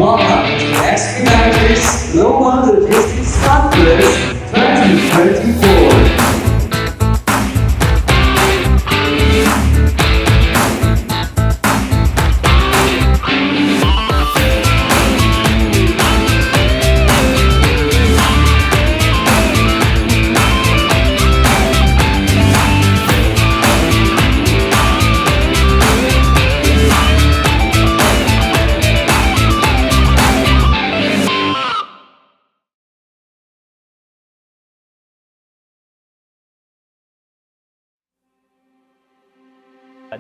welcome to Expeditos Global Logistics Conference 2024.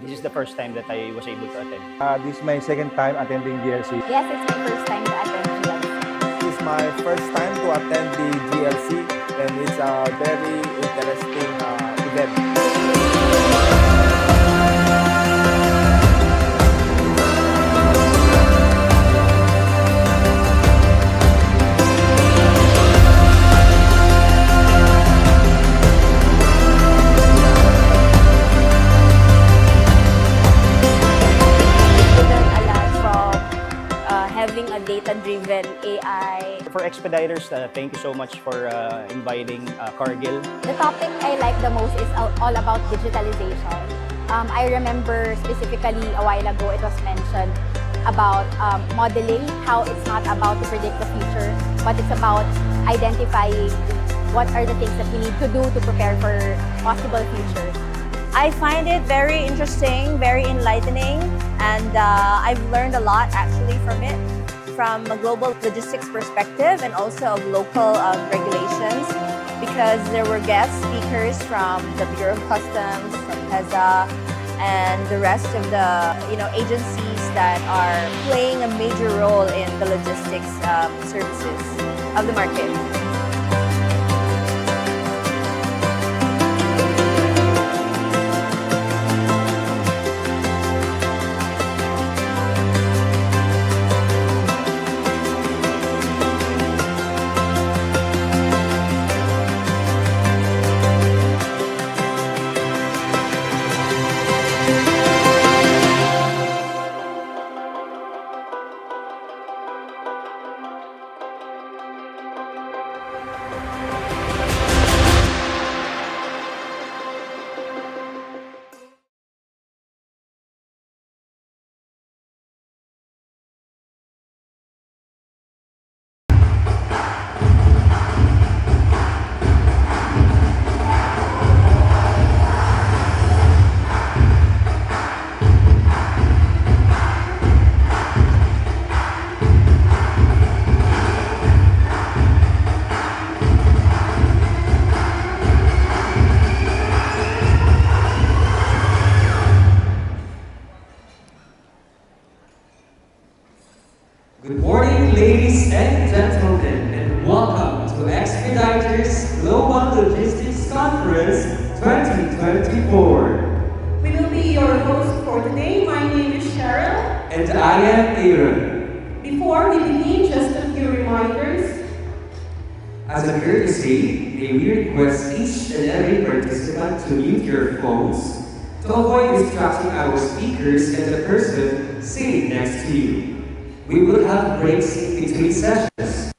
This is the first time that I was able to attend. This is my second time attending GLC. Yes, it's my first time to attend GLC. This is my first time to attend the GLC, and it's a very interesting event. Having a data-driven AI. For Expeditos, thank you so much for inviting Cargill. The topic I like the most is all about digitalization. I remember specifically a while ago it was mentioned about modeling, how it's not about to predict the future, but it's about identifying what are the things that we need to do to prepare for possible futures. I find it very interesting, very enlightening, and I've learned a lot actually from it, from a global logistics perspective and also of local regulations, because there were guest speakers from the Bureau of Customs, from PEZA, and the rest of the agencies that are playing a major role in the logistics services of the market. Good morning, ladies and gentlemen, and welcome to Expeditos Global Logistics Conference 2024. We will be your host for today. My name is Cheryl. And I am Aaron. Before we begin, just a few reminders. As a courtesy, may we request each and every participant to mute your phones to avoid distracting our speakers and the person sitting next to you. We will have breaks in between sessions.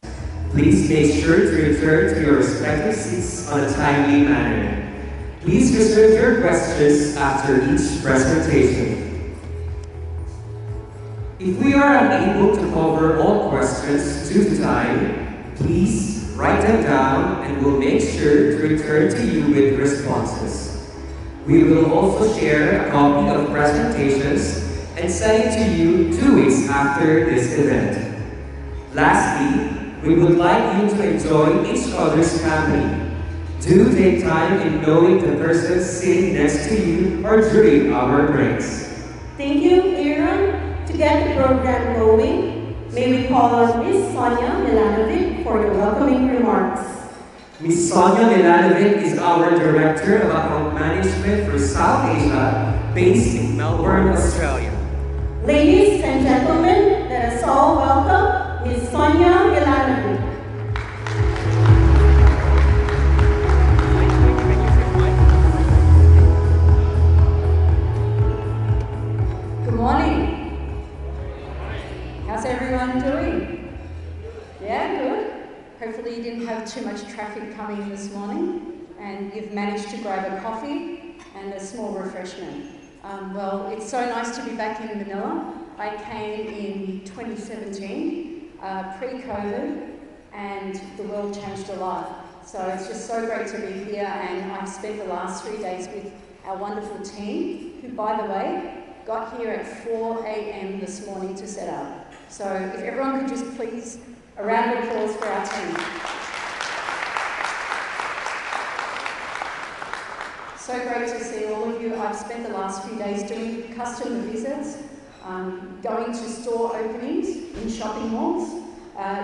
Please make sure to return to your respective seats on a timely manner. Please reserve your questions after each presentation. If we are unable to cover all questions due to time, please write them down and we'll make sure to return to you with responses. We will also share a copy of presentations and send it to you 2 weeks after this event. Lastly, we would like you to enjoy each other's company. Do take time in knowing the person sitting next to you or during our breaks. Thank you, Aaron. To get the program going, may we call on Ms. Sonia Milanovic for the welcoming remarks. Ms. Sonia Milanovic is our Director of Account Management for South Asia, based in Melbourne, Australia. Ladies and gentlemen, let us all welcome Ms. Sonia Milanovic. Good morning. How's everyone doing? hopefully you didn't have too much traffic coming this morning and you've managed to grab a coffee and a small refreshment. Well, it's so nice to be back in Manila. I came in 2017, pre-COVID, and the world changed a lot. So it's just so great to be here, and I've spent the last 3 days with our wonderful team, who, by the way, got here at 4 a.m. this morning to set up. So if everyone could just please, a round of applause for our team. So great to see all of you. I've spent the last few days doing customer visits, going to store openings in shopping malls,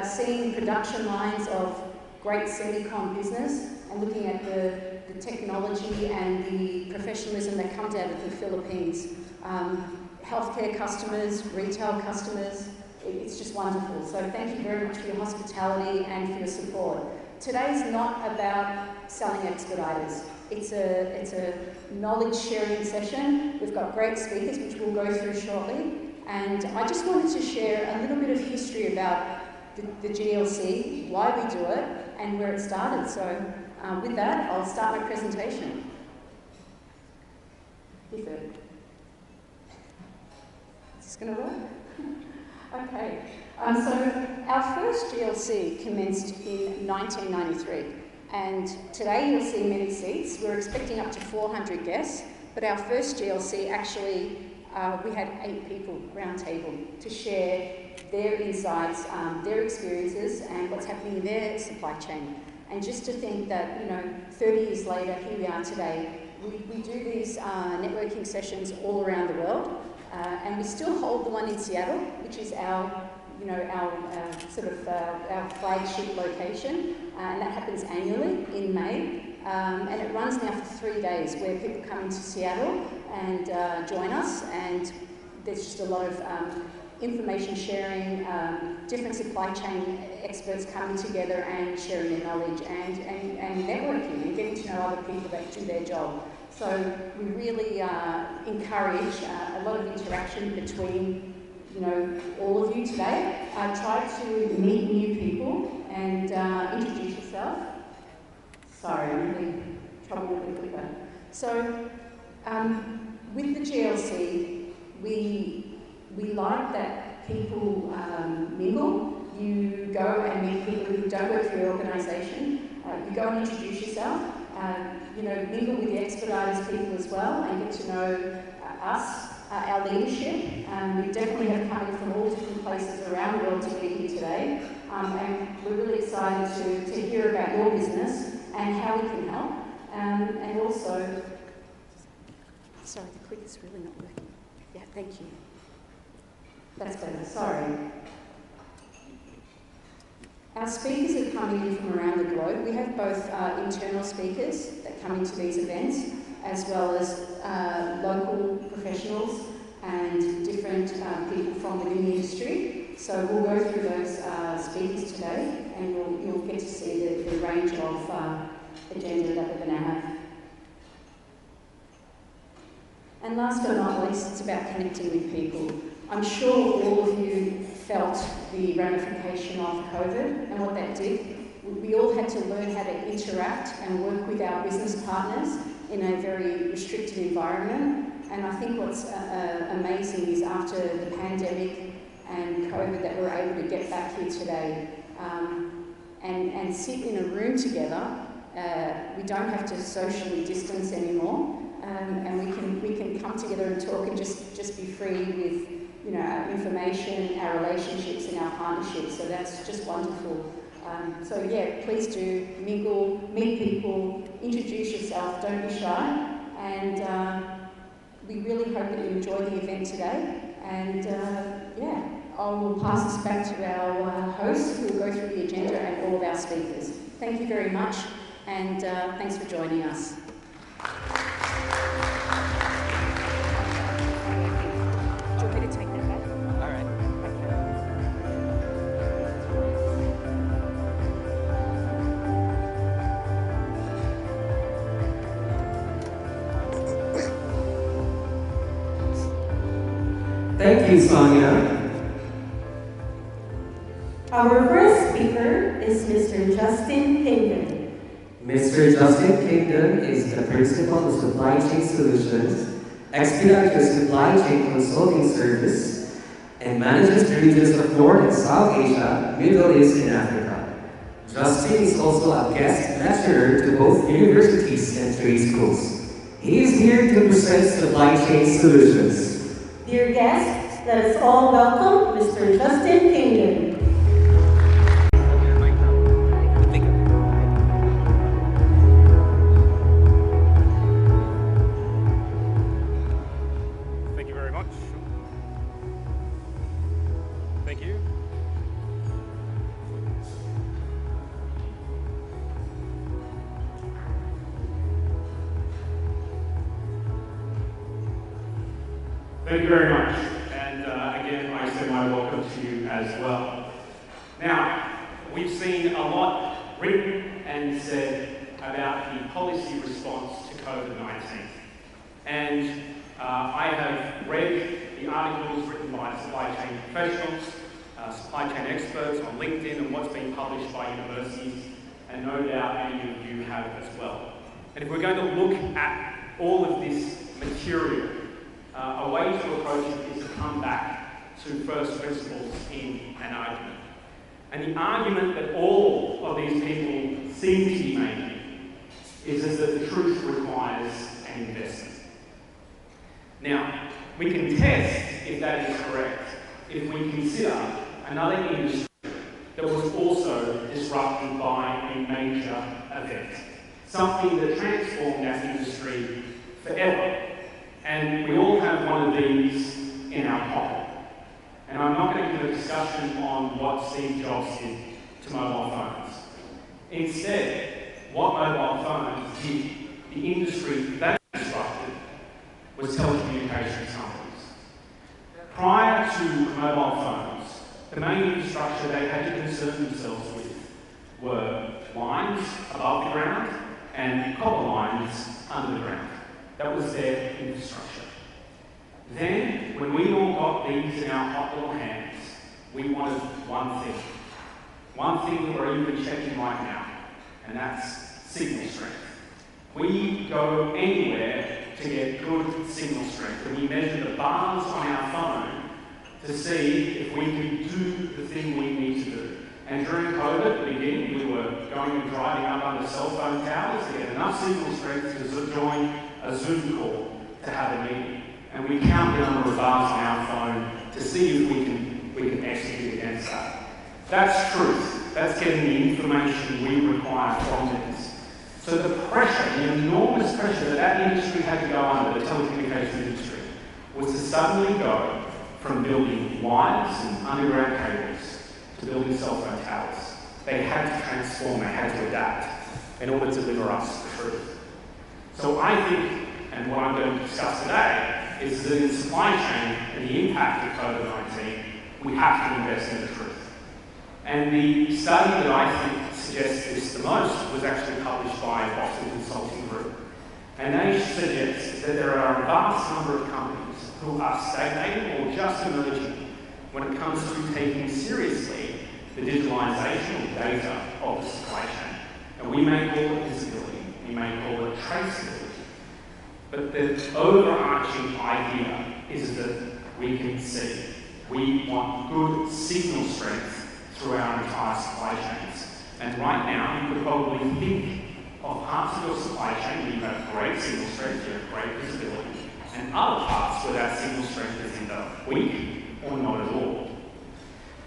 seeing production lines of great semicon business, and looking at the technology and the professionalism that comes out of the Philippines. Healthcare customers, retail customers, it's just wonderful. So thank you very much for your hospitality and for your support. Today's not about selling Expeditos. It's a knowledge sharing session. We've got great speakers, which we'll go through shortly. And I just wanted to share a little bit of history about the GLC, why we do it, and where it started. So with that, I'll start my presentation. Is this going to work? Okay. So our first GLC commenced in 1993. And today you'll see many seats. We're expecting up to 400 guests, but our first GLC actually, we had 8 people round table to share their insights, their experiences, and what's happening in their supply chain. And just to think that, 30 years later, here we are today, we do these networking sessions all around the world, and we still hold the one in Seattle, which is our our flagship location, and that happens annually in May, and it runs now for 3 days, where people come into Seattle and join us, and there's just a lot of information sharing, different supply chain experts coming together and sharing their knowledge and networking and getting to know other people that do their job. So we really encourage a lot of interaction between all of you today. Try to meet new people and introduce yourself. Sorry, I'm having trouble with the clicker. So with the GLC, we like that people mingle. You go and meet people who don't work for your organisation. You go and introduce yourself. Mingle with the Expeditos people as well and get to know us, our leadership. We definitely have come from all different places around the world to be here today. And we're really excited to hear about your business and how we can help. And also, sorry, the click is really not working. Yeah, thank you. That's better, sorry. Our speakers are coming in from around the globe. We have both internal speakers that come into these events, as well as local professionals and different people from within the industry. So we'll go through those speakers today, and you'll get to see the range of agenda that we're going to have. And last but not least, it's about connecting with people. I'm sure all of you felt the ramification of COVID and what that did. We all had to learn how to interact and work with our business partners in a very restricted environment. And I think what's amazing is after the pandemic and COVID that we're able to get back here today and sit in a room together. We don't have to socially distance anymore, and we can come together and talk and just be free with our information, our relationships, and our partnerships. So that's just wonderful. So yeah, please do mingle, meet people, introduce yourself, don't be shy, and we really hope that you enjoy the event today. And yeah, I will pass this back to our host, who will go through the agenda and all of our speakers. Thank you very much, and thanks for joining us. Do you want me to take that back? All right. Thank you, Sonia. Our first speaker is Mr. Justin Kingdon. Mr. Justin Kingdon is the Principal of Supply Chain Solutions, Expeditos Supply Chain Consulting Service, and manages the regions of North and South Asia, Middle East, and Africa. Justin is also a guest lecturer to both universities and trade schools. He is here to present Supply Chain Solutions. Dear guests, let us all welcome Mr. Justin Kingdon. Thank you very much. Thank you. Thank you very much. And again, I extend my welcome to you as well. Now, we've seen a lot written and said about the policy response to COVID-19. And I have read the articles written by supply chain professionals, supply chain experts on LinkedIn and what's been published by universities, and no doubt many of you have as well. And if we're going to look at all of this material, a way to approach it is to come back to first principles in an argument. And the argument that all of these people seem to be making is that the truth requires an investment. Now, we can test if that is correct if we consider another industry that was also disrupted by a major event, something that transformed that industry forever. And we all have one of these in our pocket. And I'm not going to give a discussion on what Steve Jobs did to mobile phones. Instead, what mobile phones did, the industry that disrupted, was telecommunications companies. Prior to mobile phones, the main infrastructure they had to concern themselves with were lines above the ground and copper lines under the ground. That was their infrastructure. Then, when we all got these in our hot little hands, we wanted one thing. One thing that we're even checking right now, and that's signal strength. We go anywhere to get good signal strength, and we measure the bars on our phone to see if we can do the thing we need to do. And during COVID, at the beginning, we were going and driving up under cell phone towers to get enough signal strength to join a Zoom call to have a meeting. And we count the number of bars on our phone to see if we can execute against that. That's truth. That's getting the information we require from this. So the pressure, the enormous pressure that industry had to go under, the telecommunications industry, was to suddenly go from building wires and underground cables to building cell phone towers. They had to transform, they had to adapt in order to deliver us the truth. So I think, and what I'm going to discuss today, is that in supply chain and the impact of COVID-19, we have to invest in the truth. And the study that I think suggests this the most was actually published by Boston Consulting Group. And they suggest that there are a vast number of companies who are stagnating or just emerging when it comes to taking seriously the digitalization of data of the supply chain. And we may call it visibility, we may call it traceability. But the overarching idea is that we can see. We want good signal strength through our entire supply chains. And right now, you could probably think of parts of your supply chain where you have great signal strength, you have great visibility, and other parts where that signal strength is either weak or not at all.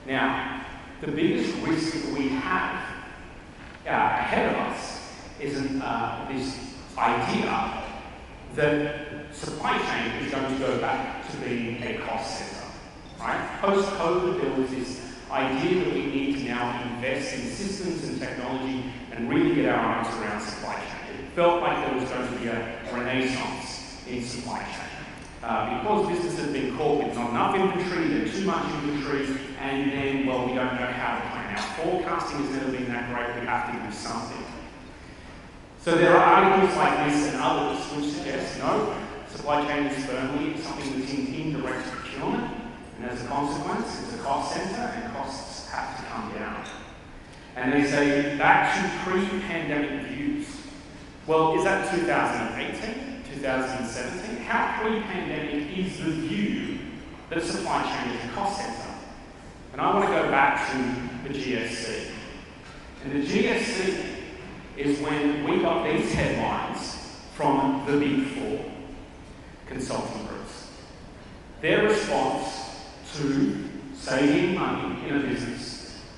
Now, the biggest risk that we have ahead of us is this idea that supply chain is going to go back to being a cost center, right? Post-COVID, there was this idea that we need to now invest in systems and technology and really get our arms around supply chain. It felt like there was going to be a renaissance in supply chain. Because business has been caught with not enough inventory, there's too much inventory, and then, well, we don't know how to plan. Our forecasting has never been that great, we have to do something. So there are articles like this and others which suggest, no, supply chain is firmly something that's in indirect procurement, and as a consequence, it's a cost center, and costs have to come down. And they say back to pre-pandemic views. Well, is that 2018, 2017? How pre-pandemic is the view that supply chain is a cost center? And I want to go back to the GFC. And the GFC is when we got these headlines from the Big Four consulting groups. Their response to saving money in a business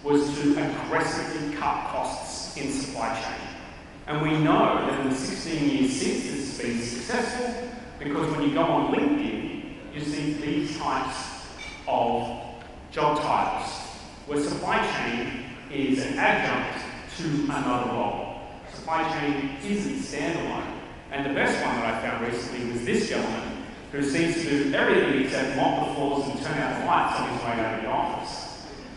was to aggressively cut costs in supply chain. And we know that in the 16 years since this has been successful, because when you go on LinkedIn, you see these types of job titles, where supply chain is an adjunct to another role. Supply chain isn't standalone. And the best one that I found recently was this gentleman, who seems to do everything except mop the floors and turn out the lights on his way out of the office.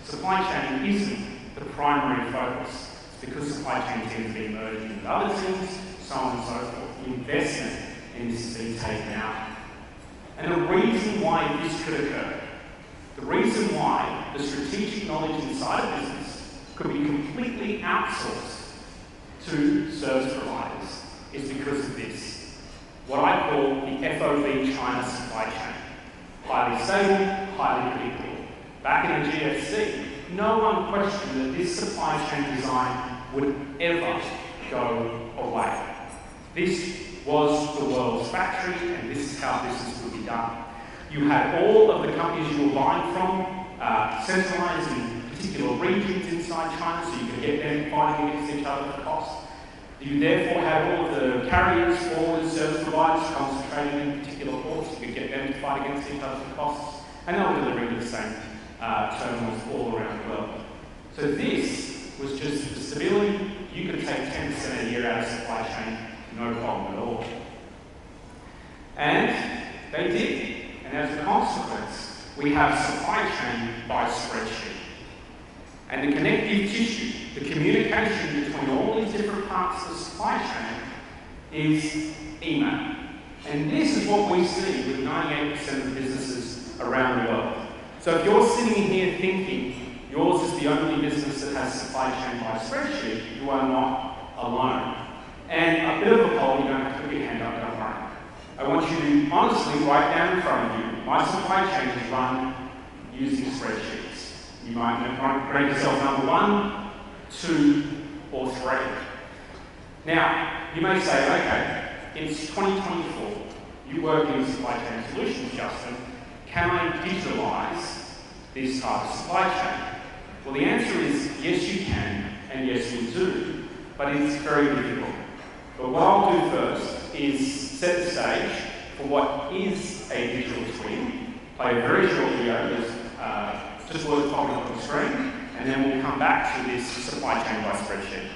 Supply chain isn't the primary focus. It's because supply chain tends to be merged with other things, so on and so forth. The investment in this is being taken out. And the reason why this could occur, the reason why the strategic knowledge inside a business could be completely outsourced to service providers is because of this. What I call the FOB China supply chain. Highly stable, highly predictable. Back in the GFC, no one questioned that this supply chain design would ever go away. This was the world's factory, and this is how business would be done. You had all of the companies you were buying from centralized in particular regions inside China, so you could get them fighting against each other for cost. You therefore had all of the carriers, forwarders, service providers concentrated in particular ports. You could get them to fight against each other for costs, and they were delivering the same terminals all around the world. So this was just the stability. You could take 10% a year out of supply chain, no problem at all. And they did. And as a consequence, we have supply chain by spreadsheet. And the connective tissue, the communication between all these different parts of the supply chain is email. And this is what we see with 98% of businesses around the world. So if you're sitting here thinking yours is the only business that has supply chain by spreadsheet, you are not alone. And a bit of a poll, you don't have to put your hand up, don't worry. I want you to honestly write down in front of you, my supply chain is run using spreadsheets. You might grade yourself number 1, 2, or 3. Now, you may say, okay, it's 2024. You work in supply chain solutions, Justin. Can I digitalize this type of supply chain? Well, the answer is yes, you can, and yes, we do. But it's very difficult. But what I'll do first is set the stage for what is a digital twin, play a very short video that's just worth popping up on the screen, and then we'll come back to this supply chain by spreadsheet.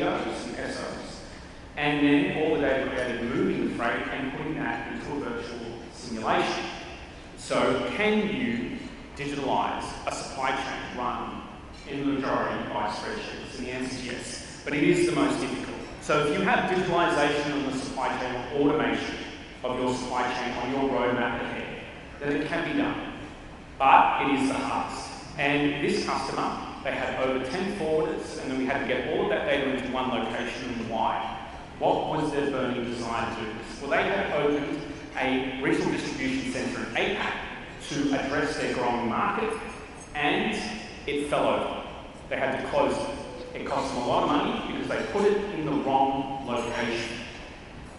pesos and pesos, and then all the data created moving the freight and putting that into a virtual simulation. So can you digitalize a supply chain run in the majority by spreadsheets? And the answer is yes, but it is the most difficult. So if you have digitalization of the supply chain or automation of your supply chain on your roadmap ahead, then it can be done. But it is the hardest. And this customer, they had over 10 forwarders, and then we had to get all of that data into one location and why. What was their burning desire to do this? Well, they had opened a regional distribution centre in APAC to address their growing market, and it fell over. They had to close it. It cost them a lot of money because they put it in the wrong location.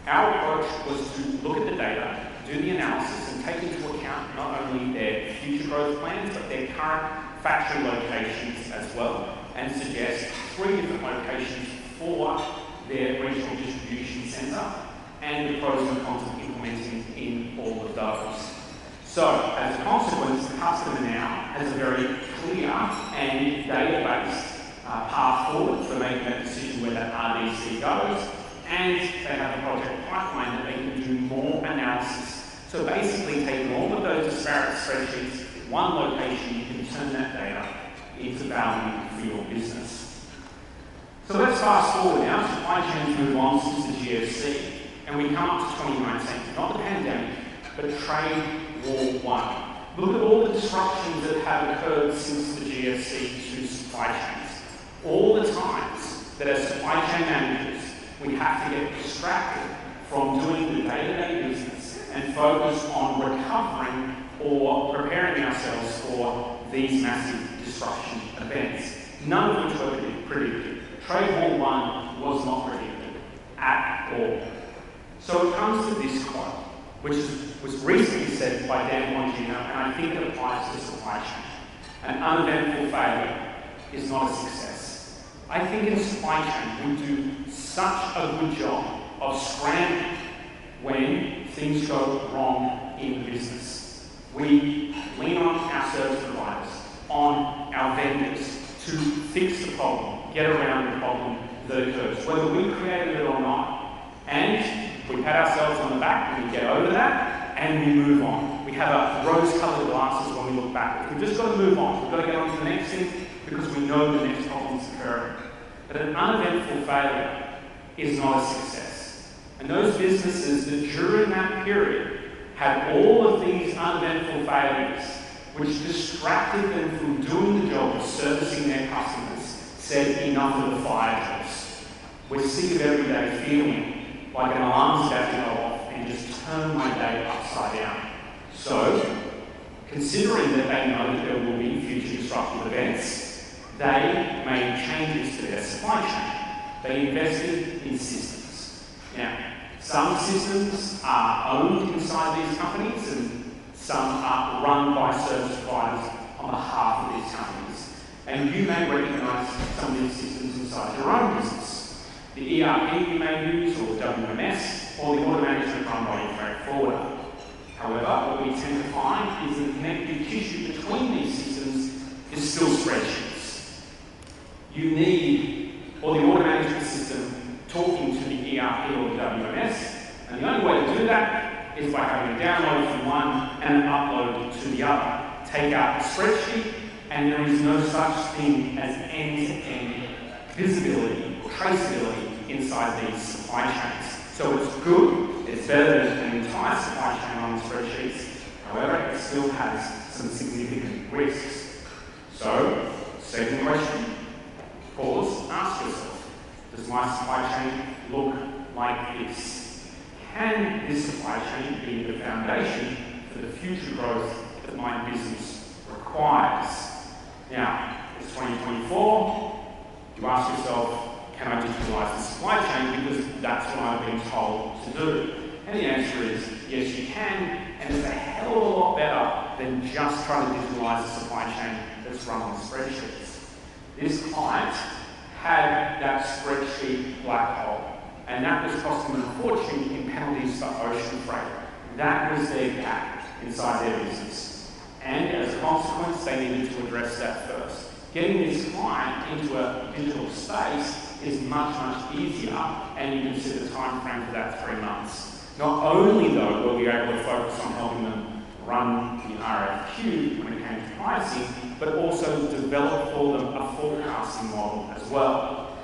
Our approach was to look at the data, do the analysis, and take into account not only their future growth plans, but their current factory locations as well, and suggest 3 different locations for their regional distribution centre, and the pros and cons of implementing in all of those. So, as a consequence, the customer now has a very clear and data-based path forward for making that decision where that RDC goes, and they have a project pipeline that they can do more analysis. So basically, taking all of those disparate spreadsheets in one location, you can turn that data into value for your business. So let's fast forward now. Supply chains move on since the GFC, and we come up to 2019, not the pandemic, but trade war 1. Look at all the disruptions that have occurred since the GFC to supply chains. All the times that as supply chain managers, we have to get distracted from doing the day-to-day business and focus on recovering or preparing ourselves for these massive disruption events, none of which were predicted. Trade War 1 was not predicted at all. So it comes to this quote, which was recently said by Dan Bongino, and I think it applies to supply chain. An uneventful failure is not a success. I think in supply chain we do such a good job of scrambling when things go wrong in the business. We lean on our service providers, on our vendors to fix the problem, get around the problem that occurs, whether we created it or not. And we pat ourselves on the back when we get over that, and we move on. We have a rose-coloured glasses when we look backwards. We've just got to move on. We've got to get on to the next thing because we know the next problem is occurring. But an uneventful failure is not a success. And those businesses that during that period had all of these uneventful failures, which distracted them from doing the job of servicing their customers, said enough of the fire drills. We're sick of every day feeling like an alarm's about to go off and just turn my day upside down. So, considering that they know that there will be future disruptive events, they made changes to their supply chain. They invested in systems. Now, some systems are owned inside these companies and some are run by service providers on behalf of these companies. And you may recognise some of these systems inside your own business. The ERP you may use, or the WMS, or the order management run by your freight forwarder. However, what we tend to find is the connective tissue between these systems is still spreadsheets. You need, or the order management system, talking to the ERP or the WMS, and the only way to do that is by having a download from one and an upload to the other. Take out the spreadsheet, and there is no such thing as end-to-end visibility or traceability inside these supply chains. So it's good, it's better than an entire supply chain on the spreadsheets. However, it still has some significant risks. So, second question, pause, ask yourself, does my supply chain look like this? Can this supply chain be the foundation for the future growth that my business requires? Now, it's 2024, you ask yourself, can I digitalize the supply chain because that's what I've been told to do? And the answer is, yes you can, and it's a hell of a lot better than just trying to digitalize a supply chain that's run on spreadsheets. This client had that spreadsheet black hole, and that was costing them a fortune in penalties for ocean freight. That was their gap inside their business. And as a consequence, they needed to address that first. Getting this client into a digital space is much, much easier, and you can set a time frame for that 3 months. Not only, though, were we able to focus on helping them run the RFQ when it came to pricing, but also develop for them a forecasting model as well.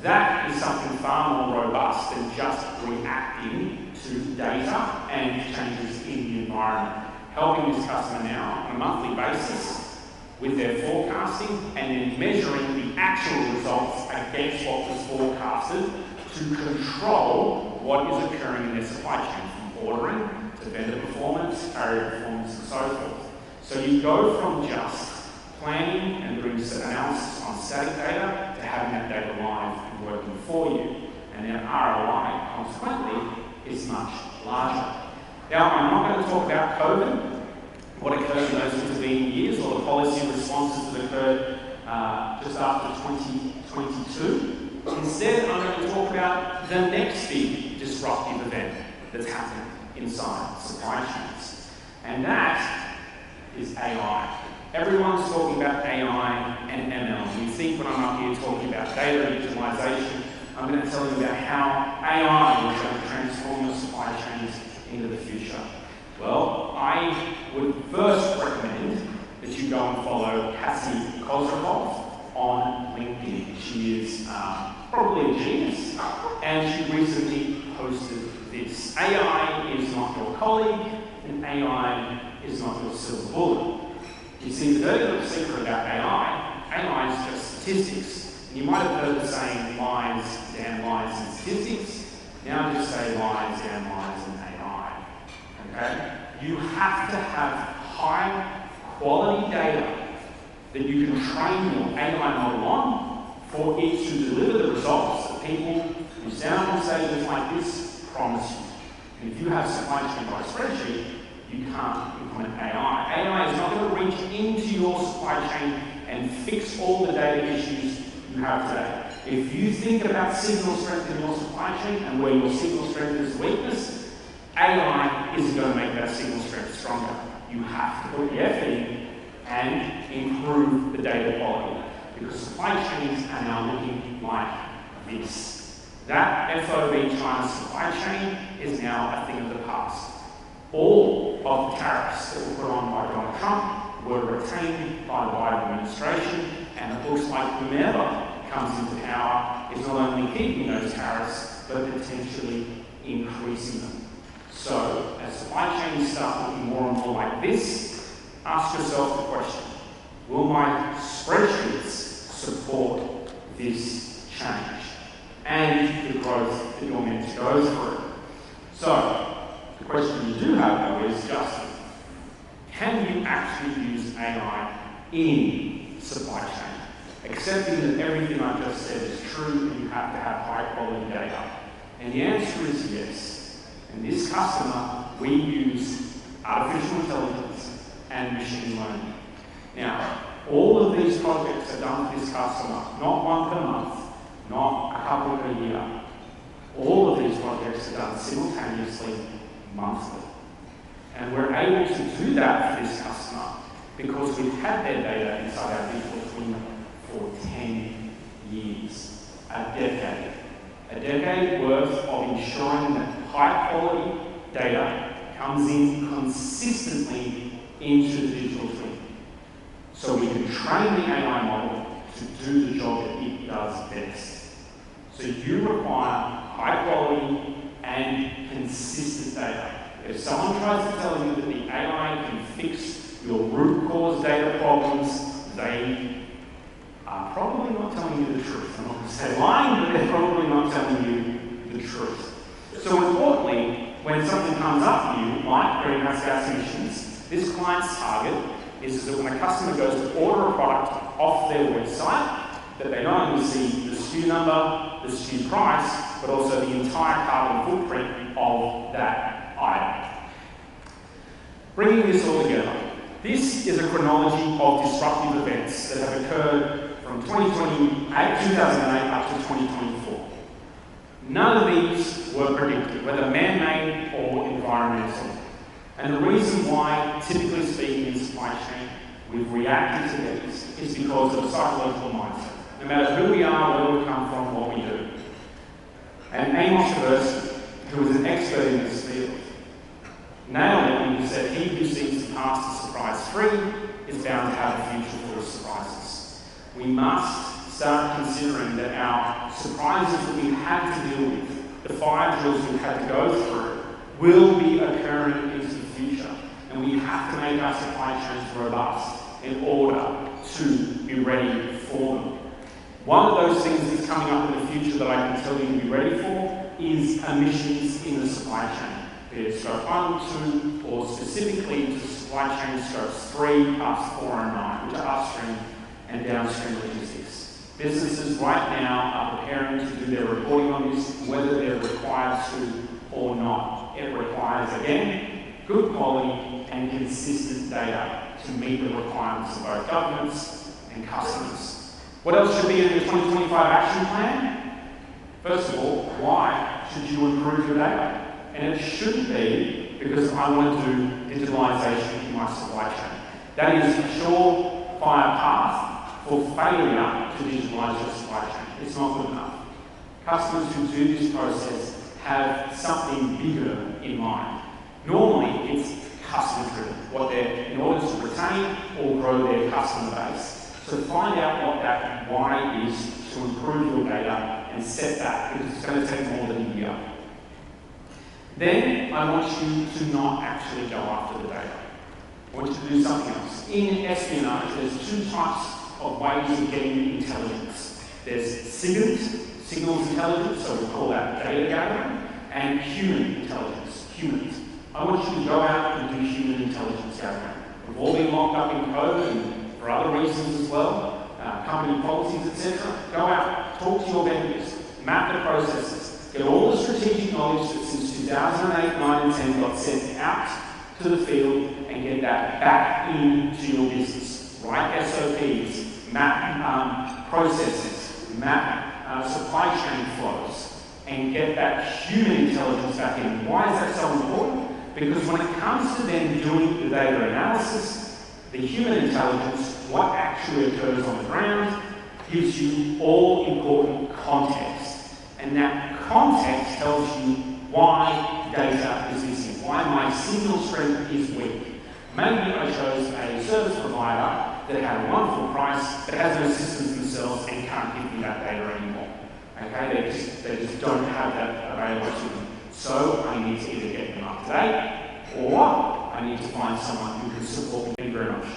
That is something far more robust than just reacting to data and changes in the environment. Helping this customer now on a monthly basis with their forecasting and then measuring the actual results against what was forecasted to control what is occurring in their supply chain, from ordering to vendor performance, carrier performance, and so forth. So you go from just planning and doing analysis on static data to having that data live and working for you. And then ROI, consequently, is much larger. Now, I'm not going to talk about COVID, what occurred in those intervening years, or the policy responses that occurred just after 2022. Instead, I'm going to talk about the next big disruptive event that's happening inside supply chains. And that is AI. Everyone's talking about AI and ML. You think when I'm up here talking about data utilization, I'm going to tell you about how AI is going to transform your supply chains into the future. Well, I would first recommend that you go and follow Cassie Kozrakov on LinkedIn. She is probably a genius, and she recently posted this. AI is not your colleague, and AI is not your silver bullet. You see, the dirty little secret about AI is just statistics. And you might have heard the saying, lies, damn lies, and statistics. Now just say lies, damn lies, and AI. Okay? You have to have high quality data that you can train your AI model on for it to deliver the results that people who stand on stages like this promise you. And if you have supply chain by spreadsheet, you can't implement AI. AI is not going to reach into your supply chain and fix all the data issues you have today. If you think about signal strength in your supply chain and where your signal strength is weakness, AI isn't going to make that signal strength stronger. You have to put the effort in and improve the data quality, because supply chains are now looking like this. That FOB China supply chain is now a thing of the past. All of the tariffs that were put on by Donald Trump were retained by the Biden administration, and it looks like whomever comes into power is not only keeping those tariffs, but potentially increasing them. So, as supply chains start looking more and more like this, ask yourself the question, will my spreadsheets support this change and the growth that you're meant to go through? So, the question you do have, though, is just, can you actually use AI in supply chain? Accepting that everything I've just said is true and you have to have high quality data. And the answer is yes. And this customer, we use artificial intelligence and machine learning. Now, all of these projects are done for this customer, not one per month, not a couple per year. All of these projects are done simultaneously, monthly. And we're able to do that for this customer because we've had their data inside our digital twin for 10 years, a decade. A decade worth of ensuring that high quality data comes in consistently into the digital twin. So we can train the AI model to do the job that it does best. So you require high quality and consistent data. If someone tries to tell you that the AI can fix your root cause data problems, they are probably not telling you the truth. I'm not going to say lying, but they're probably not telling you the truth. So importantly, when something comes up for you, like greenhouse gas emissions, this client's target is that when a customer goes to order a product off their website, that they not only see the SKU number, the SKU price, but also the entire carbon footprint of that item. Bringing this all together, this is a chronology of disruptive events that have occurred from 2008 up to 2024. None of these were predicted, whether man-made or environmental. And the reason why, typically speaking in supply chain, we've reacted to these is because of psychological mindset. no matter who we are, where we come from, what we do. And Amos, who is an expert in this field, nailed it when he said, he who seeks the past to surprise free is bound to have a future full of surprises. We must start considering that our surprises that we've had to deal with, the fire drills we've had to go through, will be occurring into the future. And we have to make our supply chains robust in order to be ready for them. One of those things that's coming up in the future that I can tell you to be ready for is emissions in the supply chain. Be it scope 1, 2, or specifically to supply chain scopes 3, up 4 and 9, which are upstream and downstream logistics. Businesses right now are preparing to do their reporting on this, whether they're required to or not. It requires, again, good quality and consistent data to meet the requirements of both governments and customers. What else should be in the 2025 action plan? First of all, why should you improve your data? And it shouldn't be because I want to do digitalisation in my supply chain. That is a surefire path for failure to digitalise your supply chain. It's not good enough. Customers who do this process have something bigger in mind. Normally, it's customer-driven, what they're in order to retain or grow their customer base. So find out what that why is to improve your data and set that, because it's going to take more than a year. Then I want you to not actually go after the data. I want you to do something else. In espionage, there's two types of ways of getting intelligence. There's signals intelligence, so we'll call that data gathering, and human intelligence, humans. I want you to go out and do human intelligence gathering. We've all been locked up in COVID and for other reasons as well, company policies, etc. Go out, talk to your vendors, map the processes, get all the strategic knowledge that since 2008, 9 and 10 got sent out to the field and get that back into your business. Write SOPs, map processes, map supply chain flows, and get that human intelligence back in. Why is that so important? Because when it comes to then doing the data analysis, the human intelligence, what actually occurs on the ground, gives you all important context. And that context tells you why data is missing, why my signal strength is weak. Maybe I chose a service provider that had a wonderful price, but has no systems themselves and can't give me that data anymore. Okay, they just don't have that available to them. So I need to either get them up to date, or I need to find someone who can support me. Thank you very much.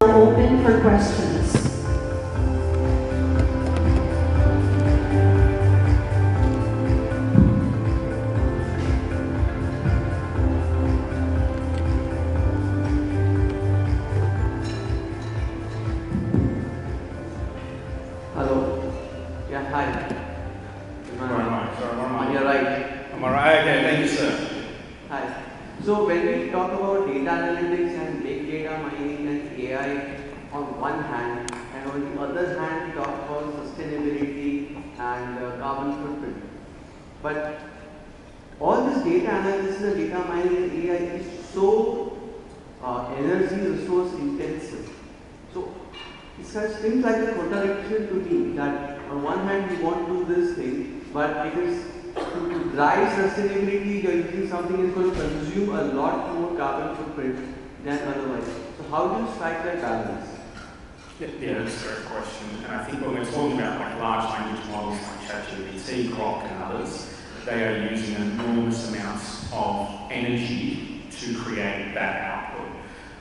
We're open for questions. Hello. Yeah, hi. You're right. Am I right? Okay, thank you, sir. Hi. So when we talk about data analytics and big data mining and AI on one hand, and on the other hand we talk about sustainability and carbon footprint. But all this data analysis and data mining and AI is so energy resource intensive. So it seems like a contradiction to me that on one hand we want to do this thing, but it is to drive sustainability, you're using something that's going to consume a lot more carbon footprint than otherwise. So how do you strike that balance? Yeah, that's a great question. And I think when we're talking about like large language models like ChatGPT, Grok and others, they are using enormous amounts of energy to create that output.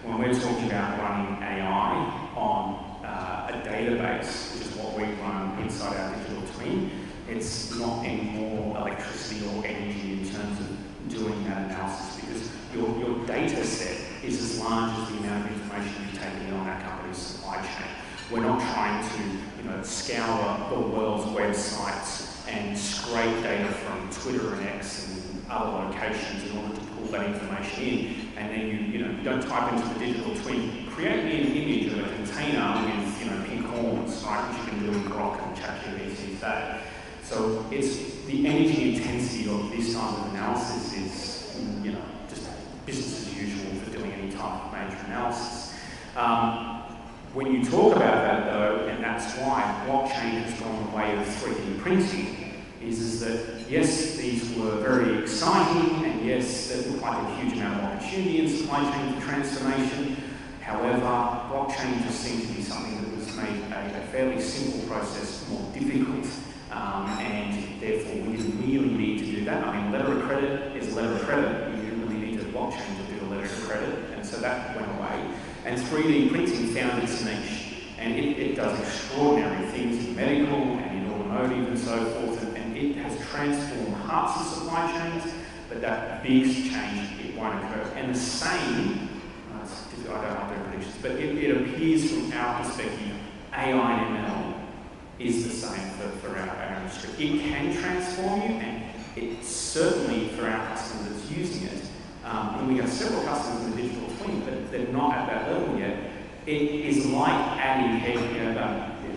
When we're talking about running AI on a database, which is what we run inside our digital twin, it's not any more electricity or energy in terms of doing that analysis, because your data set is as large as the amount of information you've taken in on that company's supply chain. We're not trying to, scour the world's websites and scrape data from Twitter and X and other locations in order to pull that information in, and then you don't type into the digital twin, create me an image of a container with pink horns, right, which you can do in Grok and ChatGPT today. So it's the energy intensity of this type of analysis is, just business as usual for doing any type of major analysis. When you talk about that though, and that's why blockchain has gone the way of 3D printing, is that yes, these were very exciting, and yes, there looked like a huge amount of opportunity in supply chain transformation. However, blockchain just seemed to be something that was made a fairly simple process more difficult, and therefore we didn't really need to do that. I mean, letter of credit is a letter of credit. You didn't really need a blockchain to do a letter of credit, and so that went away. And 3D printing found its niche, and it does extraordinary things in medical and in automotive and so forth, and it has transformed parts of supply chains, but that big change, it won't occur. And the same, I don't like doing predictions, but it appears from our perspective, AI and ML is the same for our industry. It can transform you, and it certainly, for our customers that's using it, and we have several customers in the digital twin, but they're not at that level yet. It is like adding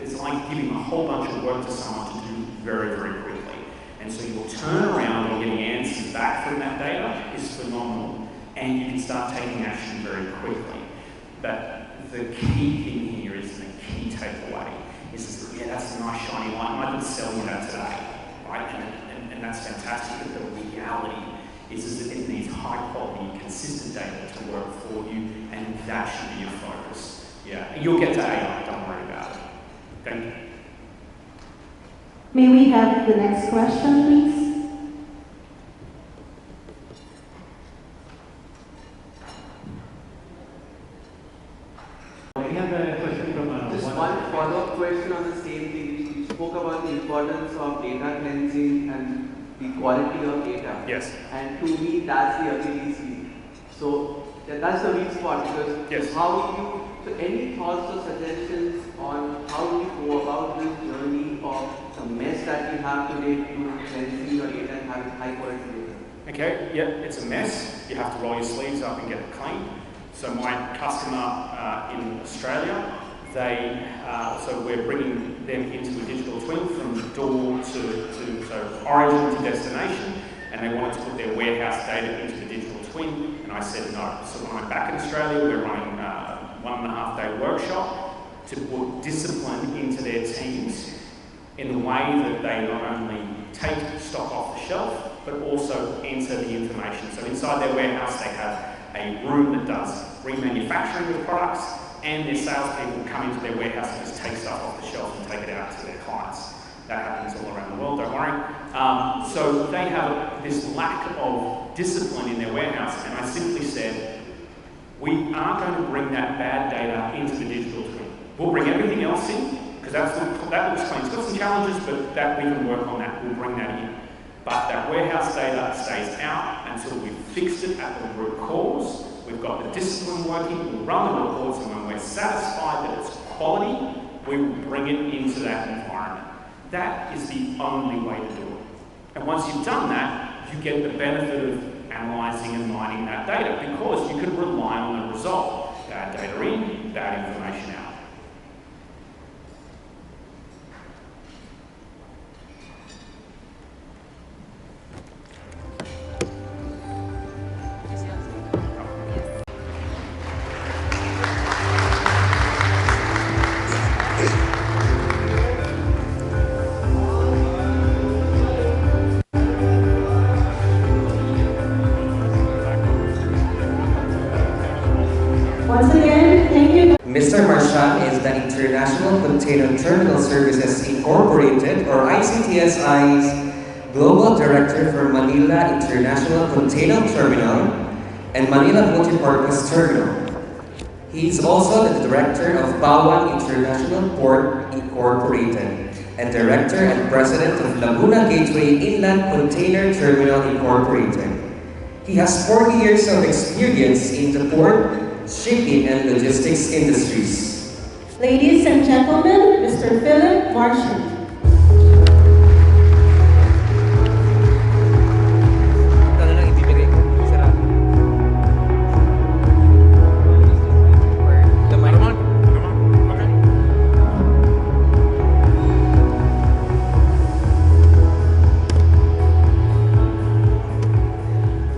it's like giving a whole bunch of work to someone to do very, very quickly. And so your turnaround on getting answers back from that data is phenomenal, and you can start taking action very quickly. But the key thing here is, the key takeaway is that, yeah, that's a nice shiny light, and I can sell you that today, right? And that's fantastic, but the reality is that it needs high quality, consistent data to work for you, and that should be your focus. Yeah, you'll get to AI, don't worry about it. Thank you. May we have the next question, please? I have a question from just one follow-up question on the same thing. You spoke about the importance of data cleansing and the quality of data. Yes. And to me, that's the ability. So that's the weak spot, because yes. So any thoughts or suggestions on how do you go about this journey of the mess that you have today to cleansing your data and having high quality data? Okay, yeah, it's a mess. You have to roll your sleeves up and get it clean. So my customer in Australia, so we're bringing them into a digital twin from door so origin to destination, and they wanted to put their warehouse data into the digital twin, and I said no. So when I'm back in Australia, we're running a 1.5-day workshop to put discipline into their teams in the way that they not only take stock off the shelf, but also enter the information. So inside their warehouse, they have a room that does remanufacturing of products, and their salespeople come into their warehouse and just take stuff off the shelf and take it out to their clients. That happens all around the world, don't worry. So they have this lack of discipline in their warehouse, and I simply said, we aren't going to bring that bad data into the digital twin. We'll bring everything else in, because that looks clean. It's got some challenges, but that we can work on that. We'll bring that in. But that warehouse data stays out until we've fixed it at the root cause. We've got the discipline working, we'll run the reports, and when we're satisfied that it's quality, we will bring it into that environment. That is the only way to do it. And once you've done that, you get the benefit of analysing and mining that data, because you can rely on the result. Bad data in, bad information out. Mr. Marchand is the International Container Terminal Services Incorporated, or ICTSI's Global Director for Manila International Container Terminal and Manila Multipurpose Terminal. He is also the Director of Bawang International Port Incorporated and Director and President of Laguna Gateway Inland Container Terminal Incorporated. He has 40 years of experience in the port, shipping and logistics industries. Ladies and gentlemen, Mr. Philip Marchand.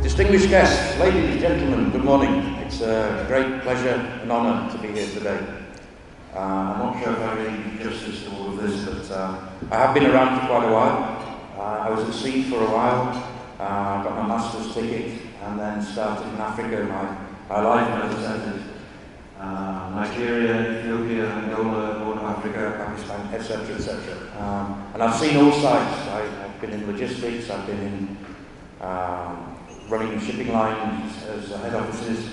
Distinguished guests, ladies and gentlemen, good morning. It's a great pleasure and honour to be here today. I'm not sure if I really do justice to all of this, but I have been around for quite a while. I was at sea for a while, got my master's ticket, and then started in Africa. My life, as I said, Nigeria, Ethiopia, Angola, North Africa, Pakistan, etc., etc. And I've seen all sides. I've been in logistics, I've been in running shipping lines as head offices,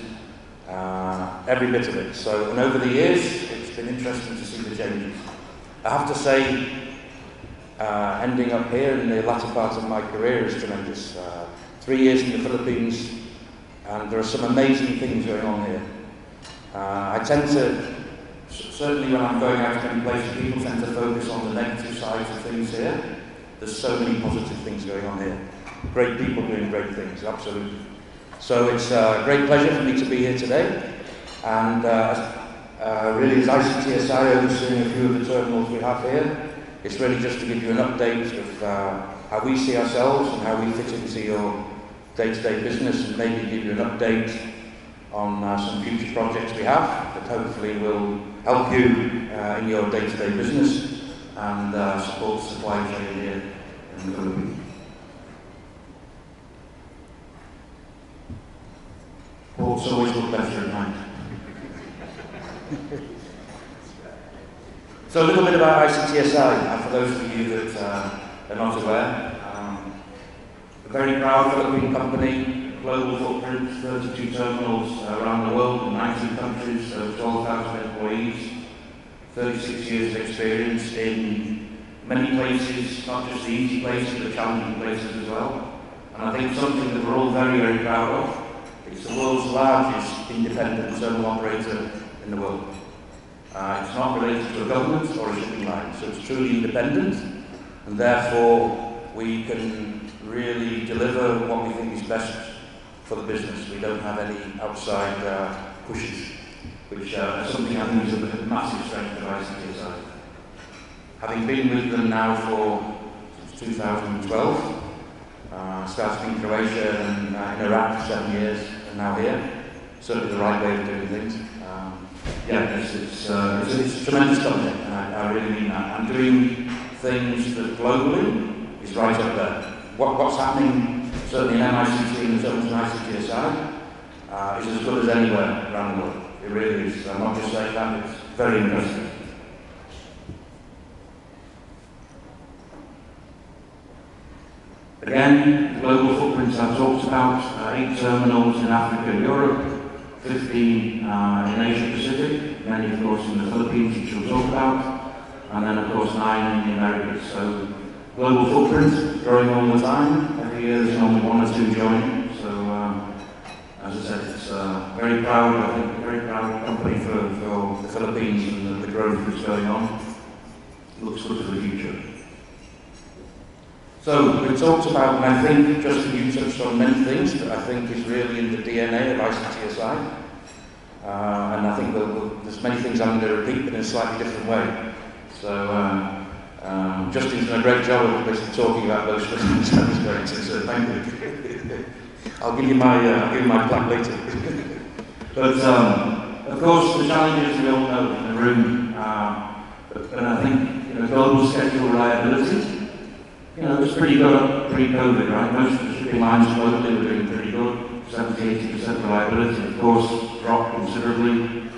every bit of it. So, and over the years, it's been interesting to see the changes. I have to say, ending up here in the latter part of my career is tremendous. 3 years in the Philippines, and there are some amazing things going on here. I tend to, certainly when I'm going out to many places, people tend to focus on the negative sides of things here. There's so many positive things going on here. Great people doing great things, absolutely. So it's a great pleasure for me to be here today. And really, as ICTSI overseeing a few of the terminals we have here, it's really just to give you an update of how we see ourselves and how we fit into your day-to-day business, and maybe give you an update on some future projects we have that hopefully will help you in your day-to-day business and support the supply chain here in the Philippines. Ports always look better at night. So a little bit about ICTSI, for those of you that are not aware. A very proud Philippine company, global footprint, 32 terminals around the world in 19 countries, over 12,000 employees, 36 years of experience in many places, not just the easy places, but challenging places as well. And I think something that we're all very, very proud of. It's the world's largest independent terminal operator in the world. It's not related to a government or a shipping line, so it's truly independent, and therefore we can really deliver what we think is best for the business. We don't have any outside pushes, which is something I think is a massive strength of ICTSI. Having been with them now since 2012, started in Croatia and in Iraq for 7 years, and now here. Certainly the right way of doing things. It's a tremendous company, and I really mean that. I'm doing things that globally is right up there. What's happening, certainly in MICT and certainly in ICTSI, is as good as anywhere around the world. It really is. I'm not just saying that, it's very impressive. Again, global footprints I've talked about, 8 terminals in Africa and Europe, 15 in Asia Pacific, many of course in the Philippines, which we'll talk about, and then of course 9 in the Americas. So global footprint, growing all the time. Every year there's only 1 or 2 joining. So as I said, it's very proud, I think a very proud company for the Philippines and the growth that's going on. It looks good for the future. So we talked about, and I think just you touched on many things that I think is really in the DNA of ICTSI. And I think there's many things I'm going to repeat, but in a slightly different way. So Justin's done a great job of basically talking about those things. So thank you. I'll give you my plaque later. But of course, the challenges we all know in the room. And I think global schedule reliability. It's pretty good pre-COVID, right? Most of the shipping lines globally were doing pretty good, 70-80% reliability. Of course, dropped considerably,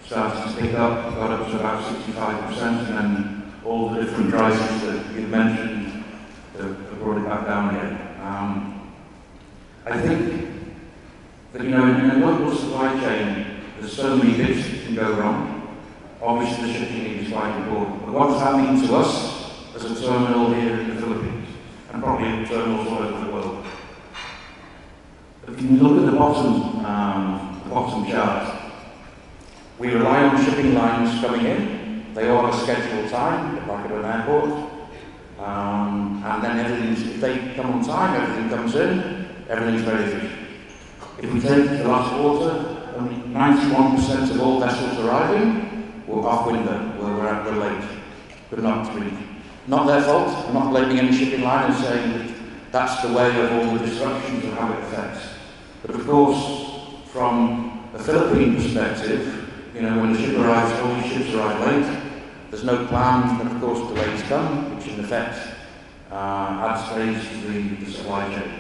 started to pick up, got up to about 65%, and then all the different crises that you've mentioned have brought it back down again. I think that, in a global supply chain, there's so many bits that can go wrong. Obviously, the shipping is quite important. But what does that mean to us as a terminal here in the Philippines, and probably in terminals all over the world? If you look at the bottom chart, we rely on shipping lines coming in. They all have a scheduled time, like at an airport, and then if they come on time, everything comes in, everything's very efficient. If we take the last quarter, only 91% of all vessels arriving were off window, we're late, but not really. Not their fault. I'm not blaming any shipping line and saying that that's the way of all the disruptions and how it affects. But of course, from a Philippine perspective, You know, when the ship arrives, all these ships arrive late. There's no plan, and of course delays come, which in effect adds stage to the supply chain.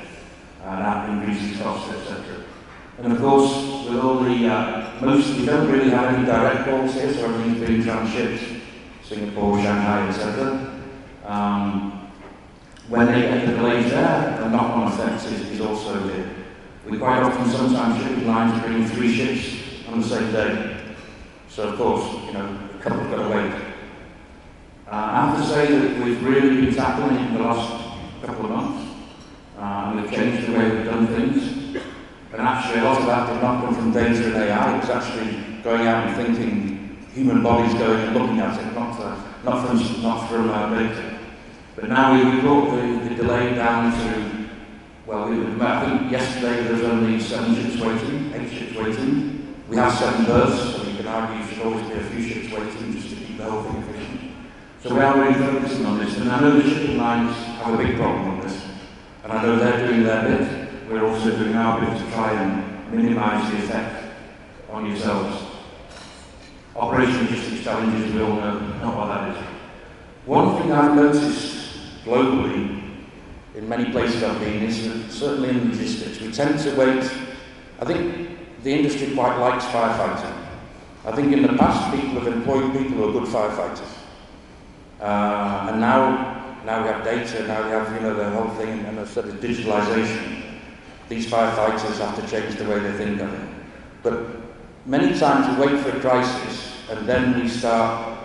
That increases costs, etc. And of course, with all the, we don't really have any direct calls here, so everything's being transshipped, Singapore, Shanghai, etc. When they get the delays there, the knock-on effect is also here. We quite often, sometimes shipping lines are bringing 3 ships on the same day. So of course, you know, a couple have got to wait. I have to say that we've really been tackling it in the last couple of months. We've changed the way we've done things. And actually a lot of that did not come from data and AI, it was actually going out and thinking human bodies going and looking at it, not from data. But now we brought the delay down to, well, I think yesterday there was only 7 ships waiting, 8 ships waiting. We have 7 berths, so you can argue you should always be a few ships waiting just to keep the whole thing efficient. So we are really focusing on this, and I know the shipping lines have a big problem on this, and I know they're doing their bit. We're also doing our bit to try and minimise the effect on yourselves. Operation logistics challenges, we all know what that is. One thing I've noticed globally, in many places I've been, is that certainly in logistics, we tend to wait. I think the industry quite likes firefighting. I think in the past people have employed people who are good firefighters. And now we have data, now we have, you know, the whole thing, and a sort of digitalisation. These firefighters have to change the way they think of it. But many times we wait for a crisis, and then we start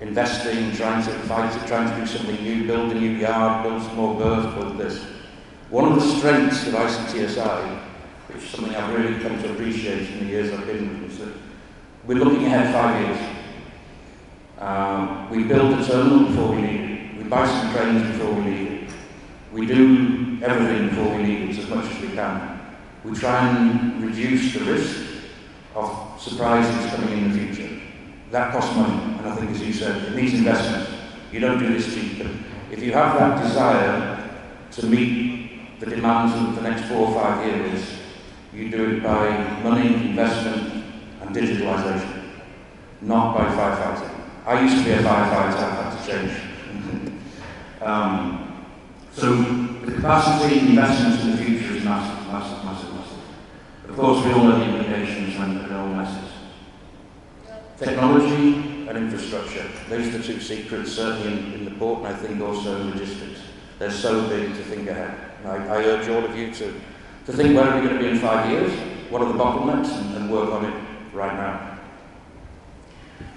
investing, trying to fight it, trying to do something new, build a new yard, build some more berths, build this. One of the strengths of ICTSI, which is something I've really come to appreciate in the years I've been with, is that we're looking ahead 5 years. We build a terminal before we need it. We buy some trains before we need it. We do everything before we need it as much as we can. We try and reduce the risk of surprises coming in the future. That costs money, and I think, as you said, it needs investment. You don't do this cheap. But if you have that desire to meet the demands of the next 4 or 5 years, you do it by money, investment, and digitalisation, not by firefighting. I used to be a firefighter, I've had to change. So the capacity investments in the future is massive, massive, massive, massive. Of course, we all know the implications when they're all massive. Technology and infrastructure, those are the 2 secrets, certainly in the port, and I think also in logistics. They're so big to think ahead. I urge all of you to think where are we going to be in 5 years, what are the bottlenecks, and work on it right now.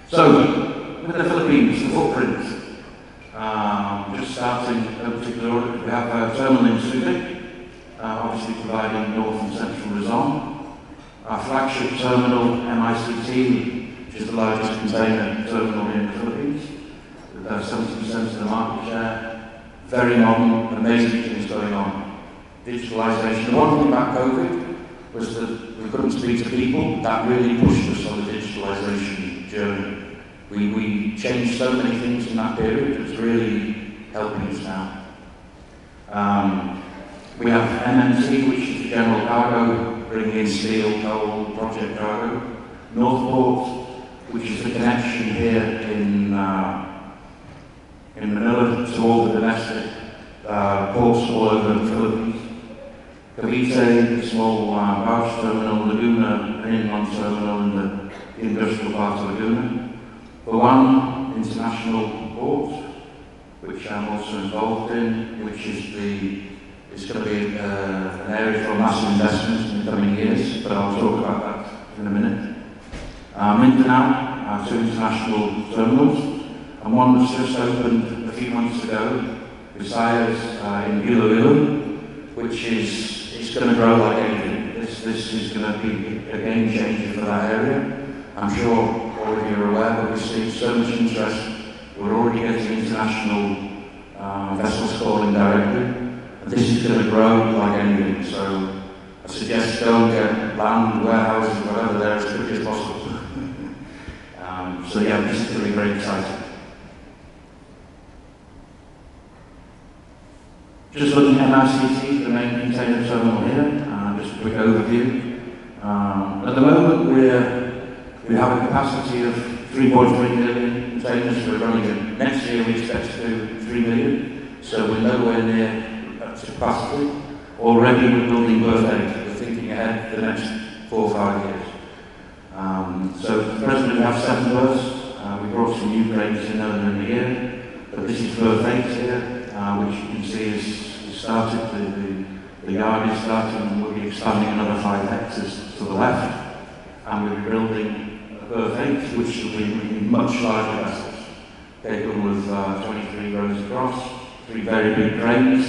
So, with the Philippines, the footprint. Just starting a particular order, we have a terminal in Subic, obviously providing north and central Luzon. Our flagship terminal, MICT, which is the largest container terminal in the Philippines, with 70% of the market share. Very modern, amazing things going on. Digitalisation. The one thing about COVID was that we couldn't speak to people. That really pushed us on the digitalisation journey. We changed so many things in that period, it's really helping us now. We have MNC, which is the general cargo, bringing in steel, coal, project cargo. Northport, which is the connection here in Manila to all the domestic ports all over the Philippines. Cavite, the small barge terminal, Laguna, an inland terminal in the industrial part of Laguna. One international port, which I'm also involved in, which is going to be an area for massive investment in the coming years, but I'll talk about that in a minute. Mindanao, 2 international terminals, and one that's just opened a few months ago, Visayas in Iloilo, which is going to grow like anything. This is going to be a game changer for that area. I'm sure all of you are aware, but we see so much interest. We're already getting international vessels calling directly, and this is going to grow like anything. So I suggest go and get land, warehouses, whatever there as quickly as possible. So yeah, this is going to be very exciting. Just looking at MICT, the main container terminal here, just a quick overview. At the moment we We have a capacity of 3.3 million containers. We're running it. Next year we expect to do 3 million. So we're nowhere near up to capacity. Already we're building berth 8. We're thinking ahead for the next 4 or 5 years. So at present we have 7 berths. We brought some new cranes in earlier in the year. But this is berth 8 here, which you can see is started. The yard is starting, and we'll be expanding another 5 hectares to the left. And we'll be building a berth 8, which will be much larger vessels, capable of 23 rows across, 3 very big cranes.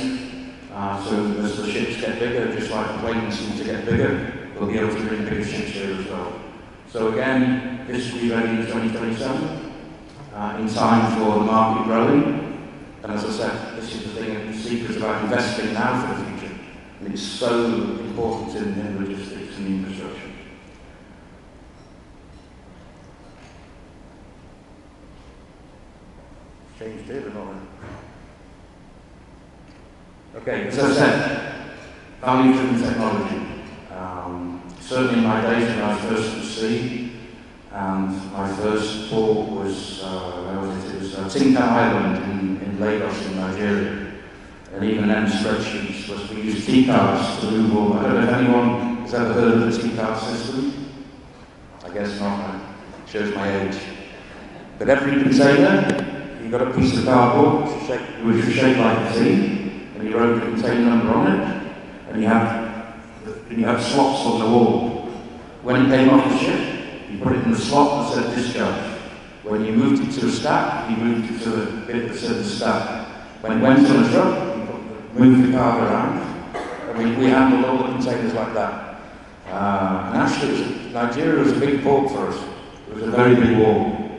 So as the ships get bigger, just like the planes seem to get bigger, we'll be able to bring bigger ships here as well. So again, this will be ready in 2027, in time for the market growing. And as I said, this is the thing, the secret about investing now for the future. And it's so important in logistics and infrastructure. Changed here, but not. Okay, as I said, value-driven technology. Certainly in my days when I was first at sea, and my first port was, where was it? It was Tinkan Island in Lagos in Nigeria. And even then spreadsheets was we used T-cards to move all. I don't know if anyone has ever heard of the T-card system. I guess not, it shows my age. But every container, you got a piece of cardboard which was shaped like a T, and you wrote the container number on it, and you had slots on the wall. When it came off the ship, you put it in the slot that said discharge. When you moved it to a stack, you moved it to the bit that said the stack. When it went on a truck, you moved the card around. I mean, we handled all the containers like that. And actually, Nigeria was a big port for us. It was a very big wall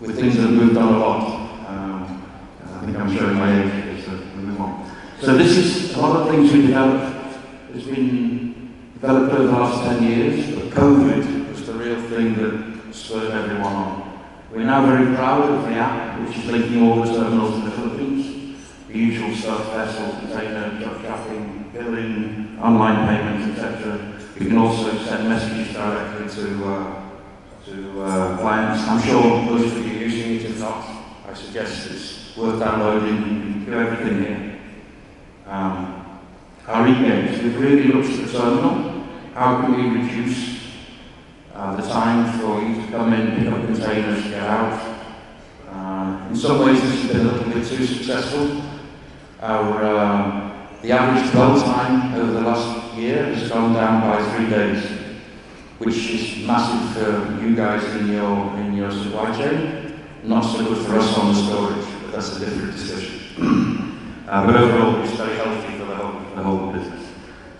with things that moved on a lot. I think I'm showing my age, so we move on. So this is a lot of things we developed. It's been developed over the last 10 years, but COVID was the real thing that spurred everyone on. We're now very proud of the app, which is linking all the terminals in the Philippines. The usual stuff, vessels, container, truck tracking, billing, online payments, etc. We can also send messages directly to clients. I'm sure most of you are using it. If not, I suggest it's worth downloading. You can do everything here. Our e-gates, we've really looked at the terminal. How can we reduce the time for you to come in, pick up containers, get out? In some ways this has been a little bit too successful. The average dwell time over the last year has gone down by 3 days, which is massive for you guys in your supply chain. Not so good for us on the storage, but that's a different discussion. But overall, it's very healthy for the whole business.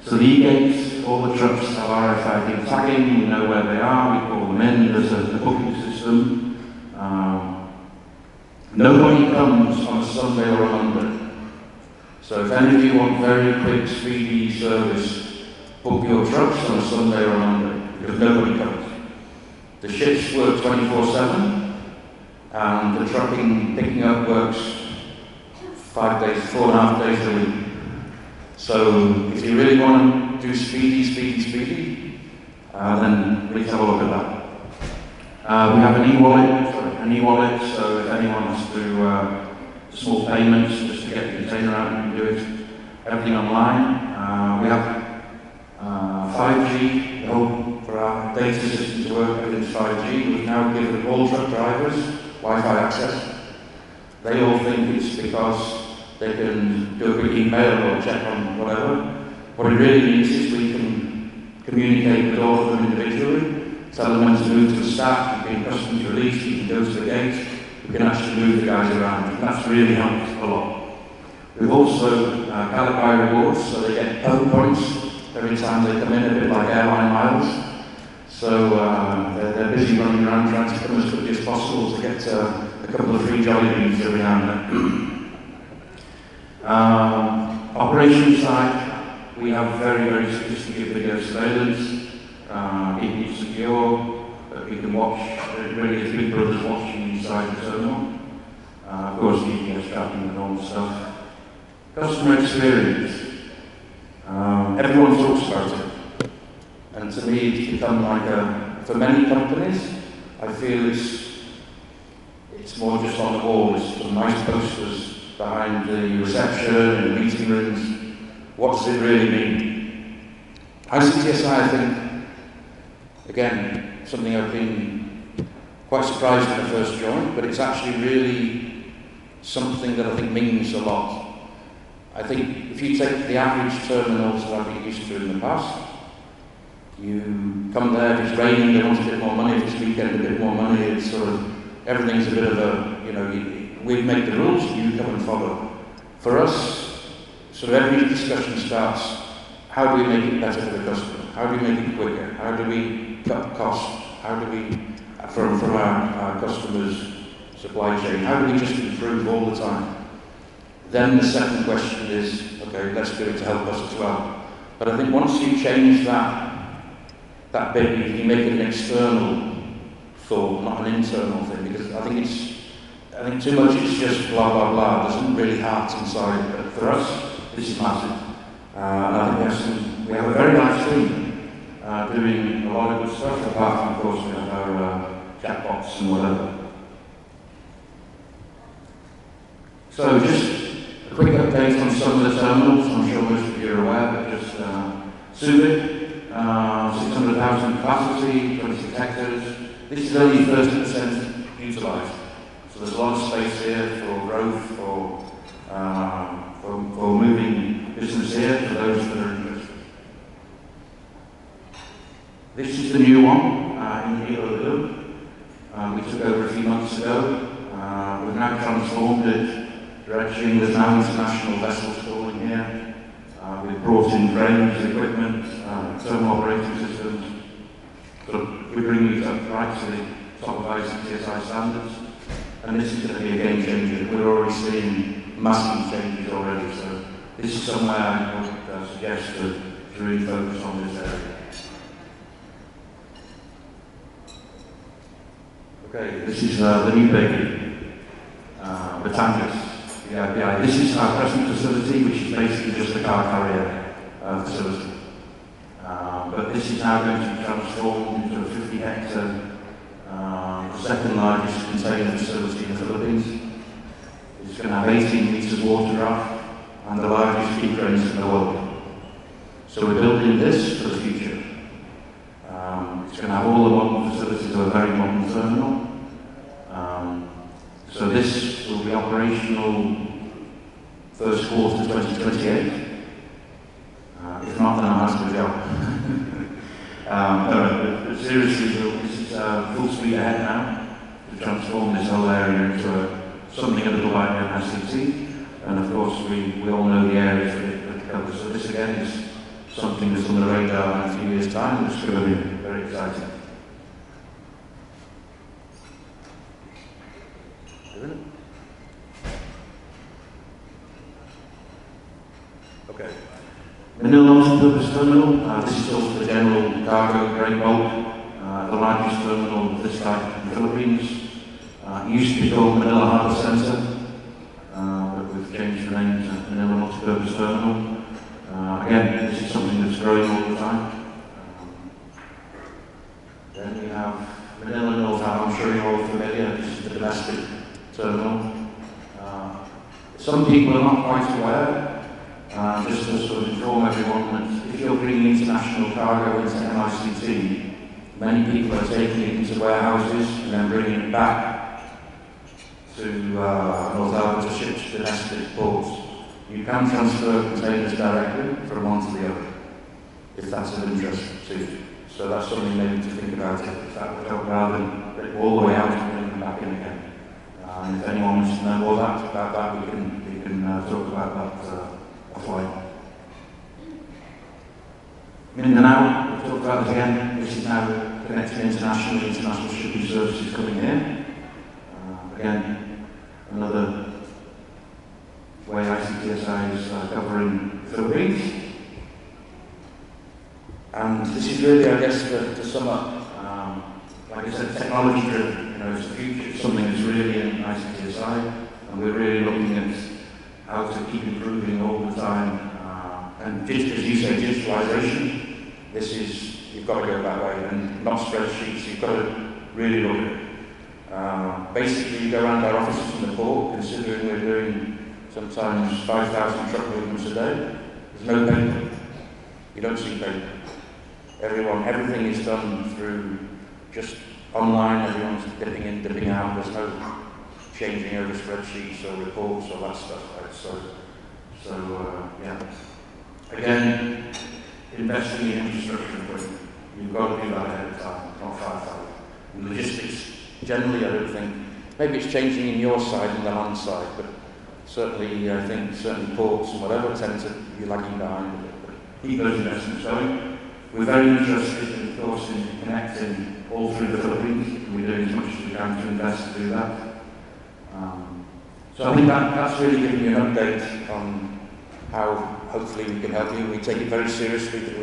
So the e-gates, all the trucks have RFID tagging, we know where they are, we call them in, there's a booking system. Nobody comes on a Sunday or a Monday. So if any of you want very quick, speedy service, book your trucks on a Sunday or a Monday, because nobody comes. The ships work 24/7, and the trucking, picking up works 5 days, 4.5 days a week. So if you really want to do speedy, then please have a look at that. We have an e-wallet, so if anyone has to do small payments just to get the container out, you can do it. Everything online. We have 5G, for our data system to work with 5G. We've now given all truck drivers Wi-Fi access. They all think it's because they can do a quick email or check on whatever. What it really means is we can communicate with all of them individually, tell them when to move to the stack, you can customs release, you can go to the gate, we can actually move the guys around, and that's really helped a lot. We've also Gallify rewards, so they get home points every time they come in, a bit like airline miles. So they're busy running around trying to come as quickly as possible to get a couple of free jolly beans every now and then. Operations side, we have very, very sophisticated video surveillance, keeping it secure, that we can watch, really as Big Brother's watching inside the terminal. Of course, GPS tracking and all the stuff. Customer experience. Everyone talks about it. And to me, it's become like for many companies, I feel it's more just on the wall. It's some nice posters behind the reception and meeting rooms. What does it really mean? ICTSI, I think, again, something I've been quite surprised when I first joined, but it's actually really something that I think means a lot. I think if you take the average terminals that I've been used to in the past, you come there, if it's raining, they want a bit more money, if it's weekend, a bit more money, it's sort of, everything's a bit of a, we make the rules, you come and follow. For us, sort of every discussion starts, how do we make it better for the customer? How do we make it quicker? How do we cut costs? How do we, from our customers' supply chain, how do we just improve all the time? Then the second question is, okay, let's do it to help us as well. But I think once you change that bit, you make it an external thought, not an internal thing, because I think too much it's just blah, blah, blah. There's not really heart inside. But for us, this is massive. And I think we have a very nice team doing a lot of good stuff, apart from, of course, we have our chatbots and whatever. So just a quick update on some of the terminals. I'm sure most of you are aware, but just Subic, 600,000 capacity, 26 hectares. This is only 30% utilised. So there's a lot of space here for growth, for moving business here for those that are interested. This is the new one in the yellow blue. We took over a few months ago. We've now transformed it. Dredging, there's now international vessels calling here. We've brought in cranes, equipment, thermal operating systems. We're bringing it up right to the top of ICTSI standards. And this is going to be a game changer. We're already seeing massive changes already. So this is somewhere I would suggest to really focus on this area. Okay, this is the new baby, the tankers. Yeah, this is our present facility, which is basically just a car carrier facility. But this is now going to be transformed into a 50-hectare, the second largest container facility in the Philippines. It's going to have 18 metres water draft and the largest peak cranes in the world. So we're building this for the future. It's going to have all the modern facilities of a very modern terminal. So this will be operational first quarter 2028. If not, then I'll ask the job. But seriously, this is full speed ahead now to transform this whole area into something a little like an ICT. And of course, we all know the areas that it covers. So this again is something that's on the radar in a few years' time. It's going to be very exciting. Okay. Manila multi-purpose terminal. This is also the general cargo grain bulk, the largest terminal of this type in the Philippines. It used to be called Manila Harbour Centre, but we've changed the name to Manila multi-purpose terminal. Again, this is something that's growing all the time. Then we have Manila North Harbour. I'm sure you're all familiar. This is the domestic terminal. Some people are not quite aware. Just to sort of inform everyone that if you're bringing international cargo into MICT, many people are taking it into warehouses and then bringing it back to North Harbour to ship to domestic ports. You can transfer containers directly from one to the other, if that's of interest to you. So that's something maybe to think about if that would help rather than bring all the way out and bring them back in again. And if anyone wants to know more about that, we can talk about that offline. Mindanao, we've talked about it again. This is now connecting international shipping services coming here. Again, another way ICTSI is covering the Philippines. And this is really, I guess, to sum up, like I said, technology driven. It's the future. It's something that's really in ICTSI, and we're really looking at how to keep improving all the time. And as you say, digitalization. You've got to go that way, and not spreadsheets. You've got to really look at it. Basically, you go around our offices in the port, considering we're doing sometimes 5,000 truck movements a day. There's no paper. You don't see paper. Everything is done through just online. Everyone's dipping in, dipping out. There's no changing over spreadsheets or reports or that stuff. Right? Yeah. Again, investing in infrastructure equipment. You've got to do that ahead of time, not far. In logistics, generally, I don't think, maybe it's changing in your side and the land side, but certainly, I think certain ports and whatever tend to be lagging behind a bit. But keep those investments going. We're very interested, of course, in connecting all through the Philippines. We're doing as much as we can to invest to do that. So I think that's really giving you an update on how hopefully we can help you. We take it very seriously that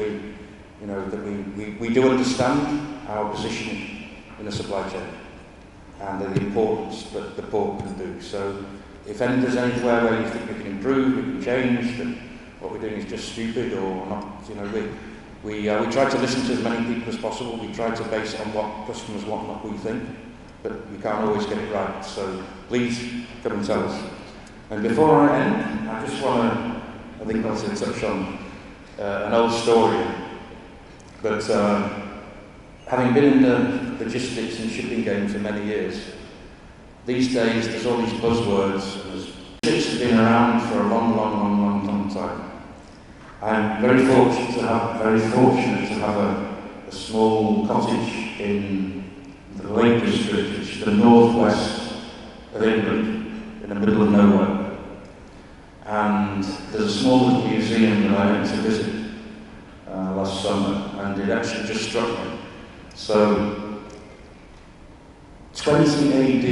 we do understand our position in the supply chain and the importance that the port can do. So if there's anywhere where you think we can improve, we can change, that what we're doing is just stupid or not, we try to listen to as many people as possible. We try to base it on what customers want, not what we think, but we can't always get it right. So please come and tell us. And before I end, I just want to, I think I'll touch on an old story. But having been in the logistics and shipping game for many years, these days there's all these buzzwords, and ships have been around for a long time. I'm very fortunate to have a small cottage in the Lake District, which is the northwest of England, in the middle of nowhere. And there's a small little museum that I went to visit last summer, and it actually just struck me. So, 20 AD,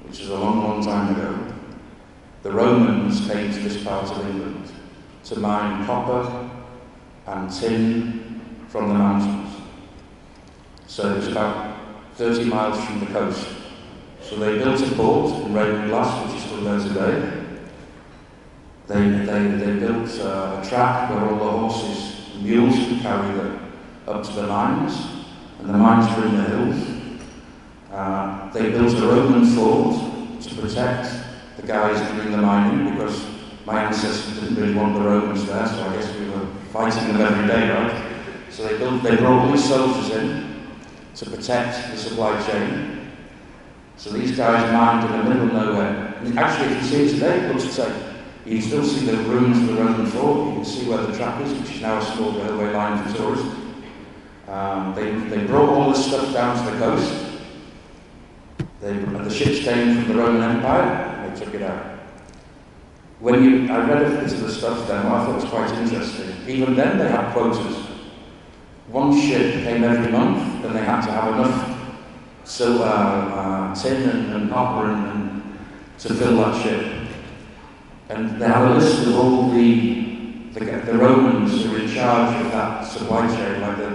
which is a long time ago, the Romans came to this part of England to mine copper and tin from the mountains. So it was about 30 miles from the coast. So they built a port in Raven Glass, which is still there today. They built a track where all the horses and mules could carry them up to the mines, and the mines were in the hills. They built a Roman fort to protect the guys doing the mining, because my ancestors didn't really want the Romans there, so I guess we were fighting them every day, right? So they brought all these soldiers in to protect the supply chain. So these guys mined in the middle of nowhere. And actually, if you see it today, it looks the same. You can still see the ruins of the Roman fort. You can see where the track is, which is now a small railway line for tourists. They brought all this stuff down to the coast. The ships came from the Roman Empire, and they took it out. I read a bit of the stuff then, I thought it was quite interesting. Even then they had quotas. One ship came every month, and they had to have enough silver, tin and copper and to fill that ship. And they had a list of all the Romans who were in charge of that supply chain, like the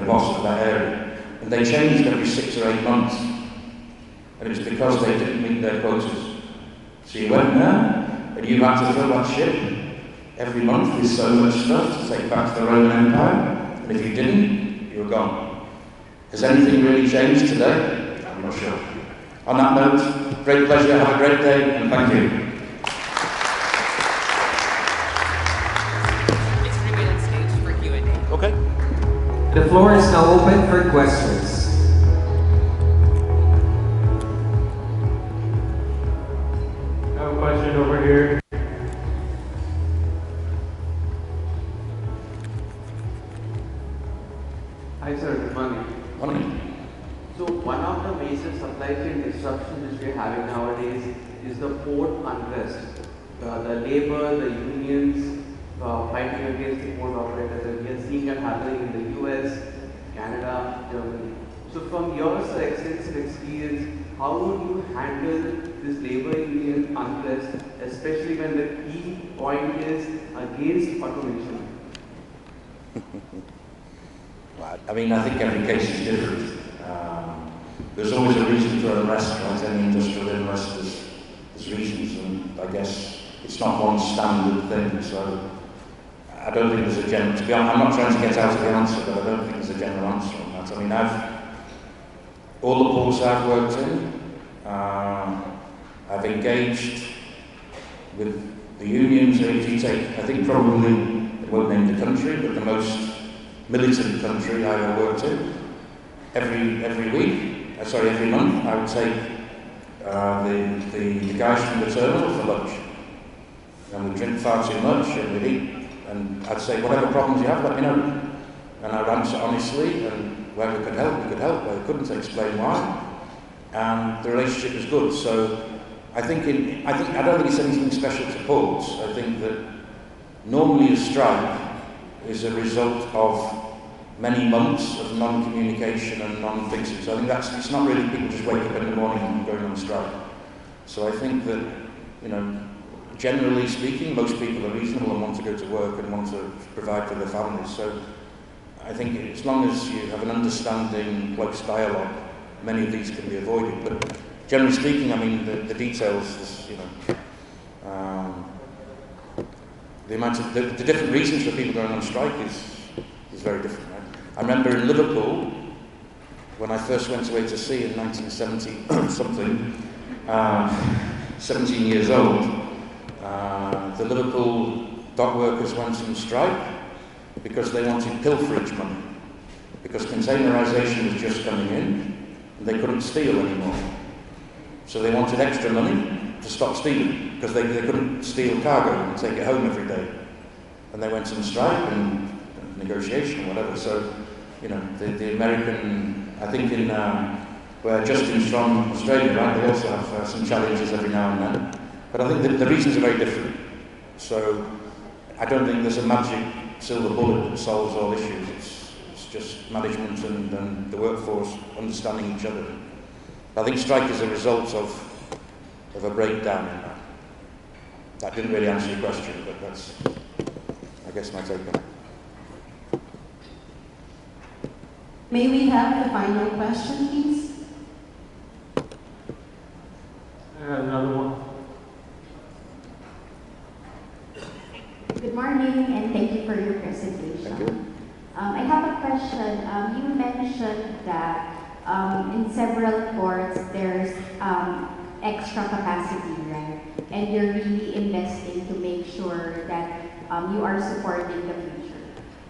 boss of that area. And they changed every 6 or 8 months. And it was because they didn't meet their quotas. So you went there, and you had to fill that ship every month with so much stuff to take back to the Roman Empire. And if you didn't, you were gone. Has anything really changed today? I'm not sure. On that note, great pleasure, have a great day, and thank you. Let's bring it on stage for Q&A. Okay. The floor is now open for questions. I have a question over here. Hi sir, good morning. Morning. So one of the major supply chain disruptions which we are having nowadays is the port unrest. The labor, the unions fighting against the port operators, and we are seeing that happening in the US, Canada, Germany. So from your extensive experience, how would you handle this labor union unrest, especially when the key point is against automation? Well, I mean, I think every case is different. There's always a reason for unrest, right? Any industrial unrest, there's reasons, and I guess it's not one standard thing. So I don't think there's a general, to be honest, I'm not trying to get out of the answer, but I don't think there's a general answer on that. I mean, all the ports I've worked in, I've engaged with the unions. If you take, I think probably, I won't name the country, but the most militant country I ever worked in, every month, I would take the guys from the terminal for lunch. And we drink far too much, and we'd eat, and I'd say, whatever problems you have, let me know. And I'd answer honestly, and where we could help, where we couldn't, explain why. And the relationship was good. So I don't think it's anything special to ports. I think that normally a strike is a result of many months of non-communication and non-fixing. So I think it's not really people just wake up in the morning and going on strike. So I think that, generally speaking, most people are reasonable and want to go to work and want to provide for their families. So I think as long as you have an understanding, close dialogue, many of these can be avoided. But generally speaking, I mean, the details, the different reasons for people going on strike is very different. Right? I remember in Liverpool, when I first went away to sea in 1970-something, 17 years old, the Liverpool dock workers went on strike because they wanted pilferage money, because containerisation was just coming in and they couldn't steal anymore. So they wanted extra money to stop stealing, because they couldn't steal cargo and take it home every day. And they went on strike and negotiation, whatever. So, the American, I think where Justin's from Australia, right, they also have some challenges every now and then. But I think the reasons are very different. So I don't think there's a magic silver bullet that solves all issues. It's just management and the workforce understanding each other. I think strike is a result of a breakdown in that. That didn't really answer your question, but that's, I guess, my take on it. May we have the final question, please? Another one. Good morning, and thank you for your presentation. Thank you. I have a question. You mentioned that in several ports there's extra capacity, right? And you're really investing to make sure that you are supporting the future.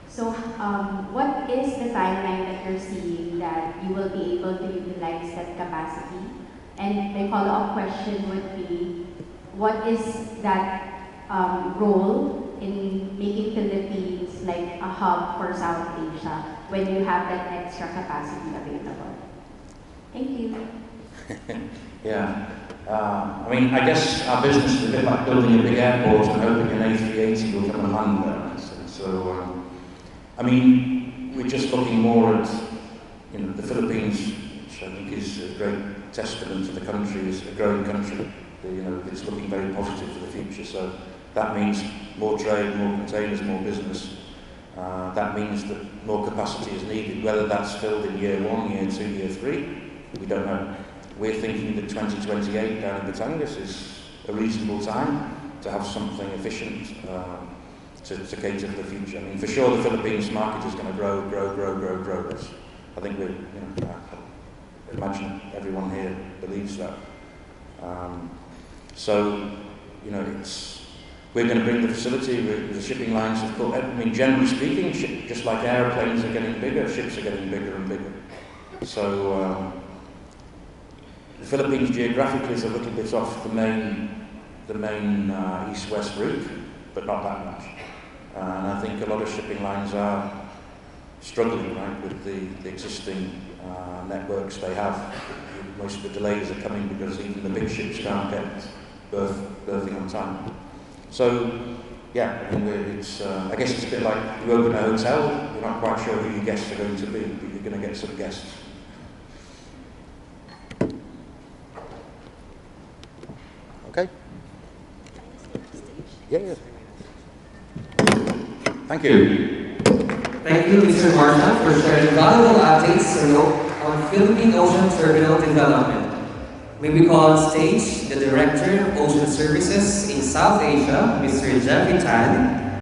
So what is the timeline that you're seeing that you will be able to utilize that capacity? And my follow-up question would be, what is that role in making Philippines like a hub for South Asia when you have that extra capacity available? Thank you. Yeah. I mean, I guess our business is a bit like building a big airport and hoping an A380 will come and land there. So I mean, we're just looking more at, the Philippines, which I think is a great testament to the country, is a growing country. It's looking very positive for the future. So that means more trade, more containers, more business. That means that more capacity is needed. Whether that's filled in year 1, year 2, year 3, we don't know. We're thinking that 2028 down in Batangas is a reasonable time to have something efficient to cater for the future. I mean, for sure the Philippines market is going to grow. I think I imagine everyone here believes that. We're going to bring the facility with the shipping lines, of course. I mean, generally speaking, just like airplanes are getting bigger, ships are getting bigger and bigger. So the Philippines geographically is a little bit off the main east-west route, but not that much. And I think a lot of shipping lines are struggling, right, with the existing networks they have. Most of the delays are coming because even the big ships can't get berthing on time. So, yeah, I mean, I guess it's a bit like you open a hotel, you're not quite sure who your guests are going to be, but you're going to get some guests. Okay? Yeah. Thank you. Thank you, Mr. Marta, for sharing valuable updates on Philippine Ocean Terminal development. May we call on stage the Director of Ocean Services in South Asia, Mr. Jeffrey Tan.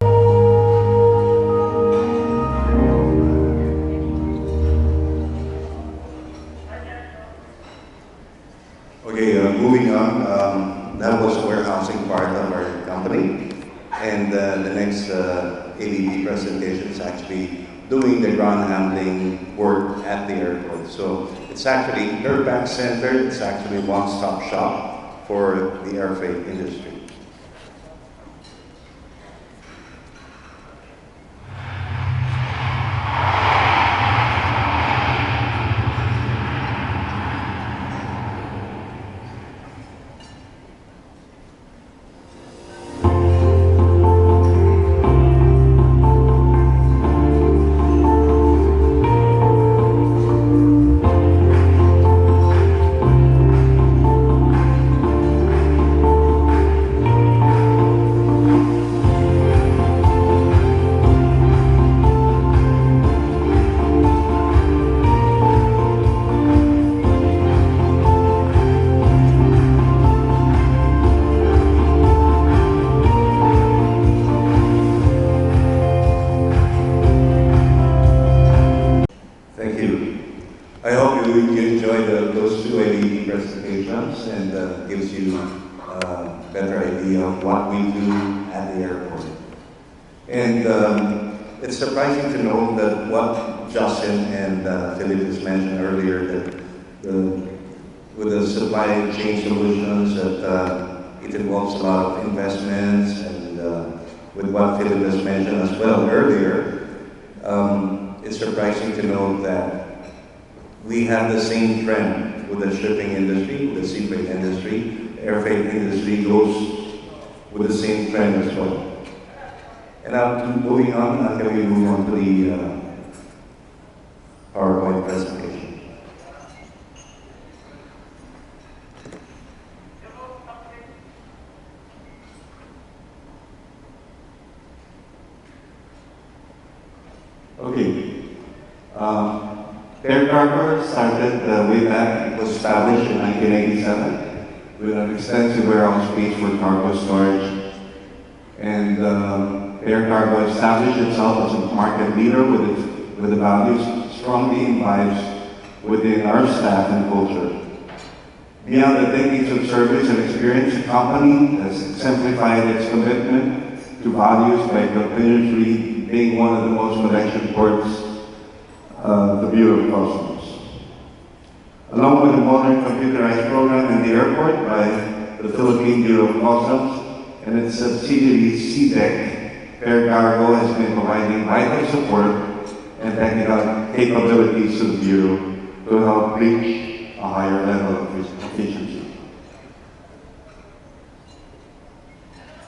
and the next ABB presentation is actually doing the ground handling work at the airport. So it's actually Airback Center, it's actually a one-stop shop for the air freight industry. Moving on, can we move on to the PowerPoint presentation? Okay. Air Cargo started way back. It was established in 1987 with an extensive warehouse space for cargo storage. And Air Cargo established itself as a market leader with the values strongly imbibed within our staff and culture. Beyond the decades of service and experience, the company has exemplified its commitment to values by continuously being one of the most collection ports of the Bureau of Customs. Along with a modern computerized program in the airport by the Philippine Bureau of Customs and its subsidiary CDEC, Air Cargo has been providing vital support and technical capabilities to the Bureau to help reach a higher level of efficiency.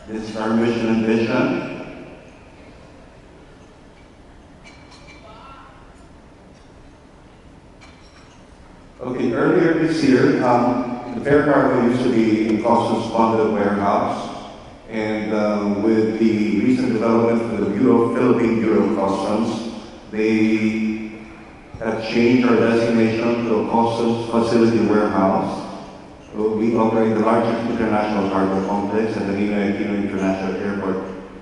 This is our mission and vision. Okay, earlier this year, the Air Cargo used to be in Customs bonded warehouse. And with the recent development for the Philippine Bureau of Customs, they have changed our designation to a Customs Facility Warehouse. So we operate the largest international cargo complex at the Nikko International Airport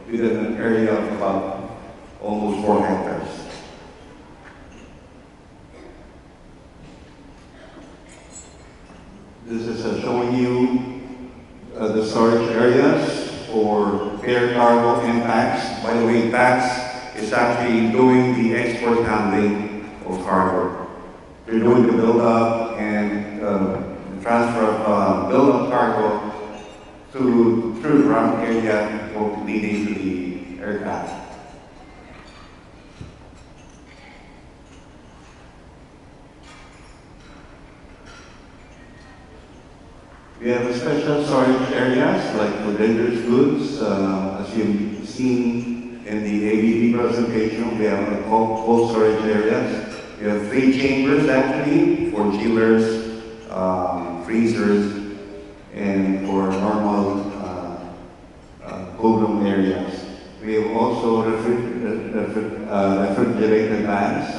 within an area of about almost 4 hectares. This is showing you the storage areas for air cargo and PAX. By the way, PAX is actually doing the export handling of cargo. They're doing the build-up and transfer of build-up cargo through the ground area leading to the aircraft. We have special storage areas like for dangerous goods. As you've seen in the ABB presentation, we have cold storage areas. We have 3 chambers actually for chillers, freezers, and for normal cold room areas. We have also refrigerated vans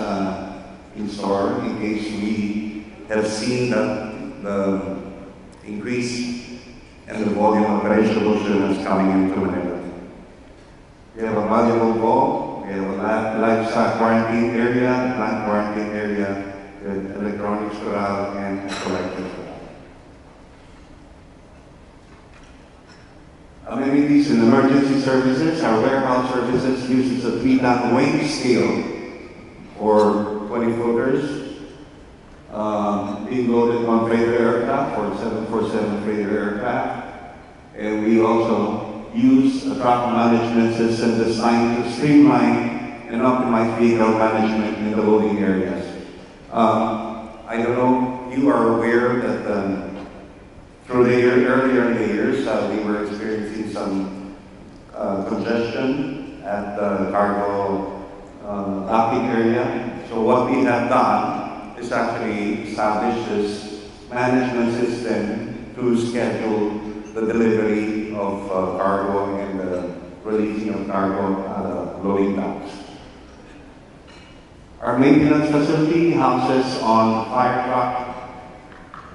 in store in case we have seen the increase in the volume of perishable shipments coming into Manila. We have a valuable vault, we have a livestock quarantine area, plant quarantine area, with electronics corral and collective corral. Amenities and emergency services. Our warehouse services uses a 3-ton weight scale for 20 footers, being loaded on freighter aircraft for 747 freighter aircraft. And we also use a traffic management system designed to streamline and optimize vehicle management in the loading areas. I don't know, you are aware that through the earlier in the years, we were experiencing some congestion at the cargo docking area. So what we have done is actually establish this management system to schedule the delivery of cargo and the releasing of cargo at the loading docks. Our maintenance facility houses on fire truck,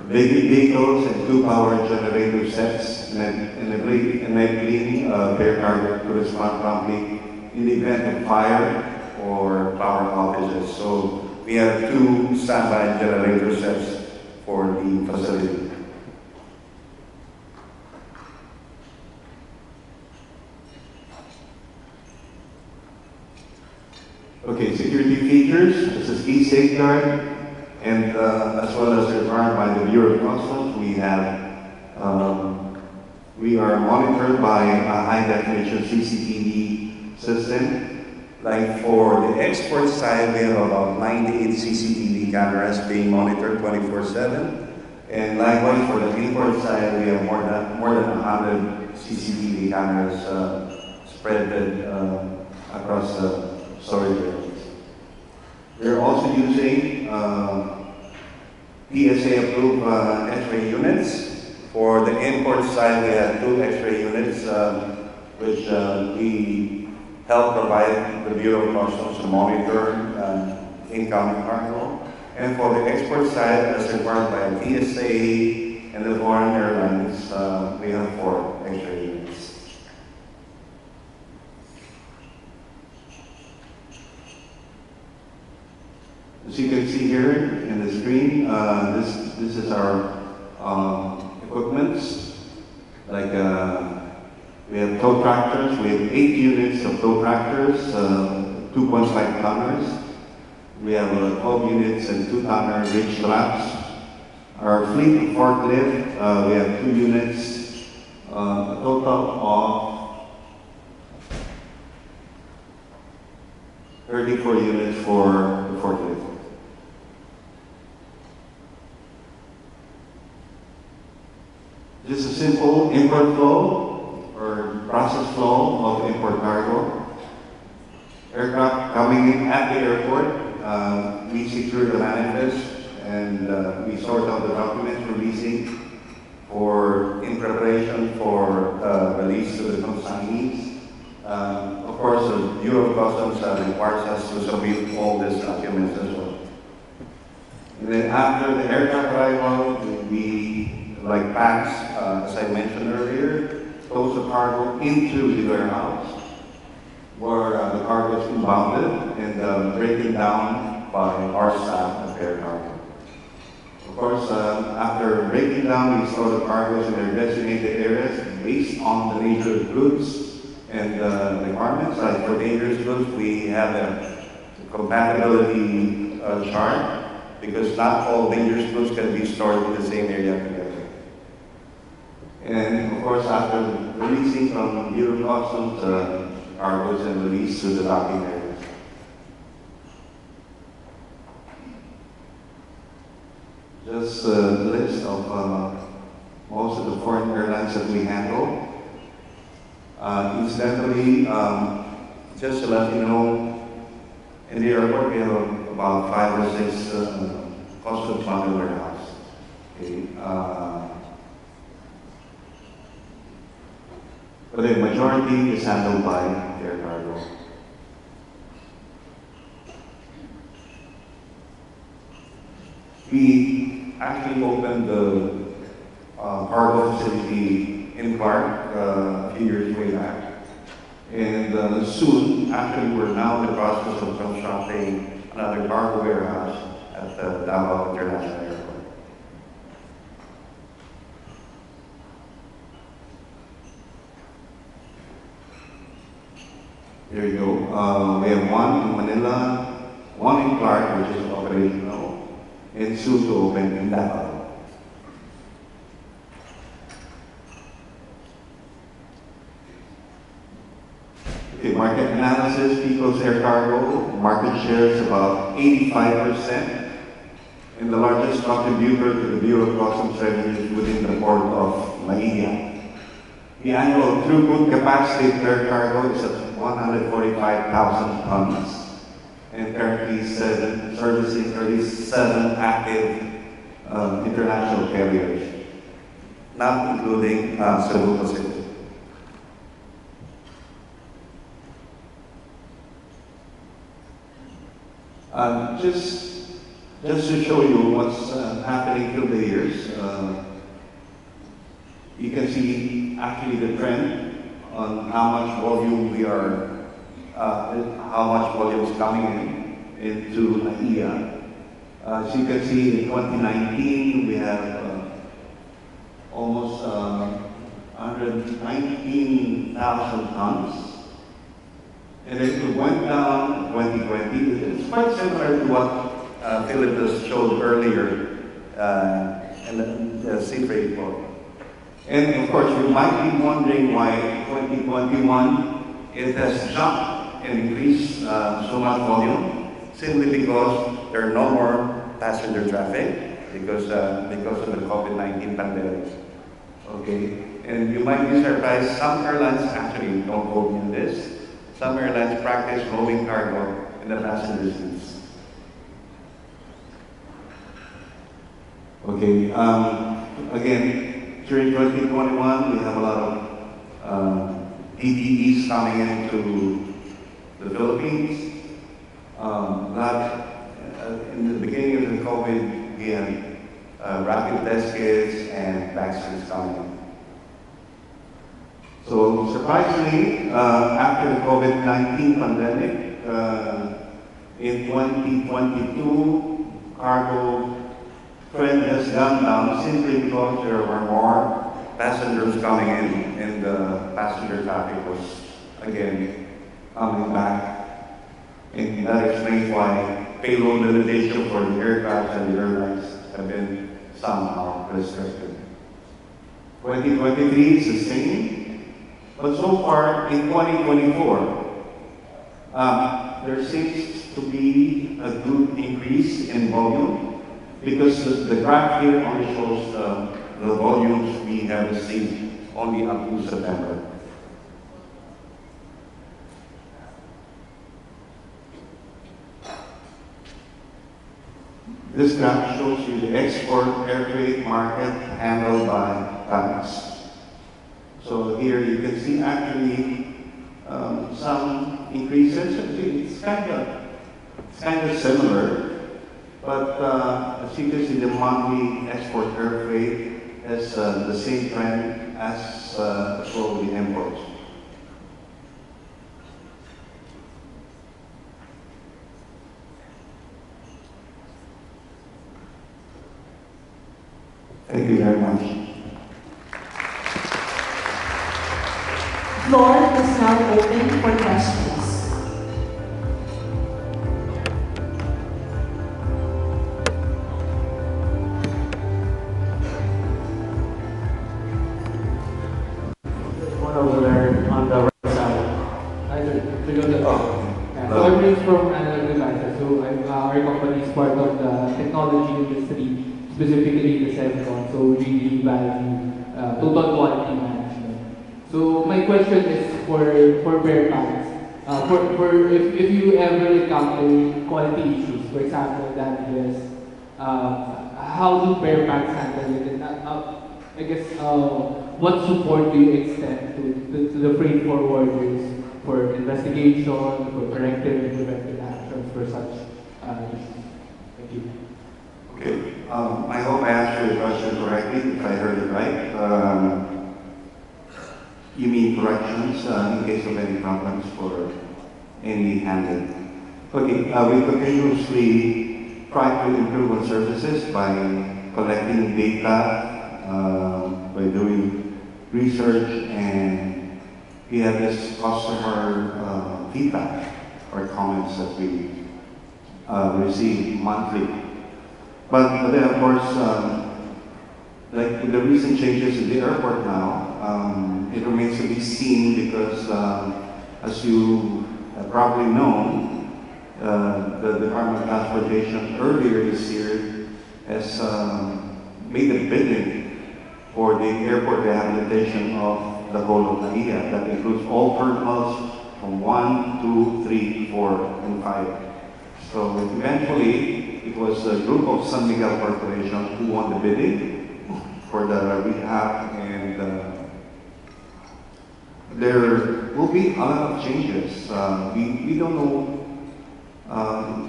big vehicles, and 2 power generator sets, enabling their cargo to respond promptly in the event of fire or power outages. So we have 2 standby generator sets for the facility. Okay, security features. This is e-safeguard, and as well as required by the Bureau of Customs, we are monitored by a high-definition CCTV system. Like for the export side, we have about 98 CCTV cameras being monitored 24/7, and likewise for the import side, we have more than 100 CCTV cameras spread across the storage areas. We're also using PSA-approved X-ray units. For the import side, we have 2 X-ray units, which we help provide the Bureau of Customs to monitor incoming cargo. And for the export side, as required by TSA and the foreign airlines, we have 4 X-ray units. As you can see here in the screen, this is our equipments. Like we have tow tractors. We have 8 units of tow tractors, 2.5 tonners. We have 12 units and 2-tonner reach straps. Our fleet of forklift, we have 2 units, a total of 34 units for the forklift. This is a simple import flow or process flow of import cargo. Aircraft coming in at the airport, we secure the manifest and we sort out the documents releasing in preparation for release to the consignees. Of course, the Bureau of Customs requires us to submit all these documents as well. And then after the aircraft arrival, we packs, as I mentioned earlier, tows the cargo into the warehouse where the cargo is impounded and breaking down by our staff at Air Cargo. Of course, after breaking down, we store the cargoes in their designated areas based on the nature of goods and requirements. Like for dangerous goods, we have a compatibility chart because not all dangerous goods can be stored in the same area together. And of course, after releasing from Bureau of Customs, cargoes and released to the docking areas. Just a list of most of the foreign airlines that we handle. Incidentally, just to let you know, in the airport we have about 5 or 6 customs funded warehouses. Okay. But the majority is handled by Air Cargo. We actually opened the cargo facility in Clark a few years way back. And soon, actually, we're now in the process of constructing another cargo warehouse at the Davao International Airport. There you go. We have one in Manila, one in Clark, which is operational, and soon to open in Davao. Okay, market analysis, People's Air Cargo, market share is about 85%, and the largest contributor to the Bureau of Customs revenues within the port of Manila. The annual throughput capacity of air cargo is at 145,000 tons, and currently servicing 37 active international carriers, not including Cebu Pacific. Just to show you what's happening through the years, you can see actually the trend on how much volume we are, how much volume is coming into NAIA. As you can see, in 2019 we have almost 119,000 tons. And it went down in 2020. It's quite similar to what Philippus showed earlier in the sea freight boat. And of course, you might be wondering why 2021 it has jumped and increased so much volume, simply because there are no more passenger traffic because of the COVID-19 pandemic. Okay, and you might be surprised. Some airlines actually don't hold me on this. Some airlines practice moving cargo in the passenger seats. Okay, again, during 2021, we have a lot of PPEs coming into the Philippines. In the beginning of the COVID, we had rapid test kits and vaccines coming in. So surprisingly, after the COVID-19 pandemic, in 2022, cargo trend has gone down simply because there were more passengers coming in and the passenger traffic was again coming back. And that explains why payload limitation for the aircraft and the airlines have been somehow restricted. 2023 is the same. But so far, in 2024, there seems to be a good increase in volume because the graph here only shows the volumes we have received only up to September. This graph shows you the export air freight market handled by banks. So here you can see actually some increases. It's kind of similar, but as you can see, the monthly export air freight has the same trend as for the imports. Thank you very much. Floor is now open for questions. One over there on the right side. So I'm Fritz from Analog Devices. So our company is part of the technology industry, specifically the semicon. So we really value total quality management. So my question is for bare packs. If you ever encounter quality issues, for example, damages, how do bare packs handle it? And I guess what support do you extend to the freight forwarders for investigation, for corrective and preventive actions for such issues? Thank you. Okay, I hope I answered your question correctly, if I heard it right. You mean corrections in case of any problems for any handling. Okay, we continuously try to improve on services by collecting data, by doing research, and we have this customer feedback or comments that we receive monthly. But then, of course, like with the recent changes in the airport now, it remains to be seen because, as you probably know, the Department of Transportation earlier this year has made a bidding for the airport rehabilitation of the whole of NAIA. That includes all terminals from 1, 2, 3, 4, and 5. So eventually, it was a group of San Miguel Corporation who won the bidding for the rehab, and there will be a lot of changes. We don't know.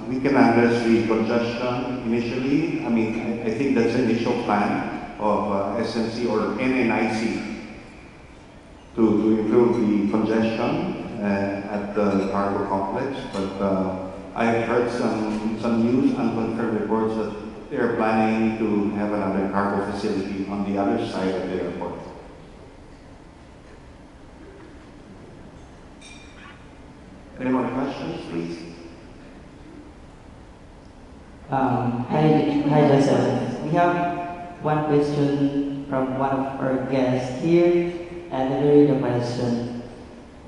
We can address the congestion initially. I mean, I think that's the initial plan of SNC or NNIC to improve the congestion at the cargo complex. But I've heard some news, unconfirmed reports that they're planning to have another cargo facility on the other side of the airport. Any more questions, please? Hi, Joseph. We have one question from one of our guests here, and I'll read the question.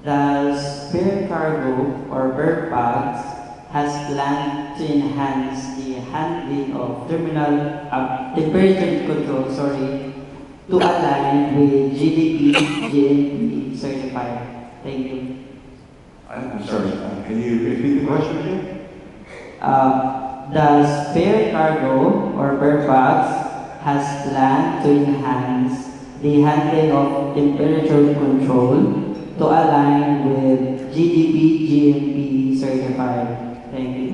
Does Bear Cargo or Bear Bags has planned to enhance the handling of terminal temperature control, to align with GDP GMP certified? Thank you. I'm sorry, can you repeat the question again? Does Bear Cargo or Bear Bags has planned to enhance the handling of temperature control to align with GDP GMP certified? Thank you.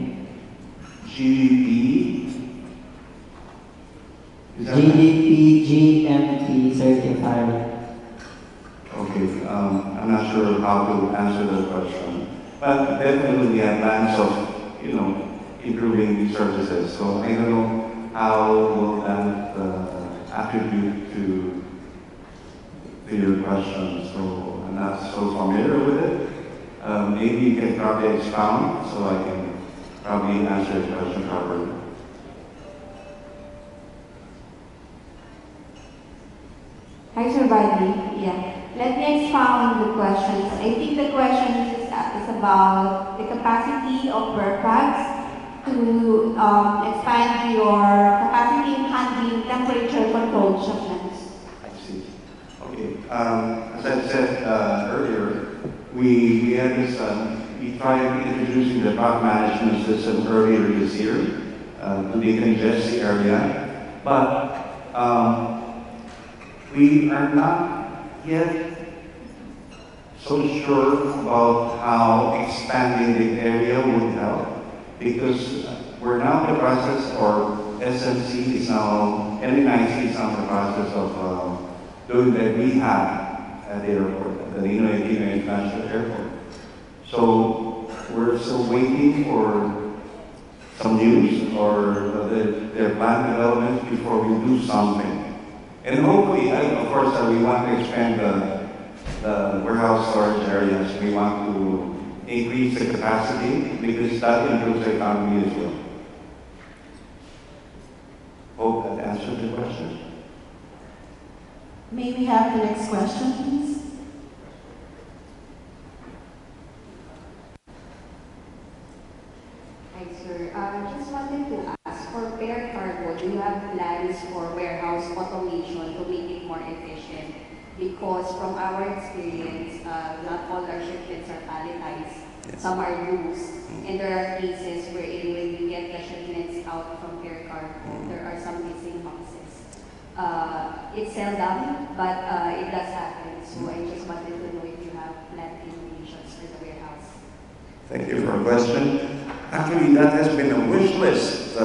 GDP? GDP GMP certified. Okay, I'm not sure how to answer that question, but definitely we have plans of, improving services. So I don't know how will that attribute to your question. So I'm not so familiar with it. Maybe you can probably expound so I can probably answer the question properly. Hi, Sir Badi. Yeah. Let me expound the questions. I think the question is about the capacity of BERPAGs to expand your capacity in handling temperature controlled shipments. I see. Okay. As I said earlier, we had this, we tried introducing the route management system earlier this year to decongest the area, but we are not yet so sure about how expanding the area would help, because we're now in the process, or SMC is now, NNIC is now in the process of doing the rehab at the airport, at the Ninoy Aquino International Airport. So we're still waiting for some news or their plan developments before we do something. And hopefully, of course, we want to expand the warehouse storage areas. We want to increase the capacity because that improves the economy as well. Hope that answered the question. May we have the next question, please? Hi, sir. Just wanted to ask, for Bear Cargo, do you have plans for warehouse automation to make it more efficient? Because from our experience, not all our shipments are palletized. Yes. Some are loose. And there are cases wherein when we get the shipments out from Bear Cargo, there are some missing boxes. It's seldom, but it does happen. So I just wanted to know if you have planned innovations for the warehouse. Thank you for the question. Actually, that has been a wish list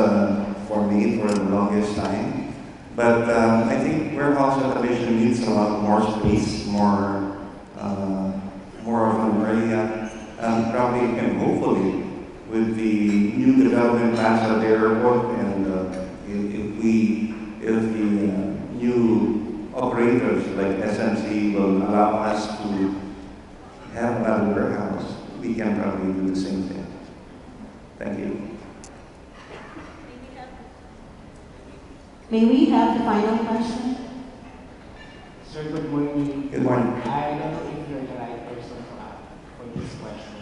for me for the longest time. But I think warehouse automation needs a lot more space, more of an area. Probably and hopefully with the new development plans at the airport, and if the new operators like SMC will allow us to have another warehouse, we can probably do the same thing. Thank you. May we have the final question? Sir, good morning. Good morning. I don't know if you're the right person to ask for this question.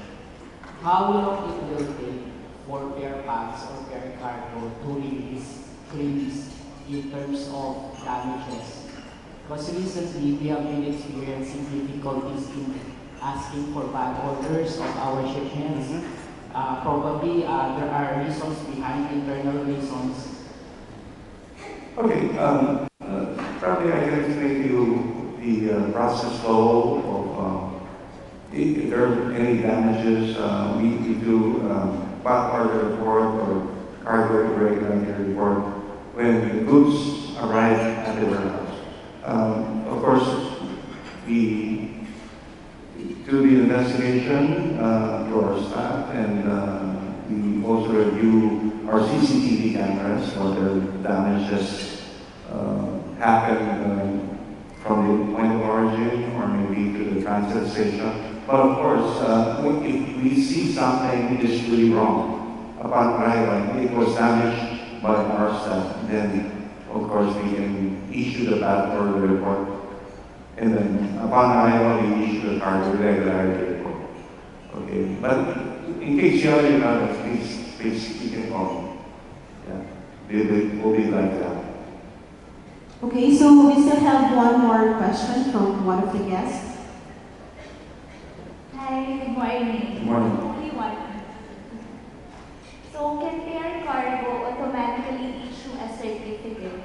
How long it will take for pair packs or pair cargo to release claims in terms of damages? Because recently we have been experiencing difficulties in asking for back orders of our shipments. Probably there are reasons behind, internal reasons. Okay, probably I can explain to you the process flow of if there are any damages, we do back order report or cargo irregularity report when the goods arrive at the warehouse. Of course, we do the investigation to our staff, and we also review our CCTV cameras whether damages happen from the point of origin or maybe to the transit station. But of course, if we see something is really wrong upon arrival, it was damaged by our staff, then of course we can issue the bad order report. And then upon arrival, we issue the cargo irregularity report. Okay, but in case you have any others, please, you can call me. Yeah, we'll be glad to help. Okay, so we still have one more question from one of the guests. Hi, good morning. Good morning. Only one. So can pair cargo automatically issue a certificate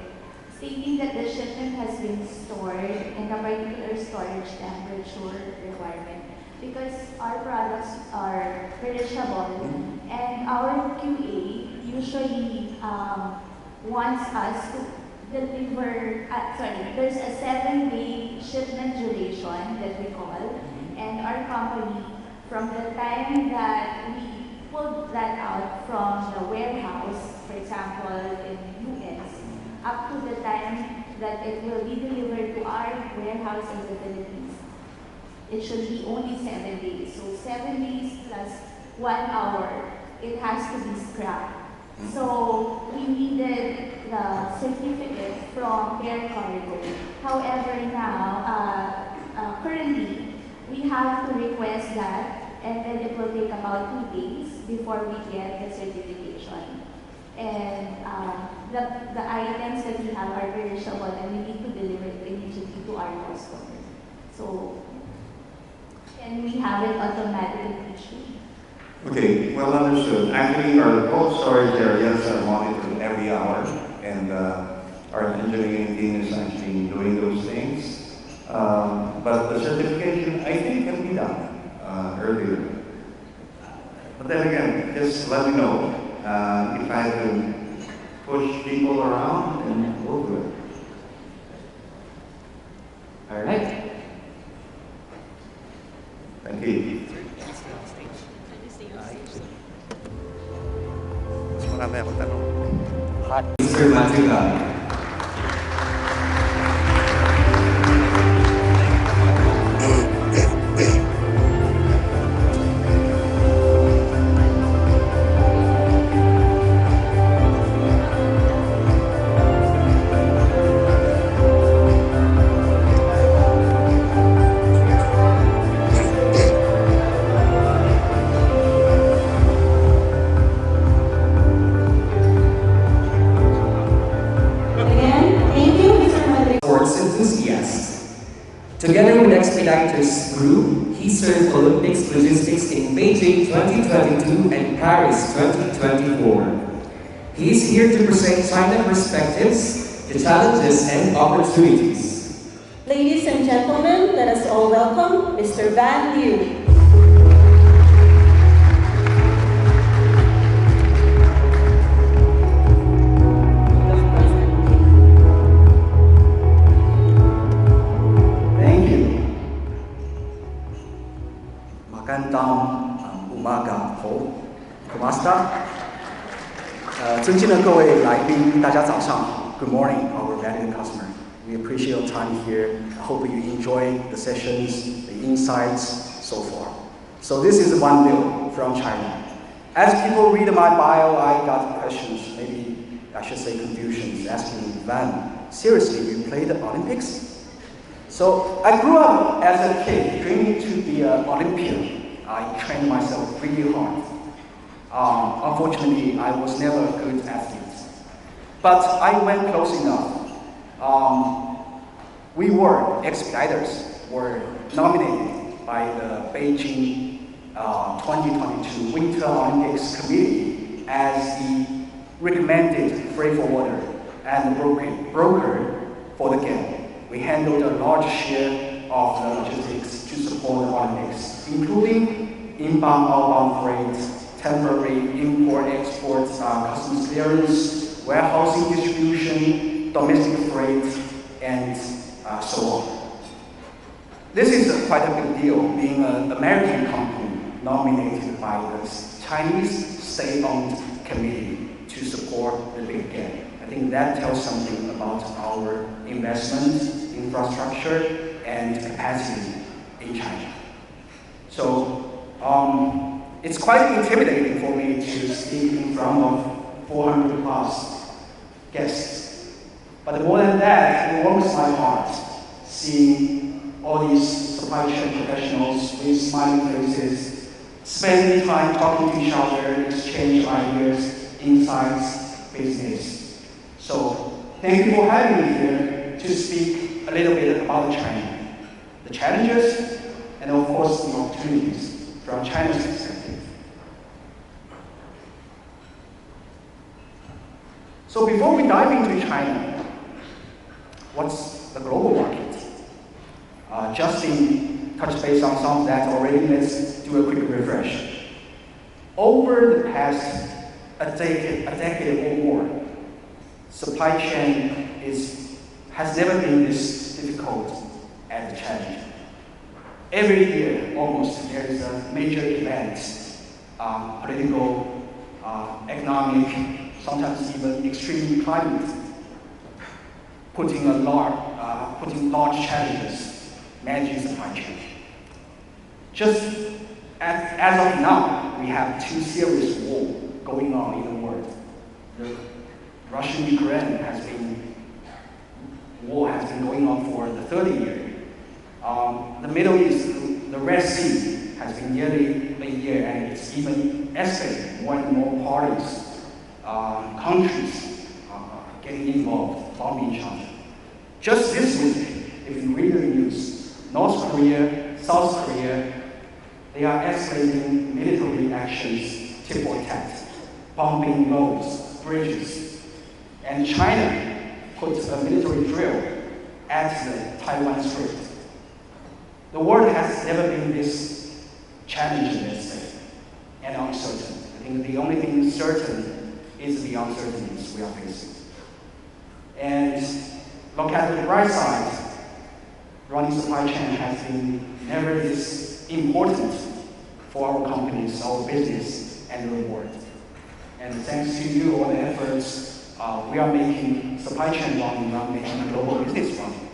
stating that the shipment has been stored in a particular storage temperature requirement? Because our products are perishable, and our QA usually wants us to deliver, there's a 7-day shipment duration that we call, and our company, from the time that we pulled that out from the warehouse, for example in US, up to the time that it will be delivered to our warehouse in the Philippines, it should be only 7 days. So 7 days plus 1 hour, it has to be scrapped. So we needed the certificate from Pair Cargo. However, now, currently, we have to request that, and then it will take about 2 days before we get the certification. And the items that we have are perishable, and we need to deliver it immediately to our customer. So, can we have it automatically issued? Okay, well understood. Actually, our cold storage areas are monitored every hour, and our engineering team is actually doing those things. But the certification, I think, can be done earlier. But then again, just let me know if I have to push people around, and we'll do it. All right. Thank you. Mas marami akong tanong. Mr. Maceda. Together with Expeditos Group, he served Olympics logistics in Beijing 2022 and Paris 2024. He is here to present China perspectives, the challenges and opportunities. Ladies and gentlemen, let us all welcome Mr. Van Liu. Magandang umaga po, Kumasta. 尊敬的各位来宾，大家早上好。Good morning, our valued customer. We appreciate your time here. I hope you enjoy the sessions, the insights so far. So this is one bill from China. As people read my bio, I got questions, maybe I should say confusions, asking Van, seriously, you played the Olympics? So I grew up as a kid dreaming to be an Olympian. I trained myself really hard. Unfortunately, I was never a good athlete. But I went close enough. We Expeditos were nominated by the Beijing 2022 Winter Olympics Committee as the recommended freight forwarder and broker for the game. We handled a large share of the logistics to support the Olympics, including inbound, outbound freight, temporary import-export customs clearance, warehousing distribution, domestic freight, and so on. This is quite a big deal, being an American company nominated by the Chinese state-owned committee to support the big game. I think that tells something about our investment, infrastructure, and capacity in China. So it's quite intimidating for me to speak in front of 400 plus guests. But more than that, it warms my heart seeing all these supply chain professionals with smiling faces, spending time talking to each other, exchange ideas, insights, business. So thank you for having me here to speak a little bit about China, the challenges, and of course the opportunities from China's perspective. So before we dive into China, what's the global market? Justin touched base on some of that already. Let's do a quick refresh. Over the past a decade or more, supply chain has never been this difficult and challenging. Every year, almost, there is a major event, political, economic, sometimes even extreme climate, putting large challenges managing supply chain. Just as of now, we have two serious wars going on in the world. The Russian-Ukraine war has been going on for the 30 years. The Middle East, the Red Sea, has been nearly a year, and it's even escalating. More and more parties, countries getting involved, bombing each other. Just this week, if you read the news, North Korea, South Korea, they are escalating military actions, tit for tat, bombing roads, bridges. And China put a military drill at the Taiwan Strait. The world has never been this challenging, let's say, and uncertain. I think the only thing certain is the uncertainties we are facing. And look at the bright side. Running supply chain has been never this important for our companies, our business, and the world. And thanks to you, all the efforts, we are making supply chain running, not making a global business running.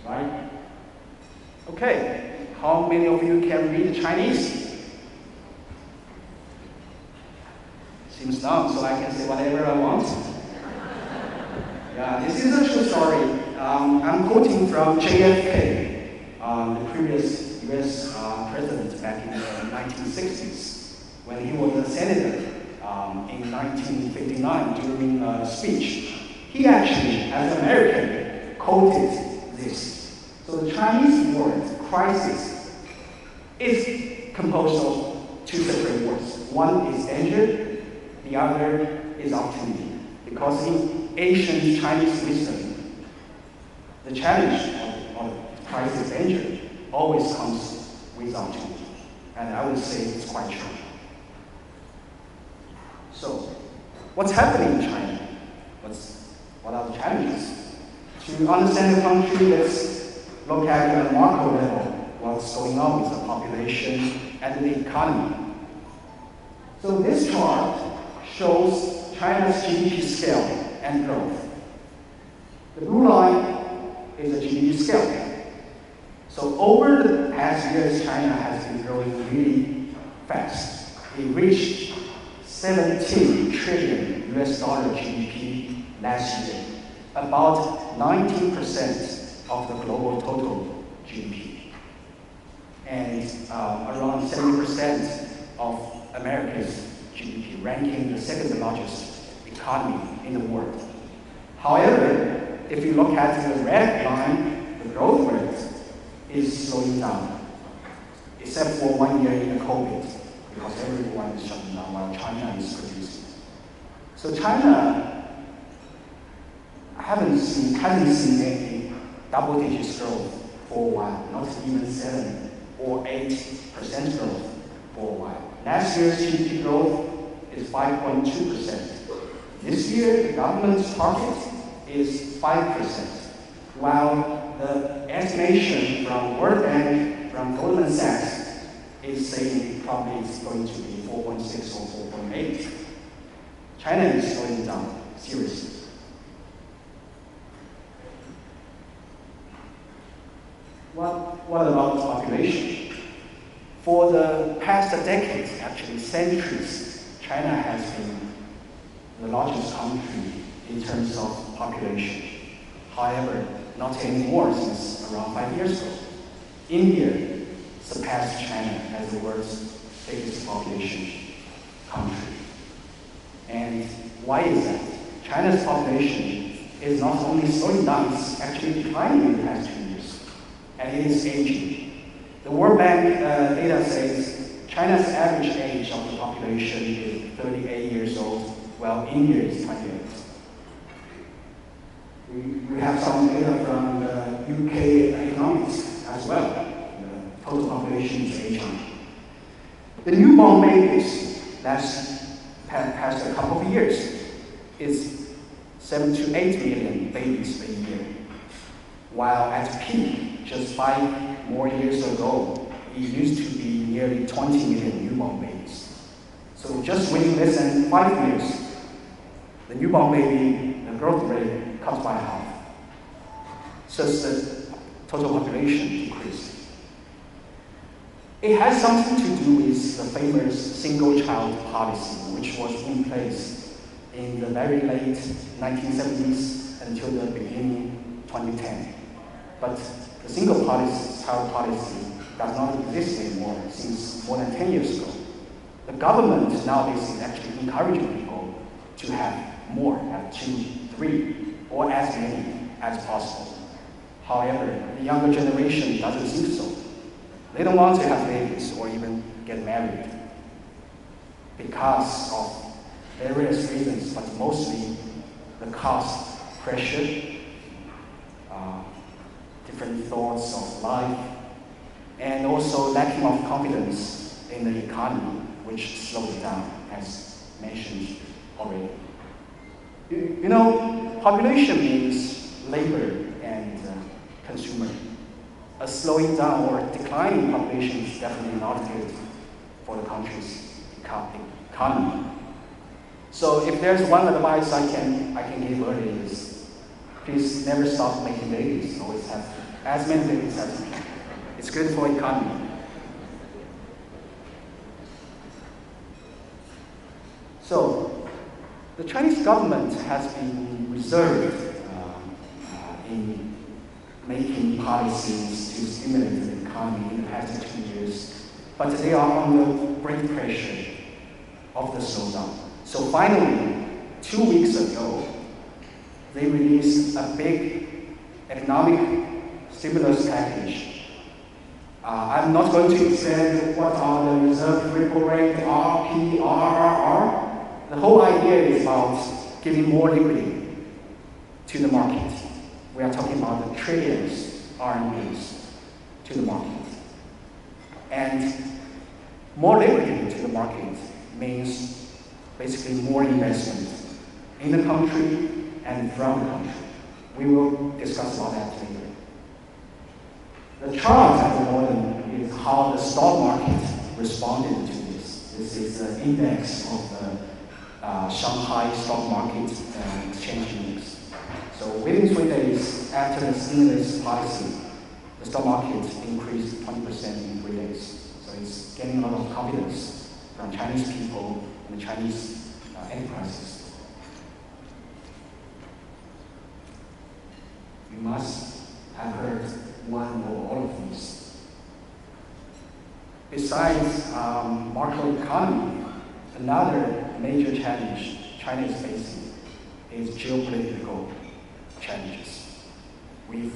Right? Okay, how many of you can read Chinese? Seems none, so I can say whatever I want. Yeah, this is a true story. I'm quoting from JFK, the previous US president back in the 1960s, when he was a senator in 1959 during a speech. He actually, as an American, quoted this. So the Chinese word, crisis, is composed of two separate words. One is danger, the other is opportunity. Because in ancient Chinese wisdom, the challenge of crisis danger always comes with opportunity. And I would say it's quite true. So, what's happening in China? What are the challenges? To understand the country, let's look at the macro level, what's going on with the population and the economy. So this chart shows China's GDP scale and growth. The blue line is the GDP scale. So over the past years, China has been growing really fast. It reached 17 trillion US dollar GDP last year, about 19% of the global total GDP, and around 70% of America's GDP, ranking the second largest economy in the world. However, if you look at the red line, the growth rate is slowing down, except for 1 year in the COVID, because everyone is shutting down while China is producing. So China hasn't seen any double-digit growth for a while, not even 7 or 8% growth for a while. Last year's GDP growth is 5.2%. This year, the government's target is 5%, while the estimation from World Bank, from Goldman Sachs, is saying probably it's going to be 4.6 or 4.8. China is slowing down, seriously. What about the population? For the past decades, actually centuries, China has been the largest country in terms of population. However, not anymore since around 5 years ago. India surpassed China as the world's biggest population country. And why is that? China's population is not only slowing down, it's actually declining in the past 2 years. And it is aging. The World Bank data says China's average age of the population is 38 years old, while India is 28. We have some data from the UK economics as well. The total population is aging. The newborn babies past a couple of years is 7 to 8 million babies a year, while at peak, just 5 more years ago, it used to be nearly 20 million newborn babies. So just within less than 5 years, the newborn baby, the growth rate cuts by half. So the total population decreased. It has something to do with the famous single-child policy, which was in place in the very late 1970s until the beginning 2010. But the single-child policy does not exist anymore since more than 10 years ago. The government nowadays is actually encouraging people to have more, have 2, 3, or as many as possible. However, the younger generation doesn't think so. They don't want to have babies or even get married because of various reasons, but mostly the cost, pressure, different thoughts of life, and also lacking of confidence in the economy, which slowed down, as mentioned already. You know, population means labor and consumer. A slowing down or declining population is definitely not good for the country's economy. So if there's one advice I can give early is, please never stop making babies. Always have as many babies as you can. It's good for economy. So the Chinese government has been reserved in making policies to stimulate the economy in the past 2 years, but they are under great pressure of the slowdown. So finally, 2 weeks ago, they released a big economic stimulus package. I'm not going to explain what are the reserve repo rate, RP, RRR. The whole idea is about giving more liquidity to the market. We are talking about the trillions RMBs to the market. And more liquidity to the market means basically more investment in the country and from the country. We will discuss about that later. The chart at the bottom is how the stock market responded to this. This is the index of the Shanghai stock market exchange index. So within 3 days after the stimulus policy, the stock market increased 20% in 3 days. So it's gaining a lot of confidence from Chinese people and Chinese enterprises. You must have heard one or all of these. Besides macro economy, another major challenge China is facing is geopolitical challenges. We've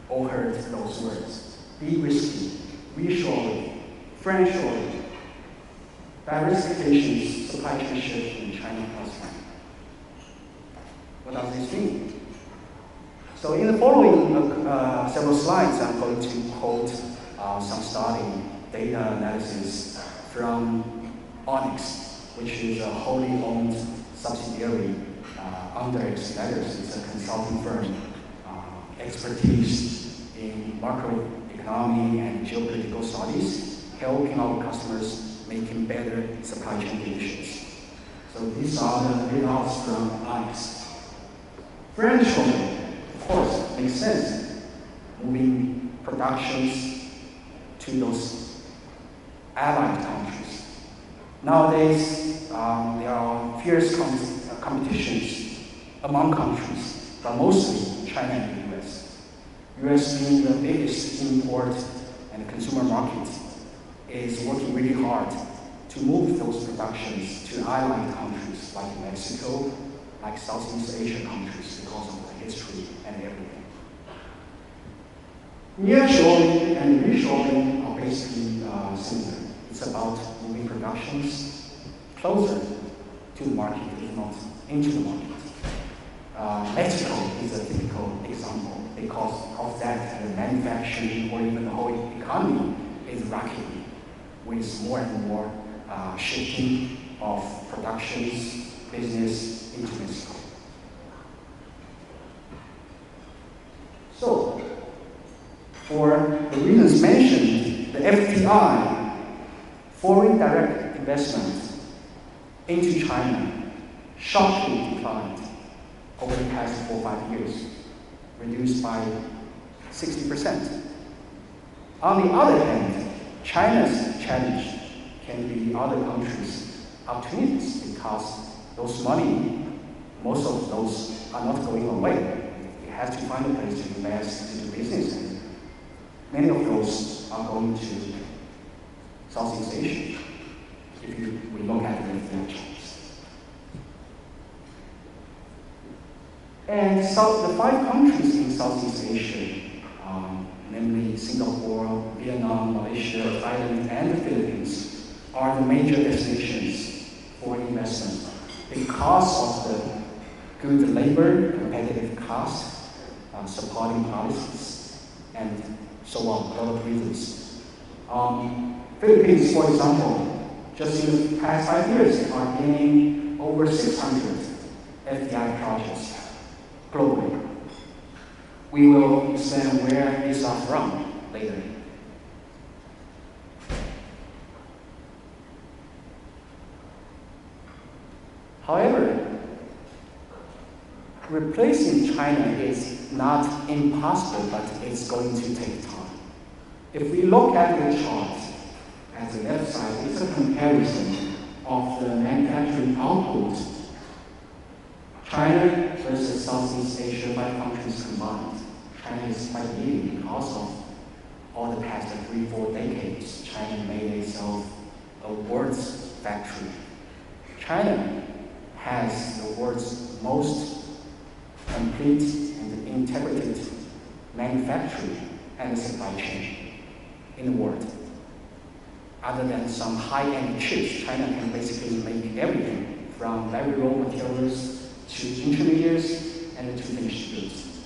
all heard those words: de-risking, reshoring, friendshoring, diversification, supply chain shift in China plus one. What does this mean? So in the following several slides, I'm going to quote some study data analysis from Onyx, which is a wholly owned subsidiary under Expeditos. It's a consulting firm, expertise in macroeconomy and geopolitical studies, helping our customers making better supply chain conditions. So these are the results from Onyx. Friendshoring, of course, makes sense. Moving productions to those allied countries. Nowadays, there are fierce competitions among countries, but mostly China and the US. US being the biggest import and consumer market is working really hard to move those productions to allied countries like Mexico, like Southeast Asian countries because of the history and everything. Nearshoring and reshoring are basically similar. It's about moving productions closer to the market, if not into the market. Mexico is a typical example because of that the manufacturing or even the whole economy is rocking with more and more shifting of productions, business into Mexico. So, for the reasons mentioned, the FDI, foreign direct investment into China, sharply declined over the past 4 or 5 years, reduced by 60%. On the other hand, China's challenge can be other countries' opportunities because those money, most of those are not going away. It has to find a place to invest, to do business. And many of those are going to Southeast Asia, if we look at the charts. And so the 5 countries in Southeast Asia, namely Singapore, Vietnam, Malaysia, Thailand, and the Philippines, are the major destinations for investment because of the good labor, competitive cost, supporting policies, and so on, a lot of reasons. Philippines, for example, just in the past 5 years are gaining over 600 FDI projects globally. We will explain where these are from later. However, replacing China is not impossible, but it's going to take time. If we look at the chart at the left side, it's a comparison of the manufacturing output. China versus Southeast Asia, 5 countries combined. China is quite leading because of all the past 3 or 4 decades. China made itself a world's factory. China has the world's most complete and integrated manufacturing and supply chain in the world. Other than some high-end chips, China can basically make everything from very raw materials to intermediates and to finished goods.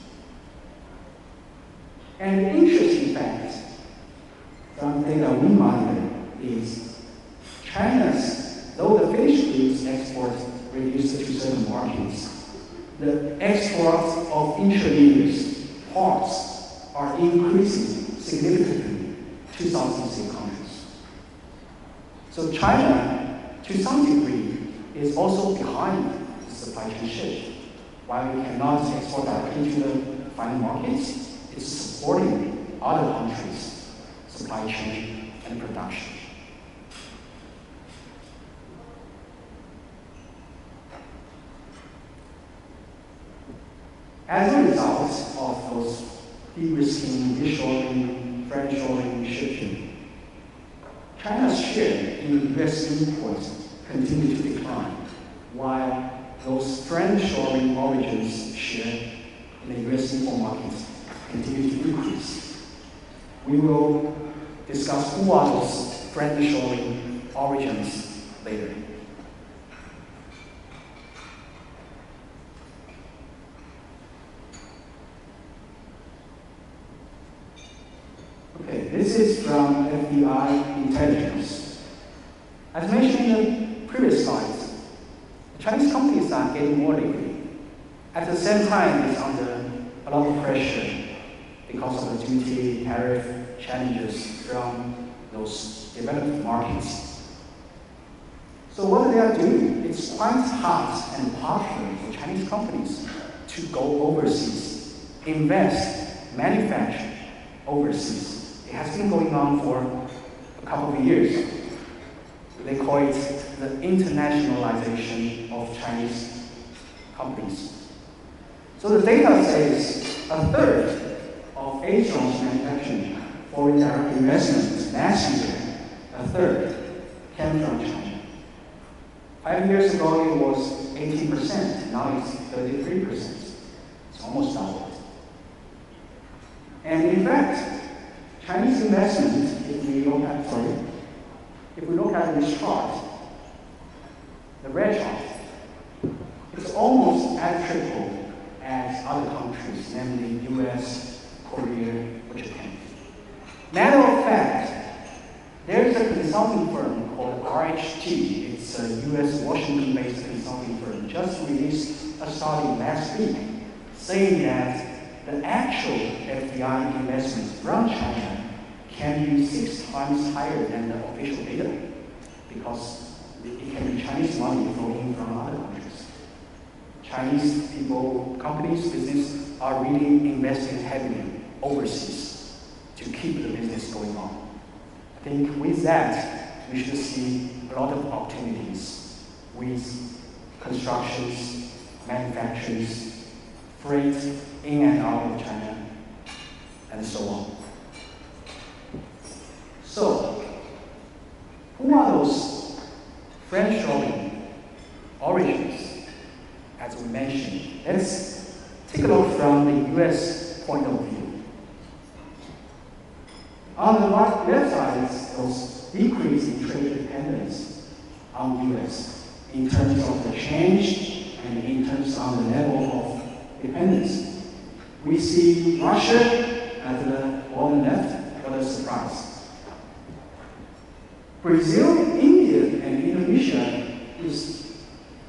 And the interesting fact from data we monitor is China's, though the finished goods export reduced to certain markets, the exports of intermediates, parts, are increasing significantly to Southeast Asian countries. So China, to some degree, is also behind the supply chain shift. While we cannot export directly to the final markets, it's supporting other countries' supply chain and production. As a result of those de-risking, reshoring, friendshoring, shifting, China's share in US imports continued to decline, while those friendshoring origins share in the US import markets continue to increase. We will discuss who are those friendshoring origins later. Okay, this is from FDI intelligence. As mentioned in the previous slides, the Chinese companies are getting more liquid. At the same time, it's under a lot of pressure because of the duty tariff challenges from those developed markets. So what they are doing, it's quite hard and popular for Chinese companies to go overseas, invest, manufacture overseas. It has been going on for a couple of years. They call it the internationalization of Chinese companies. So the data says a third of Asia's manufacturing foreign direct investment last year, a third came from China. 5 years ago it was 18%, now it's 33%. It's almost doubled. And in fact, Chinese investment, if we look at this chart, the red chart, it's almost as triple as other countries, namely US, Korea, or Japan. Matter of fact, there is a consulting firm called RHT. It's a US Washington-based consulting firm, just released a study last week saying that the actual FDI investments from China can be 6 times higher than the official data because it can be Chinese money flowing from other countries. Chinese people, companies, business are really investing heavily overseas to keep the business going on. I think with that, we should see a lot of opportunities with constructions, manufacturings, freight in and out of China, and so on. So, who are those friendshoring origins? As we mentioned, let's take a look from the US point of view. On the left side is those decrease in trade dependence on the US in terms of the change and in terms of the level of dependence. We see Russia at the bottom left, what a surprise. Brazil, India, and Indonesia is,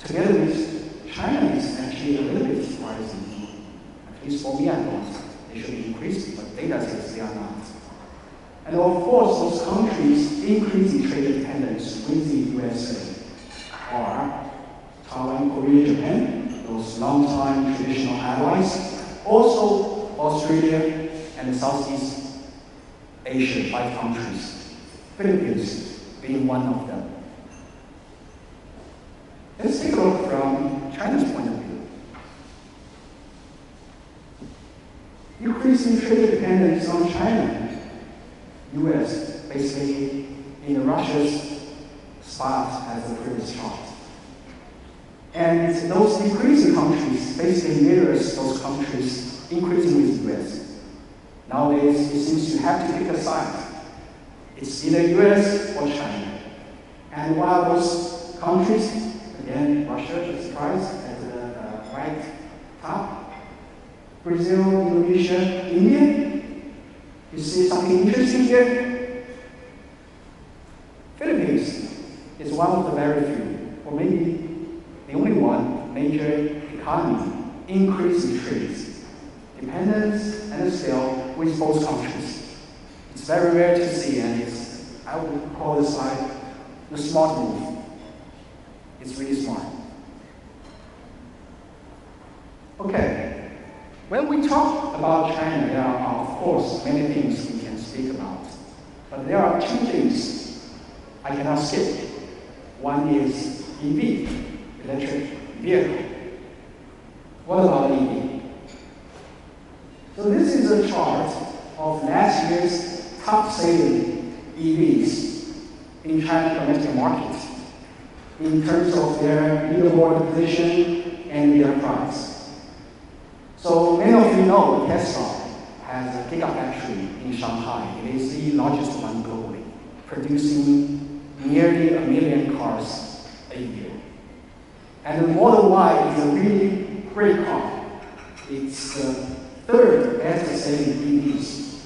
together with China, is actually a little bit surprising. At least for me, I thought they should be increasing, but data says they are not. And of course, those countries increasing trade dependence with the USA are Taiwan, Korea, Japan, those long-time traditional allies, also Australia and Southeast Asia, 5 countries, Philippines being one of them. Let's take a look from China's point of view. Increasing trade dependence on China, US, basically in Russia's spot as the previous chart. And those decreasing countries basically mirrors those countries increasing with the US. Nowadays, it seems you have to pick a side. It's either US or China. And while those countries, again, Russia is priced at the right top, Brazil, Indonesia, India, you see something interesting here? Philippines is one of the very few, or maybe the only one, major economy increasing trade dependence and scale with both countries. It's very rare to see, and I would call this like the smart move. It's really smart. Okay, when we talk about China, there are course, many things we can speak about. But there are two things I cannot skip. One is EV, electric vehicle. What about EV? So this is a chart of last year's top-selling EVs in China domestic market in terms of their leaderboard position and their price. So many of you know Tesla has a gigafactory in Shanghai. It is the largest one globally, producing nearly 1 million cars a year. And the Model Y is a really great car. It's the third best-selling EVs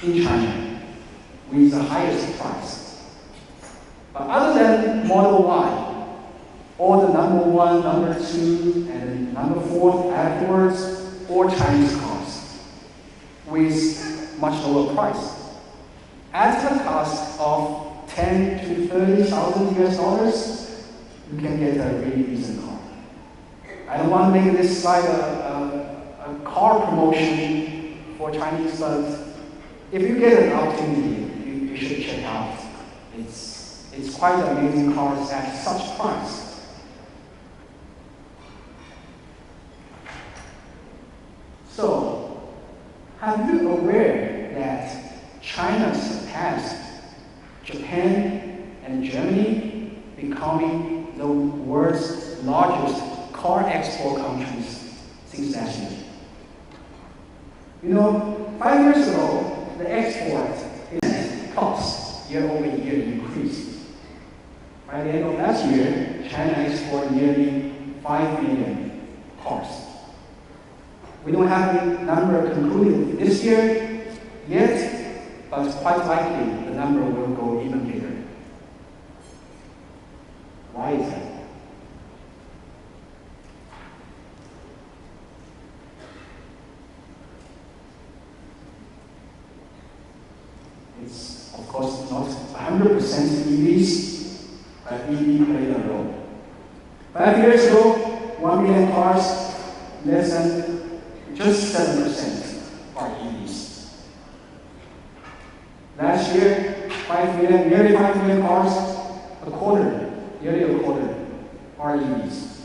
in China with the highest price. But other than Model Y, all the number 1, number 2, and number 4 afterwards, all Chinese cars with much lower price. At the cost of 10 to 30,000 US dollars, you can get a really decent car. I don't want to make this slide a car promotion for Chinese, but if you get an opportunity, you should check out. It's quite amazing cars at such price. So, have you aware that China surpassed Japan and Germany, becoming the world's largest car export countries since last year? You know, 5 years ago, the export cost year-over-year increased. By the end of last year, China exported nearly 5 million cars. We don't have the number concluded this year yet, but it's quite likely the number will go even bigger. Why is that? It's, of course, not 100% EVs, but EV played a role. 5 years ago, 1 million cars, less than just 7% are EVs. Last year, 5 million, nearly 5 million cars, nearly a quarter are EVs.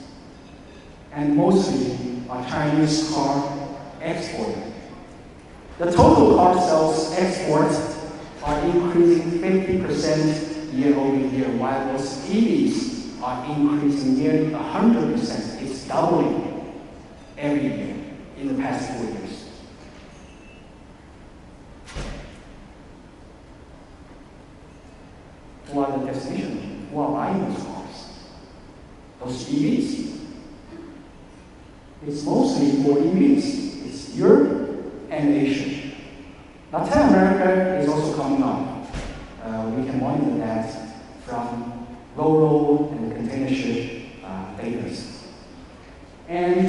And mostly are Chinese car exported. The total car sales exports are increasing 50% year-over-year, while those EVs are increasing nearly 100%. It's doubling every year in the past 4 years. Who are the destination? Who are buying those cars? Those EVs. It's mostly for EVs. It's Europe and Asia. Latin America is also coming up. We can monitor that from Ro-Ro and container ship data. And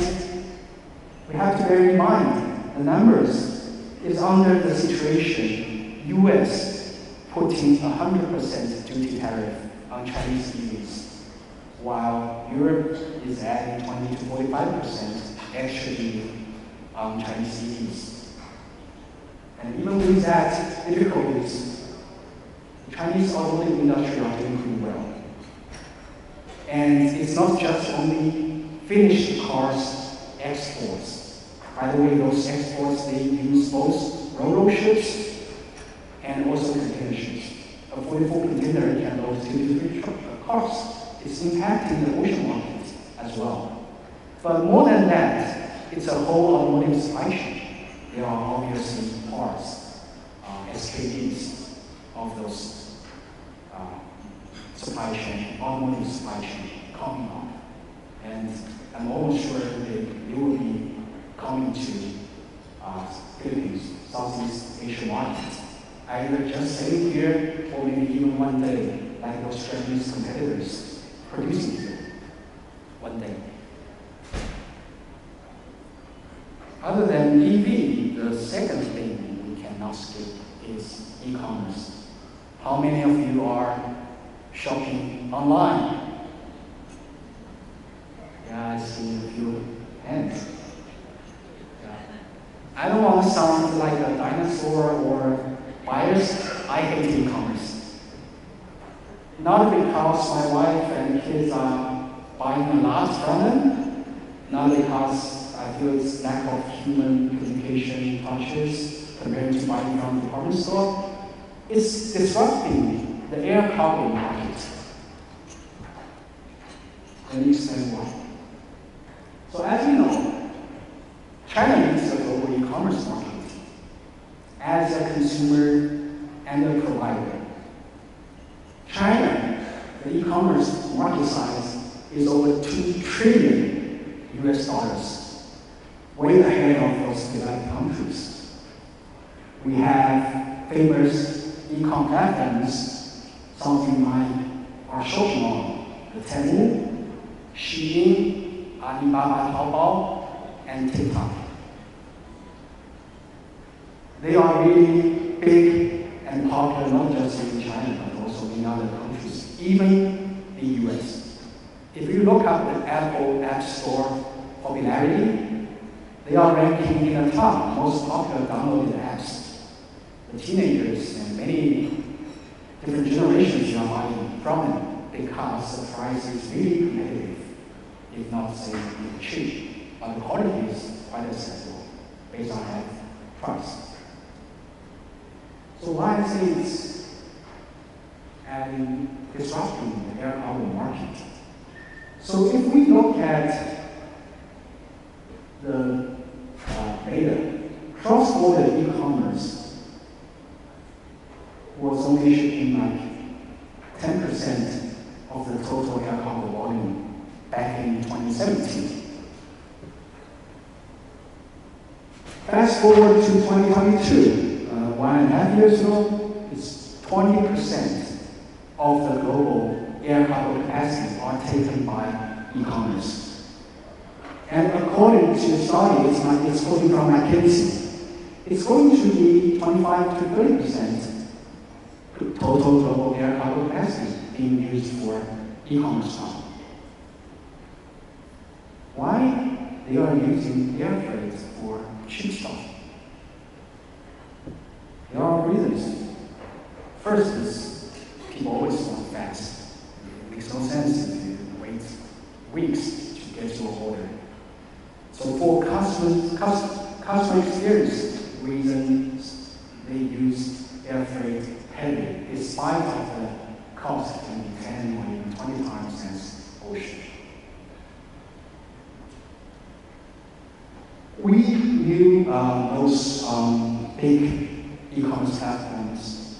we have to bear in mind the numbers is under the situation US putting 100% duty tariff on Chinese EVs, while Europe is adding 20 to 45% extra on Chinese EVs. And even with that difficulties, the Chinese automotive industry are doing pretty well. And it's not just only finished cars exports. By the way, those exports, they use both Ro-Ro ships and also container ships. A 44 container can load 2 to 3 cars. It's impacting the ocean market as well. But more than that, it's a whole automotive supply chain. There are obviously parts, Expeditos of those supply chain, automotive supply chain coming up. And I'm almost sure that it will be coming to Philippines, Southeast Asia markets, either just sitting here or maybe even one day, like those Chinese competitors producing here one day. Other than EV, the second thing we cannot skip is e-commerce. How many of you are shopping online? Yeah, I see a few hands. Yeah. I don't want to sound like a dinosaur or biased. I hate e-commerce. Not because my wife and kids are buying a lot from them, not because I feel it's lack of human communication touches compared to buying from the department store. It's disrupting the air cargo market. Let me explain why. So as you know, China needs a global e-commerce market as a consumer and a provider. China, the e-commerce market size is over $2 trillion US, way ahead of those developed countries. We have famous e-com platforms, some of you might are shopping on, the Temu, Shein, Alibaba, Taobao, and TikTok. They are really big and popular not just in China, but also in other countries, even the US. If you look at the Apple App Store popularity, they are ranking in the top most popular downloaded apps. The teenagers and many different generations are buying from them because the price is really competitive, if not say cheap, but the quality is quite accessible based on that price. So why I say it's disrupting the air cargo market. So if we look at the data, cross-border e-commerce was only shipping like 10% of the total air cargo volume back in 2017. Fast forward to 2022. 1.5 years ago, it's 20% of the global air cargo capacity are taken by e-commerce. And according to a study, it's quoting from McKinsey, it's going to be 25 to 30% total global air cargo capacity being used for e-commerce now. Why? They are using air freight for cheap stuff. There are reasons. First is people always want fast. It makes no sense if you wait weeks to get your order. So for customer experience reasons, they use air freight heavily, despite of the cost can be 10 or even 20 times as ocean. We knew those big e-commerce platforms,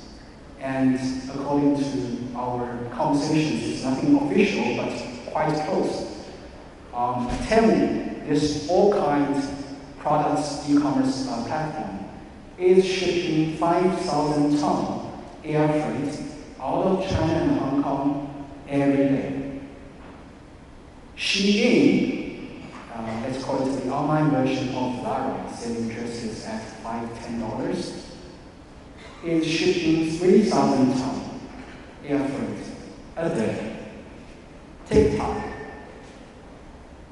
and according to our conversations, it's nothing official, but quite close. Temu, this all kinds products e-commerce platform, is shipping 5,000 tons air freight out of China and Hong Kong every day. Shein, let's call it the online version of Zara, selling dresses at $5–10, is shipping 3,000 tons air freight a day. TikTok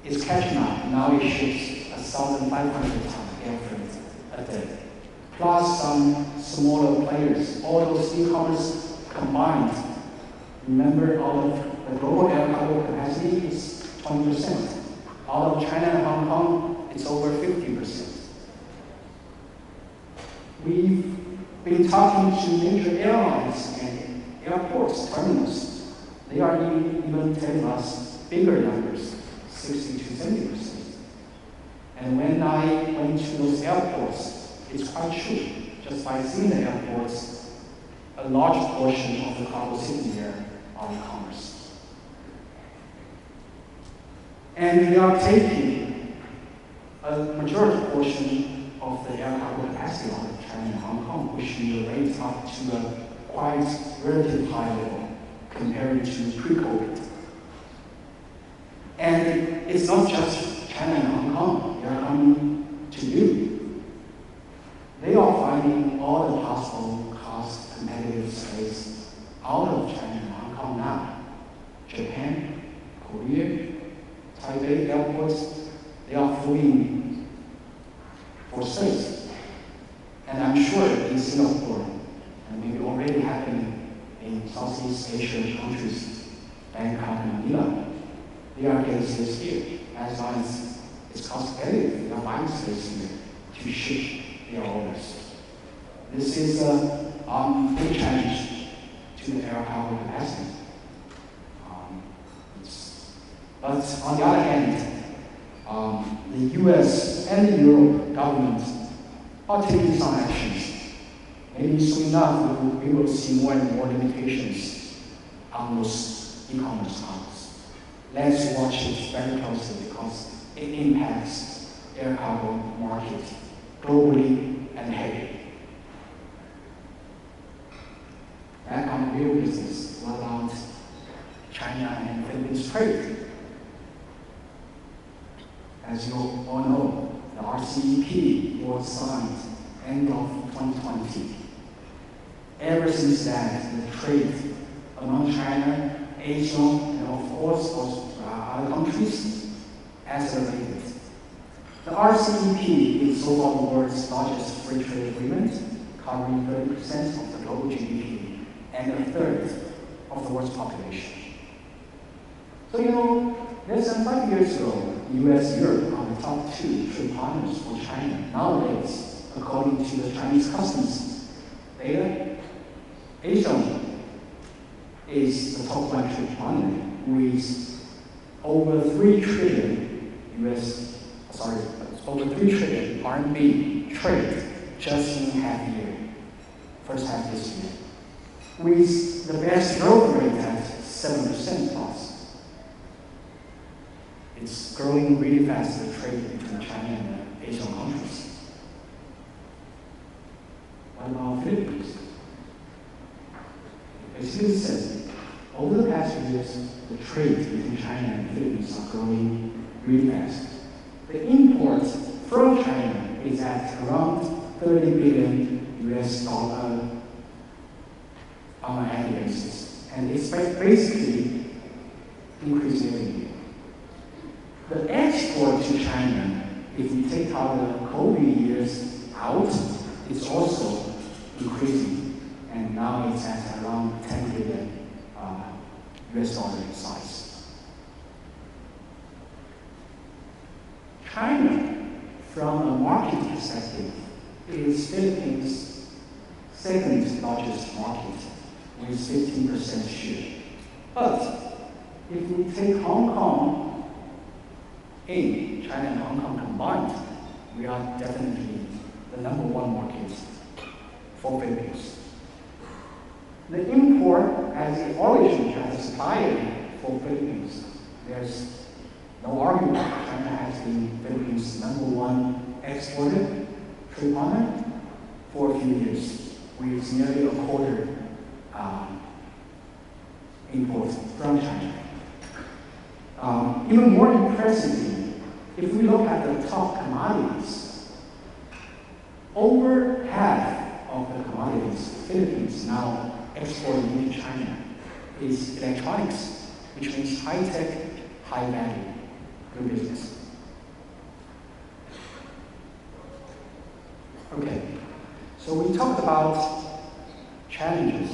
is catching up. Now it ships 1,500 tons air freight a day. Plus some smaller players. All those e-commerce combined, remember, out of the global air cargo capacity is 20%. Out of China and Hong Kong, it's over 50%. We've been talking to major airlines and airports, terminals. They are even telling us bigger numbers, 60 to 70%. And when I went to those airports, it's quite true. Just by seeing the airports, a large portion of the cargo sitting there are e-commerce. And they are taking a majority portion of the air cargo capacity out of China and Hong Kong, which will raise up to a quite relatively high level compared to pre-COVID. And it's not just China and Hong Kong. They are coming to you. They are finding all the possible cost competitive space out of China and Hong Kong now. Japan, Korea, Taipei airports, they are fleeing for space. in Singapore, and maybe already happening in Southeast Asian countries, Bangkok and Manila. They are getting space here, as long as it's cost competitive. They are buying space here to ship their orders. This is a big challenge to the air cargo capacity. But on the other hand, the US and the Europe governments are taking some actions. Maybe soon enough we will see more and more limitations on those e-commerce hubs. Let's watch it very closely because it impacts air cargo market globally and heavily. Back on real business, what about China and Philippines trade? As you all know, the RCEP was signed end of 2020. Ever since that, the trade among China, Asia, and of course other countries accelerated. The RCEP is so far the world's largest free trade agreement, covering 30% of the global GDP and a third of the world's population. So less than 5 years ago, the US and Europe are the top 2 trade partners for China. Nowadays, according to the Chinese customs data, Asia is the top 1 trade partner with over 3 trillion RMB trade just in first half this year, with the best growth rate at 7% plus. It's growing really fast, the trade between China and the Asian countries. What about Philippines? As you said, over the past few years, the trade between China and the Philippines are growing really fast. The import from China is at around $30 billion on an annual basis, and it's basically increasing every year. The export to China, if we take out the COVID years out, is also increasing, and now it's at around $10 billion size. China, from a market perspective, is Philippines' second largest market with 15% share. But if we take Hong Kong, China and Hong Kong combined, we are definitely the number 1 market for Philippines. The import as the origin as a supplier for Philippines, there's no argument. China has been Philippines' number 1 exporter, trade partner for a few years, with nearly a quarter import from China. Even more impressively, if we look at the top commodities, over half of the commodities Philippines now exporting into China is electronics, which means high-tech, high-value, good business. Okay, so we talked about challenges,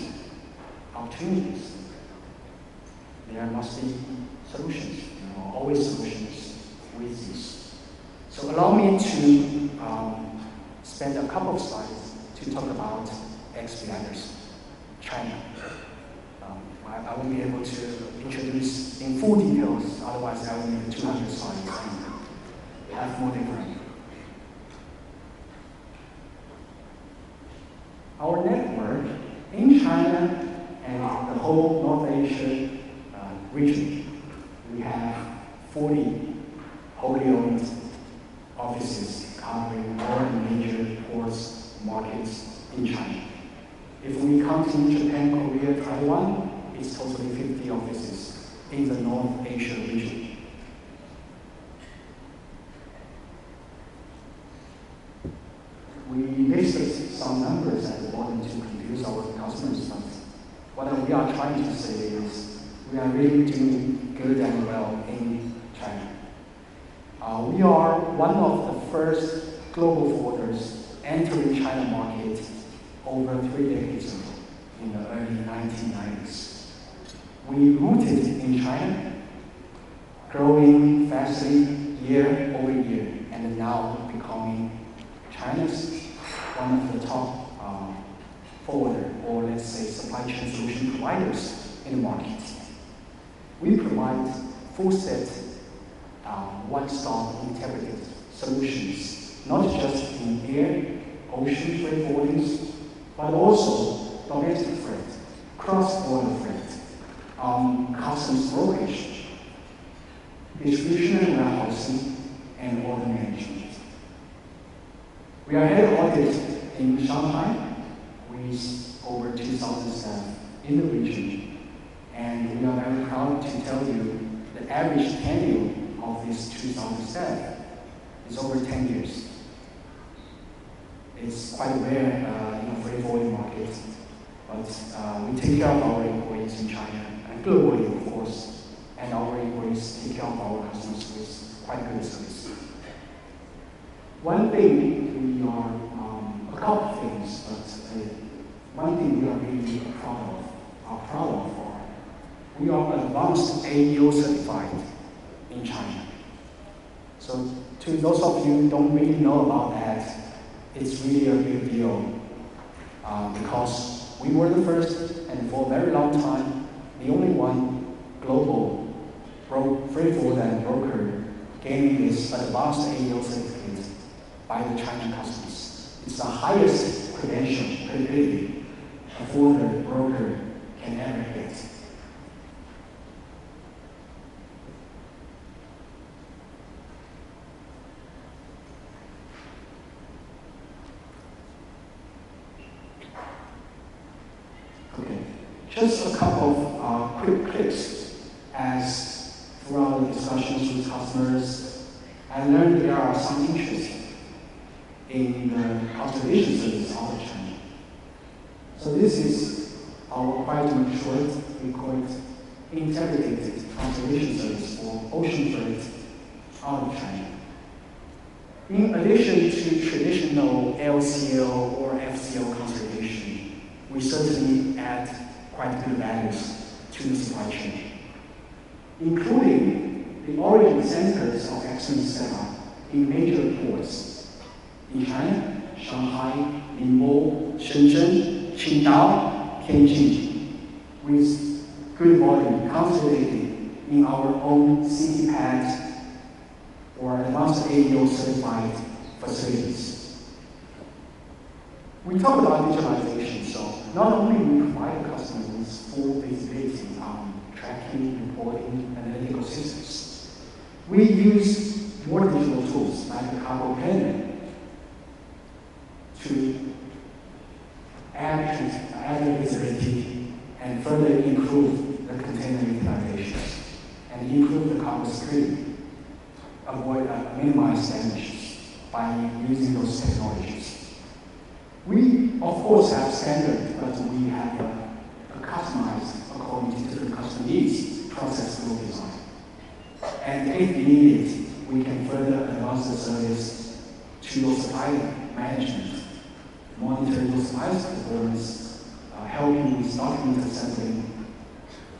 opportunities. There must be solutions, always solutions with this. So allow me to spend a couple of slides to talk about Expeditos, China. I won't be able to introduce in full details, otherwise I will need 200 slides and have more different. Our network in China and the whole North Asia region, we have 40 wholly owned offices covering all the major ports markets in China. If we count in Japan, Korea, Taiwan, it's totally 50 offices in the North Asia region. We listed some numbers at the bottom to confuse our customers, but what we are trying to say is we are really doing good and well in China. We are one of the first global forwarders entering China market over 3 decades ago, in the early 1990s. We rooted in China, growing fastly year over year, and now becoming China's one of the top forwarder, or let's say supply chain solution providers in the market. We provide full set, one-stop integrated solutions, not just in air, ocean freight forwardings, but also domestic freight, cross-border freight, customs brokerage, distribution and warehousing, and order management. We are headquartered in Shanghai with over 2,000 staff in the region, and we are very proud to tell you the average tenure of these 2,000 staff is over 10 years. It's quite rare in the freight forwarding market, but we take care of our employees in China and globally, of course, and our employees take care of our customers with quite good service. One thing we are, a couple of things, but one thing we are really proud of, we are advanced AEO certified in China. So to those of you who don't really know about that, it's really a big deal because we were the first, and for a very long time, the only one global freight forwarder and broker gaining this advanced AEO certificate by the China customs. It's the highest credibility a forwarder broker can ever get. Okay, just a couple of quick clips. As throughout the discussions with customers, I learned there are some interest in the conservation service out of China. So this is our quite short, we call it integrated conservation service for ocean freight out of China. In addition to traditional LCL or FCL conservation, we certainly add quite good values to the supply chain, including the origin centers of excellent setup in major ports in China: Shanghai, Ningbo, Shenzhen, Qingdao, Tianjin, with good volume consolidated in our own CTPAD or advanced AEO certified facilities. We talk about digitalization, so not only we provide the customer with full visibility on tracking, reporting, analytical systems, we use more digital tools like the cargo planner to add visibility and further improve the container utilization and improve the cargo security, minimize damages by using those technologies. We, of course, have standards, but we have a customized according to the customer needs process flow design. And if needed, we can further advance the service to your supplier management, monitor your supplier's performance, helping with document assembly,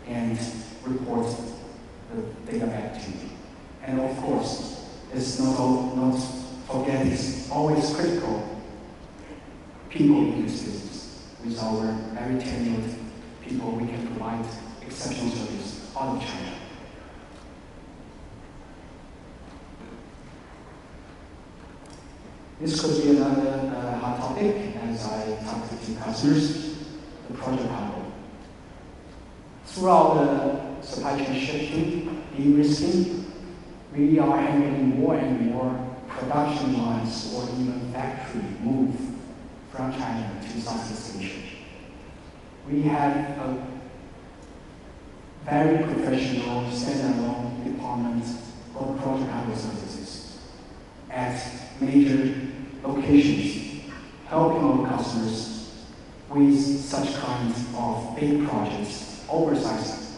and report the data back to you. And of course, it's not forget, it's always critical people in this business. With our very tenured people, we can provide exceptional service out of China. This could be another hot topic as I talk to customers, the project cargo. Throughout the supply chain shifting, de-risking, we are handling more and more production lines or even factory move from China to Southeast Asia. We have a very professional standalone department for project cargo services at major locations, helping our customers with such kinds of big projects, oversized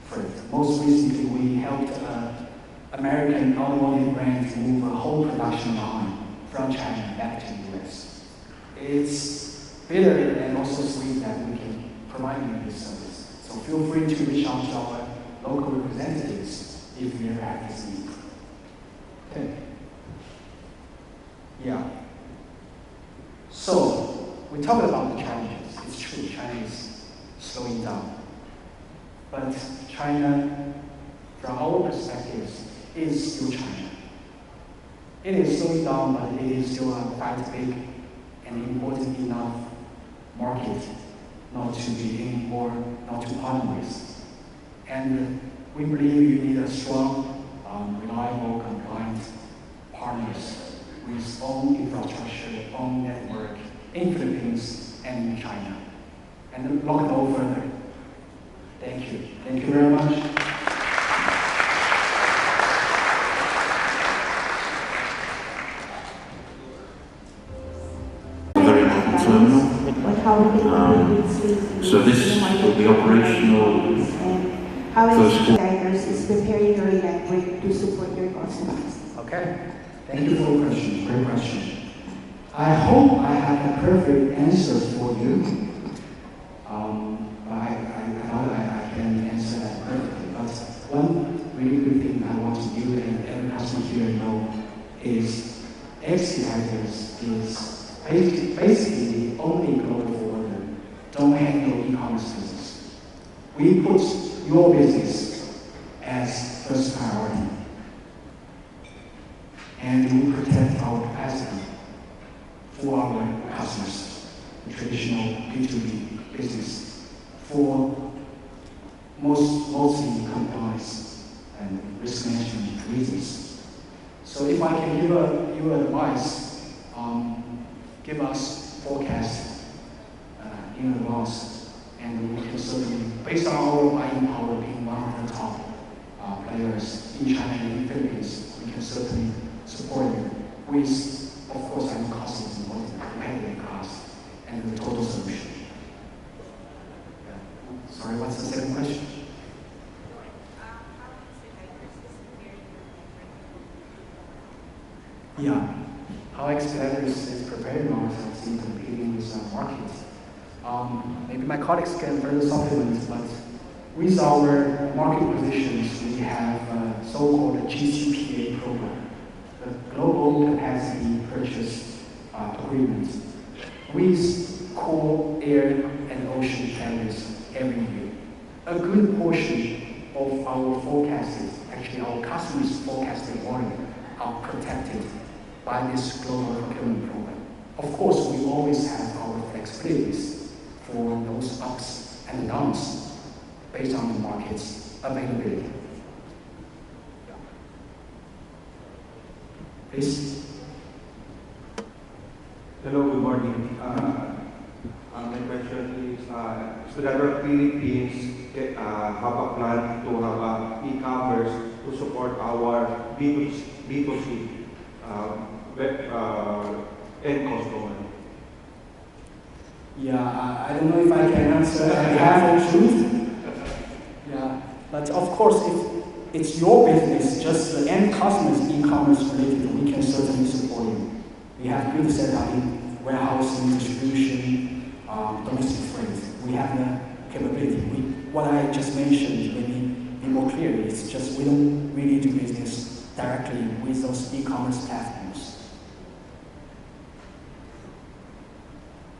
freight. Most recently, we helped American automotive brand move a whole production line from China back to the US. It's bitter and also sweet that we can provide you this service. So feel free to reach out to our local representatives if you ever have this need. Okay. Yeah. So, we talked about the challenges. It's true, China is slowing down. But China, from our perspectives, is still China. It is slowing down, but it is still a quite big and important enough market not to be in or not to partner with. And we believe you need a strong, reliable, compliant partners with own infrastructure, own network in Philippines and in China. And look no further. Thank you. Thank you very much. Very modern terminal. So this will be operational first quarter. Is preparing your network to support your customers. Okay. Thank you for your question. Great question. I hope I have the perfect answer for you. I can answer that perfectly. But one really good thing I want you and every customer here know is Expeditos is basically the only global forwarder don't handle e-commerce business. We put your business as first priority. And we protect our capacity for our customers, the traditional B2B business, for mostly compliance and risk management reasons. So if I can give you advice, give us forecast in advance, and we can certainly, based on our buying power being one of the top players in China and in the Philippines, we can certainly support you with, of course, our cost is important, competitive cost, and the total solution. Yeah. Sorry, what's the second question? Yeah. How Expeditos is preparing ourselves in competing with the market. Maybe my colleagues can further supplement, but with our market positions, we have a so-called GCPA program, the Global Capacity Purchase Agreement, with core air and ocean carriers every year. A good portion of our forecasted, actually our customers' forecasted volume are protected by this global procurement program. Of course, we always have our flexibilities for those ups and downs based on the market's availability. Please. Hello, good morning. My question is, Expeditor Philippines have a plan to have e-commerce to support our B2C end customer. Yeah, I don't know if I can answer on behalf of truth. Yeah, but of course, if it's your business, just the end customers e-commerce related, we can certainly support you. We have good setup in warehousing, distribution, domestic freight. We have the capability. What I just mentioned, maybe be more clearly, it's just we don't really do business directly with those e-commerce platforms.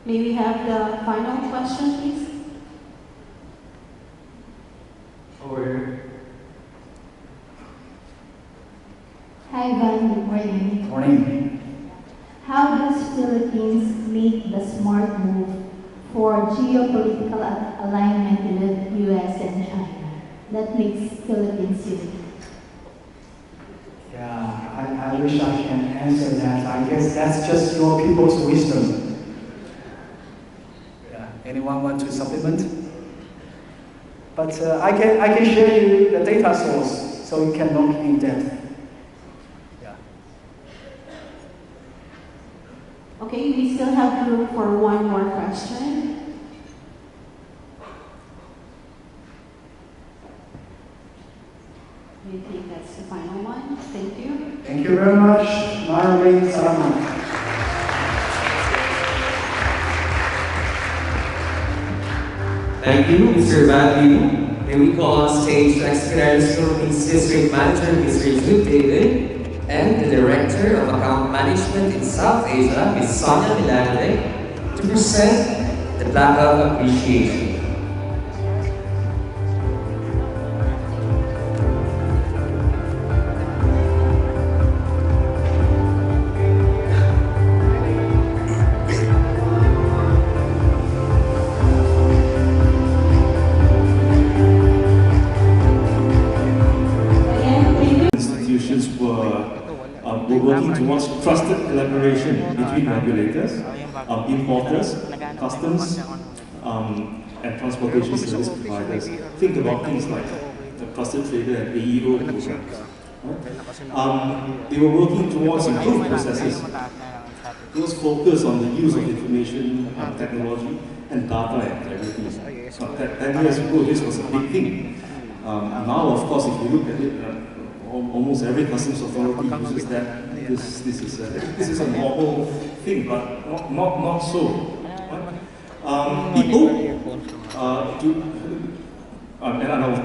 May we have the final question, please? Over here. Hi, Van. Good morning. Good morning. How does Philippines make the smart move for geopolitical alignment with U.S. and China that makes Philippines unique? Yeah, I wish I can answer that. I guess that's just your people's wisdom. Yeah, anyone want to supplement? But I can share you the data source so you can look in depth. Okay, we still have room for one more question. We think that's the final one. Thank you. Thank you very much. Marvin Salamat. Thank you, Mr. Value. May we call on stage the Expeditos Philippines District Manager, Mr. Jude David, and the Director of Account Management in South Asia, Ms. Sonia Milanovic, to present the plaque of appreciation. We're working towards trusted collaboration between regulators, importers, customs, and transportation service providers. Think about things like the trusted trader and AEO programs. They were working towards improved processes. Those focus on the use of information technology and data and clarity. 10 years ago, this was a big thing. Now, of course, if you look at it, almost every customs authority uses that. This is a normal thing, but not so. People, and I will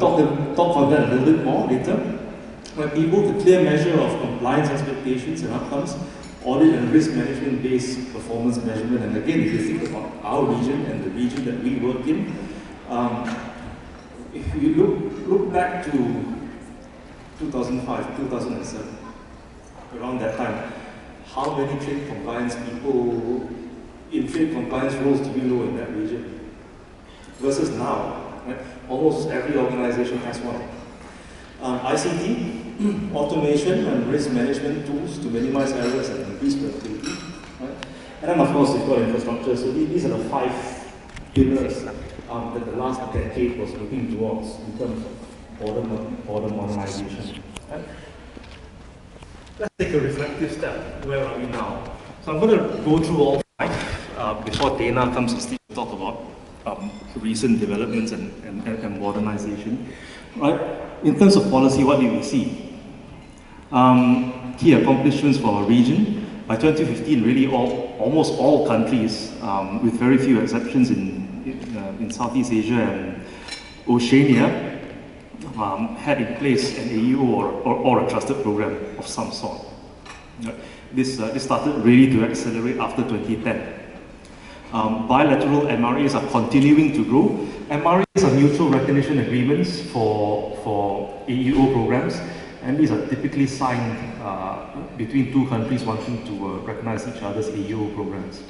talk on that a little bit more later. But people with a clear measure of compliance expectations and outcomes, audit and risk management-based performance measurement. And again, if you think about our region and the region that we work in, if you look back to 2005, 2007, around that time, how many trade compliance people in trade compliance roles do you know in that region? Versus now, right? Almost every organization has one. ICT, automation and risk management tools to minimize errors and increase productivity. Right? And then of course you've got infrastructure. So these are the 5 pillars that the last decade was looking towards in terms of border modernization. Right? Let's take a reflective step. Where are we now? So I'm going to go through all 5 before Dana comes to talk about recent developments and modernization. Right? In terms of policy, what do we see? Key accomplishments for our region. By 2015, really almost all countries, with very few exceptions in Southeast Asia and Oceania, had in place an AEO or a trusted program of some sort. This started really to accelerate after 2010. Bilateral MRAs are continuing to grow. MRAs are mutual recognition agreements for AEO programs, and these are typically signed between 2 countries wanting to recognize each other's AEO programs.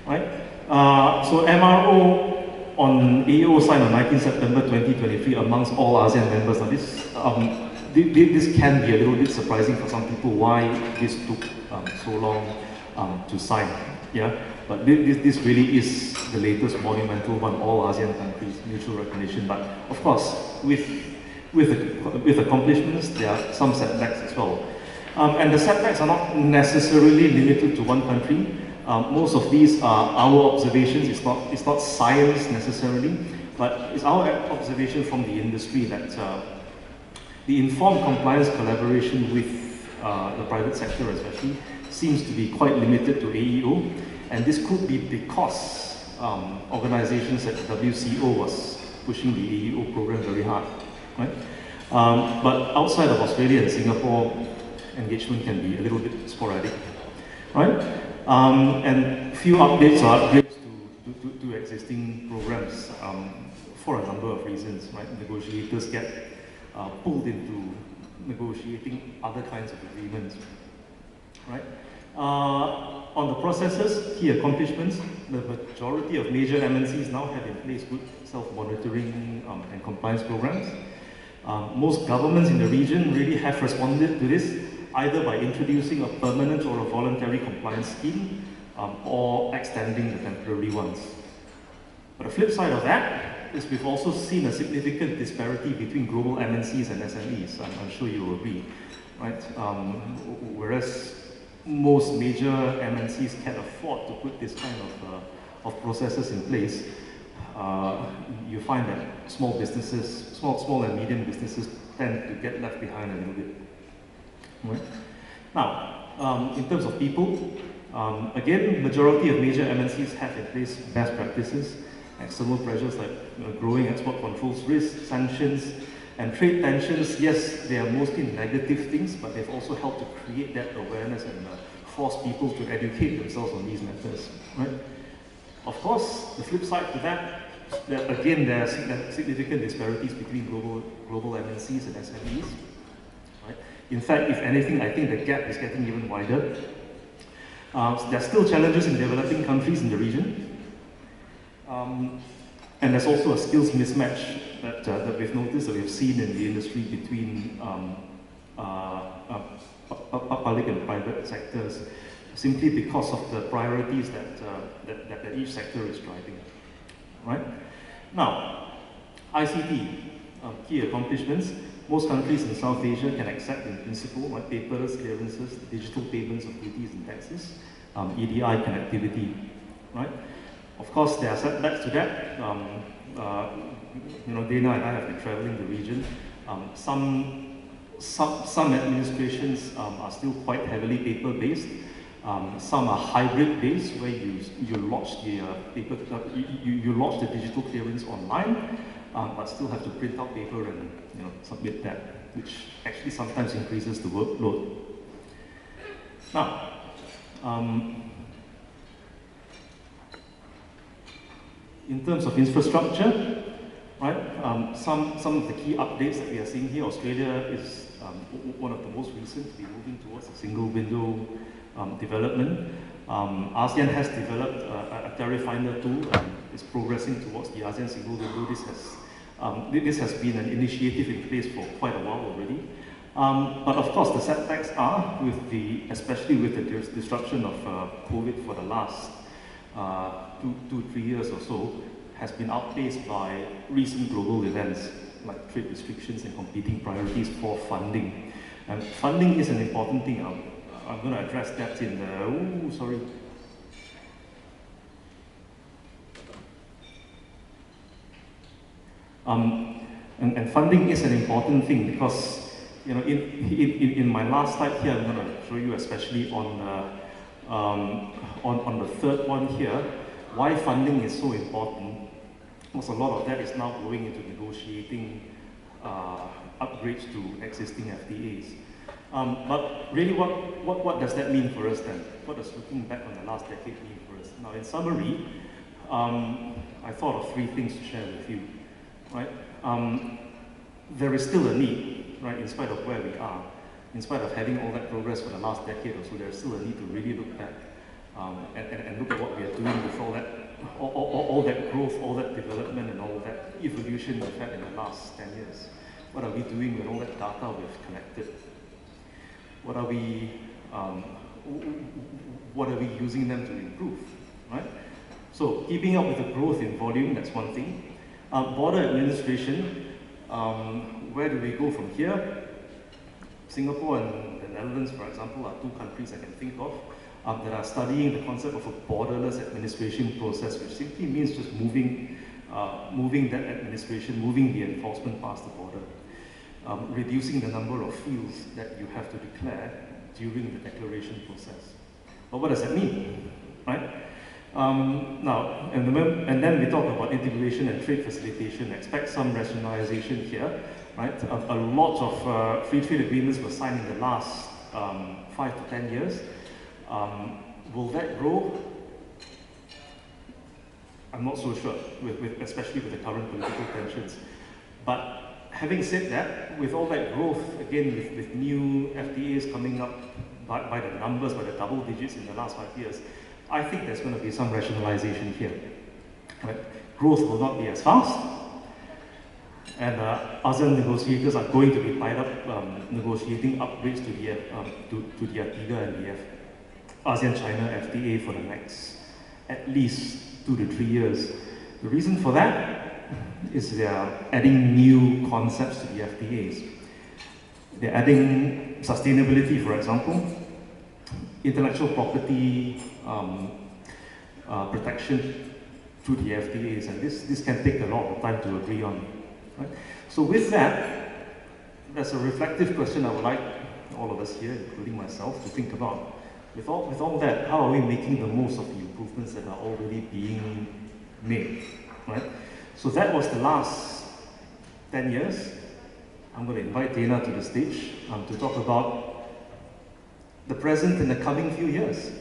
Right? So MRO on AEO signed on 19 September 2023 amongst all ASEAN members. Now this can be a little bit surprising for some people why this took so long to sign. Yeah, but this really is the latest monumental one, all ASEAN countries, mutual recognition. But of course, with accomplishments, there are some setbacks as well. And the setbacks are not necessarily limited to one country. Most of these are our observations. It's not science necessarily, but it's our observation from the industry that the informed compliance collaboration with the private sector especially seems to be quite limited to AEO, and this could be because organizations like WCO was pushing the AEO program very hard, right? But outside of Australia and Singapore, engagement can be a little bit sporadic, right? And few updates or upgrades to existing programs for a number of reasons, right? Negotiators get pulled into negotiating other kinds of agreements, right? On the processes, key accomplishments, the majority of major MNCs now have in place good self-monitoring and compliance programs. Most governments in the region really have responded to this, either by introducing a permanent or a voluntary compliance scheme, or extending the temporary ones. But the flip side of that is we've also seen a significant disparity between global MNCs and SMEs. I'm sure you will agree, right? Whereas most major MNCs can afford to put this kind of processes in place, you find that small businesses, small and medium businesses tend to get left behind a little bit. Right? Now, in terms of people, again, majority of major MNCs have in place best practices. external pressures like growing export controls risks, sanctions, and trade tensions. Yes, they are mostly negative things, but they've also helped to create that awareness and force people to educate themselves on these matters, right? Of course, the flip side to that again, there are significant disparities between global MNCs and SMEs. Right? In fact, if anything, I think the gap is getting even wider. There are still challenges in developing countries in the region. And there's also a skills mismatch that we've noticed, that we've seen in the industry between public and private sectors, simply because of the priorities that each sector is driving. Right? Now, ICT, key accomplishments. Most countries in South Asia can accept in principle, like paperless clearances, digital payments of duties and taxes, EDI connectivity, right? Of course, there are setbacks to that. Dana and I have been traveling the region. Some administrations are still quite heavily paper-based. Some are hybrid-based, where you lodge the digital clearance online, but still have to print out paper and submit that, which actually sometimes increases the workload. Now, in terms of infrastructure, right? Some of the key updates that we are seeing here. Australia is one of the most recent to be moving towards a single window development. ASEAN has developed a tariff finder tool and is progressing towards the ASEAN single window. This has been an initiative in place for quite a while already. But of course, the setbacks are especially with the disruption of COVID for the last 2-3 years or so, has been outpaced by recent global events like trade restrictions and competing priorities for funding. And funding is an important thing. I'm going to address that in the, and funding is an important thing because, in my last slide here, I'm going to show you especially on the third one here, why funding is so important. Because a lot of that is now going into negotiating upgrades to existing FTAs. But really, what does that mean for us then? What does looking back on the last decade mean for us? Now, in summary, I thought of 3 things to share with you. Right? There is still a need, right? In spite of where we are, in spite of having all that progress for the last decade or so, there's still a need to really look back and look at what we are doing with all that growth, all that development, and all that evolution we've had in the last 10 years. What are we doing with all that data we've collected? What are we using them to improve, right? So keeping up with the growth in volume, that's one thing. Border administration, where do we go from here? Singapore and the Netherlands, for example, are 2 countries I can think of that are studying the concept of a borderless administration process, which simply means just moving that administration, moving the enforcement past the border. Reducing the number of fields that you have to declare during the declaration process. But what does that mean, right? Now, and then we talk about integration and trade facilitation. Expect some rationalization here, right? A lot of free trade agreements were signed in the last 5 to 10 years. Will that grow? I'm not so sure, especially with the current political tensions. But having said that, with all that growth, again, with new FTAs coming up by the numbers, by the double digits in the last 5 years, I think there's going to be some rationalization here. Right? Growth will not be as fast, and ASEAN negotiators are going to be tied up negotiating upgrades to the ATIGA and the ASEAN-China FTA for the next at least 2 to 3 years. The reason for that is they are adding new concepts to the FTAs. They're adding sustainability, for example, intellectual property protection to the FTAs, and this can take a lot of time to agree on. Right? So with that, there's a reflective question I would like all of us here, including myself, to think about. With all that, how are we making the most of the improvements that are already being made? right? So that was the last 10 years. I'm going to invite Dana to the stage to talk about the present and the coming few years.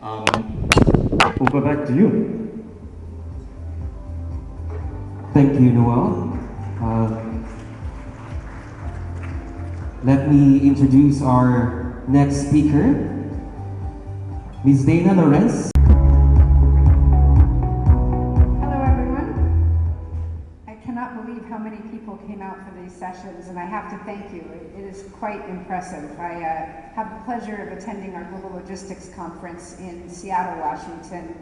Over back to you. Thank you, Noel. Let me introduce our next speaker, Ms. Dana Lorenz. Hello, everyone. I cannot believe how many people came out for these sessions, and I have to thank you. It is quite impressive. I have the pleasure of attending our Global Logistics Conference in Seattle, Washington,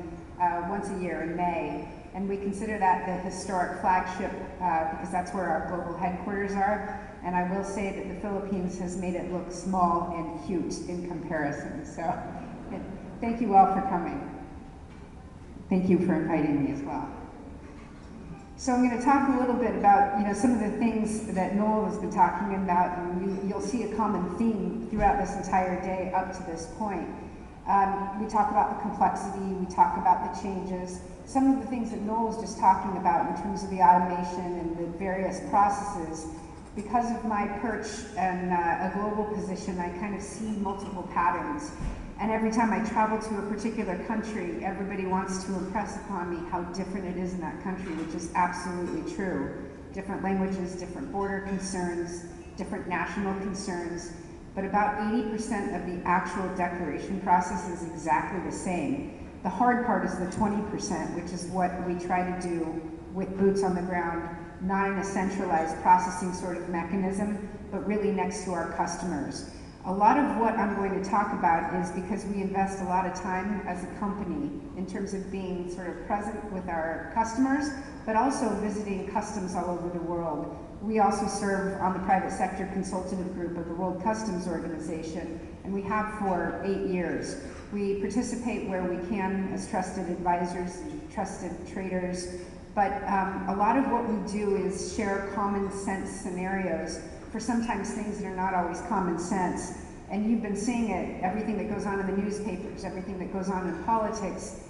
once a year in May. And we consider that the historic flagship because that's where our global headquarters are. And I will say that the Philippines has made it look small and cute in comparison. So thank you all for coming. Thank you for inviting me as well. So I'm going to talk a little bit about some of the things that Noel has been talking about, and you'll see a common theme throughout this entire day up to this point. We talk about the complexity, we talk about the changes. Some of the things that Noel was just talking about in terms of the automation and the various processes, because of my perch and a global position, I kind of see multiple patterns. And every time I travel to a particular country, everybody wants to impress upon me how different it is in that country, which is absolutely true. Different languages, different border concerns, different national concerns. But about 80% of the actual declaration process is exactly the same. The hard part is the 20%, which is what we try to do with boots on the ground, not in a centralized processing sort of mechanism, but really next to our customers. A lot of what I'm going to talk about is because we invest a lot of time as a company in terms of being sort of present with our customers, but also visiting customs all over the world. We also serve on the private sector consultative group of the World Customs Organization, and we have for 8 years. We participate where we can as trusted advisors, trusted traders, but a lot of what we do is share common sense scenarios for sometimes things that are not always common sense. And you've been seeing it, everything that goes on in the newspapers, everything that goes on in politics,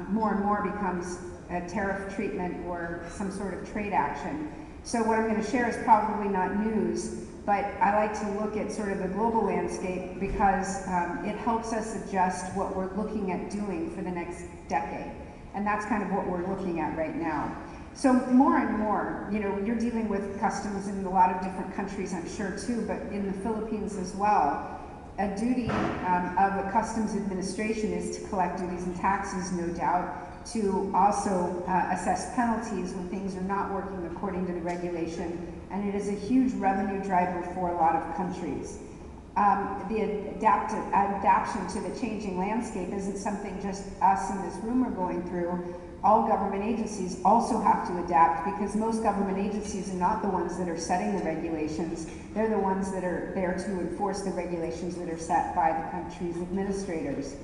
more and more becomes a tariff treatment or some sort of trade action. So what I'm going to share is probably not news, but I like to look at sort of the global landscape because it helps us adjust what we're looking at doing for the next decade. And that's kind of what we're looking at right now. So more and more, you're dealing with customs in a lot of different countries, I'm sure too, but in the Philippines as well. A duty of a customs administration is to collect duties and taxes, no doubt, to also assess penalties when things are not working according to the regulation, and it is a huge revenue driver for a lot of countries. The adaptation to the changing landscape isn't something just us in this room are going through. All government agencies also have to adapt because most government agencies are not the ones that are setting the regulations. They're the ones that are there to enforce the regulations that are set by the country's administrators.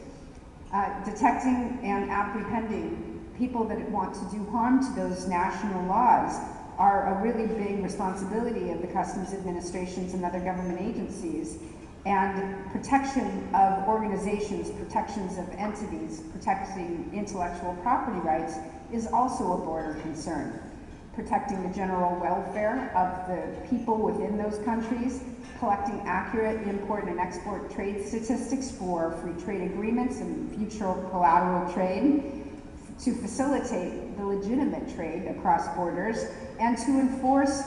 Detecting and apprehending people that want to do harm to those national laws are a really big responsibility of the customs administrations and other government agencies. And protection of organizations, protections of entities, protecting intellectual property rights is also a border concern. Protecting the general welfare of the people within those countries, collecting accurate import and export trade statistics for free trade agreements and future collateral trade, to facilitate the legitimate trade across borders, and to enforce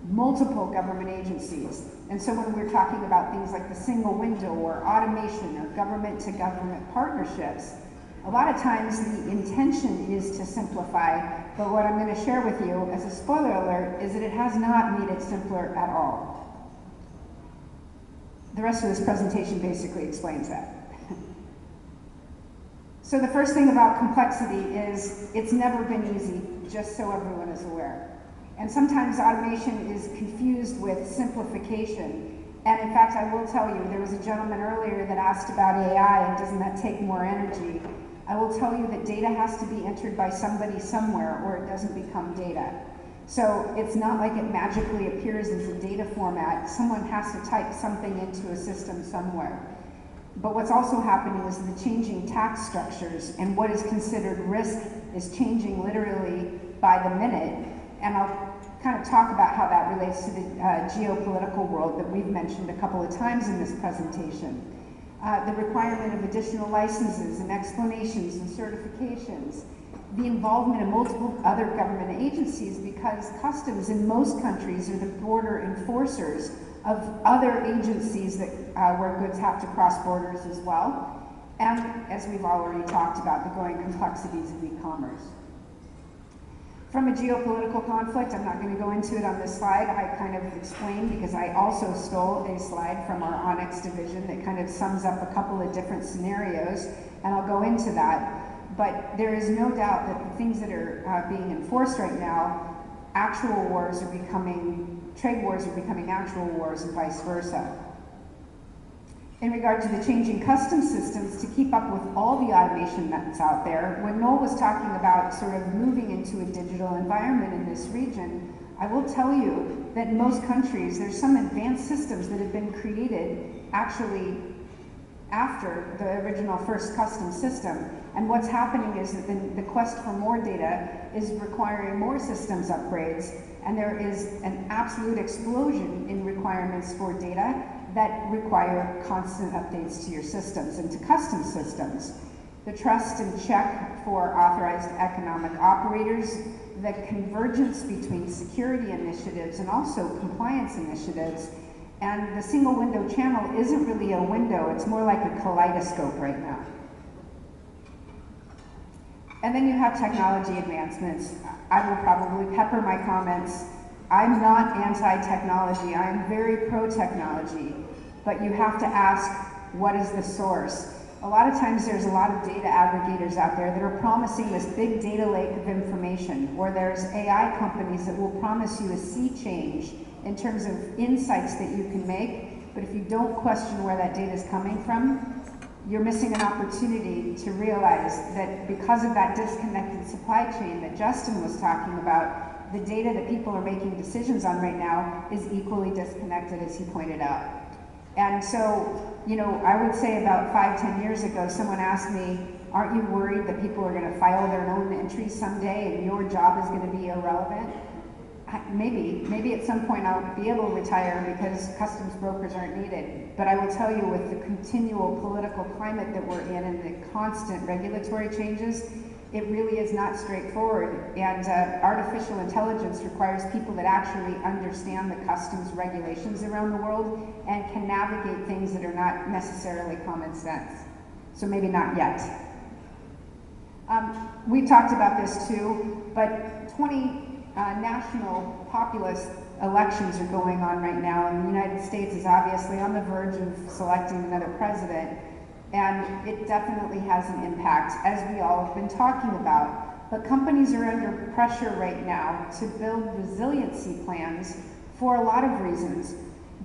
multiple government agencies. And so when we're talking about things like the single window or automation or government-to-government partnerships, a lot of times the intention is to simplify, but what I'm going to share with you as a spoiler alert is that it has not made it simpler at all. The rest of this presentation basically explains that. So the first thing about complexity is it's never been easy, just so everyone is aware. And sometimes automation is confused with simplification. And in fact, I will tell you, there was a gentleman earlier that asked about AI and doesn't that take more energy? I will tell you that data has to be entered by somebody somewhere or it doesn't become data. So it's not like it magically appears as a data format. Someone has to type something into a system somewhere. But what's also happening is the changing tax structures and what is considered risk is changing literally by the minute, and I'll kind of talk about how that relates to the geopolitical world that we've mentioned a couple of times in this presentation. The requirement of additional licenses and explanations and certifications, the involvement of multiple other government agencies, because customs in most countries are the border enforcers of other agencies that where goods have to cross borders as well. And as we've already talked about, the growing complexities of e-commerce. From a geopolitical conflict, I'm not going to go into it on this slide. I kind of explained because I also stole a slide from our Onyx division that kind of sums up a couple of different scenarios, and I'll go into that. But there is no doubt that the things that are being enforced right now, actual wars are becoming, trade wars are becoming actual wars and vice versa. In regard to the changing customs systems to keep up with all the automation that's out there, when Noel was talking about sort of moving into a digital environment in this region, I will tell you that in most countries, there's some advanced systems that have been created actually after the original first custom system. And what's happening is that the quest for more data is requiring more systems upgrades, and there is an absolute explosion in requirements for data that require constant updates to your systems and to custom systems. The trust and check for authorized economic operators, the convergence between security initiatives and also compliance initiatives, and the single window channel isn't really a window, it's more like a kaleidoscope right now. And then you have technology advancements. I will probably pepper my comments. I'm not anti-technology, I'm very pro-technology, but you have to ask, what is the source? A lot of times there's a lot of data aggregators out there that are promising this big data lake of information, or there's AI companies that will promise you a sea change in terms of insights that you can make, but if you don't question where that data is coming from, you're missing an opportunity to realize that because of that disconnected supply chain that Justin was talking about, the data that people are making decisions on right now is equally disconnected, as he pointed out. And so, you know, I would say about 5-10 years ago, someone asked me, aren't you worried that people are going to file their own entries someday and your job is going to be irrelevant? Maybe at some point I'll be able to retire because customs brokers aren't needed. But I will tell you, with the continual political climate that we're in and the constant regulatory changes, it really is not straightforward. And artificial intelligence requires people that actually understand the customs regulations around the world and can navigate things that are not necessarily common sense. So maybe not yet. We've talked about this too, but 20 national populist elections are going on right now, and the United States is obviously on the verge of selecting another president, and it definitely has an impact, as we all have been talking about. But companies are under pressure right now to build resiliency plans for a lot of reasons,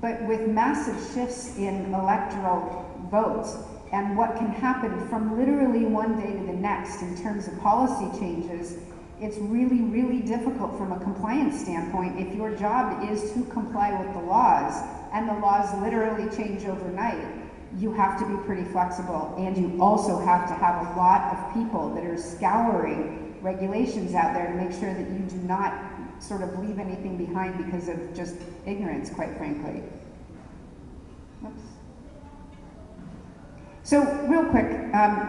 but with massive shifts in electoral votes and what can happen from literally one day to the next in terms of policy changes, it's really, really difficult from a compliance standpoint. If your job is to comply with the laws, and the laws literally change overnight, you have to be pretty flexible, and you also have to have a lot of people that are scouring regulations out there to make sure that you do not sort of leave anything behind because of just ignorance, quite frankly. Oops. So real quick,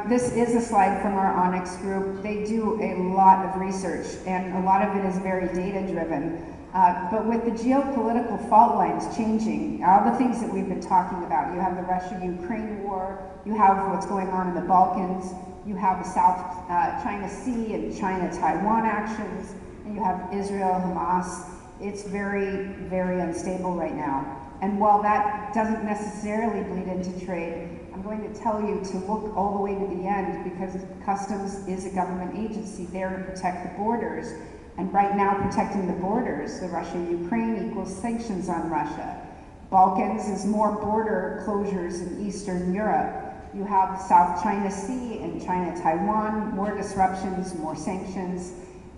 this is a slide from our Onyx group. They do a lot of research, and a lot of it is very data-driven. But with the geopolitical fault lines changing, all the things that we've been talking about, you have the Russia-Ukraine war, you have what's going on in the Balkans, you have the South China Sea and China-Taiwan actions, and you have Israel, Hamas. It's very, very unstable right now. And while that doesn't necessarily bleed into trade, I'm going to tell you to look all the way to the end, because Customs is a government agency there to protect the borders. And right now, protecting the borders, the Russia-Ukraine equals sanctions on Russia. Balkans is more border closures in Eastern Europe. You have South China Sea and China-Taiwan, more disruptions, more sanctions.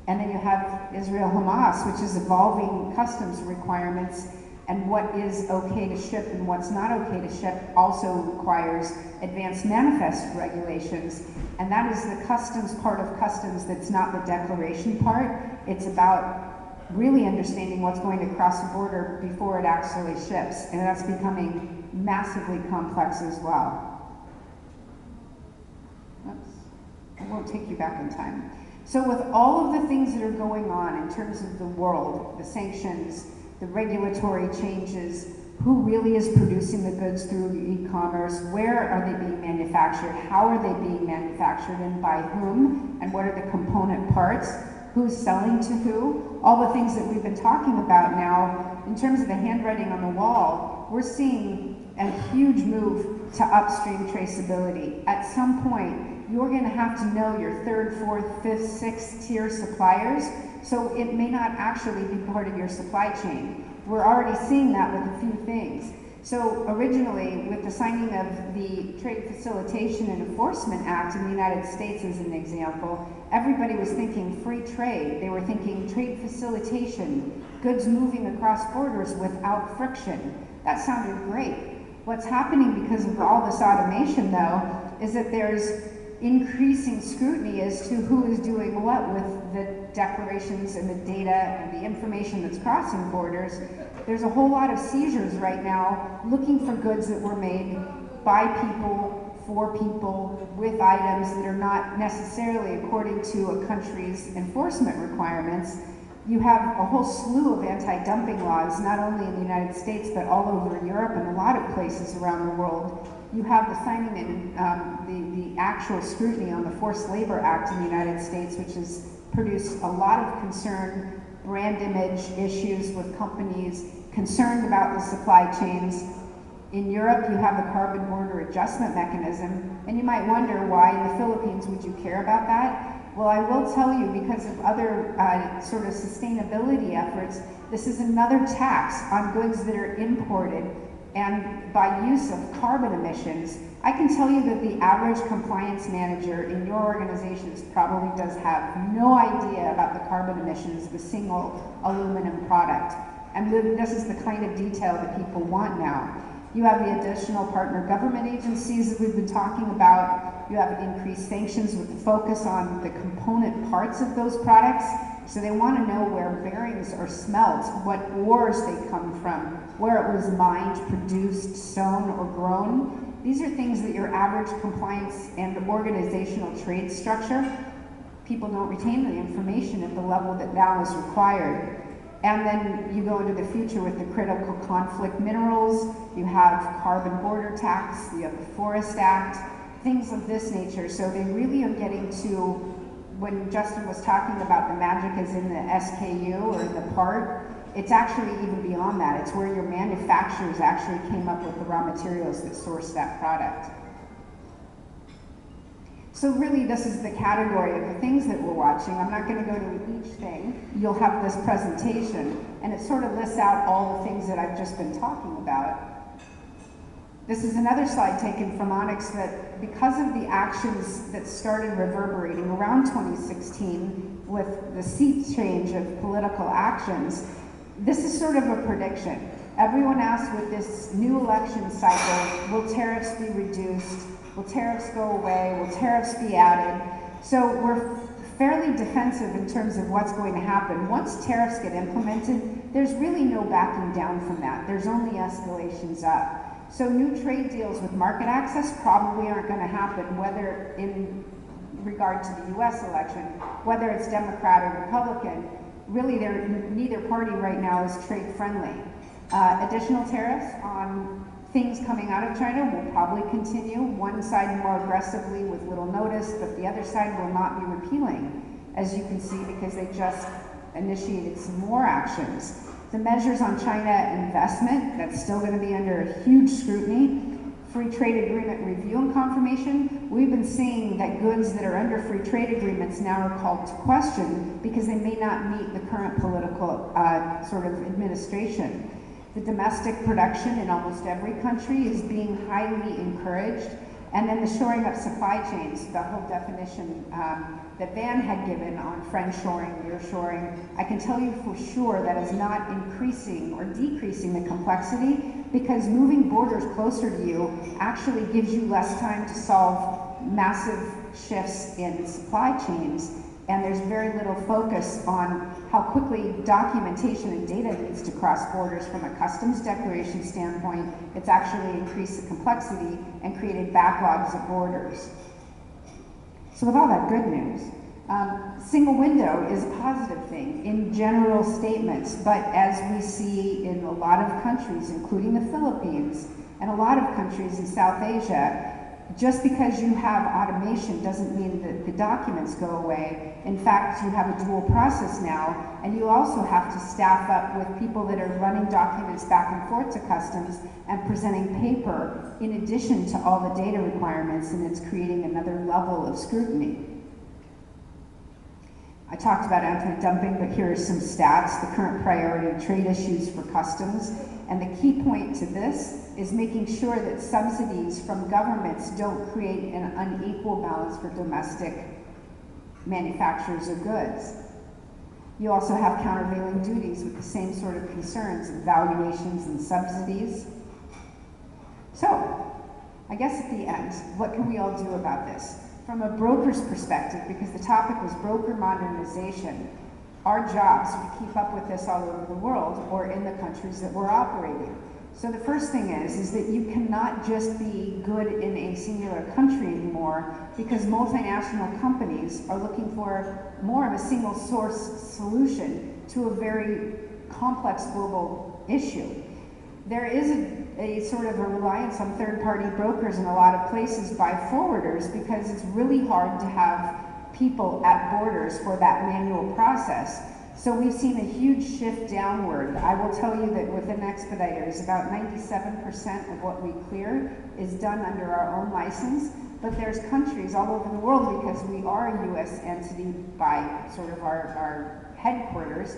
And then you have Israel-Hamas, which is evolving customs requirements and what is okay to ship and what's not okay to ship also requires advanced manifest regulations. And that is the customs part of customs that's not the declaration part. It's about really understanding what's going to cross the border before it actually ships. And that's becoming massively complex as well. Oops. I won't take you back in time. So with all of the things that are going on in terms of the world, the sanctions, the regulatory changes, who really is producing the goods through e-commerce, where are they being manufactured, how are they being manufactured, and by whom, and what are the component parts, who's selling to who, all the things that we've been talking about now, in terms of the handwriting on the wall, we're seeing a huge move to upstream traceability. At some point, you're gonna have to know your third, fourth, fifth, sixth tier suppliers, so it may not actually be part of your supply chain. We're already seeing that with a few things. So originally, with the signing of the Trade Facilitation and Enforcement Act in the United States as an example, everybody was thinking free trade. They were thinking trade facilitation, goods moving across borders without friction. That sounded great. What's happening because of all this automation, though, is that there's increasing scrutiny as to who is doing what with the declarations and the data and the information that's crossing borders. There's a whole lot of seizures right now looking for goods that were made by people, for people, with items that are not necessarily according to a country's enforcement requirements. You have a whole slew of anti-dumping laws, not only in the United States, but all over Europe and a lot of places around the world. You have the signing and the actual scrutiny on the Forced Labor Act in the United States, which has produced a lot of concern, brand image issues with companies concerned about the supply chains. In Europe, you have the carbon border adjustment mechanism, and you might wonder why in the Philippines would you care about that? Well, I will tell you, because of other sort of sustainability efforts, this is another tax on goods that are imported, and by use of carbon emissions. I can tell you that the average compliance manager in your organizations probably does have no idea about the carbon emissions of a single aluminum product. And this is the kind of detail that people want now. You have the additional partner government agencies that we've been talking about. You have increased sanctions with the focus on the component parts of those products. So they want to know where bearings are smelt, what ores they come from, where it was mined, produced, sown, or grown. These are things that your average compliance and organizational trade structure, people don't retain the information at the level that now is required. And then you go into the future with the critical conflict minerals, you have carbon border tax, you have the Forest Act, things of this nature. So they really are getting to, when Justin was talking about the magic is in the SKU or in the part, it's actually even beyond that. It's where your manufacturers actually came up with the raw materials that source that product. So really, this is the category of the things that we're watching. I'm not going to go to each thing. You'll have this presentation, and it sort of lists out all the things that I've just been talking about. This is another slide taken from Onyx that, because of the actions that started reverberating around 2016 with the sea change of political actions, this is sort of a prediction. Everyone asked, with this new election cycle, will tariffs be reduced? Will tariffs go away? Will tariffs be added? So we're fairly defensive in terms of what's going to happen. Once tariffs get implemented, there's really no backing down from that. There's only escalations up. So new trade deals with market access probably aren't going to happen, whether in regard to the US election, whether it's Democrat or Republican. Really, neither party right now is trade friendly. Additional tariffs on things coming out of China will probably continue. One side more aggressively with little notice, but the other side will not be repealing, as you can see, because they just initiated some more actions. The measures on China investment, that's still going to be under huge scrutiny. Free trade agreement review and confirmation. We've been seeing that goods that are under free trade agreements now are called to question because they may not meet the current political sort of administration. The domestic production in almost every country is being highly encouraged. And then the shoring up supply chains, the whole definition that Van had given on friendshoring, nearshoring, I can tell you for sure that is not increasing or decreasing the complexity, because moving borders closer to you actually gives you less time to solve massive shifts in supply chains, and there's very little focus on how quickly documentation and data needs to cross borders from a customs declaration standpoint. It's actually increased the complexity and created backlogs at borders. So with all that good news, single window is a positive thing in general statements, but as we see in a lot of countries, including the Philippines and a lot of countries in South Asia, just because you have automation doesn't mean that the documents go away. In fact, you have a dual process now, and you also have to staff up with people that are running documents back and forth to customs and presenting paper in addition to all the data requirements, and it's creating another level of scrutiny. I talked about anti-dumping, but here are some stats. The current priority of trade issues for customs. And the key point to this is making sure that subsidies from governments don't create an unequal balance for domestic manufacturers of goods. You also have countervailing duties with the same sort of concerns and valuations and subsidies. So, I guess at the end, what can we all do about this? From a broker's perspective, because the topic was broker modernization, our jobs are to keep up with this all over the world or in the countries that we're operating. So the first thing is that you cannot just be good in a singular country anymore, because multinational companies are looking for more of a single source solution to a very complex global issue. There is a sort of a reliance on third-party brokers in a lot of places by forwarders, because it's really hard to have people at borders for that manual process. So we've seen a huge shift downward. I will tell you that within Expeditos, about 97% of what we clear is done under our own license, but there's countries all over the world, because we are a US entity by sort of our headquarters.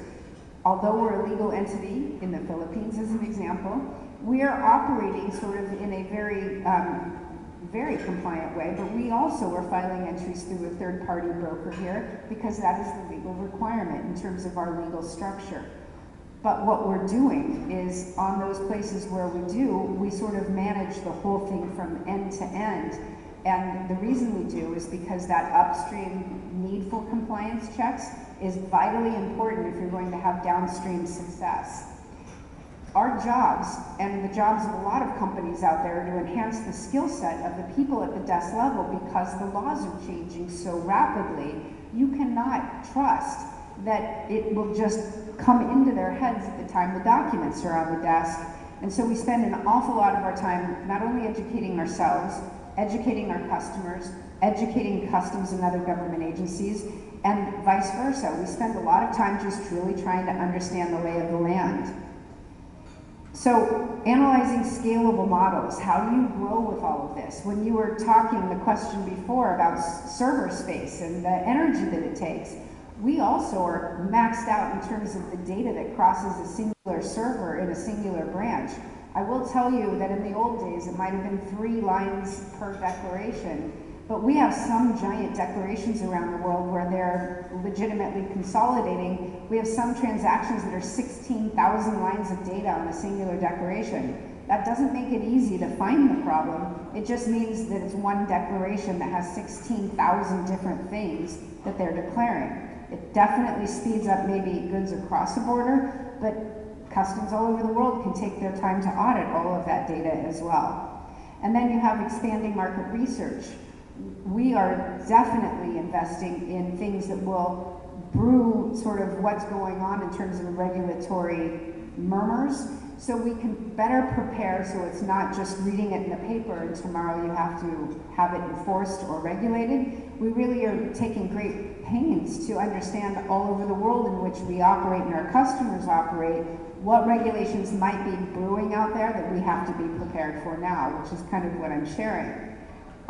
Although we're a legal entity in the Philippines, as an example, we are operating sort of in a very compliant way, but we also are filing entries through a third-party broker here, because that is the legal requirement in terms of our legal structure. But what we're doing is, on those places where we sort of manage the whole thing from end to end. And the reason we do is because that upstream need for compliance checks is vitally important if you're going to have downstream success. Our jobs, and the jobs of a lot of companies out there, are to enhance the skill set of the people at the desk level, because the laws are changing so rapidly. You cannot trust that it will just come into their heads at the time the documents are on the desk. And so we spend an awful lot of our time not only educating ourselves, educating our customers, educating customs and other government agencies, and vice versa. We spend a lot of time just really trying to understand the lay of the land. So, analyzing scalable models, how do you grow with all of this? When you were talking the question before about server space and the energy that it takes, we also are maxed out in terms of the data that crosses a singular server in a singular branch. I will tell you that in the old days, it might have been 3 lines per declaration, but we have some giant declarations around the world where they're legitimately consolidating. We have some transactions that are 16,000 lines of data on a singular declaration. That doesn't make it easy to find the problem. It just means that it's one declaration that has 16,000 different things that they're declaring. It definitely speeds up maybe goods across a border, but customs all over the world can take their time to audit all of that data as well. And then you have expanding market research. We are definitely investing in things that will brew sort of what's going on in terms of regulatory murmurs, so we can better prepare, so it's not just reading it in the paper and tomorrow you have to have it enforced or regulated. We really are taking great pains to understand all over the world in which we operate and our customers operate, what regulations might be brewing out there that we have to be prepared for now, which is kind of what I'm sharing.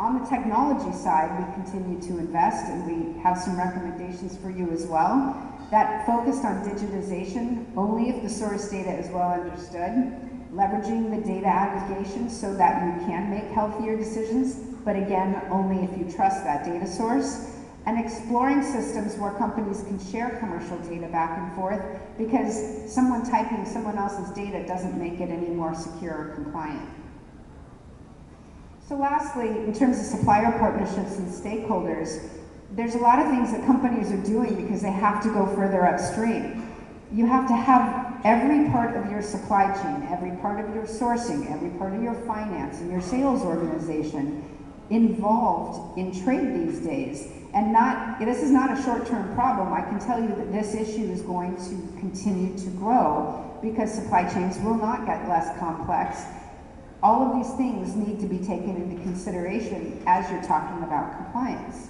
On the technology side, we continue to invest, and we have some recommendations for you as well that focused on digitization only if the source data is well understood, leveraging the data aggregation so that you can make healthier decisions, but again, only if you trust that data source, and exploring systems where companies can share commercial data back and forth, because someone typing someone else's data doesn't make it any more secure or compliant. So lastly, in terms of supplier partnerships and stakeholders, there's a lot of things that companies are doing because they have to go further upstream. You have to have every part of your supply chain, every part of your sourcing, every part of your finance and your sales organization involved in trade these days. And this is not a short-term problem. I can tell you that this issue is going to continue to grow because supply chains will not get less complex. All of these things need to be taken into consideration as you're talking about compliance.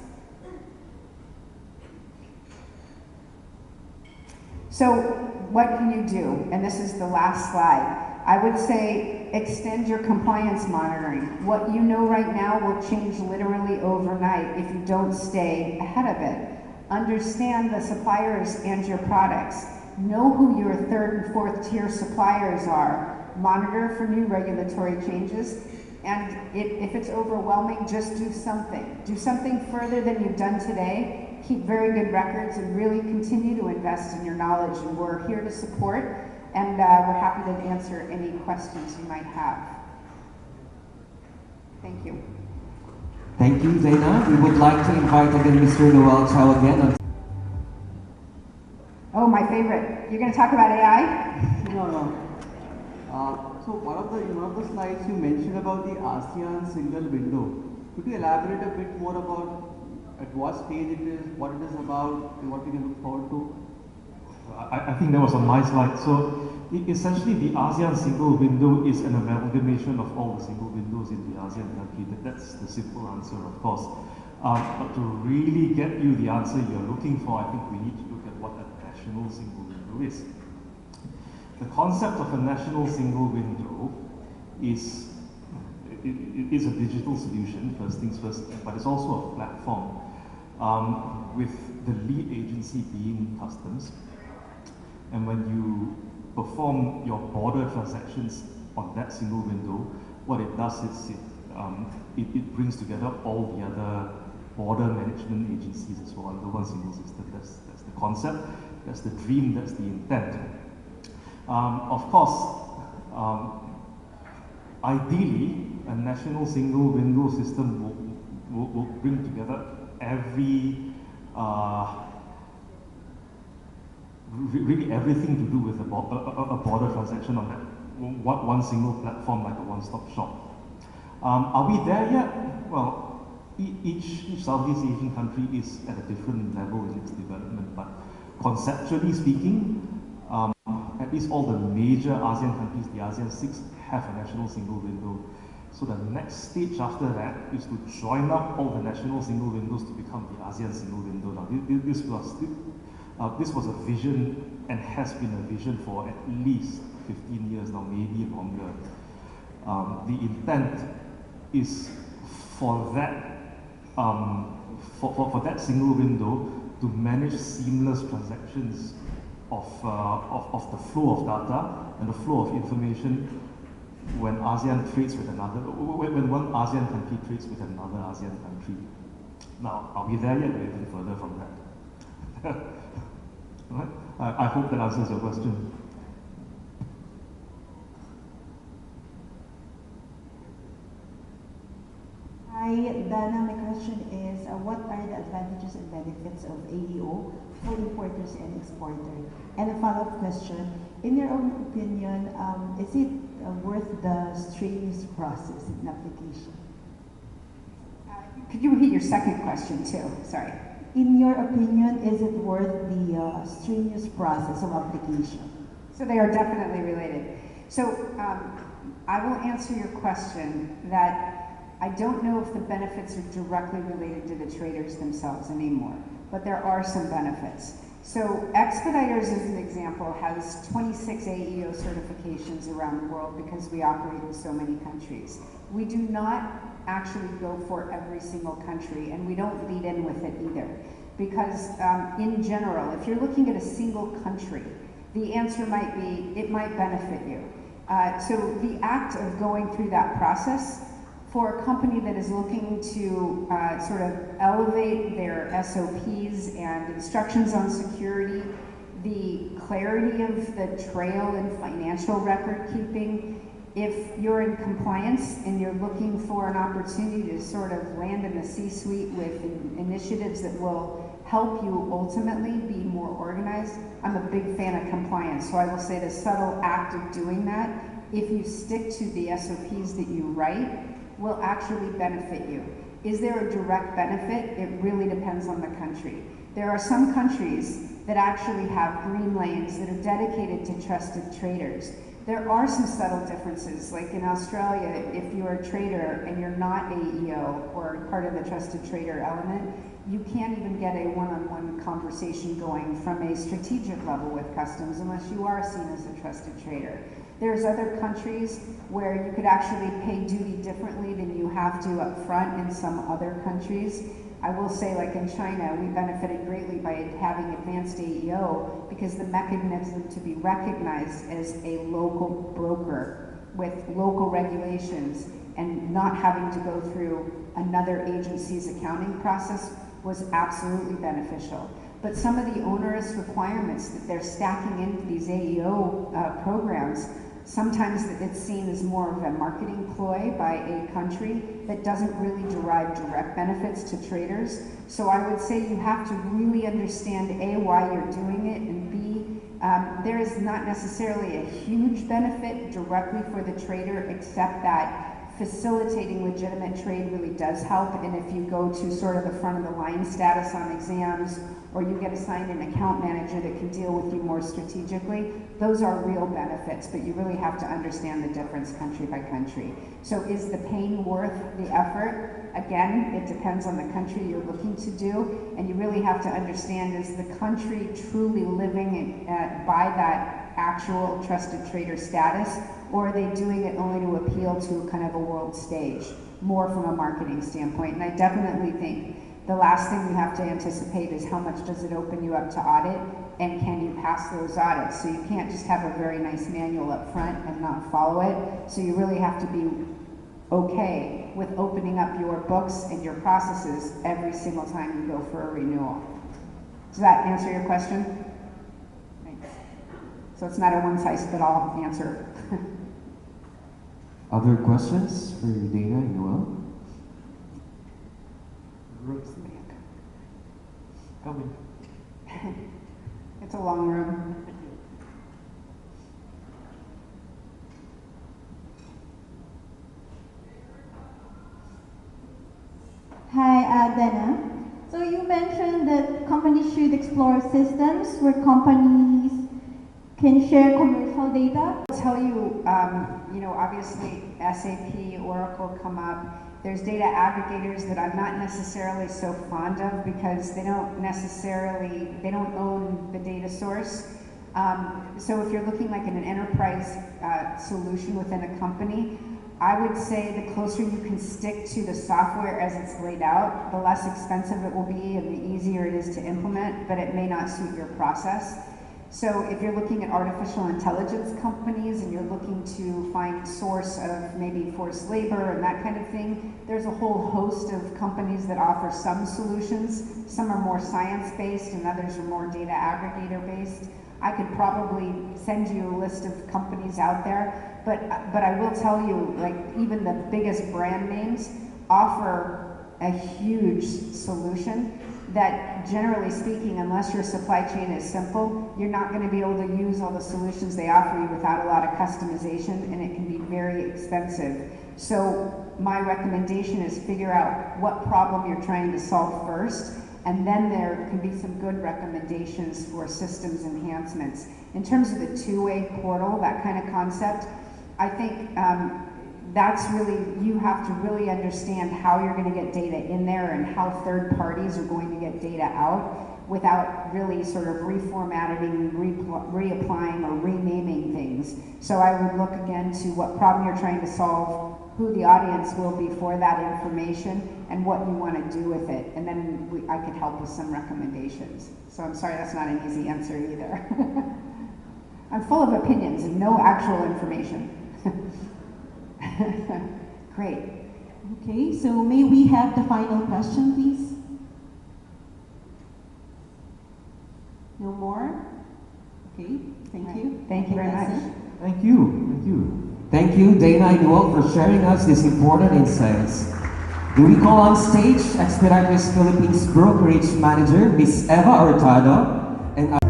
So what can you do? And this is the last slide. I would say extend your compliance monitoring. What you know right now will change literally overnight if you don't stay ahead of it. Understand the suppliers and your products. Know who your third and fourth tier suppliers are. Monitor for new regulatory changes. And if it's overwhelming, just do something. Do something further than you've done today. Keep very good records and really continue to invest in your knowledge. And we're here to support. And we're happy to answer any questions you might have. Thank you. Thank you, Zaina. We would like to invite again Mr. Noel Chow again. Oh, my favorite. You're going to talk about AI? No. So one of the slides you mentioned about the ASEAN single window. Could you elaborate a bit more about at what stage it is, what it is about, and what we can look forward to? I think that was on my slide. So essentially the ASEAN single window is an amalgamation of all the single windows in the ASEAN country. That's the simple answer, of course. But to really get you the answer you're looking for, I think we need to look at what a national single window is. The concept of a national single window is a digital solution, first things first, but it's also a platform with the lead agency being customs. And when you perform your border transactions on that single window, what it does is it brings together all the other border management agencies as well under one single system. That's the concept, that's the dream, that's the intent. Of course, ideally, a national single window system will bring together really everything to do with a border transaction on that one single platform, like a one-stop shop. Are we there yet? Well, each Southeast Asian country is at a different level in its development, but conceptually speaking, at least all the major ASEAN countries, the ASEAN 6, have a national single window. So the next stage after that is to join up all the national single windows to become the ASEAN single window. Now, this was a vision and has been a vision for at least 15 years now, maybe longer. The intent is for that for that single window to manage seamless transactions of the flow of data and the flow of information when ASEAN trades with another, when one ASEAN country trades with another ASEAN country. Now, are we there yet? We're even further from that. Right? I hope that answers your question. Hi, Dana. My question is, what are the advantages and benefits of AEO for importers and exporters? And a follow-up question, in your own opinion, is it worth the strenuous process in application? Could you repeat your second question too? Sorry. In your opinion, is it worth the strenuous process of application? So they are definitely related. So I will answer your question that I don't know if the benefits are directly related to the traders themselves anymore, but there are some benefits. So Expeditos, as an example, has 26 AEO certifications around the world because we operate in so many countries. We do not actually go for every single country, and we don't lead in with it either. Because in general, if you're looking at a single country, the answer might be, it might benefit you. So the act of going through that process for a company that is looking to sort of elevate their SOPs and instructions on security, the clarity of the trail and financial record keeping, if you're in compliance and you're looking for an opportunity to sort of land in the C-suite with initiatives that will help you ultimately be more organized, I'm a big fan of compliance. So I will say the subtle act of doing that, if you stick to the SOPs that you write, will actually benefit you. Is there a direct benefit? It really depends on the country. There are some countries that actually have green lanes that are dedicated to trusted traders. There are some subtle differences, like in Australia, if you're a trader and you're not AEO or part of the trusted trader element, you can't even get a one-on-one conversation going from a strategic level with customs unless you are seen as a trusted trader. There's other countries where you could actually pay duty differently than you have to up front in some other countries. I will say, like in China, we benefited greatly by having advanced AEO because the mechanism to be recognized as a local broker with local regulations and not having to go through another agency's accounting process was absolutely beneficial. But some of the onerous requirements that they're stacking into these AEO programs, sometimes it's seen as more of a marketing ploy by a country that doesn't really derive direct benefits to traders. So I would say you have to really understand A, why you're doing it, and B, there is not necessarily a huge benefit directly for the trader, except that facilitating legitimate trade really does help. And if you go to sort of the front of the line status on exams, or you get assigned an account manager that can deal with you more strategically, those are real benefits, but you really have to understand the difference country by country. So is the pain worth the effort? Again, it depends on the country you're looking to do, and you really have to understand, is the country truly living by that actual trusted trader status, or are they doing it only to appeal to kind of a world stage, more from a marketing standpoint? And I definitely think the last thing you have to anticipate is how much does it open you up to audit, and can you pass those audits? So you can't just have a very nice manual up front and not follow it. So you really have to be okay with opening up your books and your processes every single time you go for a renewal. Does that answer your question? Thanks. So it's not a one-size-fits-all answer. Other questions for Dana and Noel? Coming. It's a long room. Hi, Dana. So you mentioned that companies should explore systems where companies can share commercial data. I'll tell you, obviously SAP, Oracle come up. There's data aggregators that I'm not necessarily so fond of because they don't own the data source. So if you're looking like in an enterprise solution within a company, I would say the closer you can stick to the software as it's laid out, the less expensive it will be and the easier it is to implement, but it may not suit your process. So if you're looking at artificial intelligence companies and you're looking to find source of maybe forced labor and that kind of thing, there's a whole host of companies that offer some solutions. Some are more science-based and others are more data aggregator-based. I could probably send you a list of companies out there, but I will tell you, like, even the biggest brand names offer a huge solution that, generally speaking, unless your supply chain is simple, you're not going to be able to use all the solutions they offer you without a lot of customization, and it can be very expensive. So my recommendation is figure out what problem you're trying to solve first, and then there can be some good recommendations for systems enhancements. In terms of the two-way portal, that kind of concept, I think that's really, you have to really understand how you're going to get data in there and how third parties are going to get data out without really sort of reformatting, reapplying, or renaming things. So I would look again to what problem you're trying to solve, who the audience will be for that information, and what you want to do with it. And then I could help with some recommendations. So I'm sorry that's not an easy answer either. I'm full of opinions and no actual information. Great. Okay, so may we have the final question, please? No more? Okay, thank you. Thank you very much. Thank you. Thank you. Thank you, Dana and Noel, for sharing us these important insights. Do we call on stage Expeditos Philippines Brokerage Manager, Ms. Eva Hurtado, and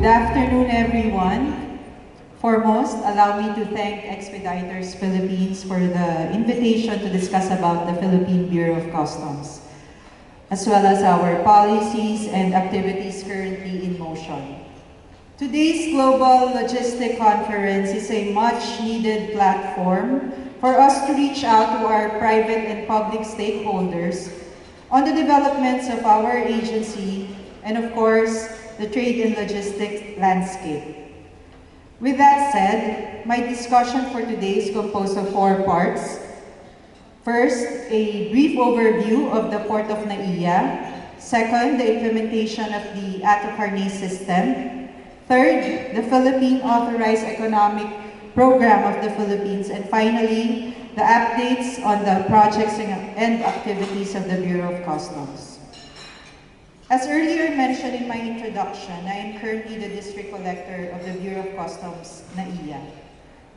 Good afternoon, everyone. Foremost, allow me to thank Expeditos Philippines for the invitation to discuss about the Philippine Bureau of Customs, as well as our policies and activities currently in motion. Today's Global Logistic Conference is a much-needed platform for us to reach out to our private and public stakeholders on the developments of our agency and, of course, the trade and logistics landscape. With that said, my discussion for today is composed of 4 parts. First, a brief overview of the Port of Naiya. Second, the implementation of the Atocarne system. Third, the Philippine Authorized Economic Program of the Philippines. And finally, the updates on the projects and activities of the Bureau of Customs. As earlier mentioned in my introduction, I am currently the District Collector of the Bureau of Customs, Naiya.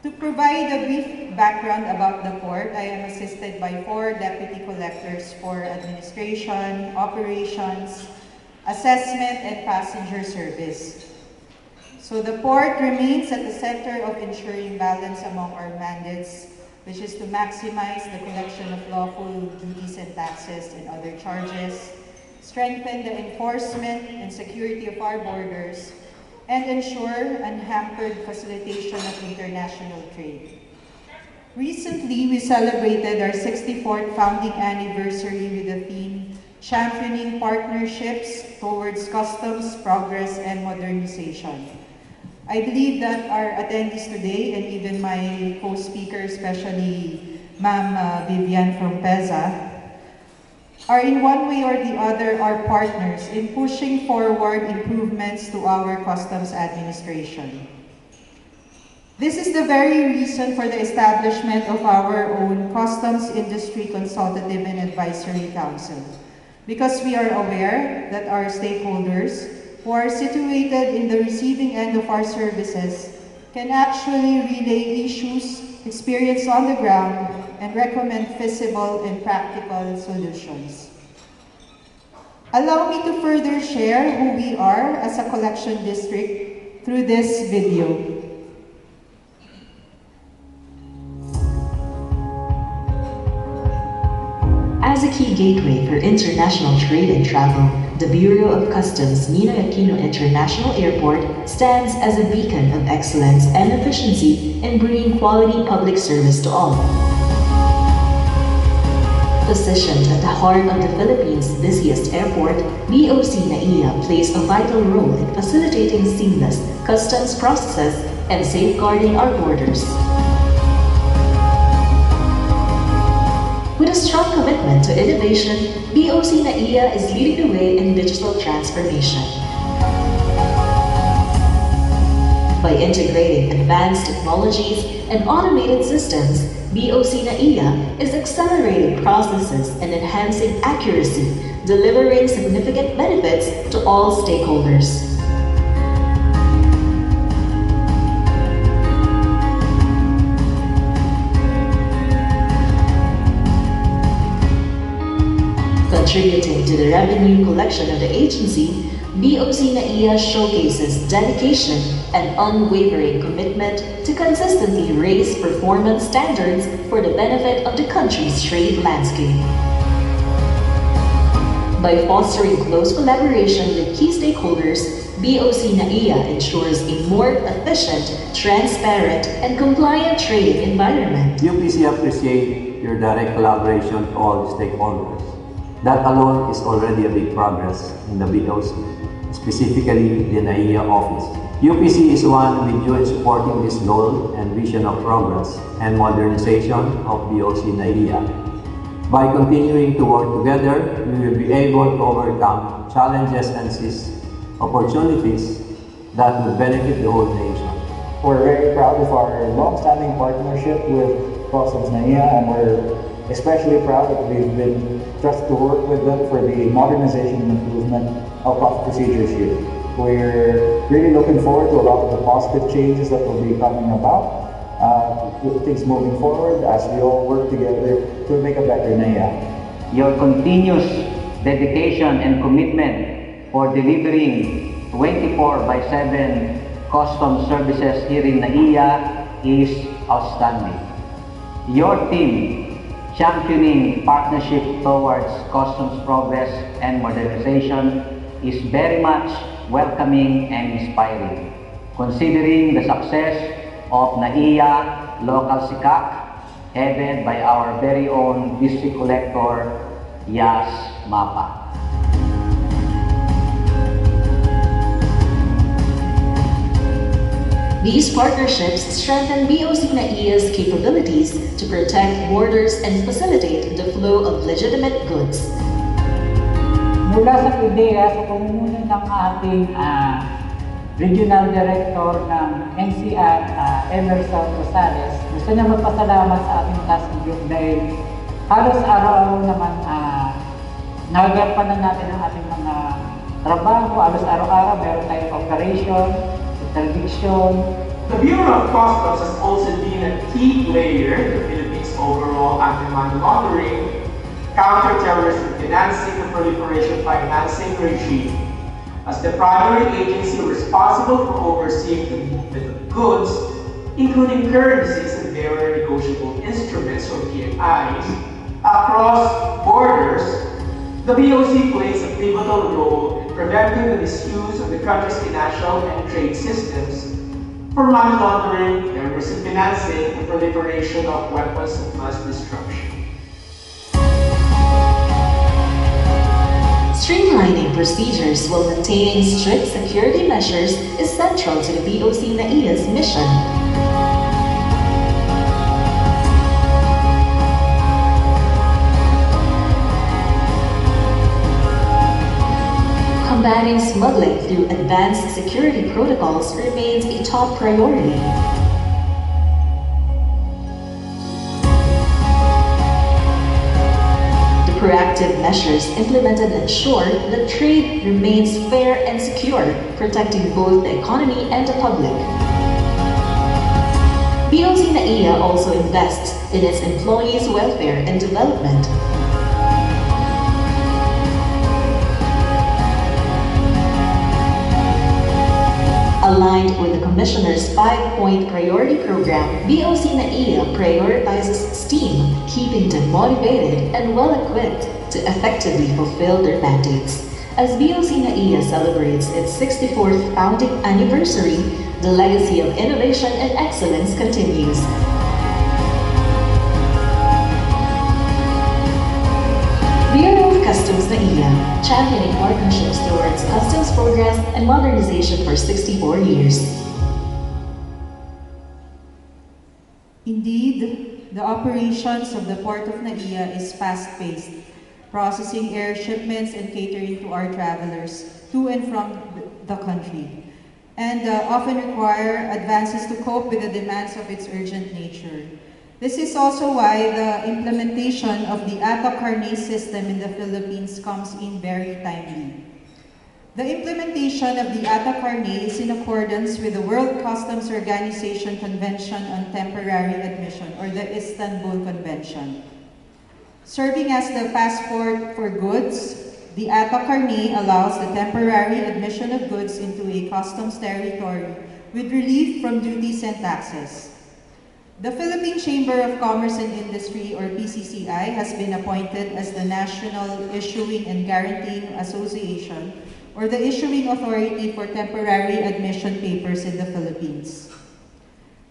To provide a brief background about the port, I am assisted by 4 Deputy Collectors for Administration, Operations, Assessment, and Passenger Service. So the port remains at the center of ensuring balance among our mandates, which is to maximize the collection of lawful duties and taxes and other charges, strengthen the enforcement and security of our borders, and ensure unhampered facilitation of international trade. Recently, we celebrated our 64th founding anniversary with the theme, Championing Partnerships Towards Customs, Progress, and Modernization. I believe that our attendees today, and even my co-speaker, especially Ma'am Vivian from PEZA, are in one way or the other our partners in pushing forward improvements to our customs administration. This is the very reason for the establishment of our own Customs Industry Consultative and Advisory Council, because we are aware that our stakeholders who are situated in the receiving end of our services can actually relay issues experienced on the ground and recommend feasible and practical solutions. Allow me to further share who we are as a collection district through this video. As a key gateway for international trade and travel, the Bureau of Customs Ninoy Aquino International Airport stands as a beacon of excellence and efficiency in bringing quality public service to all. Positioned at the heart of the Philippines' busiest airport, BOC Naiya plays a vital role in facilitating seamless customs processes and safeguarding our borders. With a strong commitment to innovation, BOC Naiya is leading the way in digital transformation. By integrating advanced technologies and automated systems, BOC Naiya is accelerating processes and enhancing accuracy, delivering significant benefits to all stakeholders. Contributing to the revenue collection of the agency, BOC NAIA showcases dedication and unwavering commitment to consistently raise performance standards for the benefit of the country's trade landscape. By fostering close collaboration with key stakeholders, BOC NAIA ensures a more efficient, transparent, and compliant trading environment. UPC appreciates your direct collaboration with all stakeholders. That alone is already a big progress in the BOC, specifically the NAIA office. UPC is one with you in supporting this goal and vision of progress and modernization of BOC NAIA. By continuing to work together, we will be able to overcome challenges and seize opportunities that will benefit the whole nation. We're very proud of our long-standing partnership with Customs NAIA, and we're especially proud that we've been trusted to work with them for the modernization and improvement of cost procedures here. We're really looking forward to a lot of the positive changes that will be coming about with things moving forward as we all work together to make a better NAIA. Your continuous dedication and commitment for delivering 24/7 customs services here in NAIA is outstanding. Your team championing partnership towards customs progress and modernization is very much welcoming and inspiring, considering the success of NAIA Local SICAC, headed by our very own District Collector, Yas Mapa. These partnerships strengthen BOC NAIA's capabilities to protect borders and facilitate the flow of legitimate goods. Mula sa ideya sa pamumuno ng ating Regional Director ng NCR, Emerson Rosales, gusto niya magpasalamat sa ating task group dahil halos araw-araw naman nagagampanan natin ang ating mga trabaho. Halos araw-araw meron tayong operation, interdiction. The Bureau of Customs has also been a key player in the Philippines' overall anti-money laundering, counter-terrorism financing, and proliferation financing regime. As the primary agency responsible for overseeing the movement of goods, including currencies and their negotiable instruments or PNIs, across borders, the BOC plays a pivotal role in preventing the misuse of the country's financial and trade systems for money laundering, terrorism financing, and proliferation of weapons of mass destruction. Streamlining procedures while maintaining strict security measures is central to the BOC NAIA's mission. Combating smuggling through advanced security protocols remains a top priority. Proactive measures implemented ensure that trade remains fair and secure, protecting both the economy and the public. BOC NAIA also invests in its employees' welfare and development. Aligned with the Commissioner's 5-point priority program, BOC NAIA prioritizes STEAM, keeping them motivated and well-equipped to effectively fulfill their mandates. As BOC NAIA celebrates its 64th founding anniversary, the legacy of innovation and excellence continues. Bureau of Customs NAIA, championing partnerships towards customs progress and modernization for 64 years. Indeed, the operations of the Port of NAIA is fast-paced, processing air shipments and catering to our travelers to and from the country, and often require advances to cope with the demands of its urgent nature. This is also why the implementation of the ATA-Carnet system in the Philippines comes in very timely. The implementation of the ATA-Carnet is in accordance with the World Customs Organization Convention on Temporary Admission, or the Istanbul Convention. Serving as the passport for goods, The ATA Carnet allows the temporary admission of goods into a customs territory with relief from duties and taxes. The Philippine Chamber of Commerce and Industry, or PCCI, has been appointed as the National Issuing and Guaranteeing Association, or the issuing authority for temporary admission papers in the Philippines.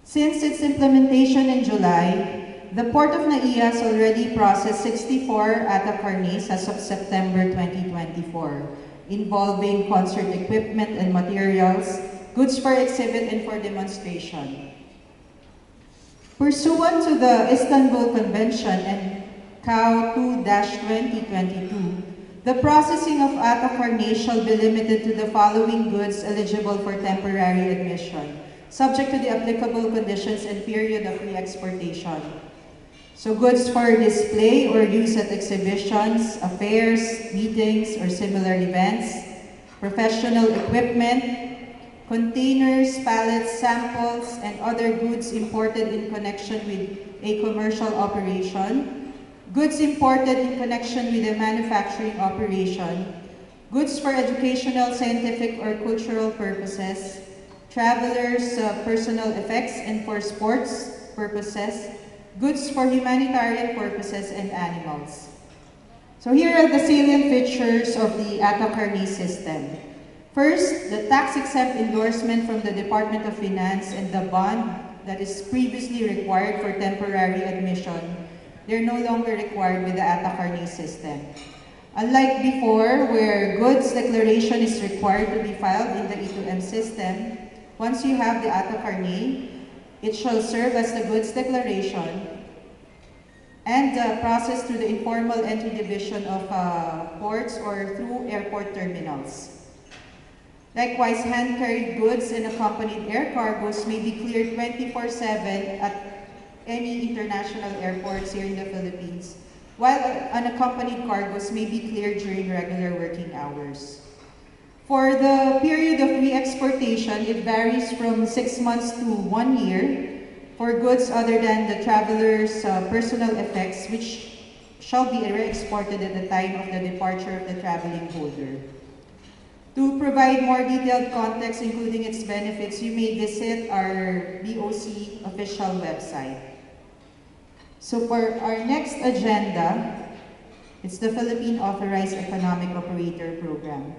Since its implementation in July, the Port of Naiya has already processed 64 ATA Carnets as of September 2024, involving concert equipment and materials, goods for exhibit and for demonstration. Pursuant to the Istanbul Convention and CAO 2-2022, the processing of ATA Carnets shall be limited to the following goods eligible for temporary admission, subject to the applicable conditions and period of re-exportation. So goods for display or use at exhibitions, affairs, meetings, or similar events, professional equipment, containers, pallets, samples, and other goods imported in connection with a commercial operation, goods imported in connection with a manufacturing operation, goods for educational, scientific, or cultural purposes, travelers' personal effects and for sports purposes, goods for humanitarian purposes, and animals. So here are the salient features of the ATA Carnet system. First, the tax-exempt endorsement from the Department of Finance and the bond that is previously required for temporary admission, they're no longer required with the ATA Carnet system. Unlike before, where goods declaration is required to be filed in the E2M system, once you have the ATA Carnet, it shall serve as the goods declaration and processed through the informal entry division of ports or through airport terminals. Likewise, hand-carried goods and accompanied air cargoes may be cleared 24/7 at any international airports here in the Philippines, while unaccompanied cargoes may be cleared during regular working hours. For the period of re-exportation, it varies from 6 months to 1 year for goods other than the traveler's personal effects, which shall be re-exported at the time of the departure of the traveling holder. To provide more detailed context, including its benefits, you may visit our BOC official website. So for our next agenda, it's the Philippine Authorized Economic Operator Program.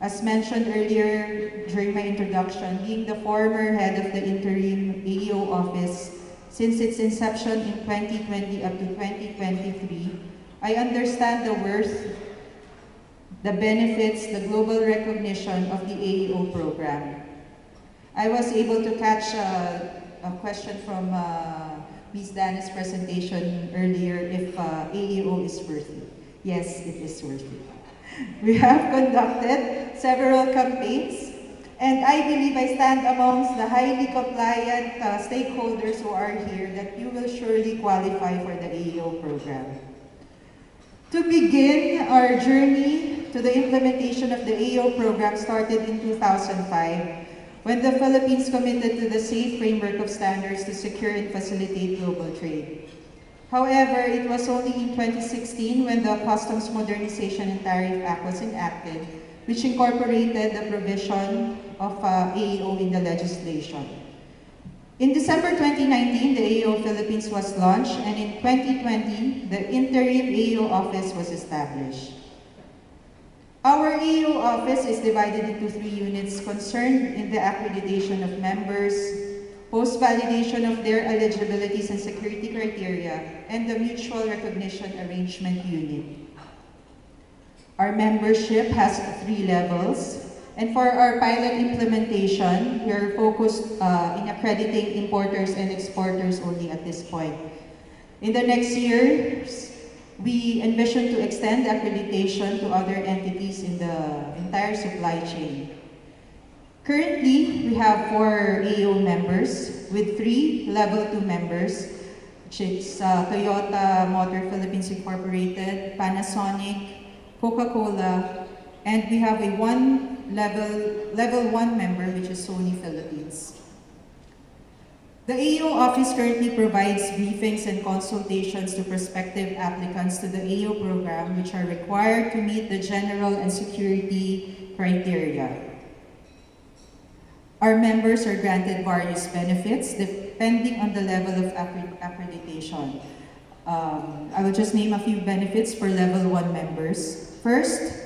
As mentioned earlier during my introduction, being the former head of the interim AEO office since its inception in 2020 up to 2023, I understand the worth, the benefits, the global recognition of the AEO program. I was able to catch a question from Ms. Dana's presentation earlier if AEO is worth it. Yes, it is worth it. We have conducted several campaigns, and I believe I stand amongst the highly compliant stakeholders who are here that you will surely qualify for the AEO program. To begin, our journey to the implementation of the AEO program started in 2005, when the Philippines committed to the safe framework of standards to secure and facilitate global trade. However, it was only in 2016 when the Customs Modernization and Tariff Act was enacted, which incorporated the provision of AEO in the legislation. In December 2019, the AEO Philippines was launched, and in 2020, the interim AEO office was established. Our AEO office is divided into 3 units concerned in the accreditation of members, post-validation of their eligibilities and security criteria, and the mutual recognition arrangement unit. Our membership has 3 levels, and for our pilot implementation, we are focused in accrediting importers and exporters only at this point. In the next years, we envision to extend accreditation to other entities in the entire supply chain. Currently, we have 4 AEO members with 3 level 2 members, which is Toyota Motor Philippines Incorporated, Panasonic, Coca-Cola, and we have a level 1 member, which is Sony Philippines. The AO office currently provides briefings and consultations to prospective applicants to the AO program, which are required to meet the general and security criteria. Our members are granted various benefits depending on the level of accreditation. I will just name a few benefits for level 1 members. First,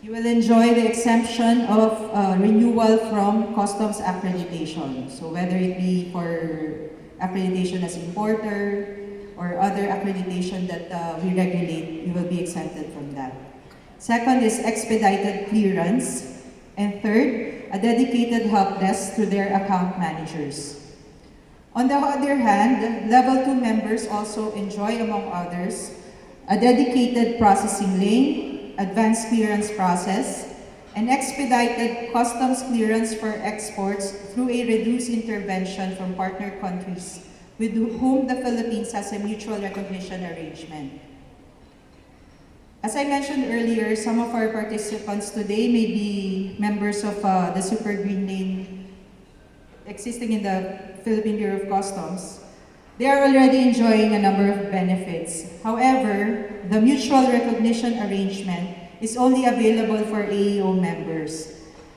you will enjoy the exemption of renewal from customs accreditation. So whether it be for accreditation as importer or other accreditation that we regulate, you will be exempted from that. Second is expedited clearance. And third, a dedicated help desk to their account managers. On the other hand, level 2 members also enjoy, among others, a dedicated processing lane, advanced clearance process, and expedited customs clearance for exports through a reduced intervention from partner countries with whom the Philippines has a mutual recognition arrangement. As I mentioned earlier, some of our participants today may be members of the Super Green Lane existing in the Philippine Bureau of Customs. They are already enjoying a number of benefits. However, the mutual recognition arrangement is only available for AEO members.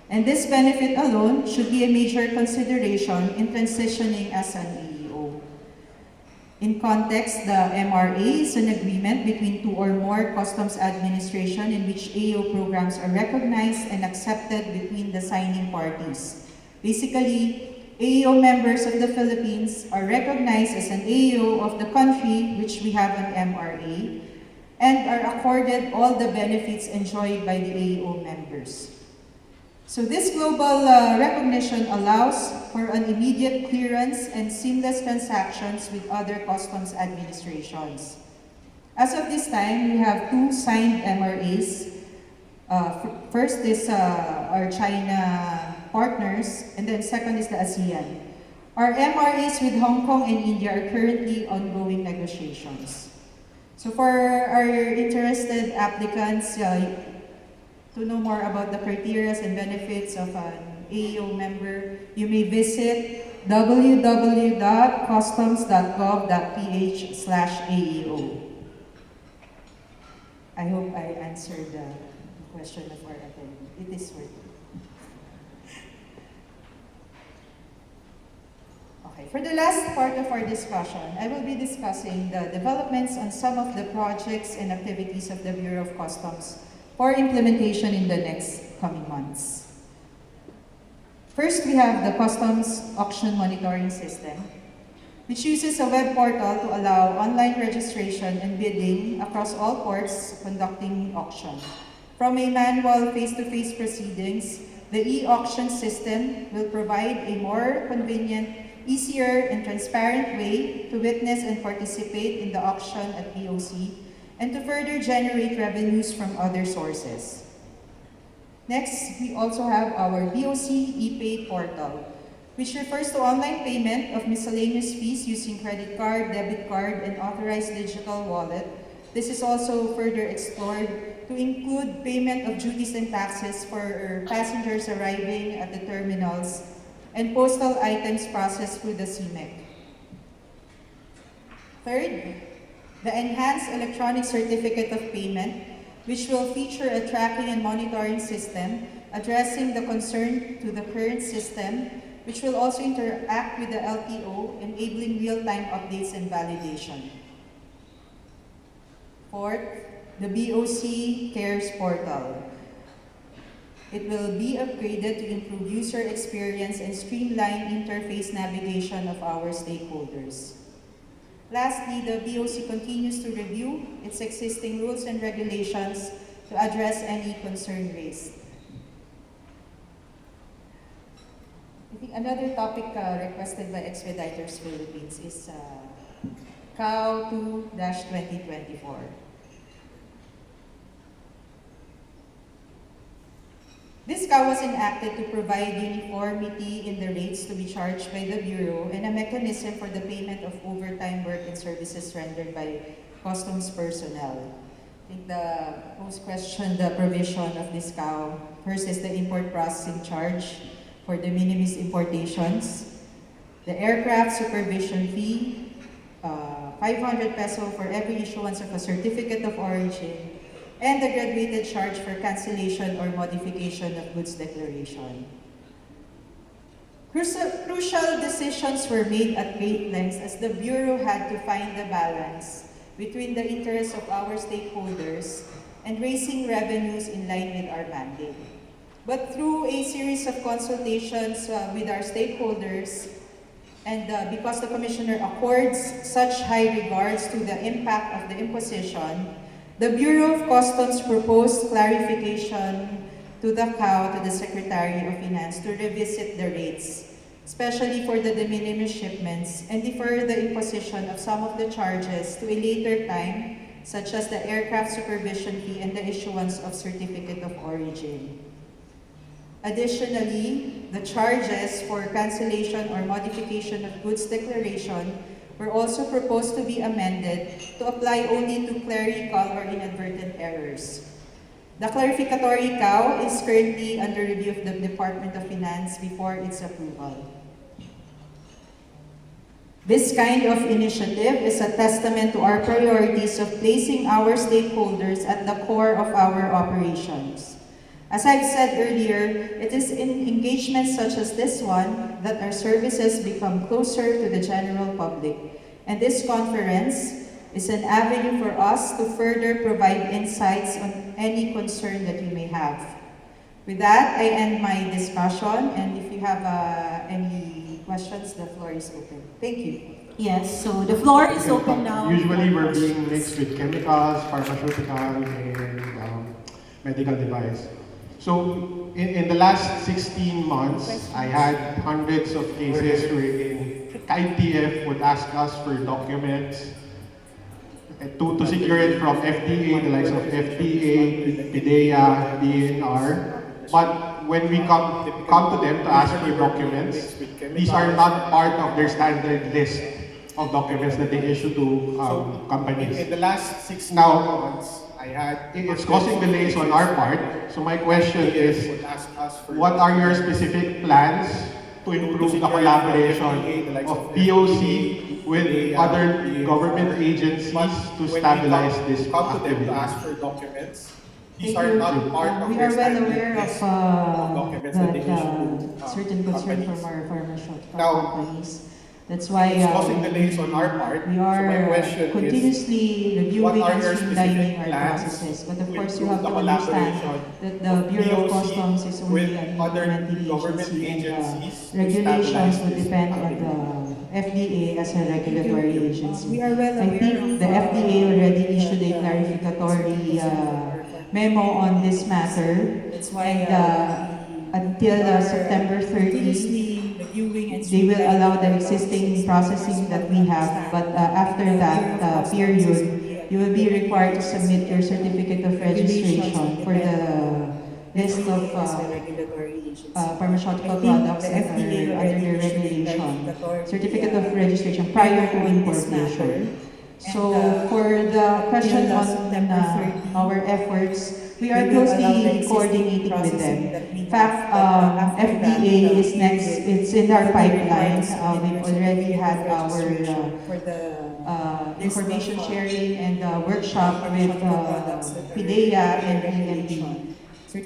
And this benefit alone should be a major consideration in transitioning as an AEO. In context, the MRA is an agreement between 2 or more customs administration in which AEO programs are recognized and accepted between the signing parties. Basically, AEO members of the Philippines are recognized as an AEO of the country which we have an MRA and are accorded all the benefits enjoyed by the AEO members. So this global recognition allows for an immediate clearance and seamless transactions with other customs administrations. As of this time, we have 2 signed MRAs. First is our China partners, and then second is the ASEAN. Our MRAs with Hong Kong and India are currently ongoing negotiations. So for our interested applicants, to know more about the criteria and benefits of an AEO member, you may visit www.customs.gov.ph/AEO. I hope I answered the question of our attendee. It is worth it. Okay, for the last part of our discussion, I will be discussing the developments on some of the projects and activities of the Bureau of Customs for implementation in the next coming months. First, we have the Customs Auction Monitoring System, which uses a web portal to allow online registration and bidding across all ports conducting auction. From a manual face-to-face proceedings, the e-auction system will provide a more convenient, easier, and transparent way to witness and participate in the auction at BOC and to further generate revenues from other sources. Next, we also have our BOC ePay portal, which refers to online payment of miscellaneous fees using credit card, debit card, and authorized digital wallet. This is also further explored to include payment of duties and taxes for passengers arriving at the terminals and postal items processed through the CMEC. Third, the Enhanced Electronic Certificate of Payment, which will feature a tracking and monitoring system addressing the concern to the current system, which will also interact with the LTO, enabling real-time updates and validation. Fourth, the BOC Cares portal. It will be upgraded to improve user experience and streamline interface navigation of our stakeholders. Lastly, the BOC continues to review its existing rules and regulations to address any concern raised. I think another topic requested by Expeditos Philippines is CAO 2-2024. This CAO was enacted to provide uniformity in the rates to be charged by the Bureau and a mechanism for the payment of overtime work and services rendered by customs personnel. I think the host questioned the provision of this CAO. First is the import processing charge for de minimis importations. the aircraft supervision fee, 500 peso for every issuance of a certificate of origin, and the graduated charge for cancellation or modification of goods declaration. Crucial decisions were made at great lengths as the Bureau had to find the balance between the interests of our stakeholders and raising revenues in line with our mandate. But through a series of consultations with our stakeholders, and because the Commissioner accords such high regards to the impact of the imposition, the Bureau of Customs proposed clarification to the CAO, to the Secretary of Finance, to revisit the rates, especially for the de minimis shipments, and defer the imposition of some of the charges to a later time, such as the aircraft supervision fee and the issuance of certificate of origin. Additionally, the charges for cancellation or modification of goods declaration were also proposed to be amended to apply only to clerical or inadvertent errors. The clarificatory CAO is currently under review of the Department of Finance before its approval. This kind of initiative is a testament to our priorities of placing our stakeholders at the core of our operations. As I've said earlier, it is in engagements such as this one that our services become closer to the general public. And this conference is an avenue for us to further provide insights on any concern that you may have. With that, I end my discussion, and if you have any questions, the floor is open. Thank you. Yes, so the floor is open now. Usually we're being mixed with chemicals, pharmaceutical, and medical device. So in the last 16 months, I had hundreds of cases wherein ITF would ask us for documents to secure it from FDA, the likes of FDA, PIDEA, DNR. But when we come to them to ask for documents, these are not part of their standard list of documents that they issue to companies. In the last 6 months, it's causing delays on our part. So my question is, what are your specific plans to improve the collaboration of POC with other government agencies to stabilize this activity? To ask for documents. We are well aware of certain concern from our pharmaceutical companies. That's why it's causing delays on our part. We are continuously reviewing and streamlining our processes. But of course, you have to understand that the Bureau of Customs is only an implementing agency, and regulations would depend on the FDA as a regulatory agency. We are well aware. I think the FDA already issued a clarificatory memo on this matter. That's why until September 30, they will allow the existing processing that we have, but after that period, you will be required to submit your certificate of registration for the list of pharmaceutical products that are under the regulation, certificate of registration prior to importation. So for the question on our efforts, we are closely coordinating with them. In fact, FDA is next, it's in our pipeline. We've already had our information sharing and workshop with PIDEA and EMD. And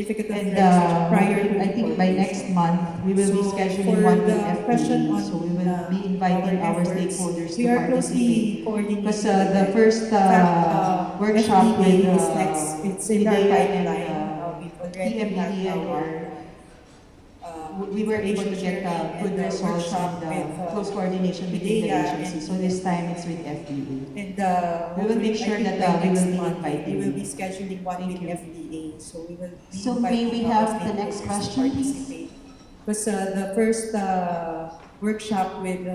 I think by next month, we will be scheduling one with FDA. So we will be inviting our stakeholders to participate. Because the first workshop with PIDEA and EMD and we were able to get good results and close coordination between the agencies. So this time it's with FDA. And we will make sure that we will be inviting. We will be scheduling one with FDA. So we will be So may we have the next question, please? Because the first workshop with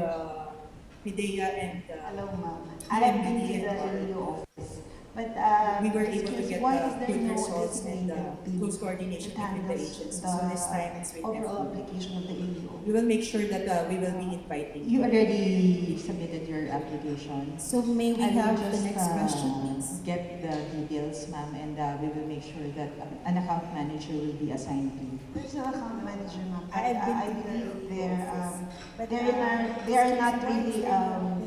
PIDEA and hello, ma'am. I am in the LEO office. But we were able to get good results and close coordination between the agencies. So this time it's with overall application of the AEO. We will make sure that we will be inviting. You already submitted your application. So may we have the next question, please? Get the details, ma'am. ma'am, and we will make sure that an account manager will be assigned to you. There's no account manager, ma'am. I believe they are not really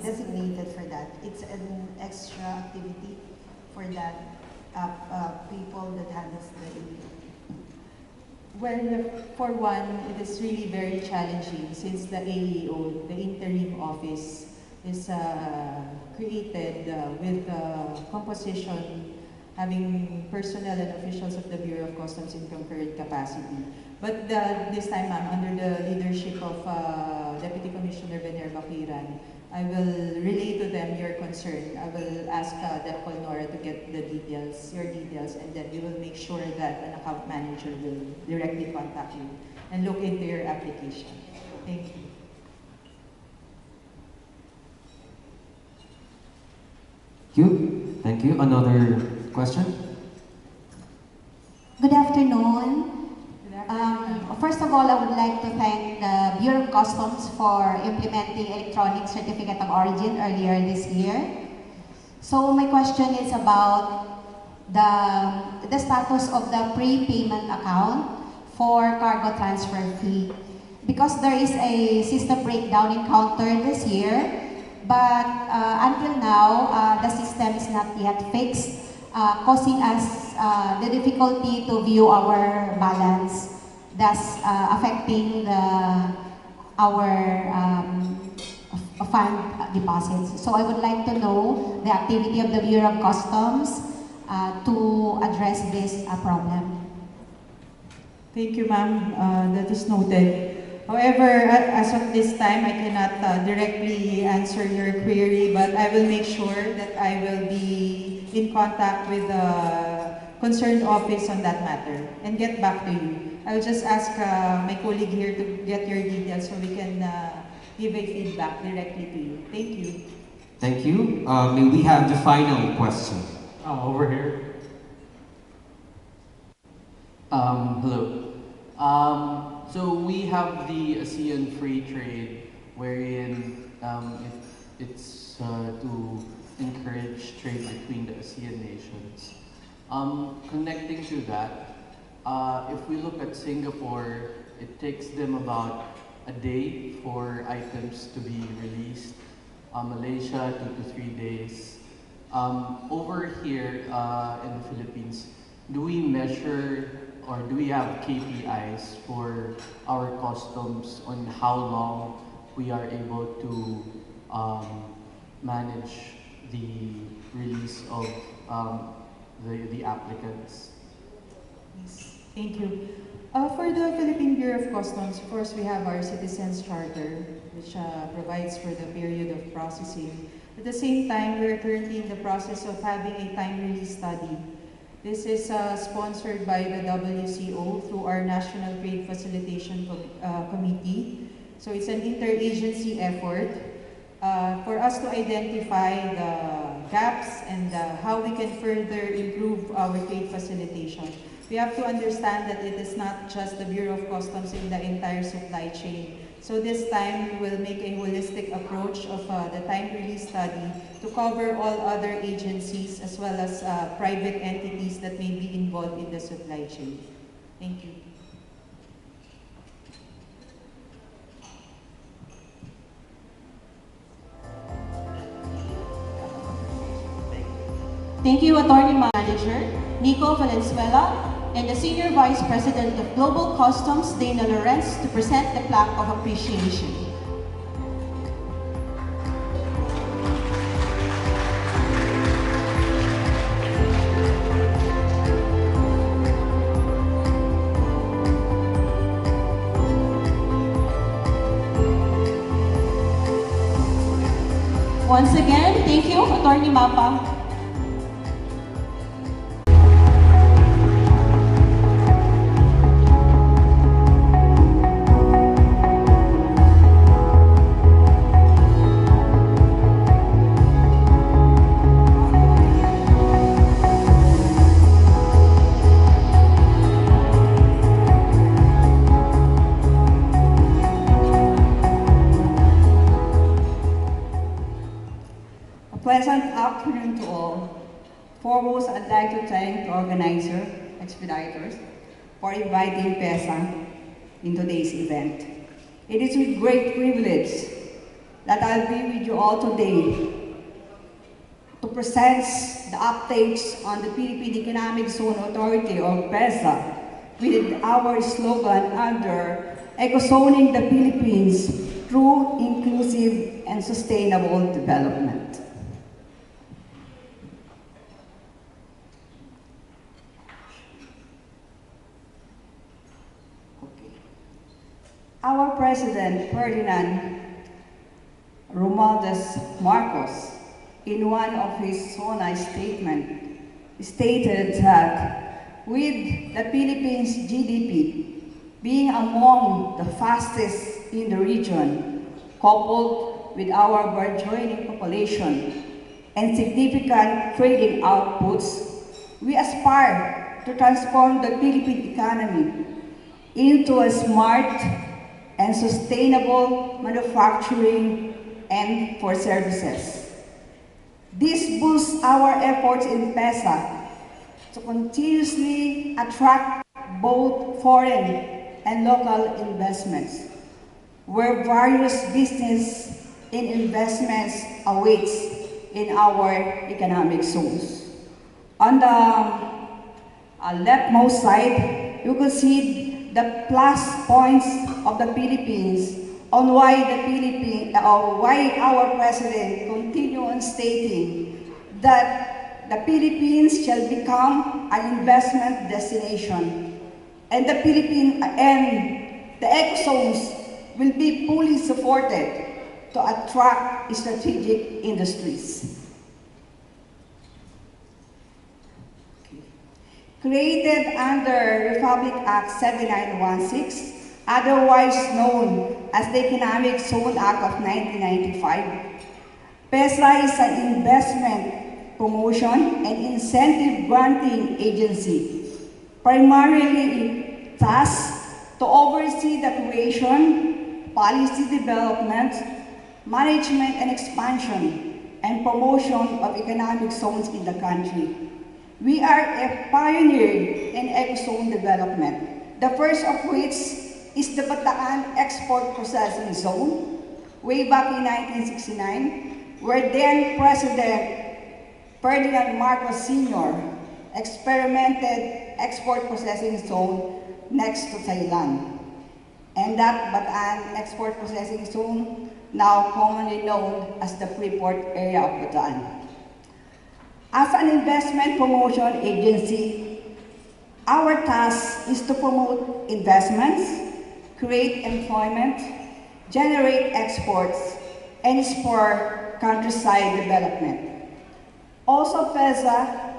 designated for that. It's an extra activity for that people that handles the AEO. Well, for one, it is really very challenging since the AEO, the interim office, is created with composition having personnel and officials of the Bureau of Customs in concurrent capacity. But this time, ma'am, under the leadership of Deputy Commissioner Videographer, I will relay to them your concern. I will ask Dep. Nora to get the details, your details, and then we will make sure that an account manager will directly contact you and look into your application. Thank you. Thank you. Another question? Good afternoon. First of all, I would like to thank the Bureau of Customs for implementing electronic certificate of origin earlier this year. So my question is about the status of the prepayment account for cargo transfer fee. Because there is a system breakdown encountered this year, but until now, the system is not yet fixed, causing us the difficulty to view our balance, thus affecting our fund deposits. So I would like to know the activity of the Bureau of Customs to address this problem. Thank you, ma'am. That is noted. However, as of this time, I cannot directly answer your query, but I will make sure that I will be in contact with the concerned office on that matter and get back to you. I will just ask my colleague here to get your details so we can give a feedback directly to you. Thank you. Thank you. May we have the final question? Over here. Hello. So we have the ASEAN Free Trade, wherein it's to encourage trade between the ASEAN nations. Connecting to that, if we look at Singapore, it takes them about a day for items to be released. Malaysia, 2 to 3 days. Over here in the Philippines, do we measure or do we have KPIs for our customs on how long we are able to manage the release of the applicants? Yes, thank you. For the Philippine Bureau of Customs, of course, we have our Citizens Charter, which provides for the period of processing. At the same time, we are currently in the process of having a time release study. This is sponsored by the WCO through our National Trade Facilitation Committee. So it's an interagency effort for us to identify the gaps and how we can further improve our trade facilitation. We have to understand that it is not just the Bureau of Customs in the entire supply chain. So this time, we will make a holistic approach of the time release study to cover all other agencies as well as private entities that may be involved in the supply chain. Thank you. Thank you, Attorney Manager Nikko Valenzuela, and the Senior Vice President of Global Customs, Dana Lorenz, to present the plaque of appreciation. Once again, thank you, Attorney Mapa. Pleasant afternoon to Foremost, I'd like to thank the organizer, Expeditos, for inviting PESA in today's event. It is with great privilege that I'll be with you all today to present the updates on the Philippine Economic Zone Authority, or PESA, with our slogan under Ecozoning the Philippines through Inclusive and Sustainable Development. Our President, Ferdinand Romualdez Marcos, in one of his so nice statements, stated that with the Philippines GDP being among the fastest in the region, coupled with our burgeoning population and significant trading outputs, we aspire to transform the Philippine economy into a smart and sustainable manufacturing and for services. This boosts our efforts in PESA to continuously attract both foreign and local investments, where various business and investments awaits in our economic zones. On the leftmost side, you can see the plus points of the Philippines on why our President continues on stating that the Philippines shall become an investment destination, and the ecozones will be fully supported to attract strategic industries. Created under Republic Act 7916, otherwise known as the Economic Zone Act of 1995, PESA is an investment promotion and incentive granting agency, primarily tasked to oversee the creation, policy development, management and expansion, and promotion of economic zones in the country. We are a pioneer in ecozone development, the first of which is the Bataan Export Processing Zone, way back in 1969, where then President Ferdinand Marcos Sr. experimented export processing zone next to Thailand. And that Bataan Export Processing Zone, now commonly known as the Freeport area of Bataan. As an investment promotion agency, our task is to promote investments, create employment, generate exports, and spur countryside development. Also, PESA,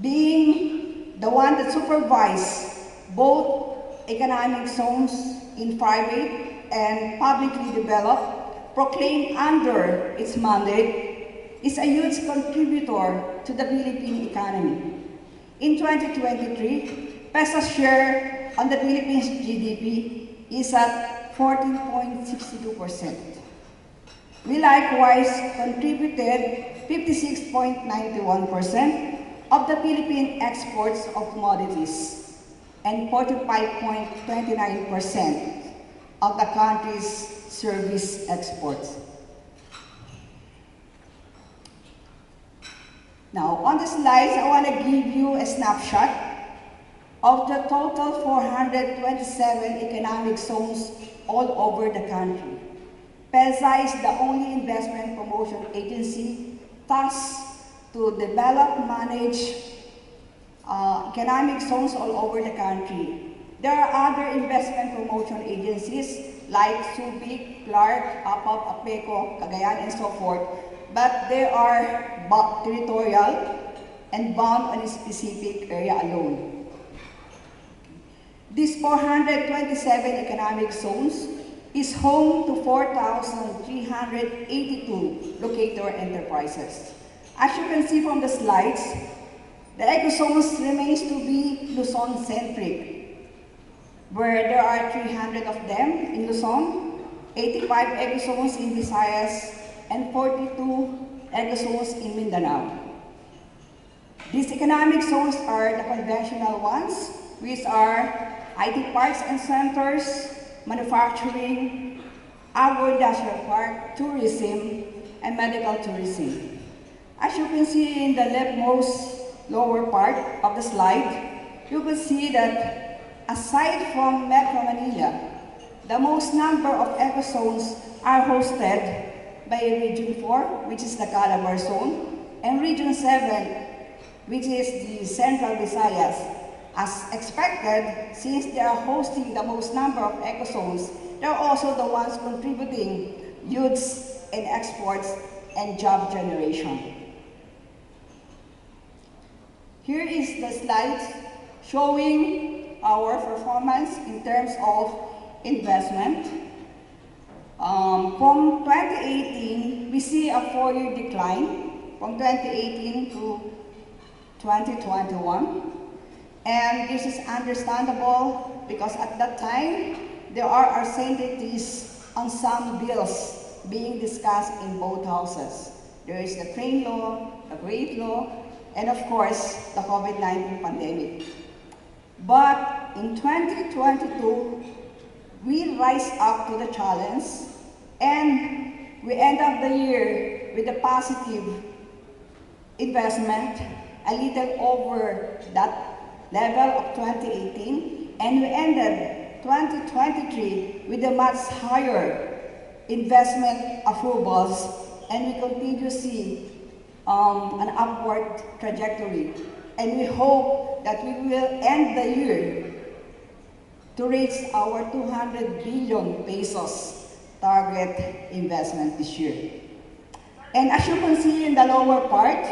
being the one that supervises both economic zones in private and publicly developed, proclaimed under its mandate, is a huge contributor to the Philippine economy. In 2023, PESA's share on the Philippines GDP is at 14.62%. We likewise contributed 56.91% of the Philippine exports of commodities and 45.29% of the country's service exports. Now, on the slides, I want to give you a snapshot of the total 427 economic zones all over the country. PESA is the only investment promotion agency tasked to develop, manage economic zones all over the country. There are other investment promotion agencies like Subic, Clark, APAP, APECO, Cagayan, and so forth, but they are territorial and bound on a specific area alone. These 427 economic zones is home to 4,382 locator enterprises. As you can see from the slides, the ecozones remains to be Luzon-centric, where there are 300 of them in Luzon, 85 ecozones in Visayas, and 42 ecozones in Mindanao. These economic zones are the conventional ones, which are IT parks and centers, manufacturing, agro-industrial park, tourism, and medical tourism. As you can see in the leftmost lower part of the slide, you can see that aside from Metro Manila, the most number of ecozones are hosted by Region 4, which is the Calabar zone, and Region 7, which is the Central Visayas. As expected, since they are hosting the most number of ecozones, they are also the ones contributing goods and exports and job generation. Here is the slide showing our performance in terms of investment. From 2018, we see a 4-year decline from 2018 to 2021. And this is understandable because at that time, there are uncertainties on some bills being discussed in both houses. There is the train law, the grade law, and of course, the COVID-19 pandemic. But in 2022, we rise up to the challenge and we end up the year with a positive investment, a little over that level of 2018, and we ended 2023 with a much higher investment approvals, and we continue to see an upward trajectory. And we hope that we will end the year to reach our 200 billion pesos target investment this year. And as you can see in the lower part,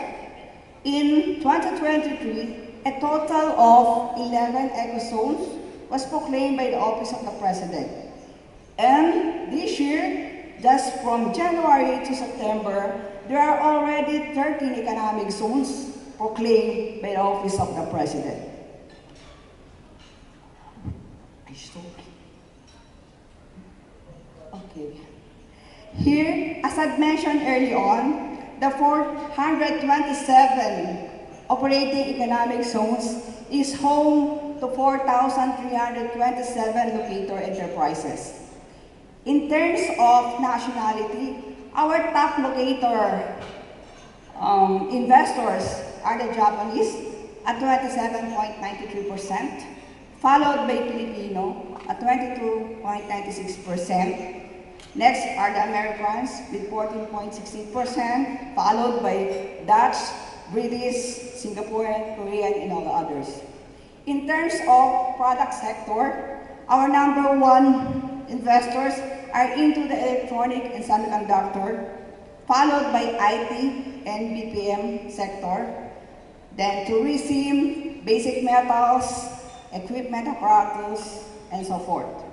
in 2023, a total of 11 ecozones was proclaimed by the Office of the President. And this year, just from January to September, there are already 13 economic zones proclaimed by the Office of the President. Okay. Here, as I mentioned early on, the 427 operating economic zones is home to 4,327 locator enterprises. In terms of nationality, our top locator investors are the Japanese at 27.93%, followed by Filipino at 22.96%. Next are the Americans with 14.16%, followed by Dutch, British, Singaporean, Korean, and all the others. In terms of product sector, our number one investors are into the electronic and semiconductor, followed by IT and BPM sector, then tourism, basic metals, equipment apparatus, and so forth.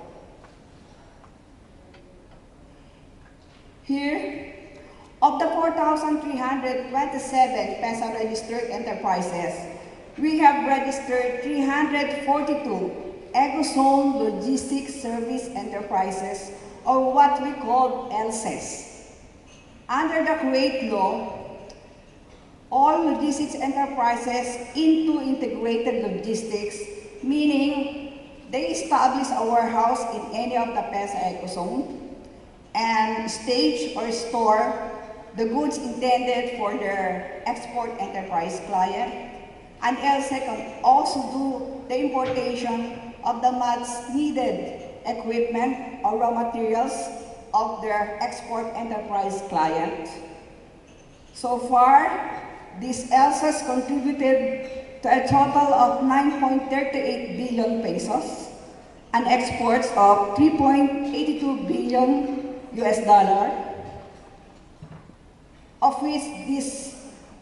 Here, of the 4,327 PESA registered enterprises, we have registered 342 ecozone logistics service enterprises, or what we call LSES. Under the Kuwait law, all logistics enterprises into integrated logistics, meaning they establish a warehouse in any of the PESA ecozone and stage or store the goods intended for their export enterprise client. And LSEC can also do the importation of the much needed equipment or raw materials of their export enterprise client. So far, these LSES contributed to a total of 9.38 billion pesos and exports of 3.82 billion US dollar, of which this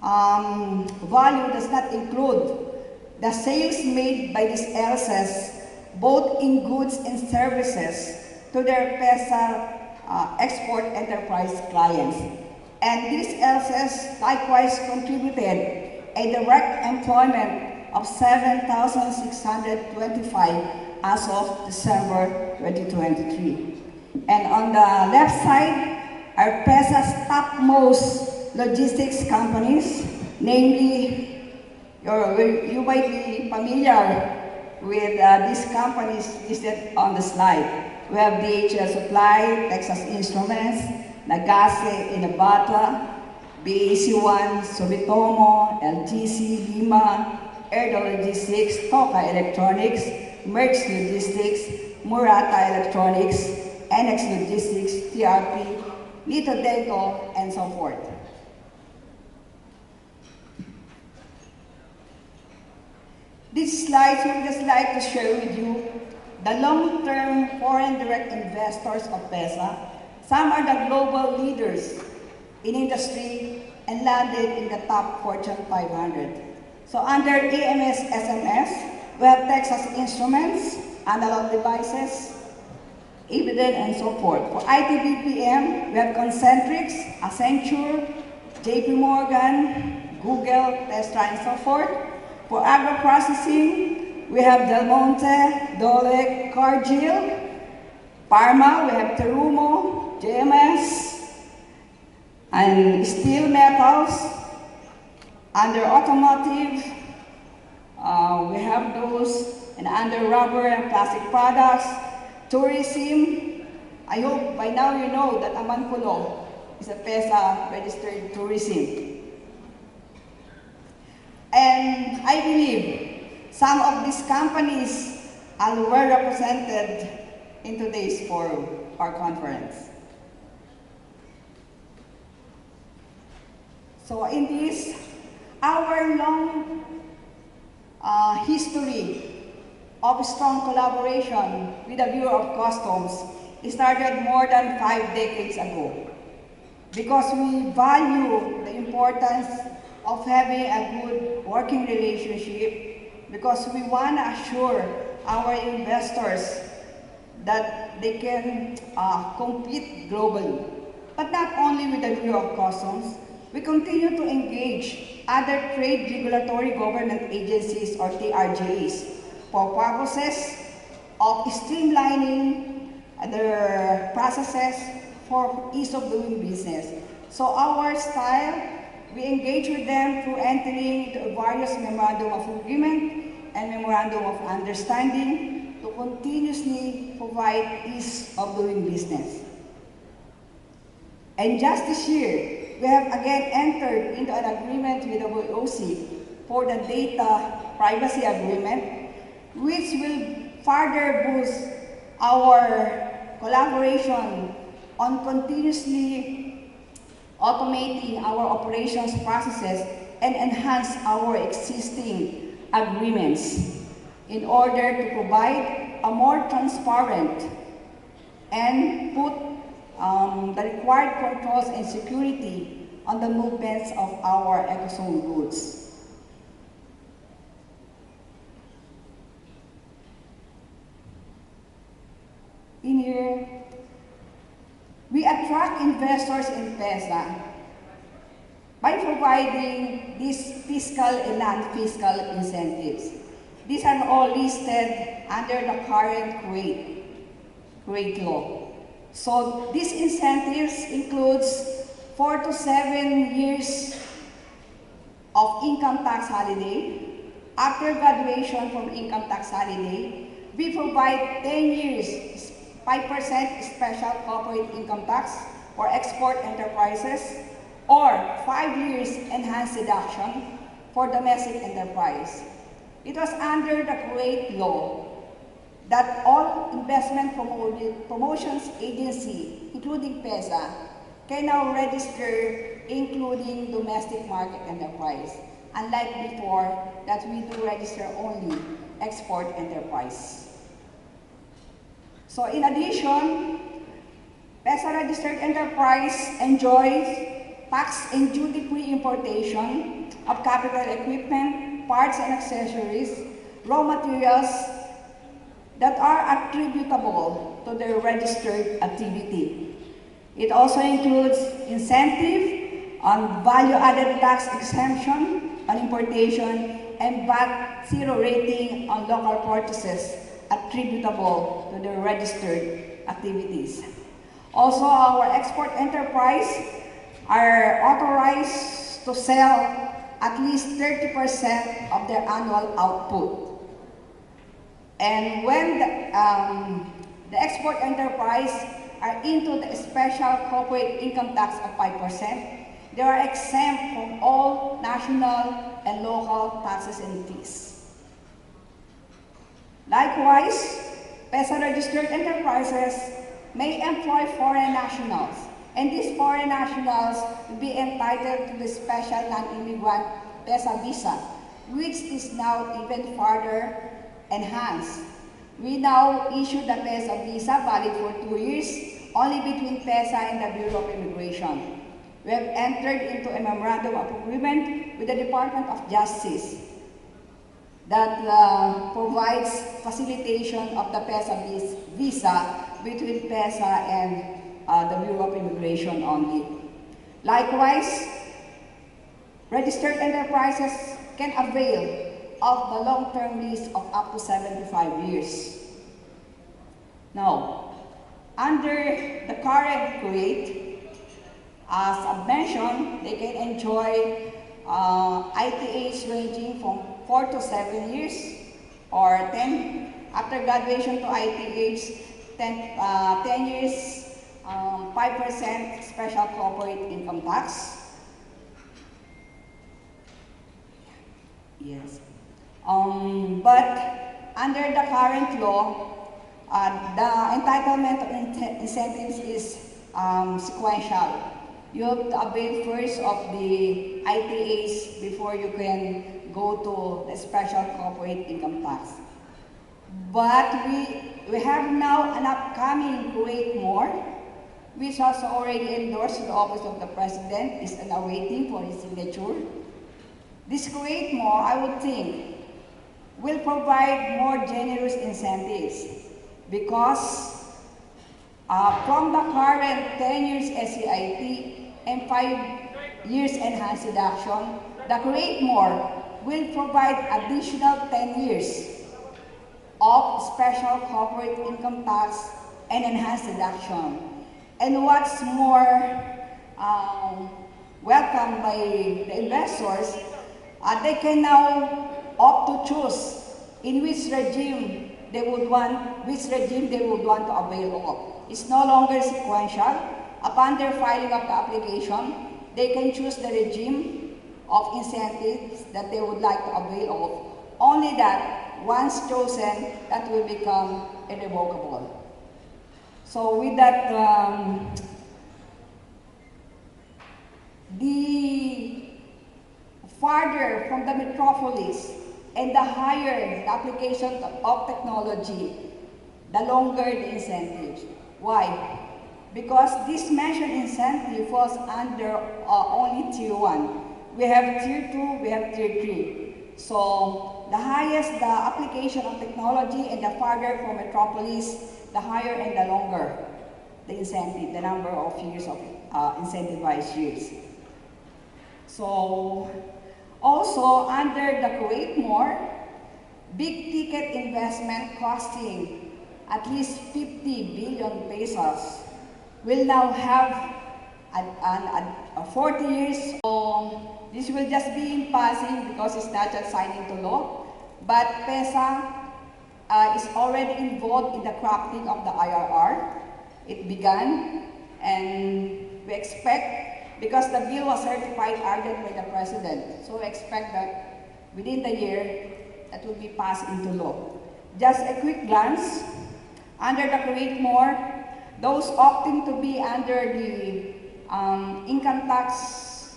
value does not include the sales made by these LSES, both in goods and services, to their PESA export enterprise clients. And these LSES likewise contributed a direct employment of 7,625 as of December 2023. And on the left side are PESA's topmost logistics companies, namely You might be familiar with these companies listed on the slide. We have DHL Supply, Texas Instruments, Nagase, Inabata, BAC1, Sumitomo, LGC, Lima, Erdo Logistics, Toka Electronics, Merx Logistics, Murata Electronics, NX Logistics, TRP, Nito Denko, and so forth. These slides, we would just like to share with you the long-term foreign direct investors of PESA. Some are the global leaders in industry and landed in the top Fortune 500. So under EMS SMS, we have Texas Instruments, Analog Devices, Evident, and so forth. For IT/BPM, we have Concentrix, Accenture, JP Morgan, Google, Tesla, and so forth. For agro-processing, we have Del Monte, Dole, Cargill. Pharma, we have Terumo, JMS, and steel metals. Under automotive, we have those, and under rubber and plastic products. Tourism, I hope by now you know that Amanpulo is a PESA registered tourism. And I believe some of these companies are well represented in today's forum or conference. So in this, our long history of strong collaboration with the Bureau of Customs started more than 5 decades ago, because we value the importance of having a good working relationship, because we want to assure our investors that they can compete globally. But not only with the Bureau of Customs, we continue to engage other trade regulatory government agencies or TRGAs for purposes of streamlining their processes for ease of doing business. So our style, we engage with them through entering into various memorandum of agreement and memorandum of understanding to continuously provide ease of doing business. And just this year, we have again entered into an agreement with the VOC for the data privacy agreement, which will further boost our collaboration on continuously automating our operations processes and enhance our existing agreements in order to provide a more transparent and put the required controls and security on the movements of our ecozone goods. In here, we attract investors in PESA by providing these fiscal and non-fiscal incentives. These are all listed under the current Kuwait law. So these incentives includes 4 to 7 years of income tax holiday. After graduation from income tax holiday, we provide 10 years 5% special corporate income tax for export enterprises, or 5 years enhanced deduction for domestic enterprise. It was under the Kuwait law that all investment promotions agency, including PESA, can now register including domestic market enterprise, unlike before that we do register only export enterprise. So in addition, PESA registered enterprise enjoys tax and duty-free importation of capital equipment, parts and accessories, raw materials that are attributable to their registered activity. It also includes incentive on value-added tax exemption on importation and VAT zero rating on local purchases attributable to their registered activities. Also, our export enterprise are authorized to sell at least 30% of their annual output. And when the export enterprise are into the special corporate income tax of 5%, they are exempt from all national and local taxes and fees. Likewise, PESA-registered enterprises may employ foreign nationals, and these foreign nationals will be entitled to the special non-immigrant PESA visa, which is now even further enhanced. We now issue the PESA visa valid for 2 years, only between PESA and the Bureau of Immigration. We have entered into a memorandum of agreement with the Department of Justice that provides facilitation of the PESA visa between PESA and the Bureau of Immigration only. Likewise, registered enterprises can avail of the long-term lease of up to 75 years. Now, under the current rate, as I've mentioned, they can enjoy ITAs ranging from 4 to 7 years, or 10, after graduation to ITAs, 10 years, 5% special corporate income tax. Yes. But under the current law, the entitlement of incentives is sequential. You have to avail first of the ITAs before you can go to the special corporate income tax. But we have now an upcoming Create More, which was already endorsed to the Office of the President, is now waiting for his signature. This Create More, I would think, will provide more generous incentives because from the current 10 years SEIT and 5 years enhanced deduction, the Create More will provide additional 10 years of special corporate income tax and enhanced deduction. And what's more welcomed by the investors, they can now opt to choose in which regime they would want to avail of. It's no longer sequential. Upon their filing of the application, they can choose the regime of incentives that they would like to avail of. Only that, once chosen, that will become irrevocable. So with that, the farther from the metropolis and the higher the application of technology, the longer the incentives. Why? Because this mentioned incentive falls under only Tier 1. We have Tier 2, we have Tier 3. So the highest the application of technology and the farther from metropolis, the higher and the longer the incentive, the number of years of incentivized years. So also under the Create More, big ticket investment costing at least 50 billion pesos will now have 40 years. So this will just be in passing because it's not yet signed into law. But PESA is already involved in the crafting of the IRR. It began, and we expect, because the bill was certified urgent by the President, so we expect that within the year, that will be passed into law. Just a quick glance, under the Create More, those opting to be under the income tax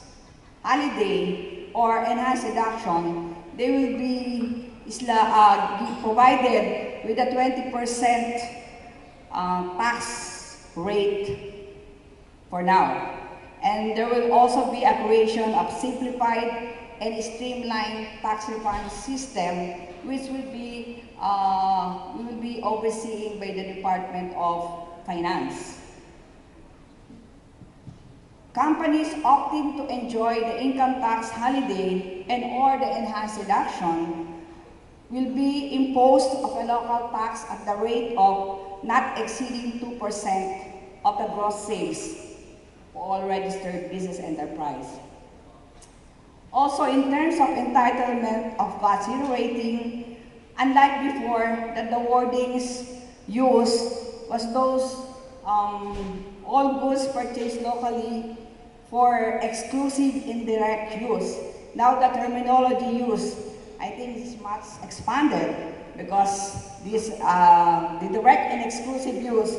holiday or enhanced deduction, they will be provided with a 20% tax rate for now. And there will also be a creation of simplified and streamlined tax refund system, which will be we will be overseeing by the Department of Finance. Companies opting to enjoy the income tax holiday and or the enhanced deduction will be imposed of a local tax at the rate of not exceeding 2% of the gross sales for all registered business enterprise. Also, in terms of entitlement of VAT zero rating, unlike before, that the wordings used was those all goods purchased locally for exclusive indirect use. Now the terminology used, I think, is much expanded because this, the direct and exclusive use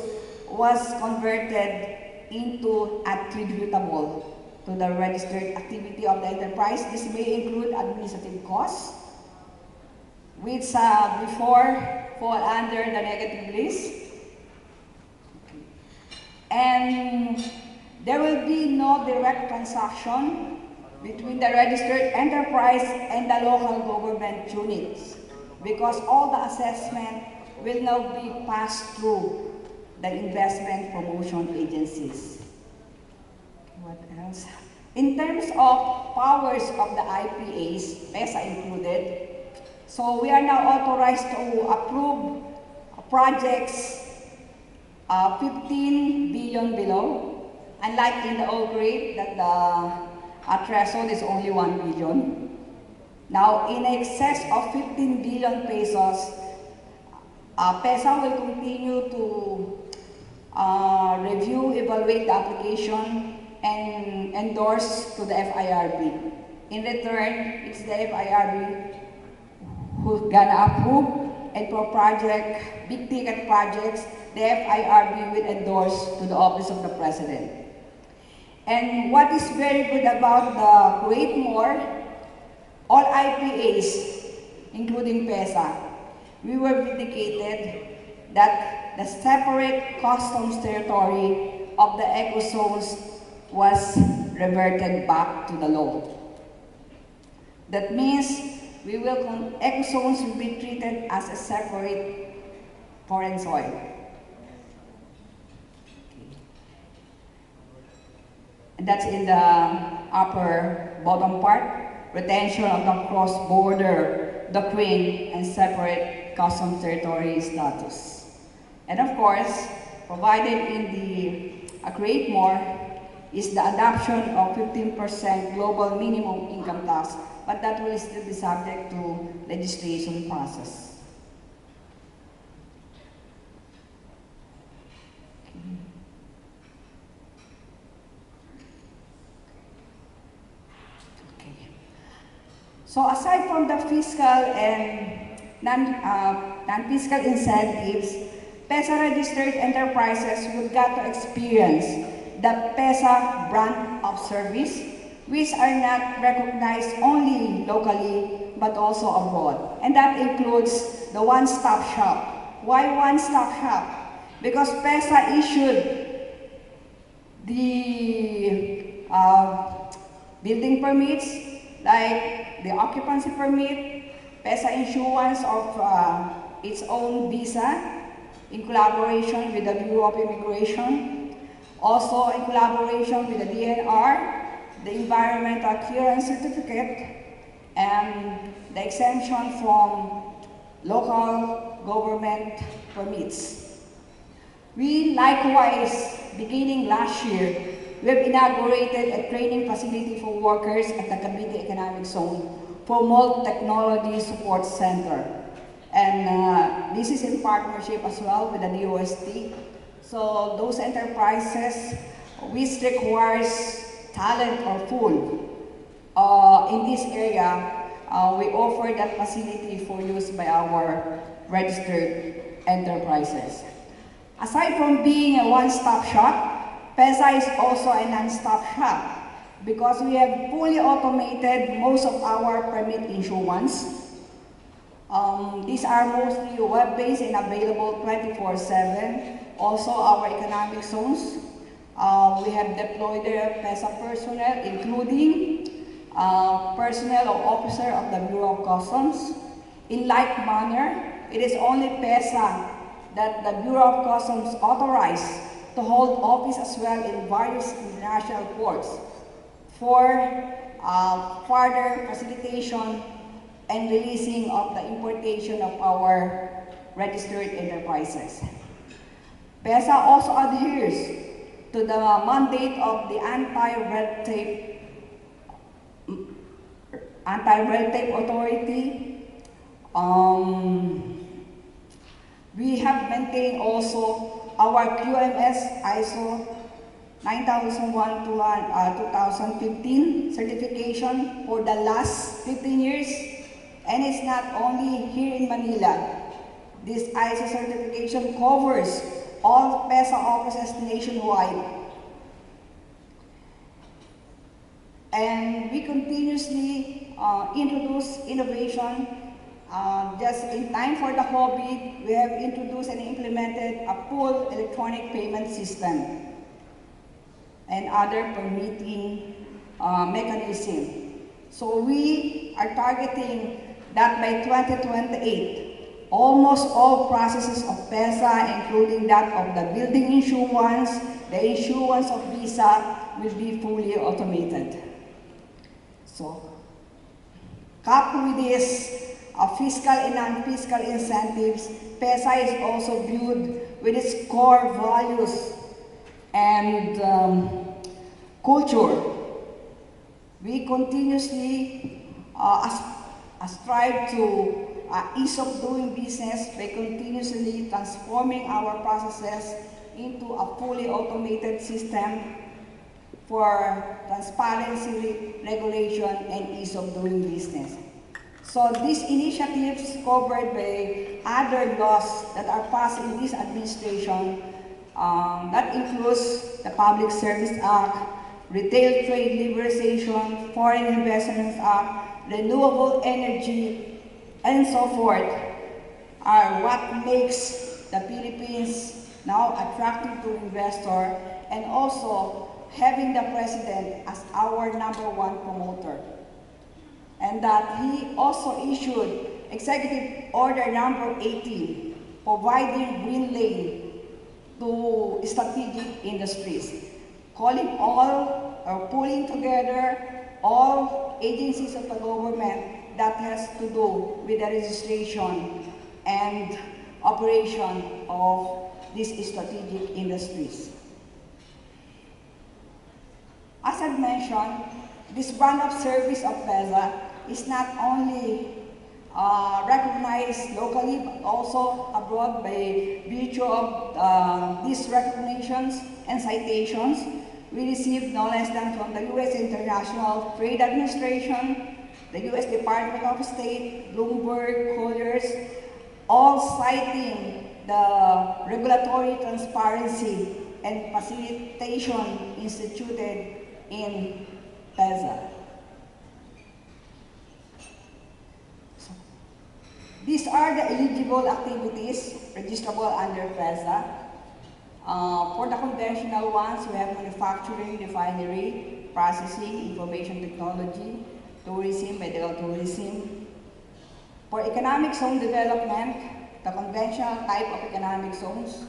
was converted into attributable to the registered activity of the enterprise. This may include administrative costs, which before fall under the negative list. And there will be no direct transaction between the registered enterprise and the local government units because all the assessment will now be passed through the investment promotion agencies. What else? In terms of powers of the IPAs, PESA included, so we are now authorized to approve projects 15 billion below, unlike in the old grade that the threshold is only 1 billion. Now, in excess of 15 billion pesos, PESA will continue to review, evaluate the application, and endorse to the FIRB. In return, it's the FIRB who's gonna approve, and for project, big ticket projects, the FIRB will endorse to the Office of the President. And what is very good about the Create More, all IPAs, including PESA, we were vindicated that the separate customs territory of the eco-zones was reverted back to the law. That means eco-zones will be treated as a separate foreign soil. And that's in the upper bottom part, retention of the cross-border, doctrine, and separate customs territory status. And of course, provided in the Create More is the adoption of 15% global minimum income tax, but that will still be subject to legislation process. So aside from the fiscal and non-fiscal incentives, PESA registered enterprises would get to experience the PESA brand of service, which are not recognized only locally, but also abroad. And that includes the one-stop shop. Why one-stop shop? Because PESA issued the building permits, like the occupancy permit, PESA issuance of its own visa in collaboration with the Bureau of Immigration, also in collaboration with the DNR, the Environmental Clearance Certificate, and the exemption from local government permits. We likewise, beginning last year, we have inaugurated a training facility for workers at the Cavite Economic Zone for Mold Technology Support Center. And this is in partnership as well with the DOST. So those enterprises which requires talent or pool in this area, we offer that facility for use by our registered enterprises. Aside from being a one-stop shop, PESA is also a non-stop shop because we have fully automated most of our permit issuance. These are mostly web-based and available 24/7. Also, our economic zones, we have deployed their PESA personnel, including personnel or officer of the Bureau of Customs. In like manner, it is only PESA that the Bureau of Customs authorized to hold office as well in various international ports for further facilitation and releasing of the importation of our registered enterprises. PESA also adheres to the mandate of the anti-red tape Anti-Red Tape Authority. We have maintained also our QMS ISO 9001-2015 certification for the last 15 years. And it's not only here in Manila. This ISO certification covers all PESA offices nationwide. And we continuously introduce innovation. Just in time for the COVID, we have introduced and implemented a full electronic payment system and other permitting mechanism. So we are targeting that by 2028, almost all processes of PESA, including that of the building issuance, the issuance of visa, will be fully automated. So, coupled with this fiscal and non-fiscal incentives, PESA is also viewed with its core values and culture. We continuously strive to ease of doing business by continuously transforming our processes into a fully automated system for transparency, regulation, and ease of doing business. So these initiatives covered by other laws that are passed in this administration, that includes the Public Service Act, Retail Trade Liberalization, Foreign Investments Act, Renewable Energy, and so forth, are what makes the Philippines now attractive to investors, and also having the President as our #1 promoter. And that he also issued Executive Order number 18, providing green lane to strategic industries, calling all or pulling together all agencies of the government that has to do with the registration and operation of these strategic industries. As I mentioned, this brand of service of PESA is not only recognized locally but also abroad by virtue of these recognitions and citations. We received no less than from the U.S. International Trade Administration, the U.S. Department of State, Bloomberg, Colliers, all citing the regulatory transparency and facilitation instituted in PESA. These are the eligible activities registrable under PESA. For the conventional ones, we have manufacturing, refinery, processing, information technology, tourism, medical tourism. For economic zone development, the conventional type of economic zones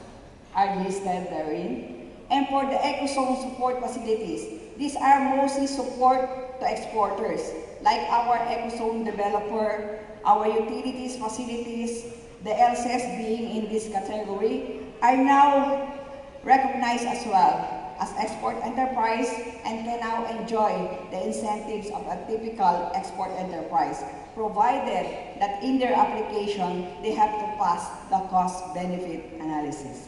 are listed therein. And for the eco-zone support facilities, these are mostly support to exporters, like our eco-zone developer, our utilities facilities, the LCS being in this category, are now recognized as well as export enterprise and can now enjoy the incentives of a typical export enterprise, provided that in their application, they have to pass the cost-benefit analysis.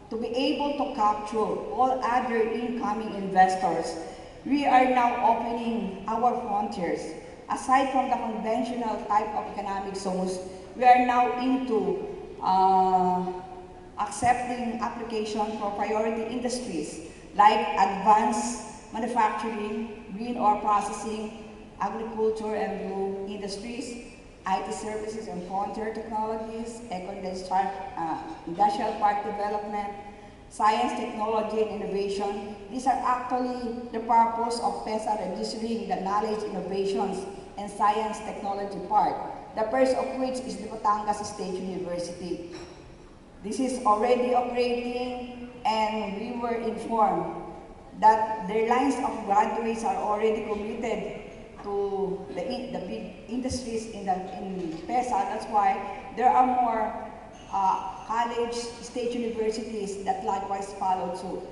To be able to capture all other incoming investors, we are now opening our frontiers. Aside from the conventional type of economic zones, we are now into accepting applications for priority industries like advanced manufacturing, green ore processing, agriculture and blue industries, IT services and frontier technologies, industrial park development, science, technology, and innovation. These are actually the purpose of PESA registering the knowledge, innovations, and science technology part, the first of which is the Batangas State University. This is already operating, and we were informed that their lines of graduates are already committed to the big industries in PESA. That's why there are more college, state universities that likewise follow suit.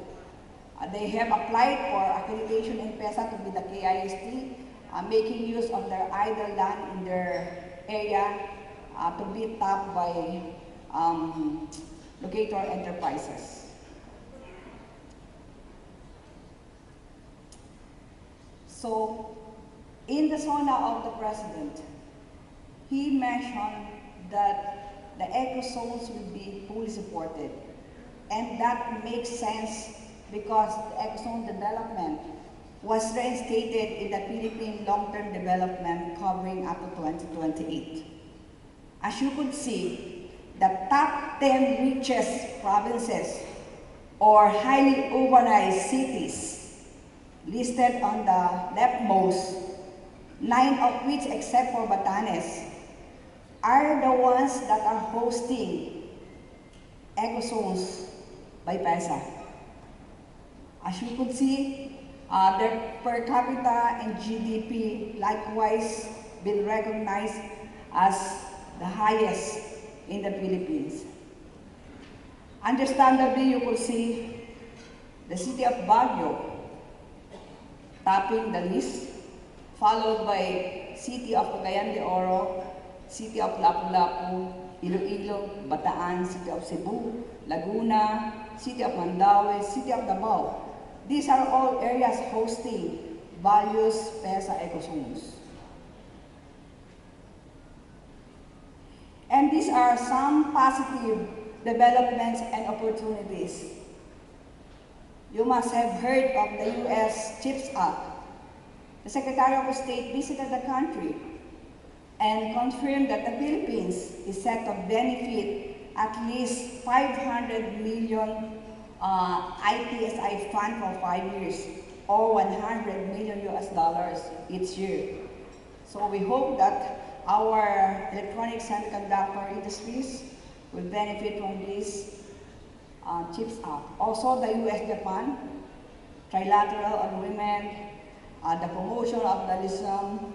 They have applied for accreditation in PESA to be the KIST, making use of their idle land in their area to be tapped by locator enterprises. So, in the SONA of the President, he mentioned that the eco zones will be fully supported. And that makes sense because the eco zone development was reinstated in the Philippine long-term development covering up to 2028. As you could see, the top 10 richest provinces or highly urbanized cities listed on the leftmost, 9 of which, except for Batanes, are the ones that are hosting eco zones by PESA. As you could see, their per capita and GDP likewise been recognized as the highest in the Philippines. Understandably, you could see the city of Baguio topping the list, followed by city of Cagayan de Oro, city of Lapu-Lapu, Iloilo, Bataan, city of Cebu, Laguna, city of Mandaue, city of Davao. These are all areas hosting various PESA eco zones. And these are some positive developments and opportunities. You must have heard of the U.S. CHIPS Act. The Secretary of State visited the country and confirmed that the Philippines is set to benefit at least 500 million ITSI fund for 5 years, or $100 million each year. So we hope that our electronic semiconductor industries will benefit from this CHIPS Act. Also, the U.S.-Japan trilateral agreement, the promotion of the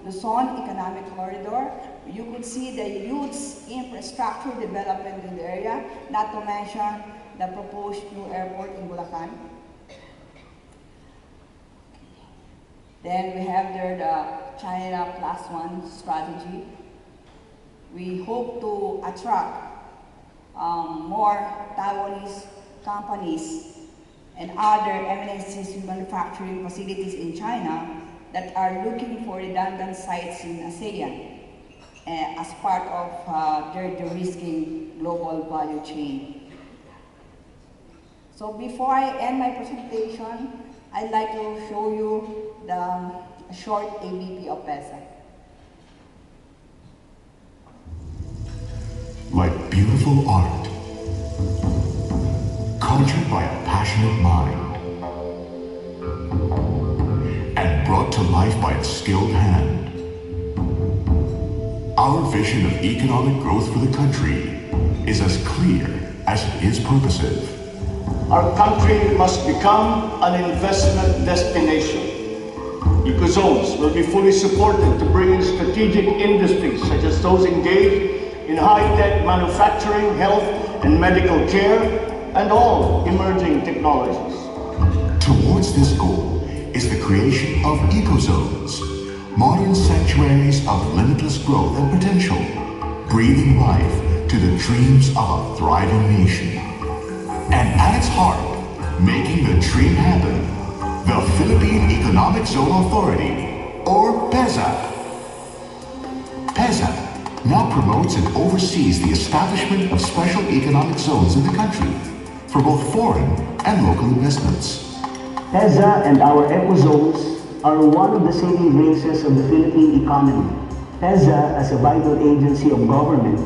Luzon Economic Corridor. You could see the huge infrastructure development in the area, not to mention the proposed new airport in Bulacan. Then we have there the China +1 strategy. We hope to attract more Taiwanese companies and other MNCs manufacturing facilities in China that are looking for redundant sites in ASEAN as part of their de-risking global value chain. So before I end my presentation, I'd like to show you the short ABP of PESA. Like beautiful art, conjured by a passionate mind, and brought to life by a skilled hand, our vision of economic growth for the country is as clear as it is purposive. Our country must become an investment destination. Ecozones will be fully supported to bring in strategic industries such as those engaged in high-tech manufacturing, health and medical care, and all emerging technologies. Towards this goal is the creation of ecozones, modern sanctuaries of limitless growth and potential, breathing life to the dreams of a thriving nation. And at its heart, making the dream happen, the Philippine Economic Zone Authority, or PESA. PESA now promotes and oversees the establishment of special economic zones in the country for both foreign and local investments. PESA and our ecozones are one of the saving graces of the Philippine economy. PESA, as a vital agency of government,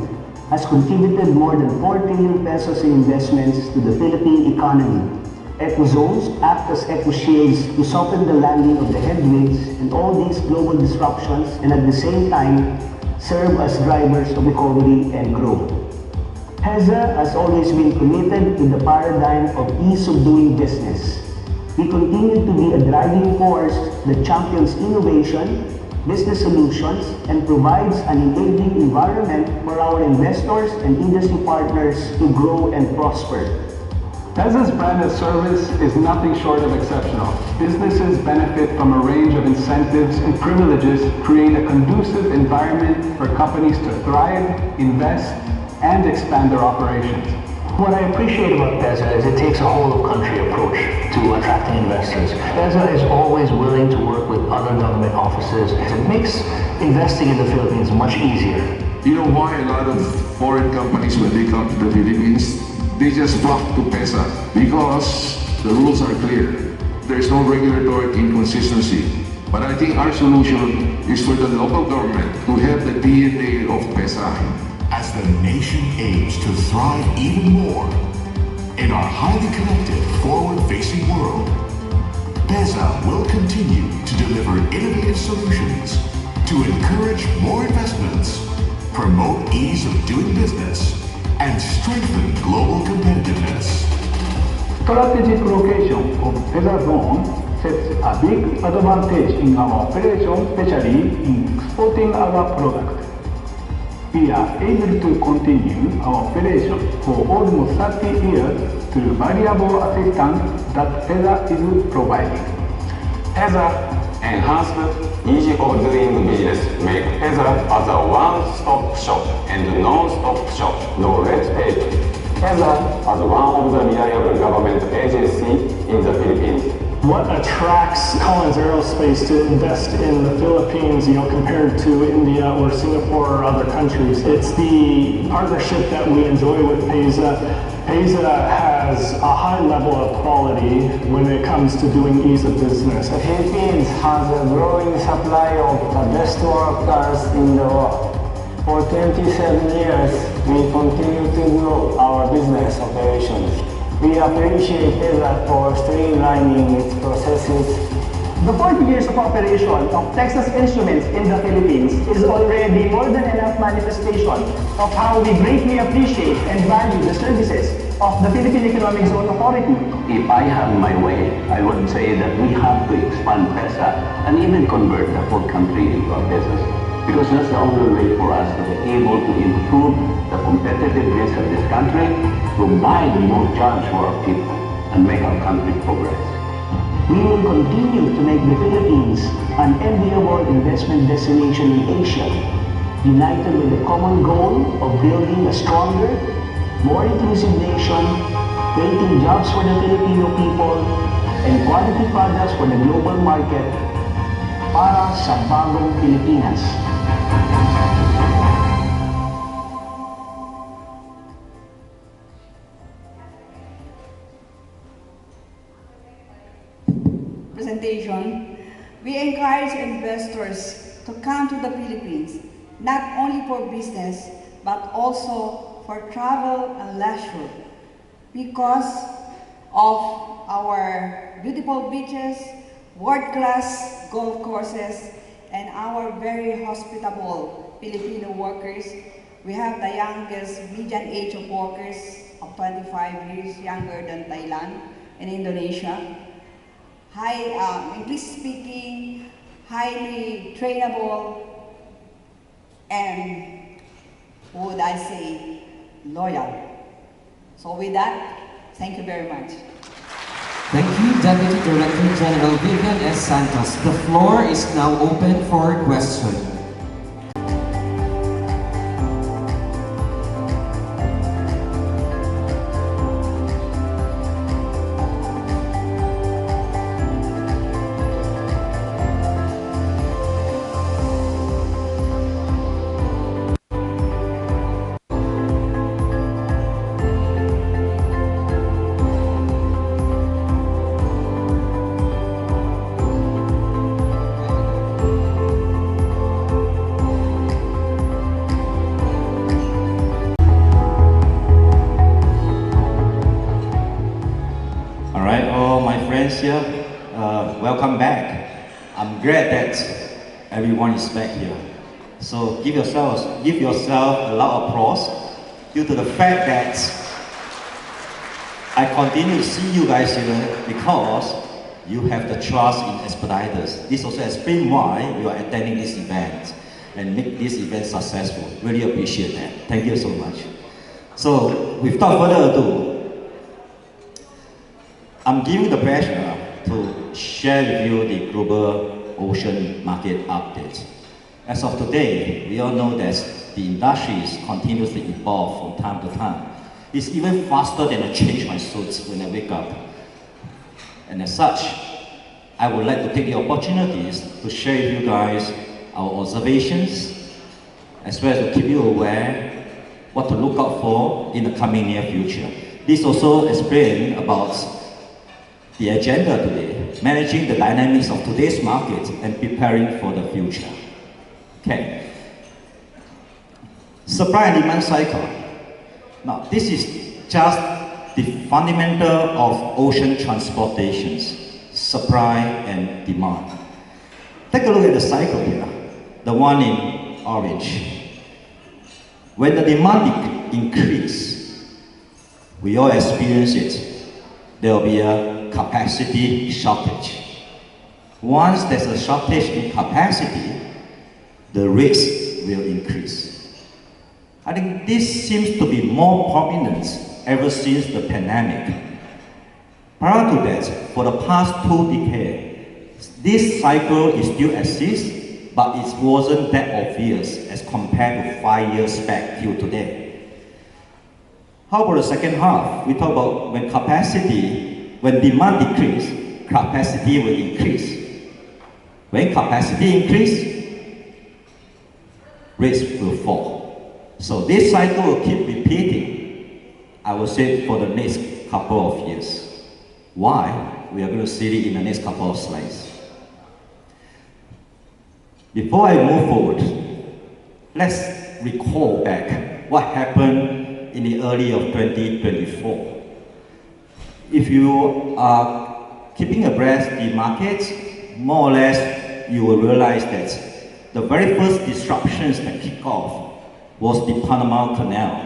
has contributed more than 4 trillion pesos in investments to the Philippine economy. Ecozones act as eco shields to soften the landing of the headwinds and all these global disruptions, and at the same time serve as drivers of recovery and growth. PESA has always been committed to the paradigm of ease of doing business. We continue to be a driving force that champions innovation, business solutions, and provides an enabling environment for our investors and industry partners to grow and prosper. PEZA's branded service is nothing short of exceptional. Businesses benefit from a range of incentives and privileges to create a conducive environment for companies to thrive, invest, and expand their operations. What I appreciate about PEZA is it takes a whole-of-country approach to attracting investors. PEZA is always willing to work with other government offices. It makes investing in the Philippines much easier. You know why a lot of foreign companies, when they come to the Philippines, they just flock to PEZA? Because the rules are clear. There's no regulatory inconsistency. But I think our solution is for the local government to have the DNA of PEZA. As the nation aims to thrive even more in our highly connected, forward-facing world, PEZA will continue to deliver innovative solutions to encourage more investments, promote ease of doing business, and strengthen global competitiveness. Strategic location of PEZA zone sets a big advantage in our operation, especially in exporting our product. We are able to continue our operation for almost 30 years through variable assistance that PEZA is providing. PEZA enhancement, easy of doing business, make PEZA as a one-stop shop and non-stop shop, no red tape. PEZA as one of the reliable government agency in the Philippines. What attracts Collins Aerospace to invest in the Philippines, compared to India or Singapore or other countries? It's the partnership that we enjoy with PEZA. PEZA has a high level of quality when it comes to doing ease of business. The Philippines has a growing supply of the best workers in the world. For 27 years, we continue to grow our business operations. We appreciate PEZA for streamlining its processes. The 40 years of operation of Texas Instruments in the Philippines is already more than enough manifestation of how we greatly appreciate and value the services of the Philippine Economic Zone Authority. If I have my way, I would say that we have to expand PEZA and even convert the whole country into a business. Because that's the only way for us to be able to improve the competitiveness of this country, provide more jobs for our people, and make our country progress. We will continue to make the Philippines an enviable investment destination in Asia, united with the common goal of building a stronger, more inclusive nation, creating jobs for the Filipino people, and quality products for the global market para sa bagong Pilipinas. Presentation, we encourage investors to come to the Philippines, not only for business, but also for travel and leisure, because of our beautiful beaches, world-class golf courses, and our very hospitable Filipino workers. We have the youngest median age of workers of 25 years younger than Thailand and Indonesia. High English speaking, highly trainable, and would I say loyal. So with that, thank you very much. Thank you, Deputy Director General Vivian S. Santos. The floor is now open for questions. Here, welcome back. I'm glad that everyone is back here. So give yourself a loud applause due to the fact that I continue to see you guys here because you have the trust in Expeditos. This also explains why you are attending this event and make this event successful. Really appreciate that. Thank you so much. So without further ado, I'm giving the pleasure to share with you the global ocean market update. As of today, we all know that the industry is continuously evolved from time to time. It's even faster than I change my suits when I wake up. And as such, I would like to take the opportunities to share with you guys our observations, as well as to keep you aware what to look out for in the coming near future. This also explains about the agenda today, managing the dynamics of today's market and preparing for the future. Okay. Supply and demand cycle. Now, this is just the fundamental of ocean transportations, supply and demand. Take a look at the cycle here, the one in orange. When the demand increases, we all experience it. There will be a capacity shortage. Once there's a shortage in capacity, the rates will increase. I think this seems to be more prominent ever since the pandemic. Prior to that, for the past 2 decades, this cycle is still exists, but it wasn't that obvious as compared to 5 years back till today. How about the second half? We talk about when demand decreases, capacity will increase. When capacity increases, rates will fall. So this cycle will keep repeating, I would say, for the next couple of years. Why? We are going to see it in the next couple of slides. Before I move forward, let's recall back what happened in the early of 2024. If you are keeping abreast the market, more or less you will realize that the very first disruptions that kicked off was the Panama Canal.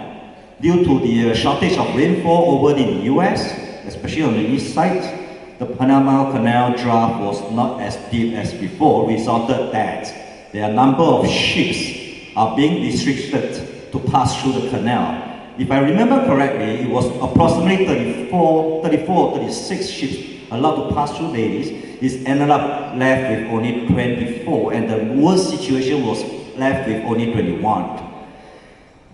Due to the shortage of rainfall over in the US, especially on the east side, the Panama Canal draft was not as deep as before, resulted that there are a number of ships are being restricted to pass through the canal. If I remember correctly, it was approximately 34 or 36 ships allowed to pass through daily. It ended up left with only 24, and the worst situation was left with only 21.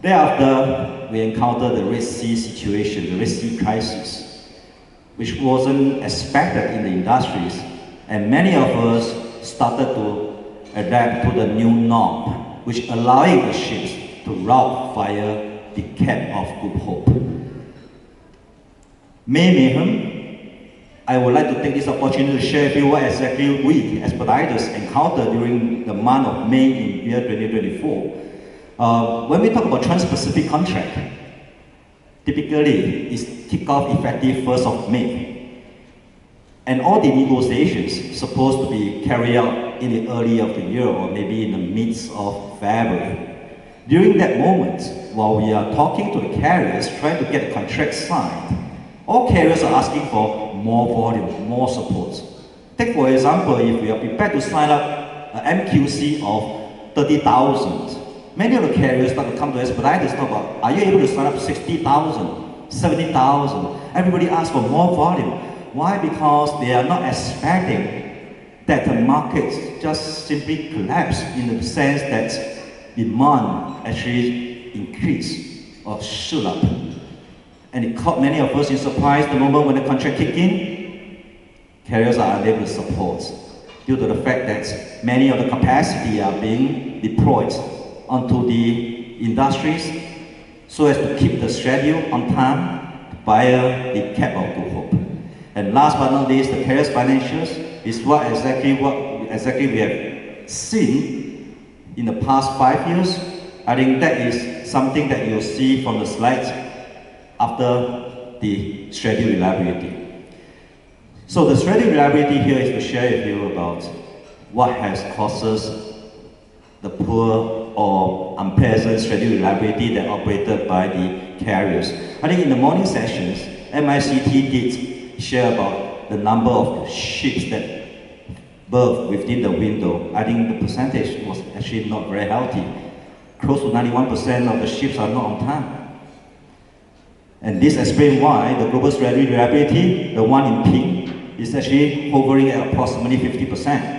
Thereafter, we encountered the Red Sea situation, the Red Sea crisis, which wasn't expected in the industries, and many of us started to adapt to the new norm, which allowing the ships to route via the Cape of Good Hope. Mayhem, I would like to take this opportunity to share with you what exactly we, Expeditos, encountered during the month of May in year 2024. When we talk about Trans-Pacific contract, typically it's kick-off effective 1st of May. And all the negotiations supposed to be carried out in the early of the year or maybe in the midst of February. During that moment, while we are talking to the carriers, trying to get the contract signed, all carriers are asking for more volume, more support. Take for example, if we are prepared to sign up an MQC of 30,000, many of the carriers start to come to Expeditos talk about, are you able to sign up 60,000, 70,000? Everybody asks for more volume. Why? Because they are not expecting that the market just simply collapse in the sense that demand actually increase or shoot up. And it caught many of us in surprise the moment when the contract kicked in, carriers are unable to support due to the fact that many of the capacity are being deployed onto the industries so as to keep the schedule on time via the Cape of Good Hope. And last but not least, the carrier's financials is what exactly we have seen in the past 5 years. I think that is something that you'll see from the slides after the schedule reliability. So the schedule reliability here is to share with you about what has caused us the poor or unpleasant schedule reliability that operated by the carriers. I think in the morning sessions, MICT did share about the number of ships that berth within the window. I think the percentage was actually not very healthy. Close to 91% of the ships are not on time. And this explains why the global strategy reliability, the one in pink, is actually hovering at approximately 50%.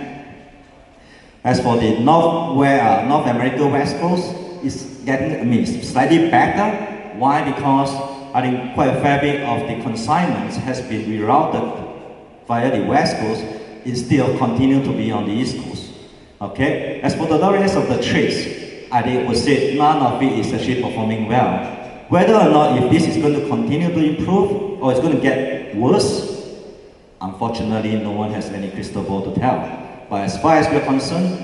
As for the North America West Coast, it's getting, slightly better. Why? Because I think quite a fair bit of the consignments has been rerouted via the West Coast, instead of continue to be on the East Coast. Okay? As for the rest of the trades, I would say none of it is actually performing well. Whether or not if this is going to continue to improve or it's going to get worse, unfortunately, no one has any crystal ball to tell. But as far as we're concerned,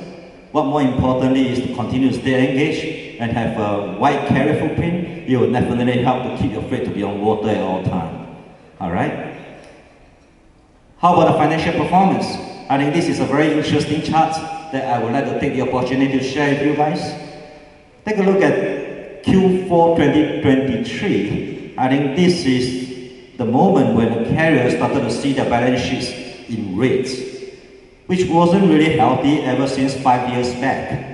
what more importantly is to continue to stay engaged and have a wide carrier footprint. It will definitely help to keep your freight to be on water at all times. All right? How about the financial performance? I think this is a very interesting chart that I would like to take the opportunity to share with you guys. Take a look at Q4 2023. I think this is the moment when the carriers started to see their balance sheets in rates, which wasn't really healthy ever since 5 years back.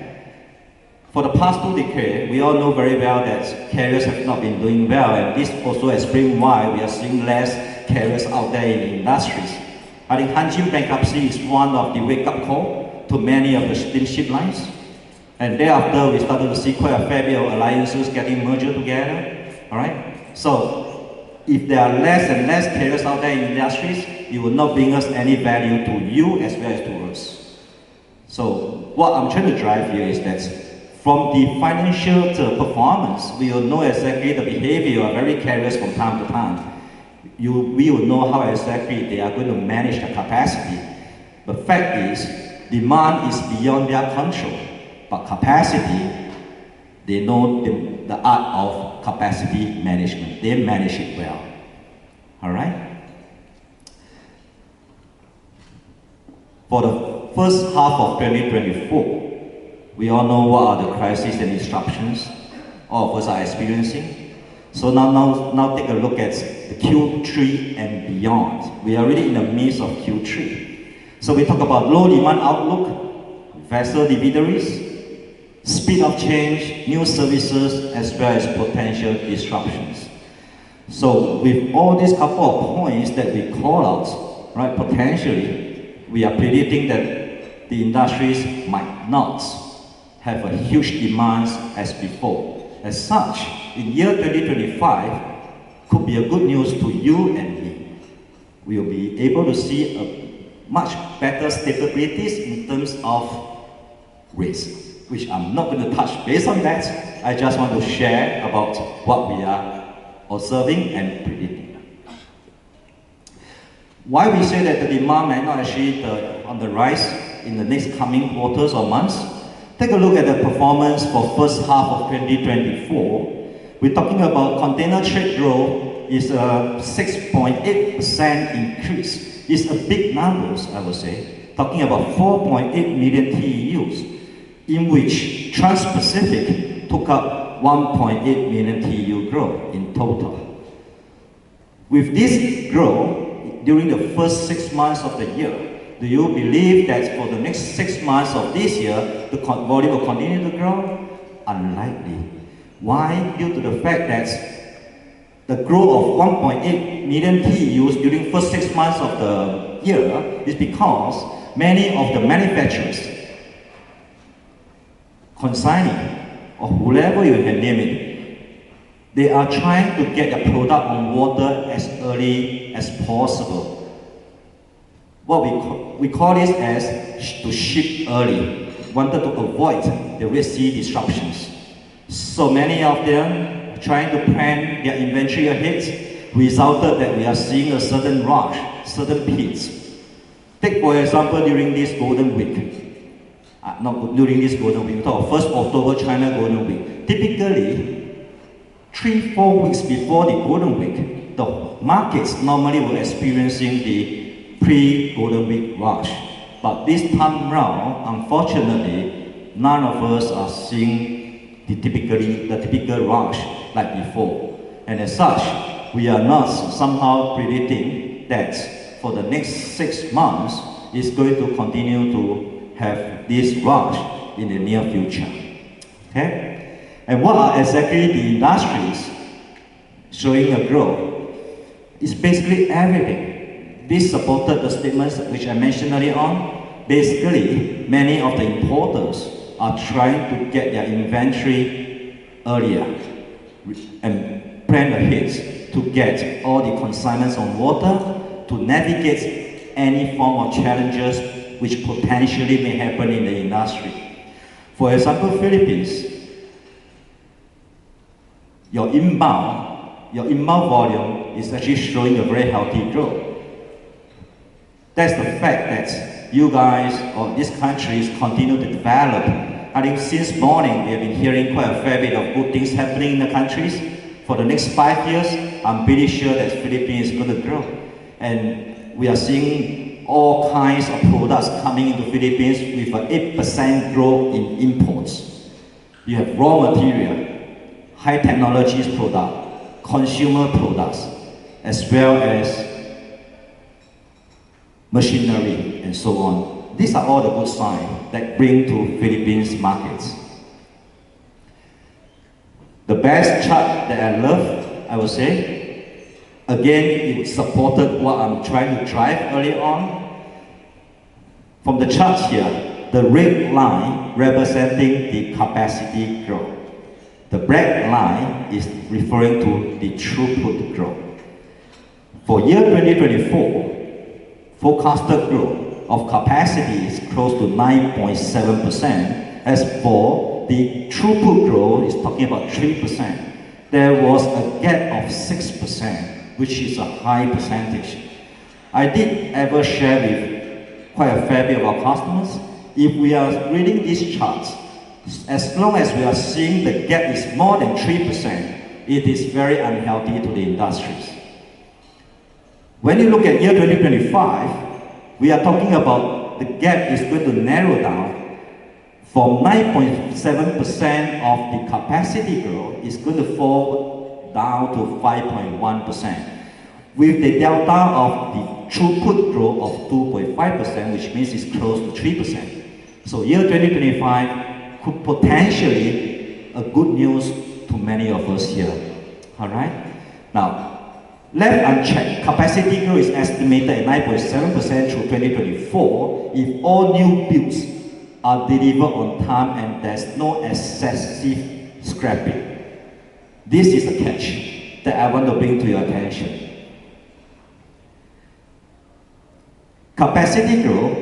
For the past 2 decades, we all know very well that carriers have not been doing well, and this also explains why we are seeing less carriers out there in the industries. I think Hanjin bankruptcy is one of the wake-up call to many of the steamship lines. And thereafter, we started to see quite a fair bit of alliances getting merged together. All right? So, if there are less and less carriers out there in industries, it will not bring us any value to you as well as to us. So, what I'm trying to drive here is that from the financial performance, we will know exactly the behavior of every carriers from time to time. We will know how exactly they are going to manage the capacity. The fact is, demand is beyond their control, but capacity, they know the art of capacity management. They manage it well. All right? For the first half of 2024, we all know what are the crises and disruptions all of us are experiencing. So now take a look at the Q3 and beyond. We are already in the midst of Q3. So we talk about low demand outlook, vessel deliveries, speed of change, new services, as well as potential disruptions. So with all these couple of points that we call out, right, potentially, we are predicting that the industries might not have a huge demands as before. As such, in year 2025 could be a good news to you and me. We will be able to see a much better stabilities in terms of risk, which I'm not going to touch based on that. I just want to share about what we are observing and predicting. Why we say that the demand may not actually on the rise in the next coming quarters or months? Take a look at the performance for first half of 2024. We're talking about container trade growth is a 6.8% increase. It's a big numbers, I would say. Talking about 4.8 million TEUs, in which Trans-Pacific took up 1.8 million TEU growth in total. With this growth during the first 6 months of the year, do you believe that for the next 6 months of this year, the volume will continue to grow? Unlikely. Why? Due to the fact that the growth of 1.8 million TEUs during first 6 months of the year is because many of the manufacturers, consignee, or whoever you can name it, they are trying to get their product on water as early as possible. What we call this as to ship early, wanted to avoid the Red Sea disruptions. So many of them trying to plan their inventory ahead, resulted that we are seeing a certain rush, certain peaks. Take for example during this Golden Week. Not during this Golden Week, we talk 1st October China Golden Week. Typically, 3-4 weeks before the Golden Week, the markets normally were experiencing the pre-Golden Week rush. But this time round, unfortunately, none of us are seeing the typical rush like before. And as such, we are not somehow predicting that for the next 6 months, it's going to continue to have this rush in the near future. Okay? And what are exactly the industries showing a growth. It's basically everything. This supported the statements which I mentioned earlier on. Basically, many of the importers are trying to get their inventory earlier and plan ahead to get all the consignments on water to navigate any form of challenges which potentially may happen in the industry. For example, Philippines, your inbound volume is actually showing a very healthy growth. That's the fact that you guys or these countries continue to develop. I think since morning we have been hearing quite a fair bit of good things happening in the countries. For the next 5 years, I'm pretty sure that Philippines is going to grow. And we are seeing all kinds of products coming into Philippines with an 8% growth in imports. You have raw material, high technologies product, consumer products, as well as machinery and so on. These are all the good signs that bring to Philippines markets. The best chart that I love, I would say, again, it supported what I'm trying to drive early on. From the chart here, the red line representing the capacity growth. The black line is referring to the throughput growth. For year 2024, forecasted growth of capacity is close to 9.7%. As for the throughput growth, is talking about 3%. There was a gap of 6%, which is a high percentage. I did ever share with quite a fair bit of our customers, if we are reading these charts, as long as we are seeing the gap is more than 3%, it is very unhealthy to the industries. When you look at year 2025, we are talking about the gap is going to narrow down from 9.7% of the capacity growth is going to fall down to 5.1%. With the delta of the throughput growth of 2.5%, which means it's close to 3%. So year 2025 could potentially a good news to many of us here. All right? Now, left unchecked, capacity growth is estimated at 9.7% through 2024 if all new builds are delivered on time and there's no excessive scrapping. This is a catch that I want to bring to your attention. Capacity growth,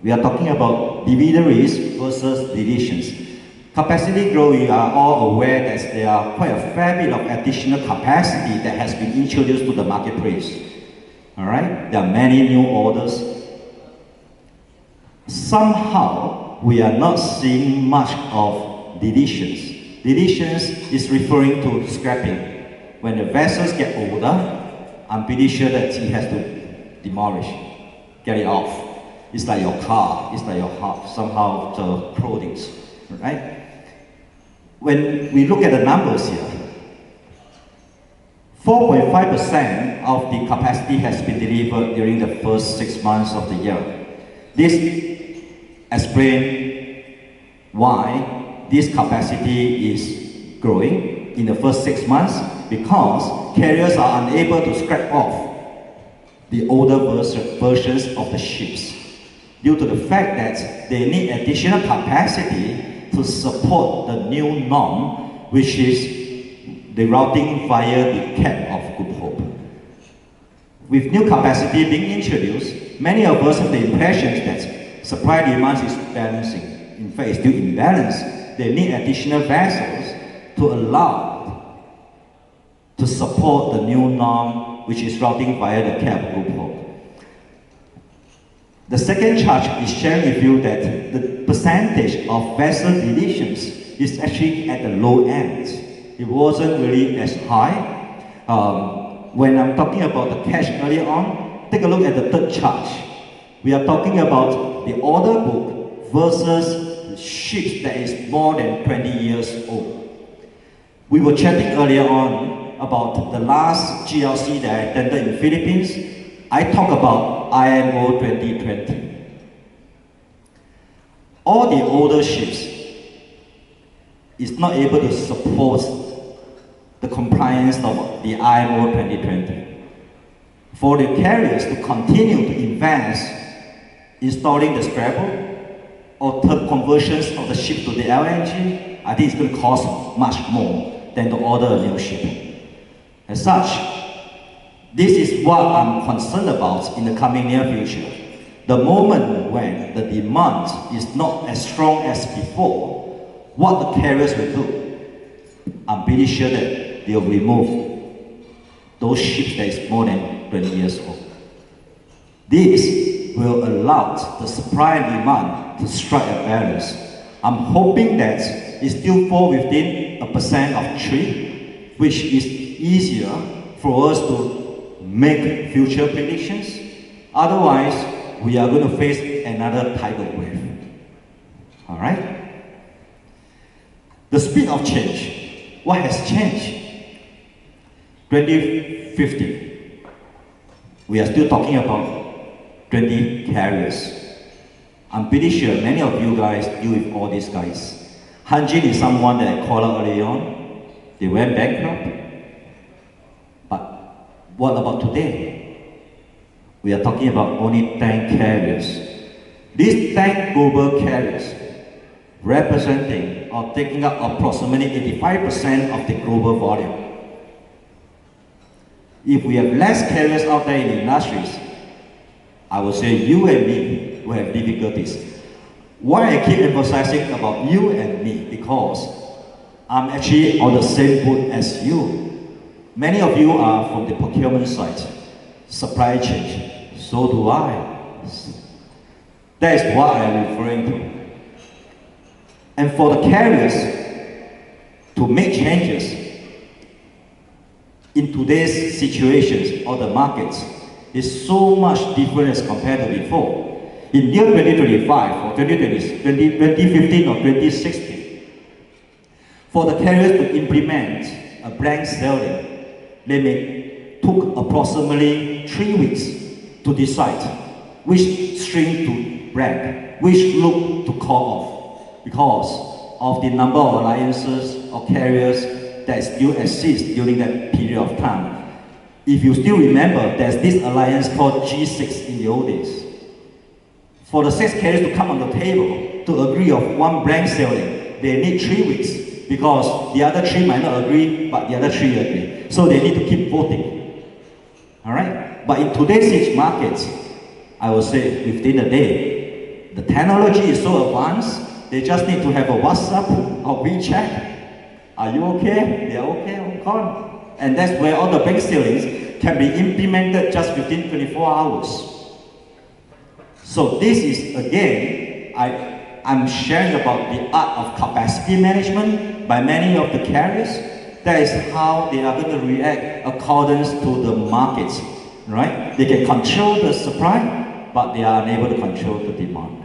we are talking about deliveries versus deletions. Capacity growth, we are all aware that there are quite a fair bit of additional capacity that has been introduced to the marketplace. All right? There are many new orders. Somehow, we are not seeing much of deletions. Deletions is referring to scrapping. When the vessels get older, I'm pretty sure that he has to demolish, get it off. It's like your car, it's like your house, somehow the clothing, right? When we look at the numbers here, 4.5% of the capacity has been delivered during the first 6 months of the year. This explains why this capacity is growing in the first 6 months, because carriers are unable to scrap off the older versions of the ships due to the fact that they need additional capacity to support the new norm, which is the routing via the Cape of Good Hope. With new capacity being introduced, many of us have the impression that supply demand is balancing. In fact, it's still imbalanced. They need additional vessels to allow to support the new norm, which is routing via the Cape of Good Hope. The second chart is sharing with you that the percentage of vessel deletions is actually at the low end. It wasn't really as high. When I'm talking about the cash earlier on, take a look at the third chart. We are talking about the order book versus ships that is more than 20 years old. We were chatting earlier on about the last GLC that I attended in Philippines. I talk about IMO 2020. All the older ships is not able to support the compliance of the IMO 2020. For the carriers to continue to invest installing the scrabble or conversions of the ship to the LNG, I think it's going to cost much more than to order a new ship. As such, this is what I'm concerned about in the coming near future. The moment when the demand is not as strong as before, what the carriers will do, I'm pretty sure that they'll remove those ships that is more than 20 years old. This will allow the supply and demand to strike a balance. I'm hoping that it still falls within 1% of 3, which is easier for us to make future predictions. Otherwise, we are going to face another tidal wave. All right? The speed of change. What has changed? 2050. We are still talking about 20 carriers. I'm pretty sure many of you guys deal with all these guys. Hanjin is someone that I called out early on. They went bankrupt. But what about today? We are talking about only 10 carriers. These 10 global carriers representing or taking up approximately 85% of the global volume. If we have less carriers out there in the industries, I would say you and me will have difficulties. Why I keep emphasizing about you and me? Because I'm actually on the same boat as you. Many of you are from the procurement side, supply chain. So do I. That is what I am referring to. And for the carriers to make changes in today's situations or the markets is so much different as compared to before. In year 2025 or 2015 or 2016, for the carriers to implement a blank sailing, they may took approximately 3 weeks to decide which string to blank, which loop to call off, because of the number of alliances or carriers that still exist during that period of time. If you still remember, there's this alliance called G6 in the old days. For the 6 carriers to come on the table to agree of one blank sailing, they need 3 weeks because the other 3 might not agree, but the other 3 agree. So they need to keep voting. All right? But in today's market, I would say within a day, the technology is so advanced, they just need to have a WhatsApp or WeChat. Are you okay? They are okay, I'm gone. And that's where all the bank sailings can be implemented just within 24 hours. So this is, again, I'm sharing about the art of capacity management by many of the carriers. That is how they are going to react according to the market, right? They can control the supply, but they are unable to control the demand.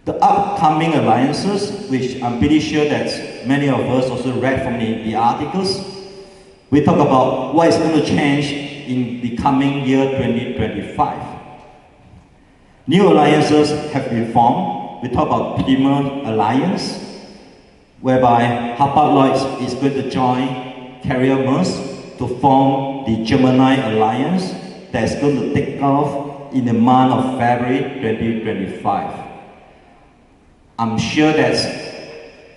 The upcoming alliances, which I'm pretty sure that many of us also read from the articles, we talk about what is going to change in the coming year 2025. New alliances have been formed. We talk about Prima Alliance, whereby Hapag-Lloyd is going to join Carrier Maersk to form the Gemini Alliance that is going to take off in the month of February 2025. I'm sure that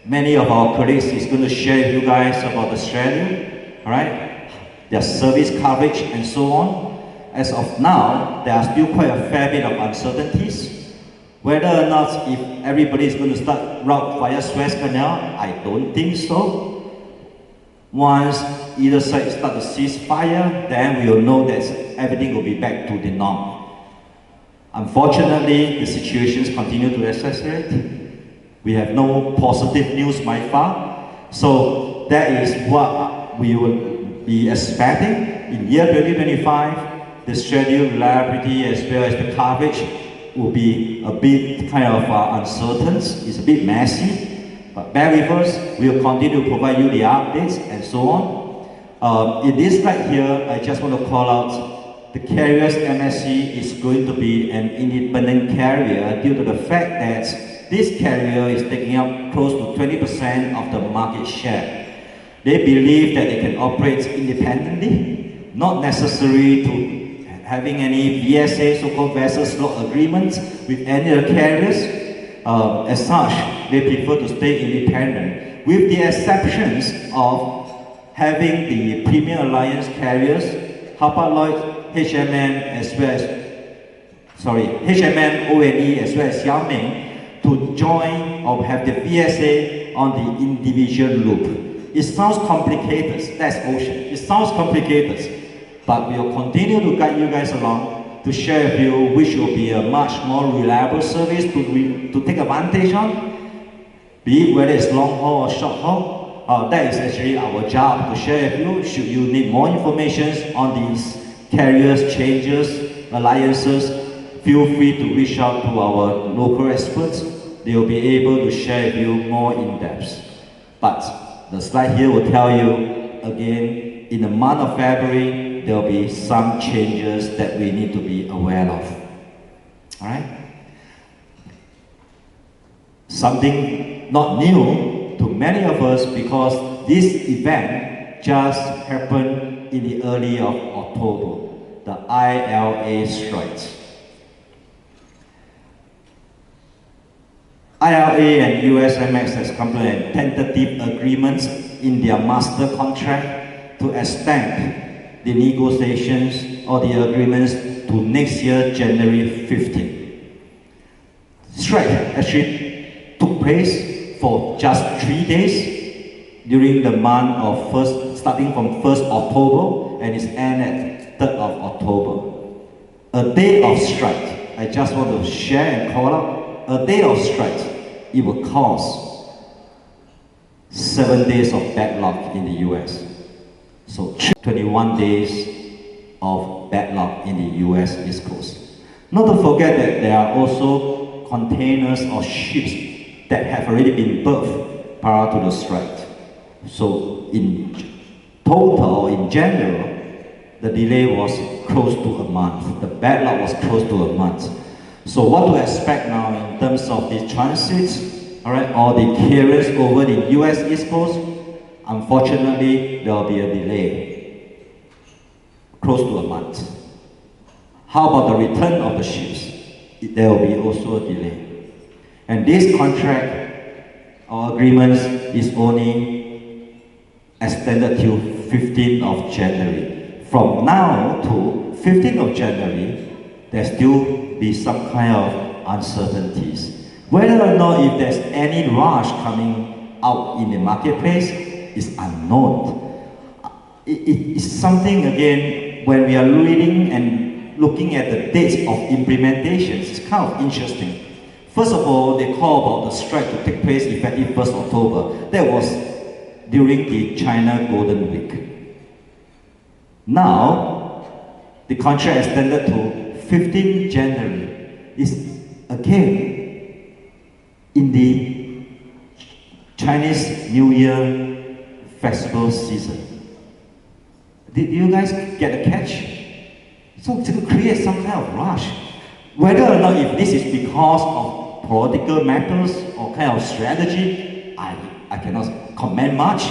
many of our colleagues is going to share with you guys about Australia, right? Their service coverage and so on. As of now, there are still quite a fair bit of uncertainties. Whether or not if everybody is going to start route via Suez Canal, I don't think so. Once either side start to cease fire, then we will know that everything will be back to the norm. Unfortunately, the situations continue to accelerate. We have no positive news by far. So that is what we will be expecting. In year 2025, the schedule reliability as well as the coverage will be a bit kind of uncertain. It's a bit messy. But bear with us. We will continue to provide you the updates and so on. In this slide here, I just want to call out the carrier's MSC is going to be an independent carrier due to the fact that this carrier is taking up close to 20% of the market share. They believe that they can operate independently, not necessary to having any VSA, so-called vessel slot agreements with any other carriers. As such, they prefer to stay independent, with the exceptions of having the Premier Alliance carriers, Hapag-Lloyd, HMN, as well as HMN, ONE, as well as Xiaoming, to join or have the VSA on the individual loop. It sounds complicated, that's ocean. It sounds complicated, but we'll continue to guide you guys along to share with you which will be a much more reliable service to take advantage on, be it whether it's long haul or short haul. That is actually our job to share with you. Should you need more information on these carriers, changes, alliances, feel free to reach out to our local experts. They will be able to share with you more in depth. But the slide here will tell you, again, in the month of February, there will be some changes that we need to be aware of. All right? Something not new to many of us, because this event just happened in the early of October, the ILA strikes. ILA and USMX has come to a tentative agreement in their master contract to extend the negotiations or the agreements to next year, January 15. Strike actually took place for just 3 days during the month of starting from 1st October and is ended 3rd of October. A day of strike, I just want to share and call out, a day of strike, it will cause 7 days of backlog in the US. So 21 days of backlog in the US East Coast. Not to forget that there are also containers or ships that have already been berthed prior to the strike. So in total, in general, the delay was close to a month. The backlog was close to a month. So what to expect now in terms of the transits, all right, or the carriers over the US East Coast? Unfortunately, there will be a delay, close to a month. How about the return of the ships? There will be also a delay. And this contract or agreements is only extended till 15th of January. From now to 15th of January, there still be some kind of uncertainties. Whether or not if there's any rush coming out in the marketplace is unknown. It's something, again, when we are reading and looking at the dates of implementations, it's kind of interesting. First of all, they call about the strike to take place effective 1st October. That was during the China Golden Week. Now, the contract extended to 15 January. Is again in the Chinese New Year festival season. Did you guys get a catch? So to create some kind of rush. Whether or not if this is because of political matters or kind of strategy, I cannot comment much,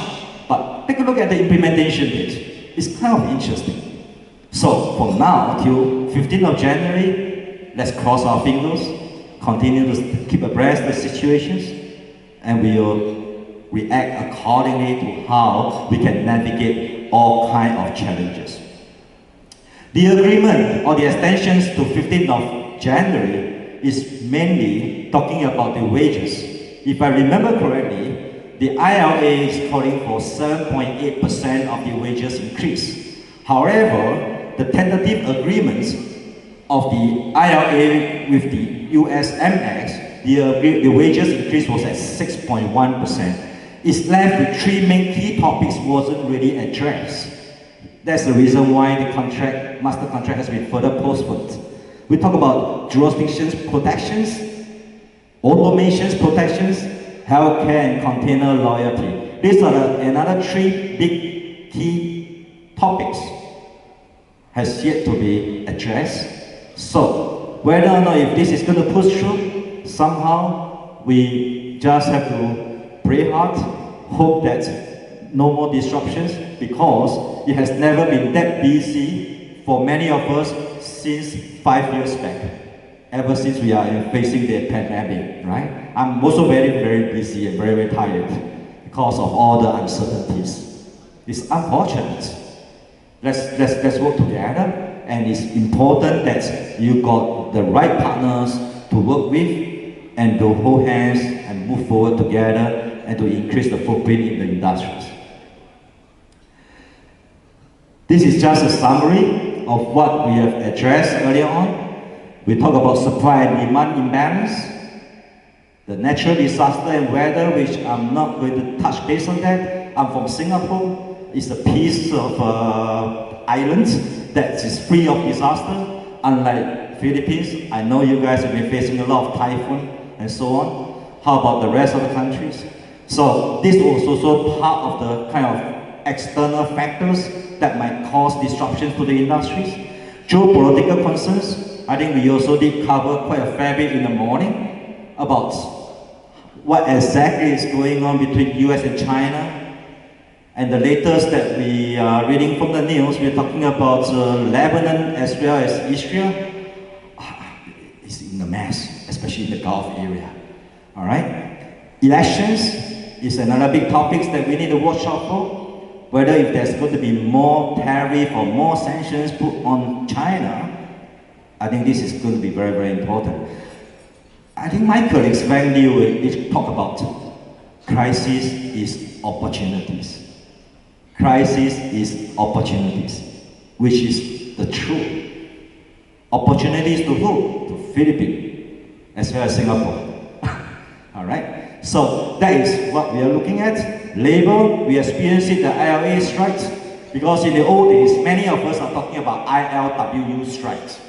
but take a look at the implementation date. It's kind of interesting. So from now till 15th of January, let's cross our fingers, continue to keep abreast of the situations, and we will react accordingly to how we can navigate all kinds of challenges. The agreement or the extensions to 15th of January is mainly talking about the wages. If I remember correctly, the ILA is calling for 7.8% of the wages increase. However, the tentative agreements of the ILA with the USMX, the wages increase was at 6.1%. It's left with three main key topics wasn't really addressed. That's the reason why the contract, master contract has been further postponed. We talk about jurisdictions protections, automations protections, healthcare and container loyalty. These are another three big key topics has yet to be addressed. So whether or not if this is going to push through, somehow we just have to pray hard, hope that no more disruptions, because it has never been that busy for many of us since 5 years back, ever since we are facing the pandemic, right? I'm also very, very busy and very, very tired because of all the uncertainties. It's unfortunate. Let's work together, and it's important that you got the right partners to work with and to hold hands and move forward together and to increase the footprint in the industries. This is just a summary of what we have addressed earlier on. We talk about supply and demand imbalance, the natural disaster and weather, which I'm not going to touch base on that. I'm from Singapore. It's a piece of island that is free of disaster. Unlike Philippines, I know you guys have been facing a lot of typhoon and so on. How about the rest of the countries? So this was also part of the kind of external factors that might cause disruptions to the industries. Geopolitical concerns, I think we also did cover quite a fair bit in the morning about what exactly is going on between US and China. And the latest that we are reading from the news, we're talking about Lebanon as well as Israel. It's in a mess, especially in the Gulf area. All right? Elections is another big topic that we need to watch out for. Whether if there's going to be more tariff or more sanctions put on China, I think this is going to be very, very important. I think my colleagues Van Liu will talk about crisis is opportunities. Crisis is opportunities, which is the truth. Opportunities to who? To Philippines, as well as Singapore. All right? So that is what we are looking at. Labor, we experienced it, the ILA strikes, because in the old days, many of us are talking about ILWU strikes.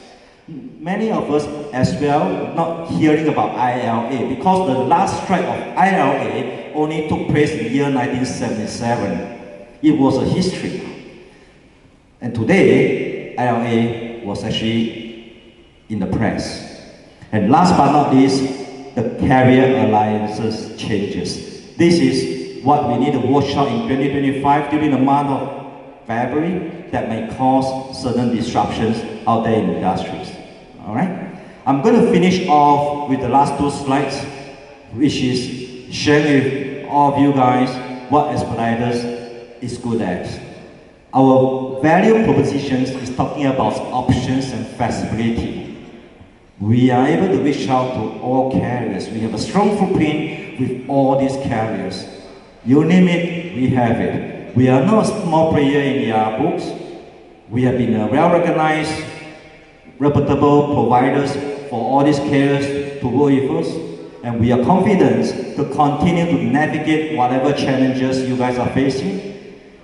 Many of us as well not hearing about ILA, because the last strike of ILA only took place in the year 1977. It was a history. And today, ILA was actually in the press. And last but not least, the carrier alliances changes. This is what we need to watch out in 2025 during the month of February that may cause certain disruptions out there in the industries. All right? I'm going to finish off with the last two slides, which is sharing with all of you guys what Expeditos is good at. Our value propositions is talking about options and flexibility. We are able to reach out to all carriers. We have a strong footprint with all these carriers. You name it, we have it. We are not a small player in their books. We have been well-recognized, reputable providers for all these carriers to work with us. And we are confident to continue to navigate whatever challenges you guys are facing.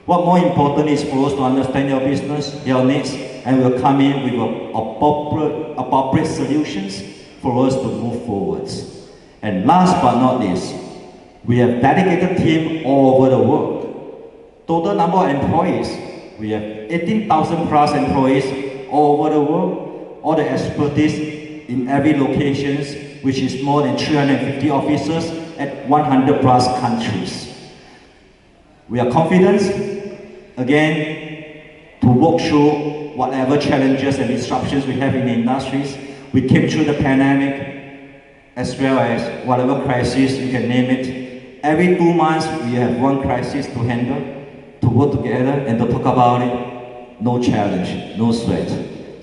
What more important is for us to understand your business, your needs, and we'll come in with appropriate solutions for us to move forwards. And last but not least, we have dedicated team all over the world. Total number of employees, we have 18,000 plus employees all over the world. All the expertise in every locations, which is more than 350 officers at 100 plus countries. We are confident, again, to walk through whatever challenges and disruptions we have in the industries. We came through the pandemic, as well as whatever crisis, you can name it. Every 2 months, we have one crisis to handle, to work together and to talk about it. No challenge, no sweat.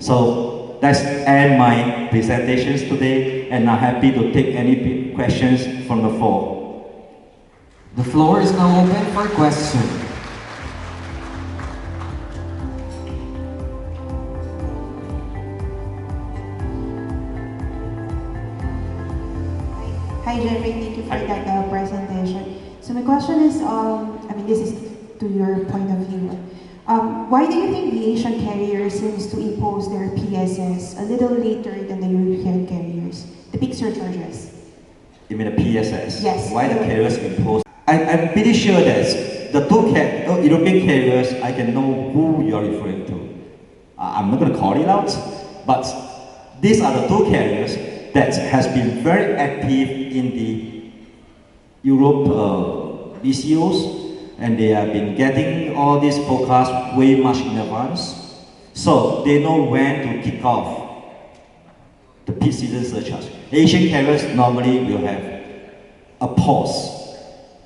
So that's end my presentations today, and I'm happy to take any questions from the floor. The floor is now open for questions. Hi Jerry, thank you for that presentation. So my question is, this is to your point of view. Why do you think the Asian carrier seems to impose their PSS a little later than the European carriers, the peak surcharges? You mean the PSS? Yes. Why the carriers impose? I'm pretty sure that the two European carriers, I can know who you're referring to. I'm not going to call it out, but these are the two carriers that has been very active in the Europe BCOs, and they have been getting all these forecasts way much in advance. So they know when to kick off the peak season surcharge. Asian carriers normally will have a pause,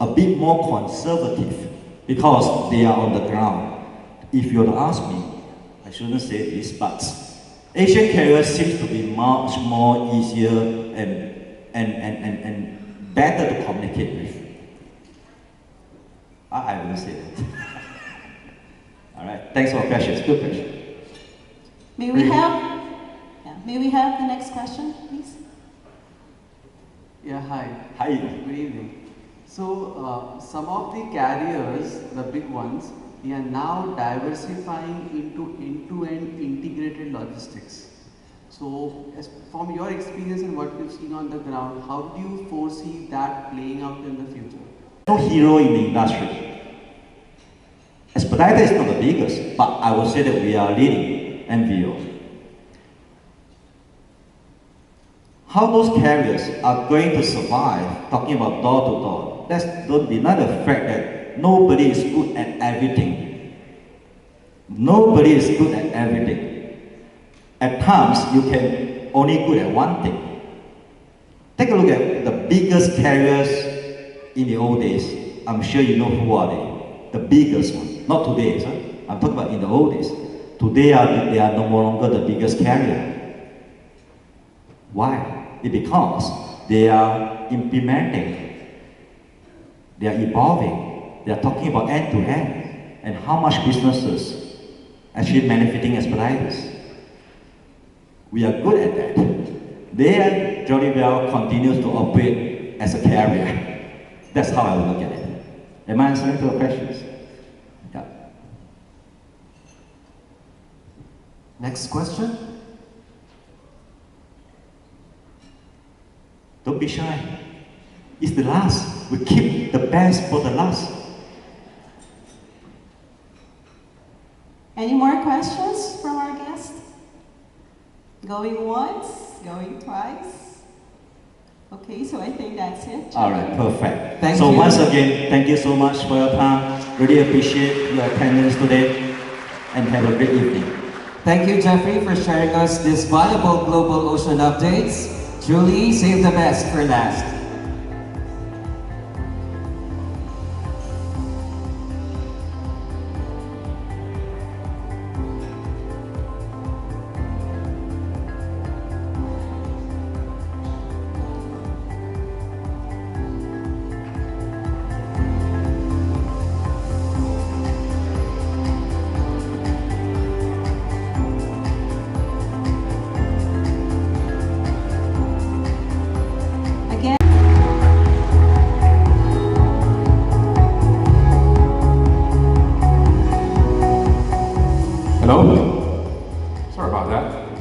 a bit more conservative, because they are on the ground. If you were to ask me, I shouldn't say this, but Asian carriers seems to be much more easier and better to communicate with. I wouldn't say that. All right, thanks for the questions. Good question. May we have the next question, please? Yeah, hi. Hi. Good evening. So, some of the carriers, the big ones, they are now diversifying into end-to-end integrated logistics. So, from your experience and what you've seen on the ground, how do you foresee that playing out in the future? No hero in the industry. Expediter is not the biggest, but I would say that we are leading NVO. How those carriers are going to survive, talking about door to door, let's don't deny the fact that nobody is good at everything. Nobody is good at everything. At times, you can only good at one thing. Take a look at the biggest carriers in the old days. I'm sure you know who are they. The biggest one. Not today, huh? I'm talking about in the old days. Today, they are no longer the biggest carrier. Why? It's because they are implementing, they are evolving, they are talking about end-to-end, and how much businesses actually benefiting Expeditos. We are good at that. They are jolly well continues to operate as a carrier. That's how I would look at it. Am I answering to your questions? Yeah. Next question. Don't be shy. It's the last. We keep the best for the last. Any more questions from our guest? Going once, going twice. Okay, so I think that's it. All right, perfect. Thank so you. once again, thank you so much for your time. Really appreciate your attendance today, and have a great evening. Thank you, Jeffrey, for sharing us this valuable global ocean updates. Truly, save the best for last. Hello? Sorry about that.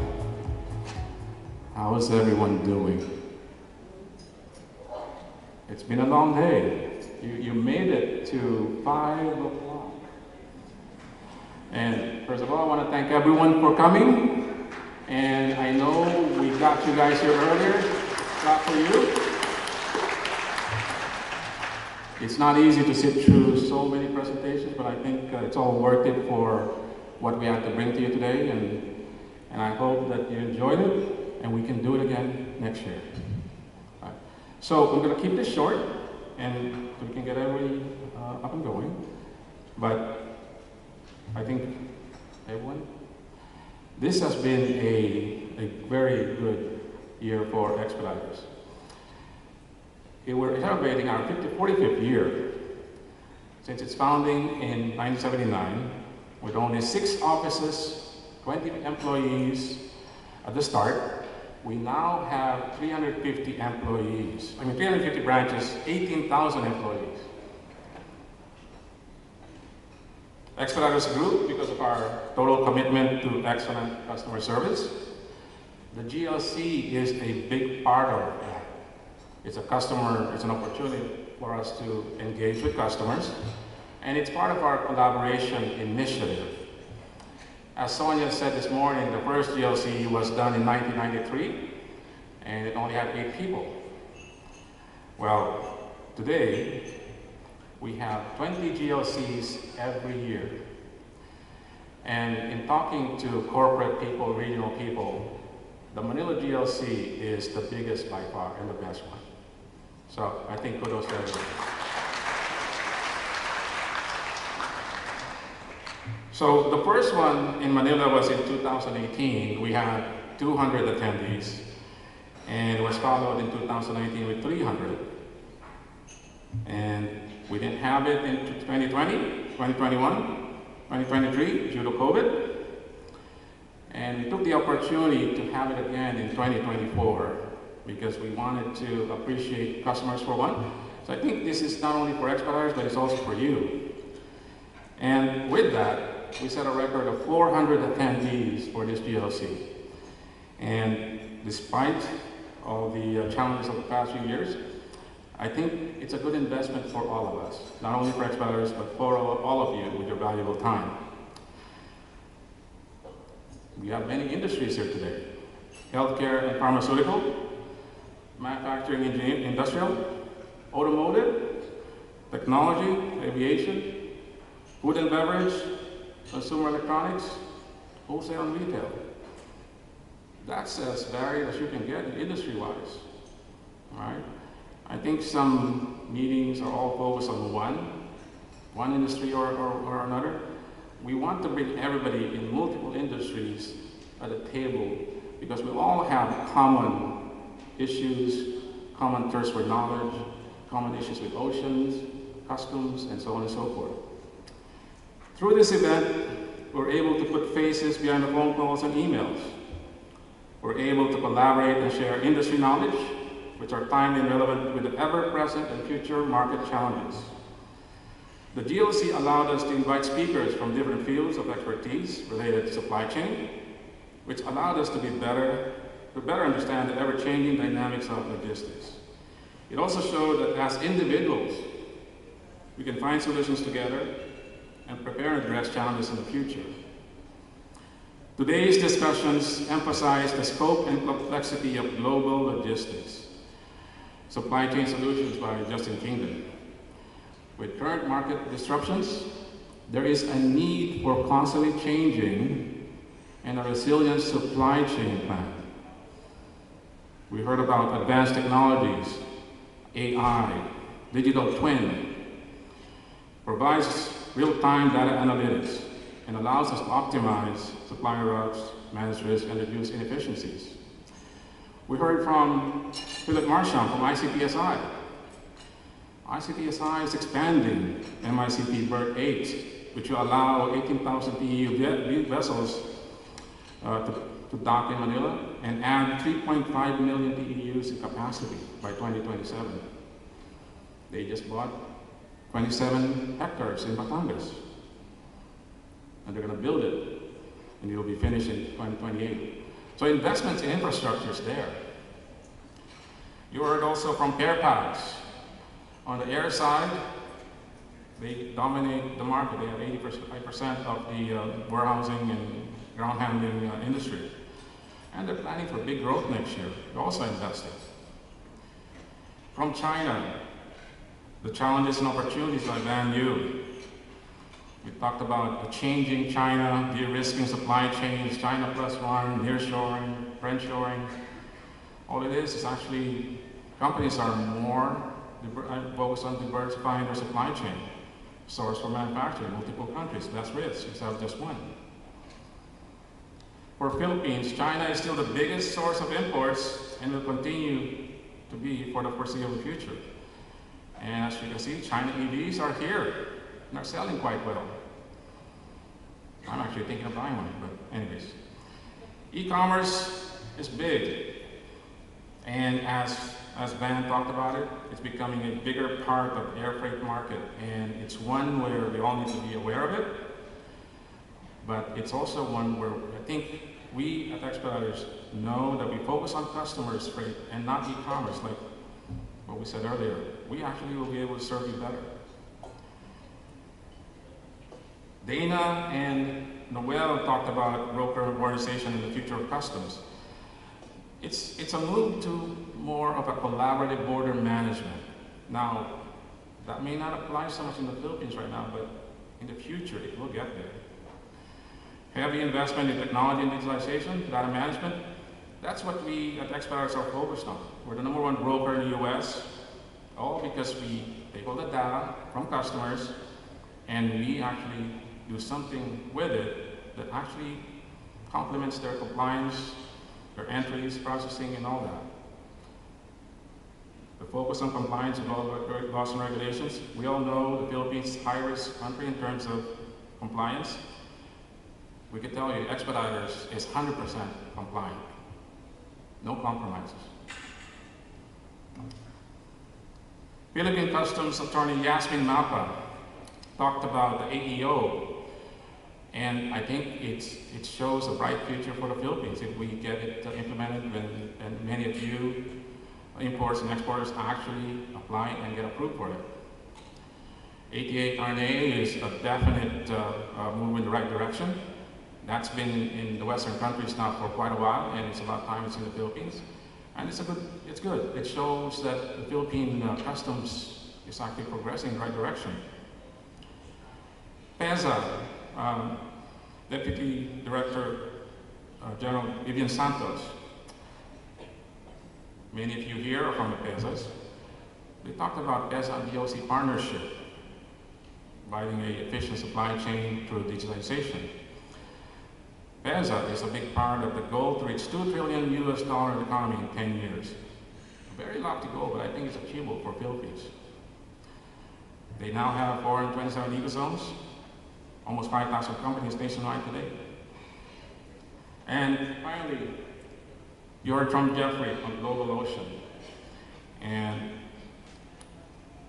How is everyone doing? It's been a long day. You made it to 5 o'clock. And first of all, I want to thank everyone for coming. And I know we got you guys here earlier. Clap for you. It's not easy to sit through so many presentations, but I think it's all worth it for what we have to bring to you today, and I hope that you enjoyed it, and we can do it again next year. All right. So we're going to keep this short, and we can get everybody up and going. But I think everyone, this has been a very good year for Expeditos. We're celebrating our 45th year since its founding in 1979. With only 6 offices, 20 employees at the start, we now have 350 employees. 350 branches, 18,000 employees. Expeditos grew because of our total commitment to excellent customer service. The GLC is a big part of that. It's an opportunity for us to engage with customers. And it's part of our collaboration initiative. As Sonia said this morning, the first GLC was done in 1993, and it only had 8 people. Well, today, we have 20 GLCs every year. And in talking to corporate people, regional people, the Manila GLC is the biggest by far and the best one. So I think kudos to everyone. So the first one in Manila was in 2018. We had 200 attendees, and it was followed in 2019 with 300. And we didn't have it in 2020, 2021, 2023 due to COVID. And we took the opportunity to have it again in 2024 because we wanted to appreciate customers for one. So I think this is not only for Expedites, but it's also for you. And with that, we set a record of 400 attendees for this GLC. And despite all the challenges of the past few years, I think it's a good investment for all of us, not only for Expedites, but for all of you with your valuable time. We have many industries here today: healthcare and pharmaceutical, manufacturing and industrial, automotive, technology, aviation, food and beverage, consumer electronics, wholesale and retail. That's as varied as you can get industry-wise, all right? I think some meetings are all focused on one industry or another. We want to bring everybody in multiple industries at the table because we all have common issues, common thirst for knowledge, common issues with oceans, customs, and so on and so forth. Through this event, we're able to put faces behind the phone calls and emails. We're able to collaborate and share industry knowledge, which are timely and relevant with the ever-present and future market challenges. The GLC allowed us to invite speakers from different fields of expertise related to supply chain, which allowed us to better understand the ever-changing dynamics of logistics. It also showed that as individuals, we can find solutions together and prepare and address challenges in the future. Today's discussions emphasize the scope and complexity of global logistics. Supply Chain Solutions by Justin Kingdon. With current market disruptions, there is a need for constantly changing and a resilient supply chain plan. We heard about advanced technologies, AI, digital twin, provides real-time data analytics, and allows us to optimize supply routes, manage risk, and reduce inefficiencies. We heard from Philip Marchand from ICPSI. ICPSI is expanding MICP Berth 8, which will allow 18,000 TEU vessels to dock in Manila and add 3.5 million TEUs in capacity by 2027. They just bought 27 hectares in Batangas, and they're going to build it, and it will be finished in 2028. So investments in infrastructure is there. You heard also from Airpads. On the air side, they dominate the market. They have 85% of the warehousing and ground handling industry. And they're planning for big growth next year. They're also investing. From China, the challenges and opportunities by Van Yu. We talked about the changing China, de-risking supply chains, China plus one, nearshoring, friendshoring. All it is actually companies are more focused on diversifying their supply chain. Source for manufacturing, multiple countries, less risk instead of just one. For Philippines, China is still the biggest source of imports and will continue to be for the foreseeable future. And as you can see, China EVs are here and are selling quite well. I'm actually thinking of buying one, but anyways. E-commerce is big. And as Van talked about it, it's becoming a bigger part of the air freight market. And it's one where we all need to be aware of it. But it's also one where I think we at Expedites know that we focus on customers freight and not e-commerce, like what we said earlier. We actually will be able to serve you better. Dana and Noel talked about broker organization and the future of customs. It's a move to more of a collaborative border management. Now, that may not apply so much in the Philippines right now, but in the future, it will get there. Heavy investment in technology and digitalization, data management, that's what we at Expeditos are focused on. We're the #1 broker in the US, all because we take all the data from customers and we actually do something with it that actually complements their compliance, their entries, processing, and all that. The focus on compliance with all laws and regulations. We all know the Philippines is a high-risk country in terms of compliance. We can tell you, Expeditos is 100% compliant. No compromises. Philippine Customs Attorney Yasmin Mapa talked about the AEO, and I think it shows a bright future for the Philippines if we get it implemented, and many of you importers and exporters actually apply and get approved for it. 88 RNA is a definite move in the right direction. That's been in the Western countries now for quite a while, and it's about time it's in the Philippines. And it's good. It shows that the Philippine customs is actually progressing in the right direction. PEZA, Deputy Director General Vivian Santos. Many of you here are from the PEZAs. They talked about PEZA and DOC partnership, providing an efficient supply chain through digitalization. PEZA is a big part of the goal to reach $2 trillion economy in 10 years. A very lofty goal, but I think it's achievable for Philippines. They now have 427 ecozones, almost 5,000 companies nationwide today. And finally, you heard from Jeffrey on Global Ocean, and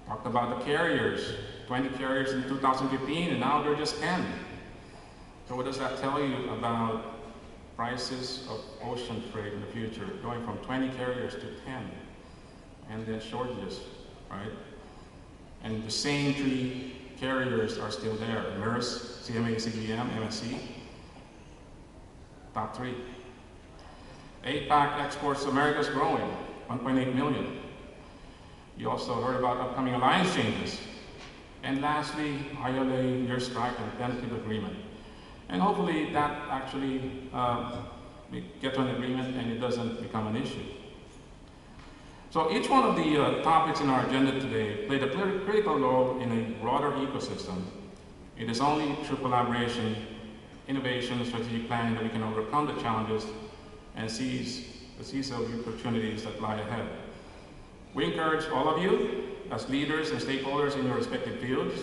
talked about the carriers, 20 carriers in 2015, and now they're just 10. So what does that tell you about prices of ocean freight in the future, going from 20 carriers to 10, and then shortages, right? And the same 3 carriers are still there: Maersk, CMA, CGM, MSC, top 3. APAC exports to America is growing, 1.8 million. You also heard about upcoming alliance changes. And lastly, ILA, year strike and tentative agreement. And hopefully that actually we get to an agreement and it doesn't become an issue. So each one of the topics in our agenda today played a critical role in a broader ecosystem. It is only through collaboration, innovation, and strategic planning that we can overcome the challenges and seize the opportunities that lie ahead. We encourage all of you, as leaders and stakeholders in your respective fields,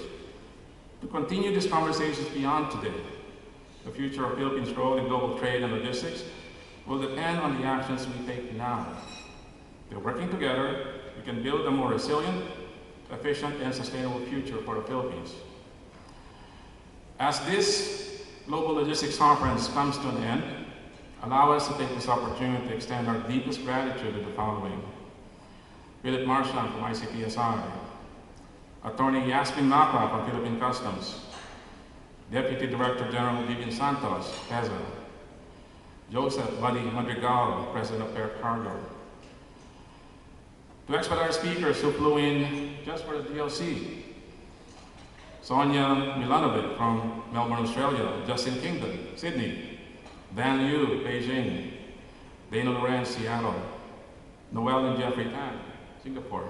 to continue these conversations beyond today. The future of Philippines' role in global trade and logistics will depend on the actions we take now. By working together, we can build a more resilient, efficient, and sustainable future for the Philippines. As this Global Logistics Conference comes to an end, allow us to take this opportunity to extend our deepest gratitude to the following: Philip Marchand from ICPSI, Attorney Yasmin Mapa from Philippine Customs, Deputy Director General Vivian Santos, PEZA, Joseph Buddy Madrigal, President of Air Cargo, to Expeditor speakers who flew in just for the DLC: Sonia Milanovic from Melbourne, Australia, Justin Kingdon, Sydney, Dan Yu, Beijing, Dana Lorenz, Seattle, Noel and Jeffrey Tan, Singapore.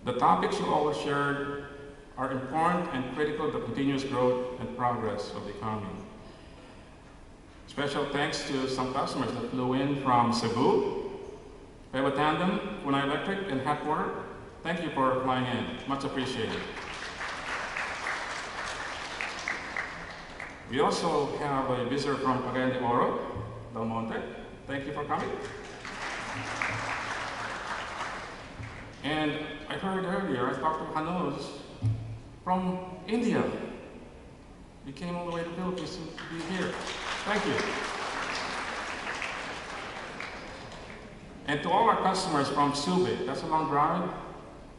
The topics you all shared are important and critical to the continuous growth and progress of the economy. Special thanks to some customers that flew in from Cebu, Peba Tandem, Funai Electric, and Hatwater. Thank you for flying in, much appreciated. We also have a visitor from Cagayan de Oro, Del Monte. Thank you for coming. And I heard earlier, I talked to Hanos from India. You came all the way to the Philippines to be here. Thank you. And to all our customers from Subic, that's a long drive,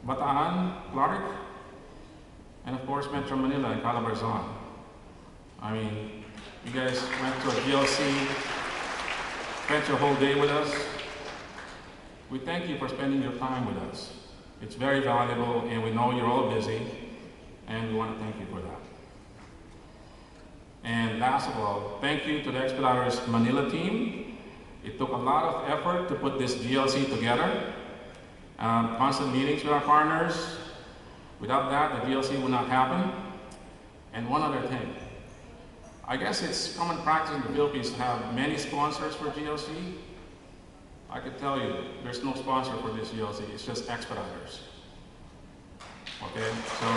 Bataan, Clark, and of course Metro Manila and Calabarzon. I mean, you guys went to a GLC spent your whole day with us. We thank you for spending your time with us. It's very valuable, and we know you're all busy, and we want to thank you for that. And last of all, thank you to the Expeditos Manila team. It took a lot of effort to put this GLC together. Constant meetings with our partners. Without that, the GLC would not happen. And one other thing. I guess it's common practice in the Philippines to have many sponsors for GLC. I could tell you, there's no sponsor for this GLC, it's just Expeditos. Okay, so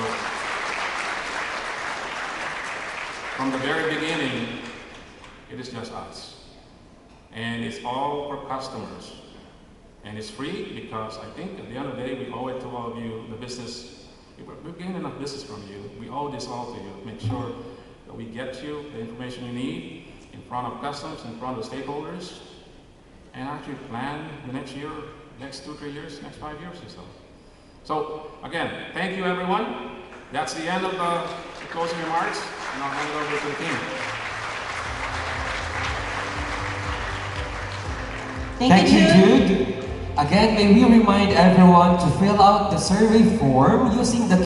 from the very beginning, it is just us. And it's all for customers. And it's free because I think at the end of the day, we owe it to all of you, the business. We've gained enough business from you. We owe this all to you. Make sure that we get you the information you need in front of customs, in front of stakeholders, and actually plan the next year, next 2, 3 years, next 5 years or so. So again, thank you everyone. That's the end of the closing remarks, and I'll hand it over to the team. Thank you, Jude. Again, may we remind everyone to fill out the survey form using the